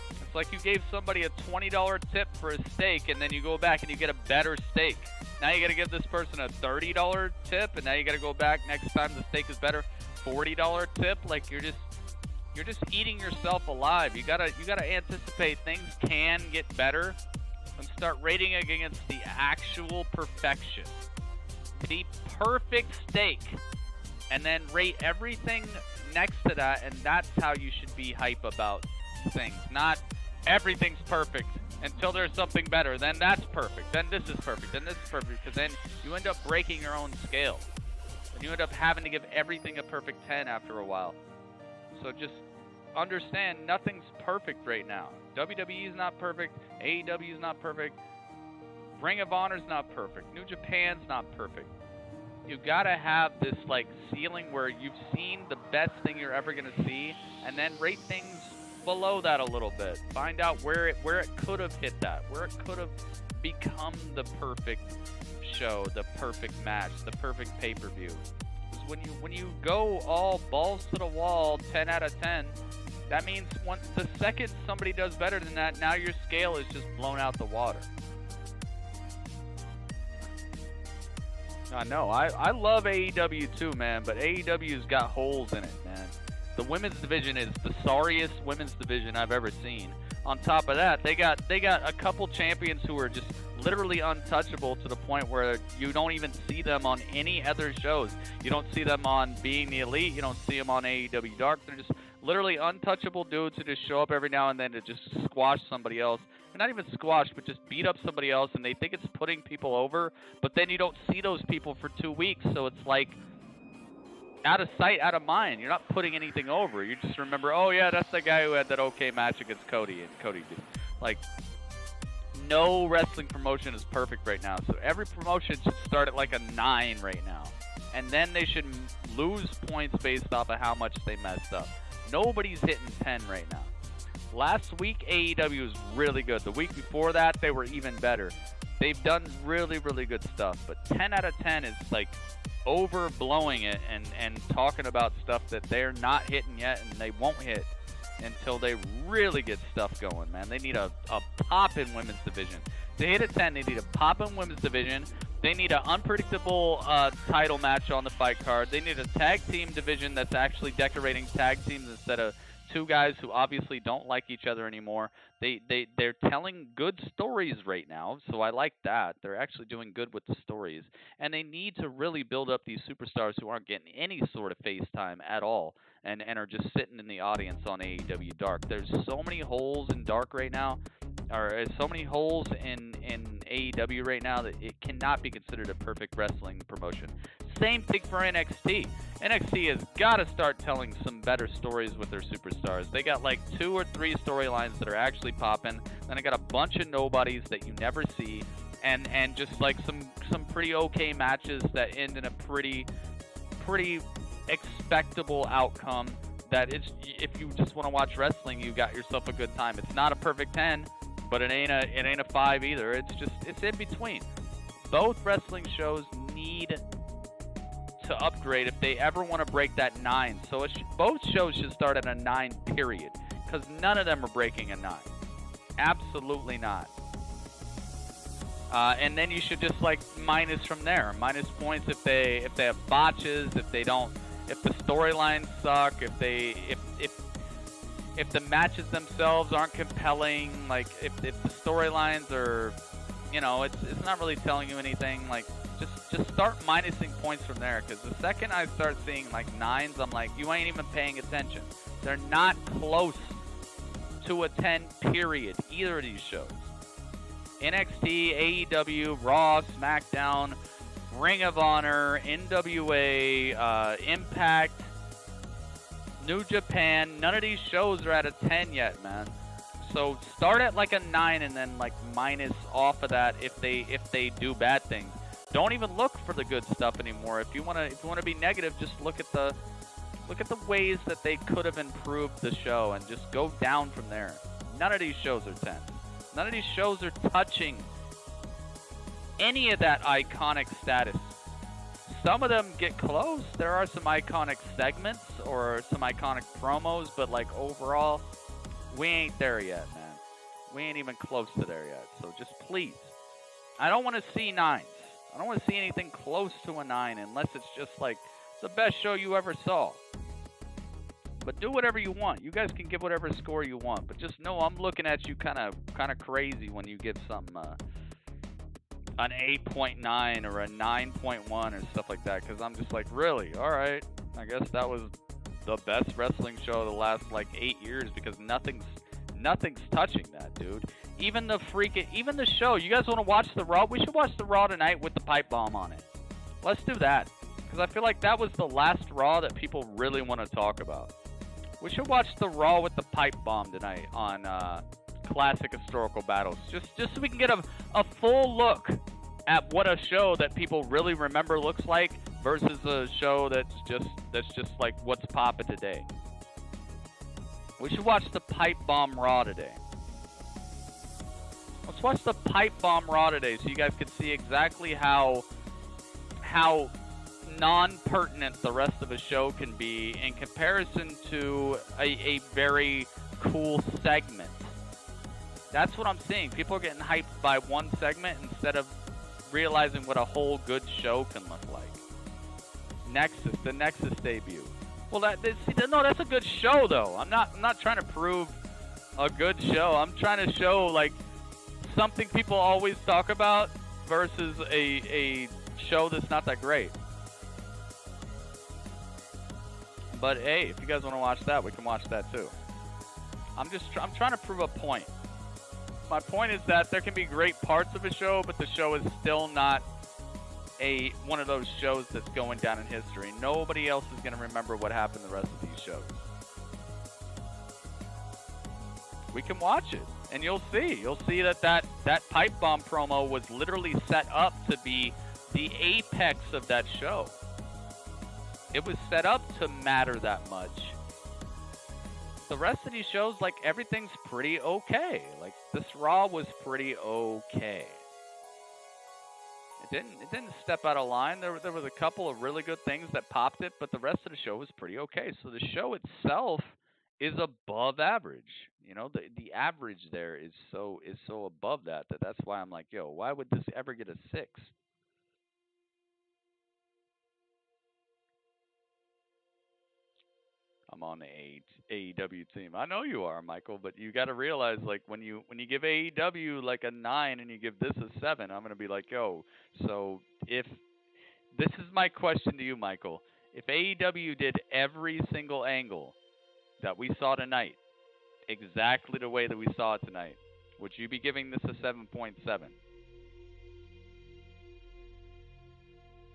It's like you gave somebody a $20 tip for a steak, and then you go back and you get a better steak. Now you got to give this person a $30 tip, and now you got to go back next time the steak is better, $40 tip. Like you're just eating yourself alive. You gotta anticipate things can get better and start rating against the actual perfection, the perfect steak, and then rate everything next to that. And that's how you should be hype about things, not everything's perfect until there's something better. Then that's perfect. Then this is perfect. Then this is perfect. Because then you end up breaking your own scale, and you end up having to give everything a perfect 10 after a while. So just understand nothing's perfect right now. WWE is not perfect. AEW is not perfect. Ring of Honor is not perfect. New Japan's not perfect. You gotta have this like ceiling where you've seen the best thing you're ever gonna see, and then rate things below that a little bit. Find out where it could have hit that, where it could have become the perfect show, the perfect match, the perfect pay-per-view. When you go all balls to the wall, 10 out of 10, that means the second somebody does better than that, now your scale is just blown out the water. I know, I love AEW too, man, but AEW's got holes in it, man. The women's division is the sorriest women's division I've ever seen. On top of that, they got a couple champions who are just literally untouchable to the point where you don't even see them on any other shows. You don't see them on Being the Elite. You don't see them on AEW Dark. They're just literally untouchable dudes who just show up every now and then to just squash somebody else. Or not even squash, but just beat up somebody else, and they think it's putting people over. But then you don't see those people for 2 weeks, so it's like out of sight, out of mind. You're not putting anything over. You just remember, oh yeah, that's the guy who had that okay match against Cody, and Cody did. Like, no wrestling promotion is perfect right now. So every promotion should start at like a 9 right now. And then they should lose points based off of how much they messed up. Nobody's hitting 10 right now. Last week, AEW was really good. The week before that, they were even better. They've done really, really good stuff. But 10 out of 10 is like overblowing it and talking about stuff that they're not hitting yet and they won't hit until they really get stuff going, man. They need a pop in women's division. To hit a 10, they need a pop in women's division. They need an unpredictable title match on the fight card. They need a tag team division that's actually decorating tag teams instead of two guys who obviously don't like each other anymore. They're telling good stories right now, so I like that. They're actually doing good with the stories. And they need to really build up these superstars who aren't getting any sort of face time at all and are just sitting in the audience on AEW Dark. There's so many holes in Dark right now, or so many holes in AEW right now that it cannot be considered a perfect wrestling promotion. Same thing for NXT. NXT has got to start telling some better stories with their superstars. They got like 2 or 3 storylines that are actually popping. Then they got a bunch of nobodies that you never see, and just like some pretty okay matches that end in a pretty expectable outcome. That it's, if you just want to watch wrestling, you got yourself a good time. It's not a perfect 10, but it ain't a 5 either. It's in between. Both wrestling shows need to upgrade if they ever want to break that 9. So both shows should start at a 9, period. Because none of them are breaking a 9. Absolutely not. And then you should just like minus from there. Minus points if they have botches, if the storylines suck, if the matches themselves aren't compelling, like if the storylines are, it's not really telling you anything, like Just start minusing points from there, because the second I start seeing like 9s, I'm like, you ain't even paying attention. They're not close to a 10, period, either of these shows. NXT, AEW, Raw, SmackDown, Ring of Honor, NWA, Impact, New Japan, none of these shows are at a 10 yet, man. So start at like a 9 and then like minus off of that if they do bad things. Don't even look for the good stuff anymore. If you wanna be negative, just look at the ways that they could have improved the show and just go down from there. None of these shows are 10. None of these shows are touching any of that iconic status. Some of them get close. There are some iconic segments or some iconic promos, but like overall, we ain't there yet, man. We ain't even close to there yet. So just please, I don't want to see 9s. I don't want to see anything close to a 9 unless it's just like the best show you ever saw. But do whatever you want. You guys can give whatever score you want, but just know I'm looking at you kind of crazy when you give something an 8.9 or a 9.1 or stuff like that, because I'm just like, really? All right. I guess that was the best wrestling show of the last like 8 years, because nothing's touching that, dude. Even the show. You guys want to watch the Raw? We should watch the Raw tonight with the pipe bomb on it. Let's do that, because I feel like that was the last Raw that people really want to talk about. We should watch the Raw with the pipe bomb tonight on Classic Historical Battles, just so we can get a full look at what a show that people really remember looks like versus a show that's just like what's poppin' today. We should watch the pipe bomb Raw today. Let's watch the pipe bomb Raw today so you guys can see exactly how non-pertinent the rest of a show can be in comparison to a very cool segment. That's what I'm seeing. People are getting hyped by one segment instead of realizing what a whole good show can look like. The Nexus debut. Well, that's a good show though. I'm not trying to prove a good show. I'm trying to show like something people always talk about versus a show that's not that great. But hey, if you guys want to watch that, we can watch that too. I'm trying to prove a point. My point is that there can be great parts of a show, but the show is still not one of those shows that's going down in history. Nobody else is going to remember what happened the rest of these shows. We can watch it, and you'll see. You'll see that pipe bomb promo was literally set up to be the apex of that show. It was set up to matter that much. The rest of these shows, like, everything's pretty okay. Like, this Raw was pretty okay. It didn't step out of line. There was a couple of really good things that popped it, but the rest of the show was pretty okay. So the show itself is above average. You know, the average there is so above that's why I'm like, yo, why would this ever get a 6? I'm on the AEW team. I know you are, Michael, but you got to realize, like, when you give AEW like a 9 and you give this a 7, I'm gonna be like, yo. So if this is my question to you, Michael, if AEW did every single angle that we saw tonight exactly the way that we saw it tonight, would you be giving this a 7.7?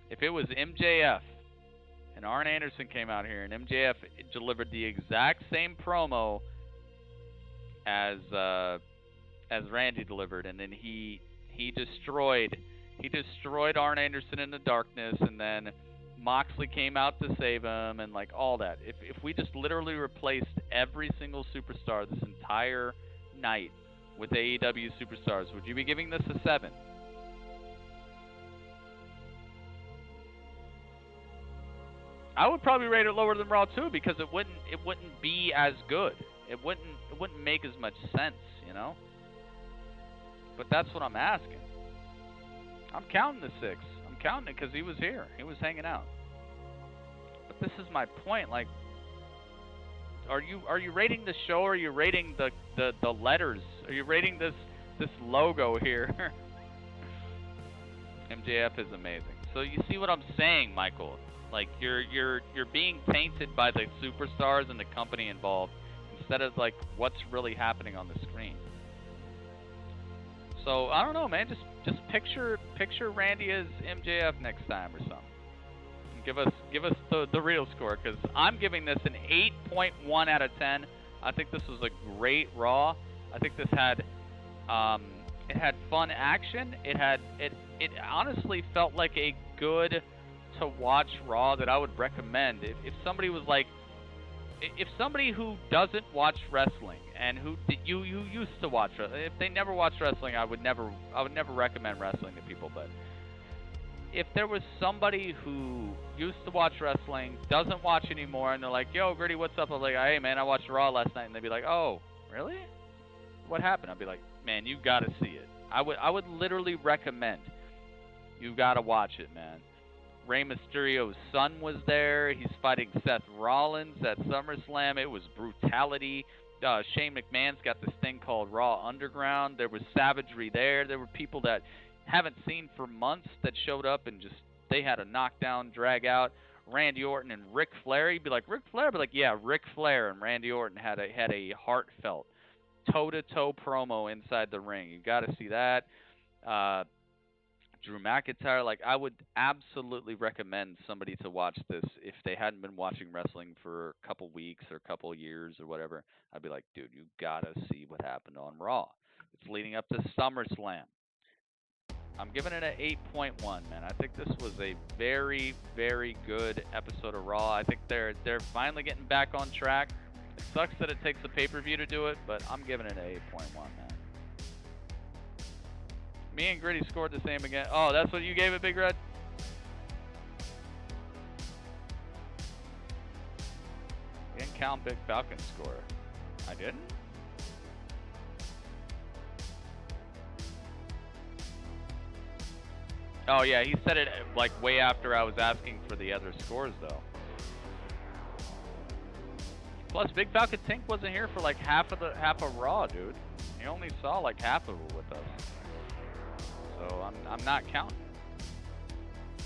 If it was MJF and Arn Anderson came out here and MJF delivered the exact same promo as Randy delivered, and then he destroyed Arn Anderson in the darkness, and then Moxley came out to save him, and like all that. If we just literally replaced every single superstar this entire night with AEW superstars, would you be giving this a 7? I would probably rate it lower than Raw too, because it wouldn't be as good. It wouldn't make as much sense, you know? But that's what I'm asking. I'm counting the 6. I'm counting it because he was here. He was hanging out. But this is my point. Like, are you rating the show, or are you rating the letters? Are you rating this logo here? MJF is amazing. So you see what I'm saying, Michael? Like you're being tainted by the superstars and the company involved instead of like what's really happening on the screen. So I don't know, man. Just picture Randy as MJF next time or something. And give us the real score, because I'm giving this an 8.1 out of 10. I think this was a great Raw. I think this had it had fun action. It honestly felt like a good to watch Raw that I would recommend if somebody was like, if somebody who doesn't watch wrestling and who you used to watch, if they never watched wrestling, I would never recommend wrestling to people. But if there was somebody who used to watch wrestling, doesn't watch anymore, and they're like, "Yo, Gritty, what's up?" I'm like, "Hey, man, I watched Raw last night," and they'd be like, "Oh, really? What happened?" I'd be like, "Man, you gotta see it." I would literally recommend. You gotta watch it, man. Rey Mysterio's son was there. He's fighting Seth Rollins at SummerSlam. It was brutality. Shane McMahon's got this thing called Raw Underground. There was savagery there. There were people that haven't seen for months that showed up and just, they had a knockdown, drag out. Randy Orton and Ric Flair. You'd be like, Ric Flair? I'd be like, yeah, Ric Flair and Randy Orton had a heartfelt toe-to-toe promo inside the ring. You got to see that. Drew McIntyre, like, I would absolutely recommend somebody to watch this if they hadn't been watching wrestling for a couple weeks or a couple years or whatever. I'd be like, dude, you gotta see what happened on Raw. It's leading up to SummerSlam. I'm giving it an 8.1, man. I think this was a very, very good episode of Raw. I think they're finally getting back on track. It sucks that it takes a pay-per-view to do it, but I'm giving it an 8.1, man. Me and Gritty scored the same again. Oh, that's what you gave it, Big Red? You didn't count Big Falcon's score. I didn't? Oh, yeah, he said it like way after I was asking for the other scores, though. Plus, Big Falcon Tink wasn't here for like half of Raw, dude. He only saw like half of it with us. So I'm not counting.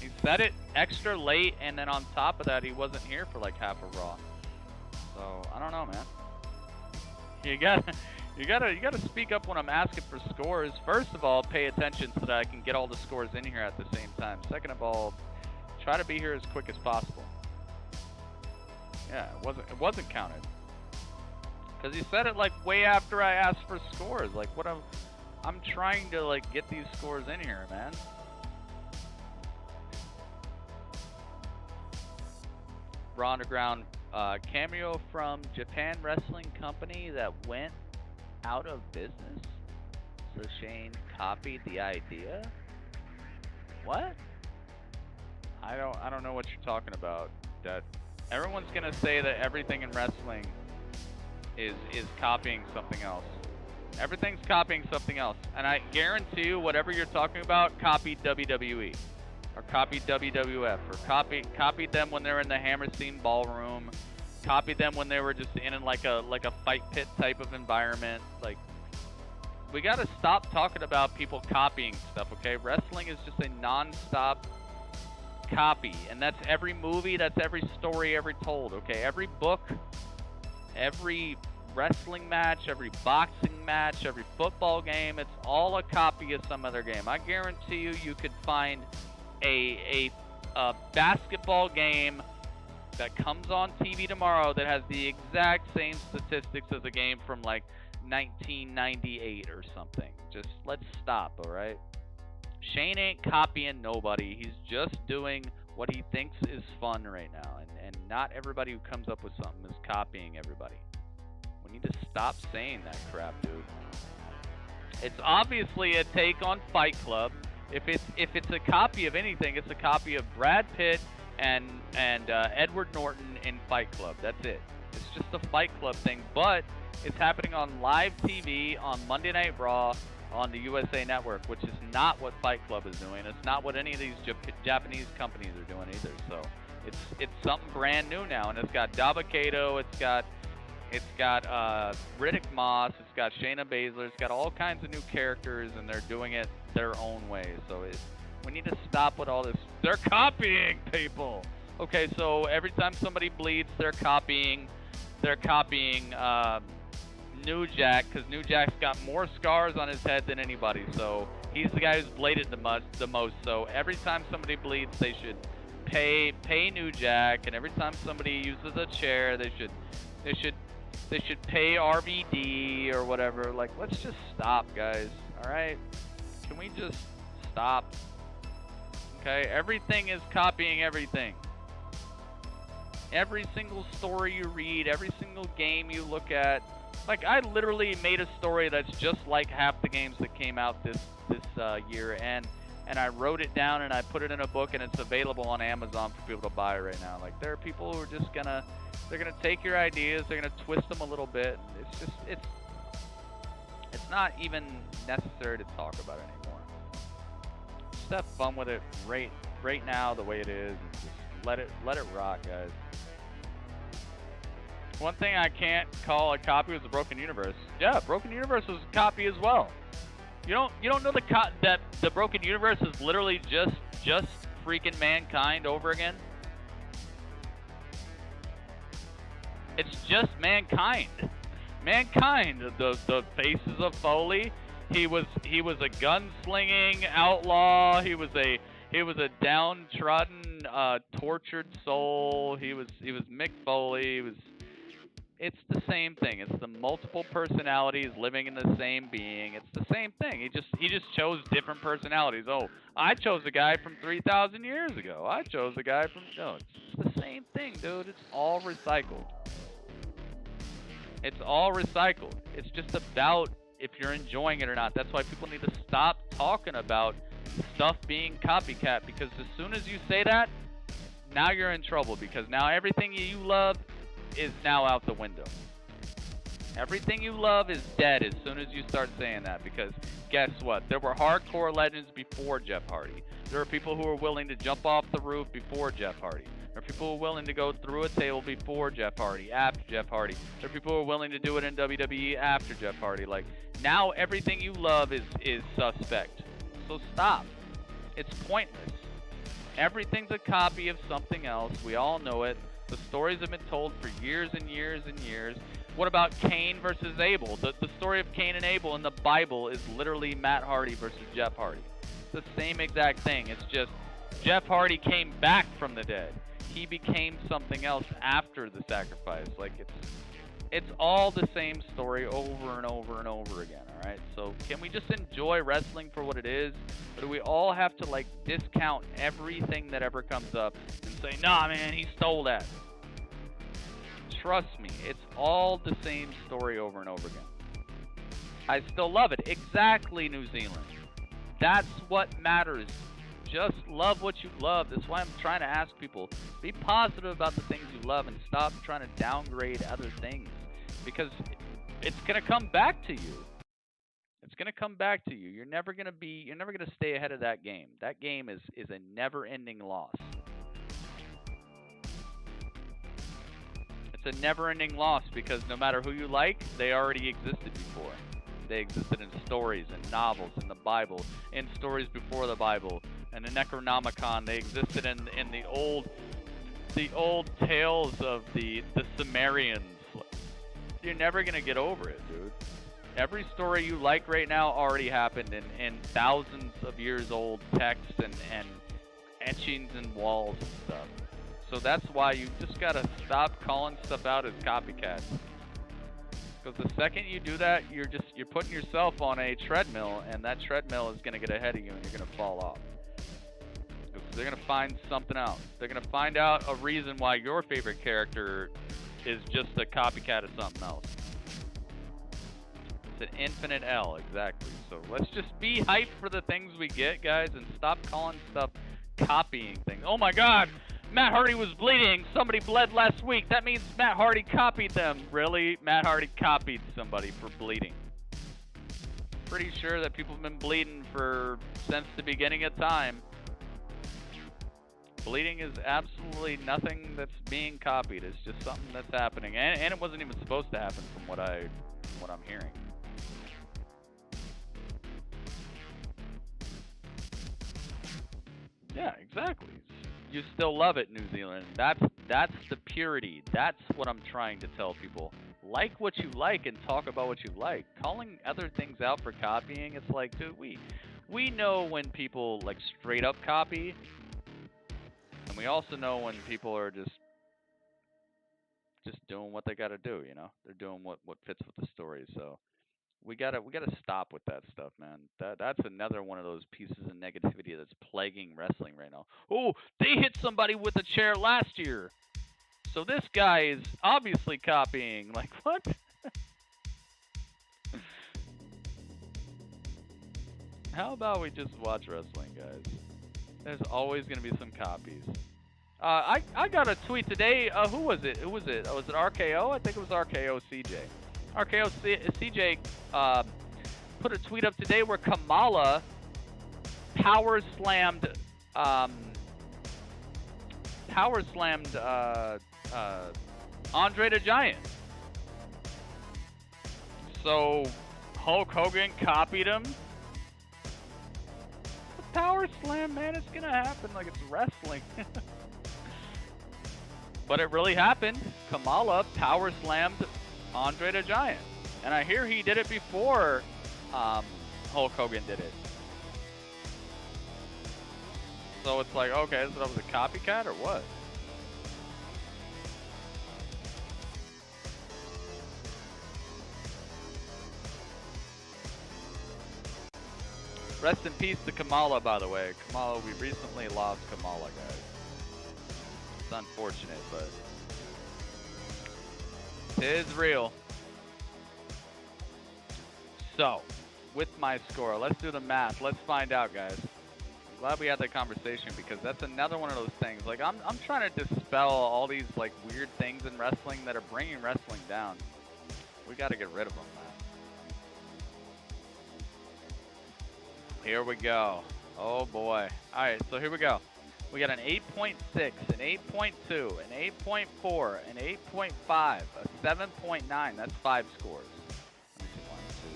He said it extra late, and then on top of that, he wasn't here for like half of Raw. So I don't know, man. You gotta speak up when I'm asking for scores. First of all, pay attention so that I can get all the scores in here at the same time. Second of all, try to be here as quick as possible. Yeah, it wasn't counted. Cause he said it like way after I asked for scores. Like what I'm trying to like get these scores in here, man. Raw Underground cameo from Japan Wrestling Company that went out of business. So Shane copied the idea. What? I don't know what you're talking about. That everyone's gonna say that everything in wrestling is copying something else. Everything's copying something else. And I guarantee you, whatever you're talking about, copied WWE. Or copied WWF. Or copied them when they were in the Hammerstein Ballroom. Copied them when they were just in like a fight pit type of environment. Like, we gotta stop talking about people copying stuff, okay? Wrestling is just a non-stop copy. And that's every movie, that's every story ever told, okay? Every book, every wrestling match, every boxing match, every football game, it's all a copy of some other game. I guarantee you could find a basketball game that comes on TV tomorrow that has the exact same statistics as a game from like 1998 or something. Just let's stop, all right? Shane ain't copying nobody. He's just doing what he thinks is fun right now, and not everybody who comes up with something is copying everybody. We need to stop saying that crap, dude. It's obviously a take on Fight Club. If it's a copy of anything, it's a copy of Brad Pitt and Edward Norton in Fight Club. That's it. It's just a Fight Club thing, but it's happening on live TV on Monday Night Raw on the USA Network, which is not what Fight Club is doing. It's not what any of these Japanese companies are doing either. So it's something brand new now, and it's got Dabba-Kato, it's got Riddick Moss, it's got Shayna Baszler, it's got all kinds of new characters, and they're doing it their own way. So We need to stop with all this. They're copying people. Okay, so every time somebody bleeds, they're copying New Jack, because New Jack's got more scars on his head than anybody. So he's the guy who's bladed the most. So every time somebody bleeds, they should pay New Jack, and every time somebody uses a chair, they should pay RVD or whatever. Like, let's just stop, guys. All right, can we just stop? Okay, everything is copying everything. Every single story you read, every single game you look at. Like, I literally made a story that's just like half the games that came out this year, and I wrote it down and I put it in a book, and it's available on Amazon for people to buy right now. Like, there are people who are just gonna take your ideas, they're gonna twist them a little bit. It's not even necessary to talk about it anymore. Just have fun with it right now the way it is, and just let it rock, guys. One thing I can't call a copy was the Broken Universe. Yeah, Broken Universe was a copy as well. You don't know that the Broken Universe is literally just freaking Mankind over again? It's just Mankind. Mankind, the faces of Foley. He was a gunslinging outlaw. He was a downtrodden, tortured soul. He was Mick Foley. It's the same thing. It's the multiple personalities living in the same being. It's the same thing. He just chose different personalities. Oh, I chose a guy from 3,000 years ago. I chose a guy from... No, it's the same thing, dude. It's all recycled. It's all recycled. It's just about if you're enjoying it or not. That's why people need to stop talking about stuff being copycat, because as soon as you say that, now you're in trouble, because now everything you love is now out the window. Everything you love is dead as soon as you start saying that, because guess what? There were hardcore legends before Jeff Hardy. There are people who are willing to jump off the roof before Jeff Hardy. There are people who are willing to go through a table before Jeff Hardy, after Jeff Hardy. There are people who are willing to do it in WWE after Jeff Hardy. Like, now everything you love is suspect. So stop. It's pointless. Everything's a copy of something else. We all know it. The stories have been told for years and years and years. What about Cain versus Abel? The story of Cain and Abel in the Bible is literally Matt Hardy versus Jeff Hardy. It's the same exact thing. It's just Jeff Hardy came back from the dead. He became something else after the sacrifice. Like, it's all the same story over and over and over again, all right? So can we just enjoy wrestling for what it is? Or do we all have to, like, discount everything that ever comes up and say, nah, man, he stole that? Trust me, it's all the same story over and over again. I still love it. Exactly, New Zealand. That's what matters. Just love what you love. That's why I'm trying to ask people, be positive about the things you love and stop trying to downgrade other things, because it's going to come back to you. It's going to come back to you. You're never going to stay ahead of that game. That game is a never-ending loss. It's a never-ending loss, because no matter who you like, they already existed before. They existed in stories and novels, in the Bible, in stories before the Bible, and the Necronomicon. They existed in the old tales of the Sumerians. You're never gonna get over it, dude. Every story you like right now already happened in thousands of years old texts and etchings and walls and stuff. So that's why you just gotta stop calling stuff out as copycats. Because the second you do that, you're putting yourself on a treadmill, and that treadmill is gonna get ahead of you, and you're gonna fall off. They're gonna find something else. They're gonna find out a reason why your favorite character is just a copycat of something else. It's an infinite L, exactly. So let's just be hyped for the things we get, guys, and stop calling stuff copying things. Oh my God, Matt Hardy was bleeding. Somebody bled last week. That means Matt Hardy copied them. Really? Matt Hardy copied somebody for bleeding. Pretty sure that people have been bleeding since the beginning of time. Bleeding is absolutely nothing that's being copied. It's just something that's happening, and it wasn't even supposed to happen from what I'm hearing. Yeah, exactly. You still love it, New Zealand. That's the purity. That's what I'm trying to tell people. Like what you like and talk about what you like. Calling other things out for copying, it's like, dude, we know when people like straight up copy, and we also know when people are just doing what they got to do. You know, they're doing what fits with the story. So we gotta stop with that stuff, man. That's another one of those pieces of negativity that's plaguing wrestling right now. Oh, they hit somebody with a chair last year, so this guy is obviously copying. Like, what? How about we just watch wrestling, guys? There's always gonna be some copies. I got a tweet today. Who was it? Was it RKO? I think it was RKO CJ. RKO CJ put a tweet up today where Kamala power slammed Andre the Giant. So Hulk Hogan copied him. Power slam, man, it's gonna happen like it's wrestling. But it really happened. Kamala power slammed Andre the Giant. And I hear he did it before Hulk Hogan did it. So it's like, okay, so that was a copycat or what? Rest in peace to Kamala, by the way. Kamala, we recently lost Kamala, guys. It's unfortunate, but it is real. So, with my score, let's do the math. Let's find out, guys. I'm glad we had that conversation because that's another one of those things. Like, I'm trying to dispel all these like weird things in wrestling that are bringing wrestling down. We got to get rid of them, man. Here we go. Oh boy. All right, so here we go. We got an 8.6, an 8.2, an 8.4, an 8.5, a 7.9. That's 5 scores. Let me see. 1, 2,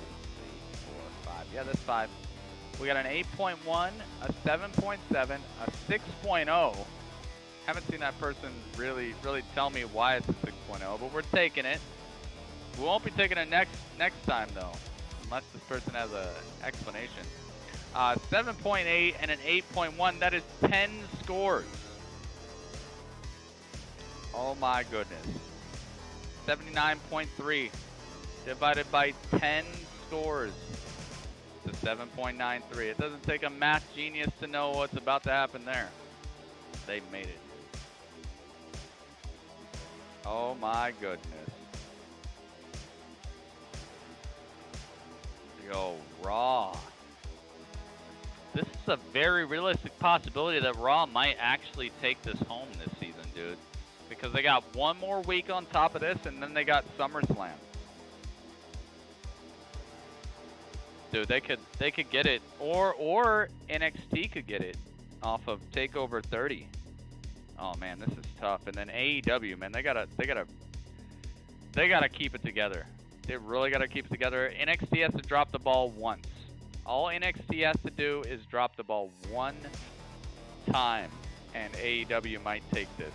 3, 4, 5. Yeah, that's 5. We got an 8.1, a 7.7, a 6.0. Haven't seen that person really tell me why it's a 6.0, but we're taking it. We won't be taking it next time though, unless this person has an explanation. 7.8 and an 8.1. That is 10 scores. Oh my goodness. 79.3 divided by 10 scores to 7.93. It doesn't take a math genius to know what's about to happen there. They made it. Oh my goodness. Yo, Raw. This is a very realistic possibility that Raw might actually take this home this season, dude. Because they got one more week on top of this, and then they got SummerSlam. Dude, they could get it, or NXT could get it off of Takeover 30. Oh man, this is tough. And then AEW, man, they gotta keep it together. They really gotta keep it together. NXT has to drop the ball once. All NXT has to do is drop the ball one time, and AEW might take this.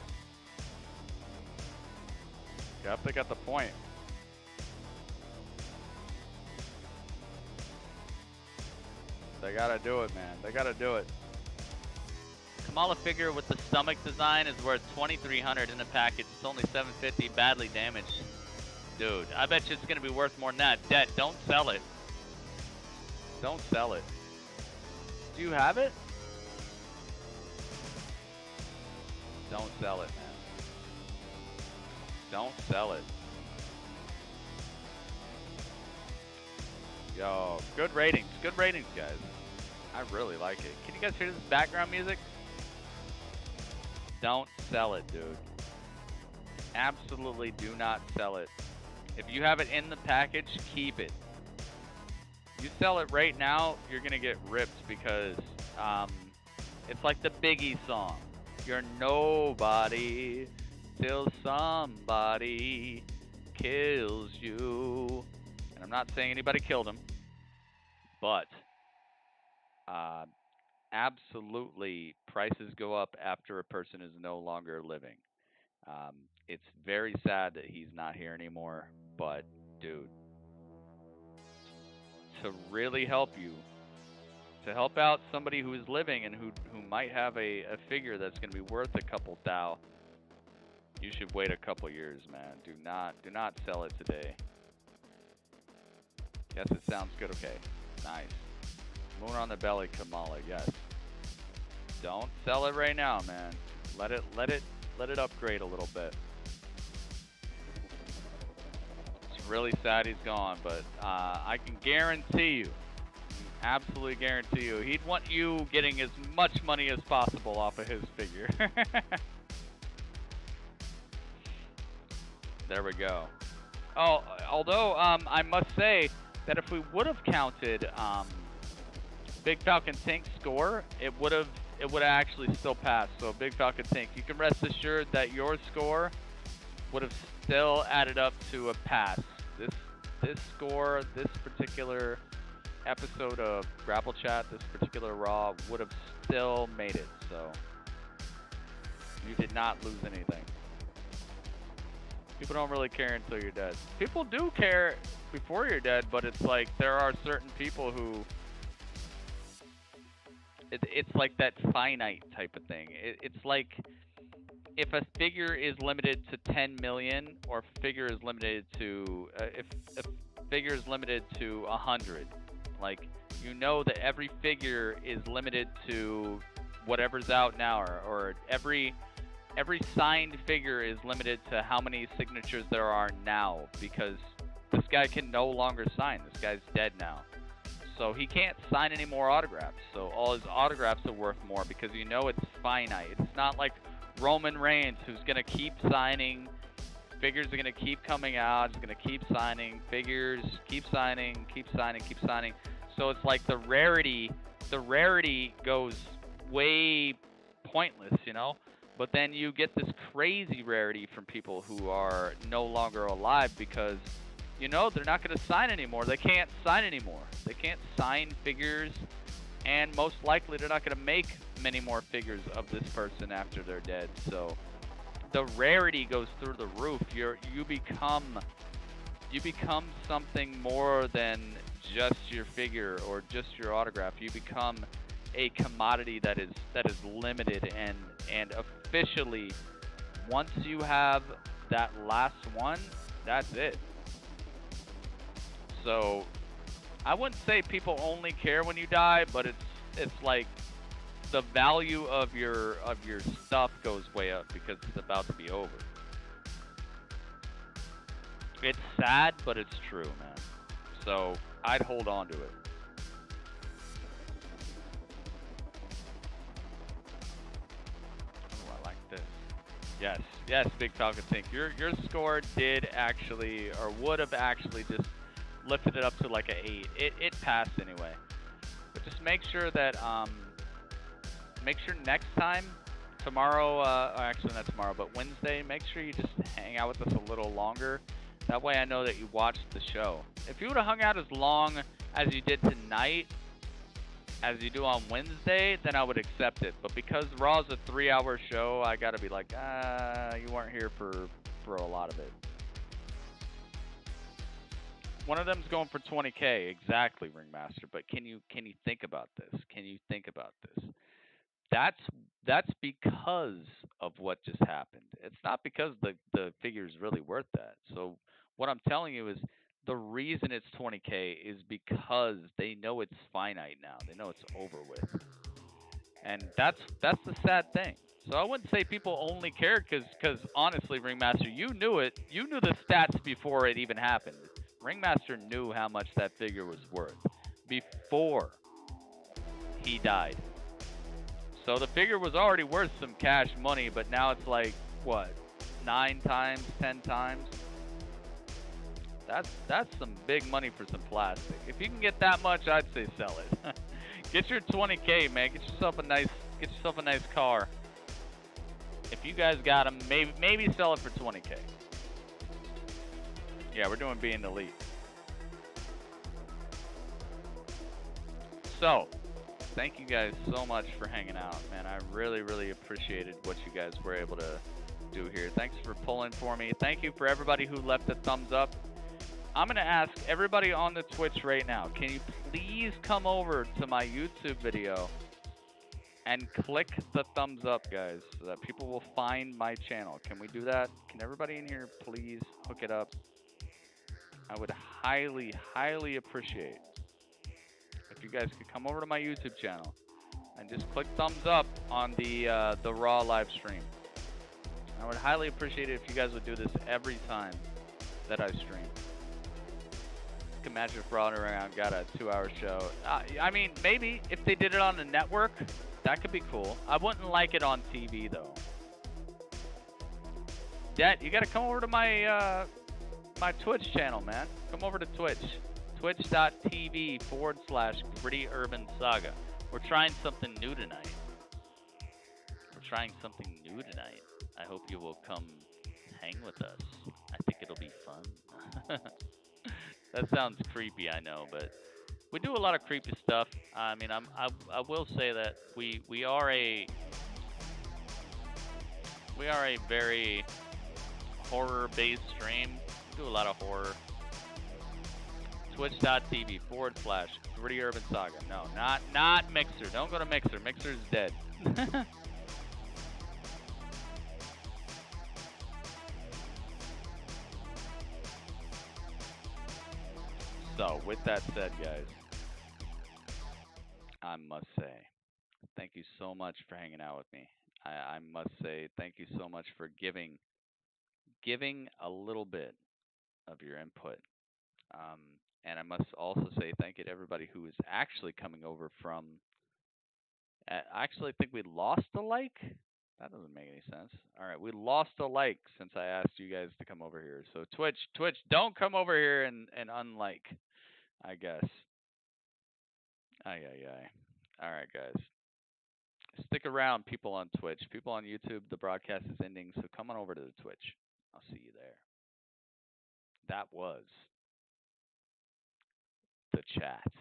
Yep, they got the point. They gotta do it, man. They gotta do it. Kamala figure with the stomach design is worth $2,300 in the package. It's only $750, badly damaged. Dude, I bet you it's gonna be worth more than that. Debt, don't sell it. Don't sell it. Do you have it? Don't sell it, man. Don't sell it. Yo, good ratings. Good ratings, guys. I really like it. Can you guys hear this background music? Don't sell it, dude. Absolutely do not sell it. If you have it in the package, keep it. You sell it right now, you're gonna get ripped because it's like the Biggie song. You're nobody till somebody kills you. And I'm not saying anybody killed him, but absolutely prices go up after a person is no longer living. It's very sad that he's not here anymore, but dude, to really help you, to help out somebody who is living and who might have a figure that's going to be worth a couple thou, you should wait a couple years, man. Do not sell it today. Yes, it sounds good. Okay, nice. Moon on the belly, Kamala. Yes. Don't sell it right now, man. Let it upgrade a little bit. It's really sad he's gone, but I can guarantee you, absolutely guarantee you, he'd want you getting as much money as possible off of his figure. There we go. Oh, although I must say that if we would have counted Big Falcon Tank's score, it would have actually still passed. So Big Falcon Tank, you can rest assured that your score would have still added up to a pass. This score, this particular episode of Grapple Chat, this particular Raw would have still made it. So you did not lose anything. People don't really care until you're dead. People do care before you're dead, but it's like there are certain people who it's like that finite type of thing. It's like if a figure is limited to 10 million, or a figure is limited to if a figure is limited to 100, like you know that every figure is limited to whatever's out now, or every signed figure is limited to how many signatures there are now, because this guy can no longer sign. This guy's dead now. So he can't sign any more autographs. So all his autographs are worth more because you know it's finite. It's not like Roman Reigns, who's going to keep signing. Figures are going to keep coming out. He's going to keep signing. Figures, keep signing, keep signing, keep signing. So it's like the rarity goes way pointless, you know? But then you get this crazy rarity from people who are no longer alive because, you know, they're not going to sign anymore. They can't sign anymore. They can't sign figures, and most likely they're not going to make many more figures of this person after they're dead. So the rarity goes through the roof. You become something more than just your figure or just your autograph. You become a commodity that is limited, and officially, once you have that last one, that's it. So I wouldn't say people only care when you die, but it's like the value of your stuff goes way up because it's about to be over. It's sad, but it's true, man. So I'd hold on to it. Oh, I like this. Yes, Big Falcon Tank. Your score did actually, or would have actually just lifted it up to like an 8. It passed anyway. But just make sure that next time, tomorrow, actually not tomorrow, but Wednesday, make sure you just hang out with us a little longer. That way I know that you watched the show. If you would have hung out as long as you did tonight, as you do on Wednesday, then I would accept it. But because Raw's a 3-hour show, I gotta be like, you weren't here for a lot of it. One of them's going for 20K, exactly, Ringmaster. But can you think about this? Can you think about this? That's because of what just happened. It's not because the figure is really worth that. So what I'm telling you is the reason it's 20K is because they know it's finite now. They know it's over with. And that's the sad thing. So I wouldn't say people only care because honestly, Ringmaster, you knew it. You knew the stats before it even happened. Ringmaster knew how much that figure was worth before he died. So the figure was already worth some cash money, but now it's like, what, 9 times, 10 times? That's some big money for some plastic. If you can get that much, I'd say sell it. Get your 20K, man. Get yourself a nice car. If you guys got them, maybe sell it for 20K. Yeah, we're doing being elite. So, Thank you guys so much for hanging out, man. I really, really appreciated what you guys were able to do here. Thanks for pulling for me. Thank you for everybody who left a thumbs up. I'm going to ask everybody on the Twitch right now, can you please come over to my YouTube video and click the thumbs up, guys, so that people will find my channel. Can we do that? Can everybody in here please hook it up? I would highly, highly appreciate if you guys could come over to my YouTube channel and just click thumbs up on the Raw live stream. I would highly appreciate it if you guys would do this every time that I stream. Imagine if Raw around got a 2-hour show. I mean, maybe if they did it on the network, that could be cool. I wouldn't like it on TV though. Dad, you gotta come over to my my Twitch channel, man. Come over to Twitch. Twitch.tv/Gritty Urban Saga. We're trying something new tonight. I hope you will come hang with us. I think it'll be fun. That sounds creepy, I know, but we do a lot of creepy stuff. I mean, I will say that we are a very horror-based stream. We do a lot of horror. Twitch.tv/Gritty Urban Saga. No, not Mixer. Don't go to Mixer. Mixer's dead. So, with that said, guys, I must say, thank you so much for hanging out with me. I must say, thank you so much for giving a little bit of your input. And I must also say thank you to everybody who is actually coming over from. I actually think we lost a like. That doesn't make any sense. All right, we lost a like since I asked you guys to come over here. So Twitch, don't come over here and unlike, I guess. Ay. All right, guys. Stick around, people on Twitch. People on YouTube, the broadcast is ending, so come on over to the Twitch. I'll see you there. That was the chat.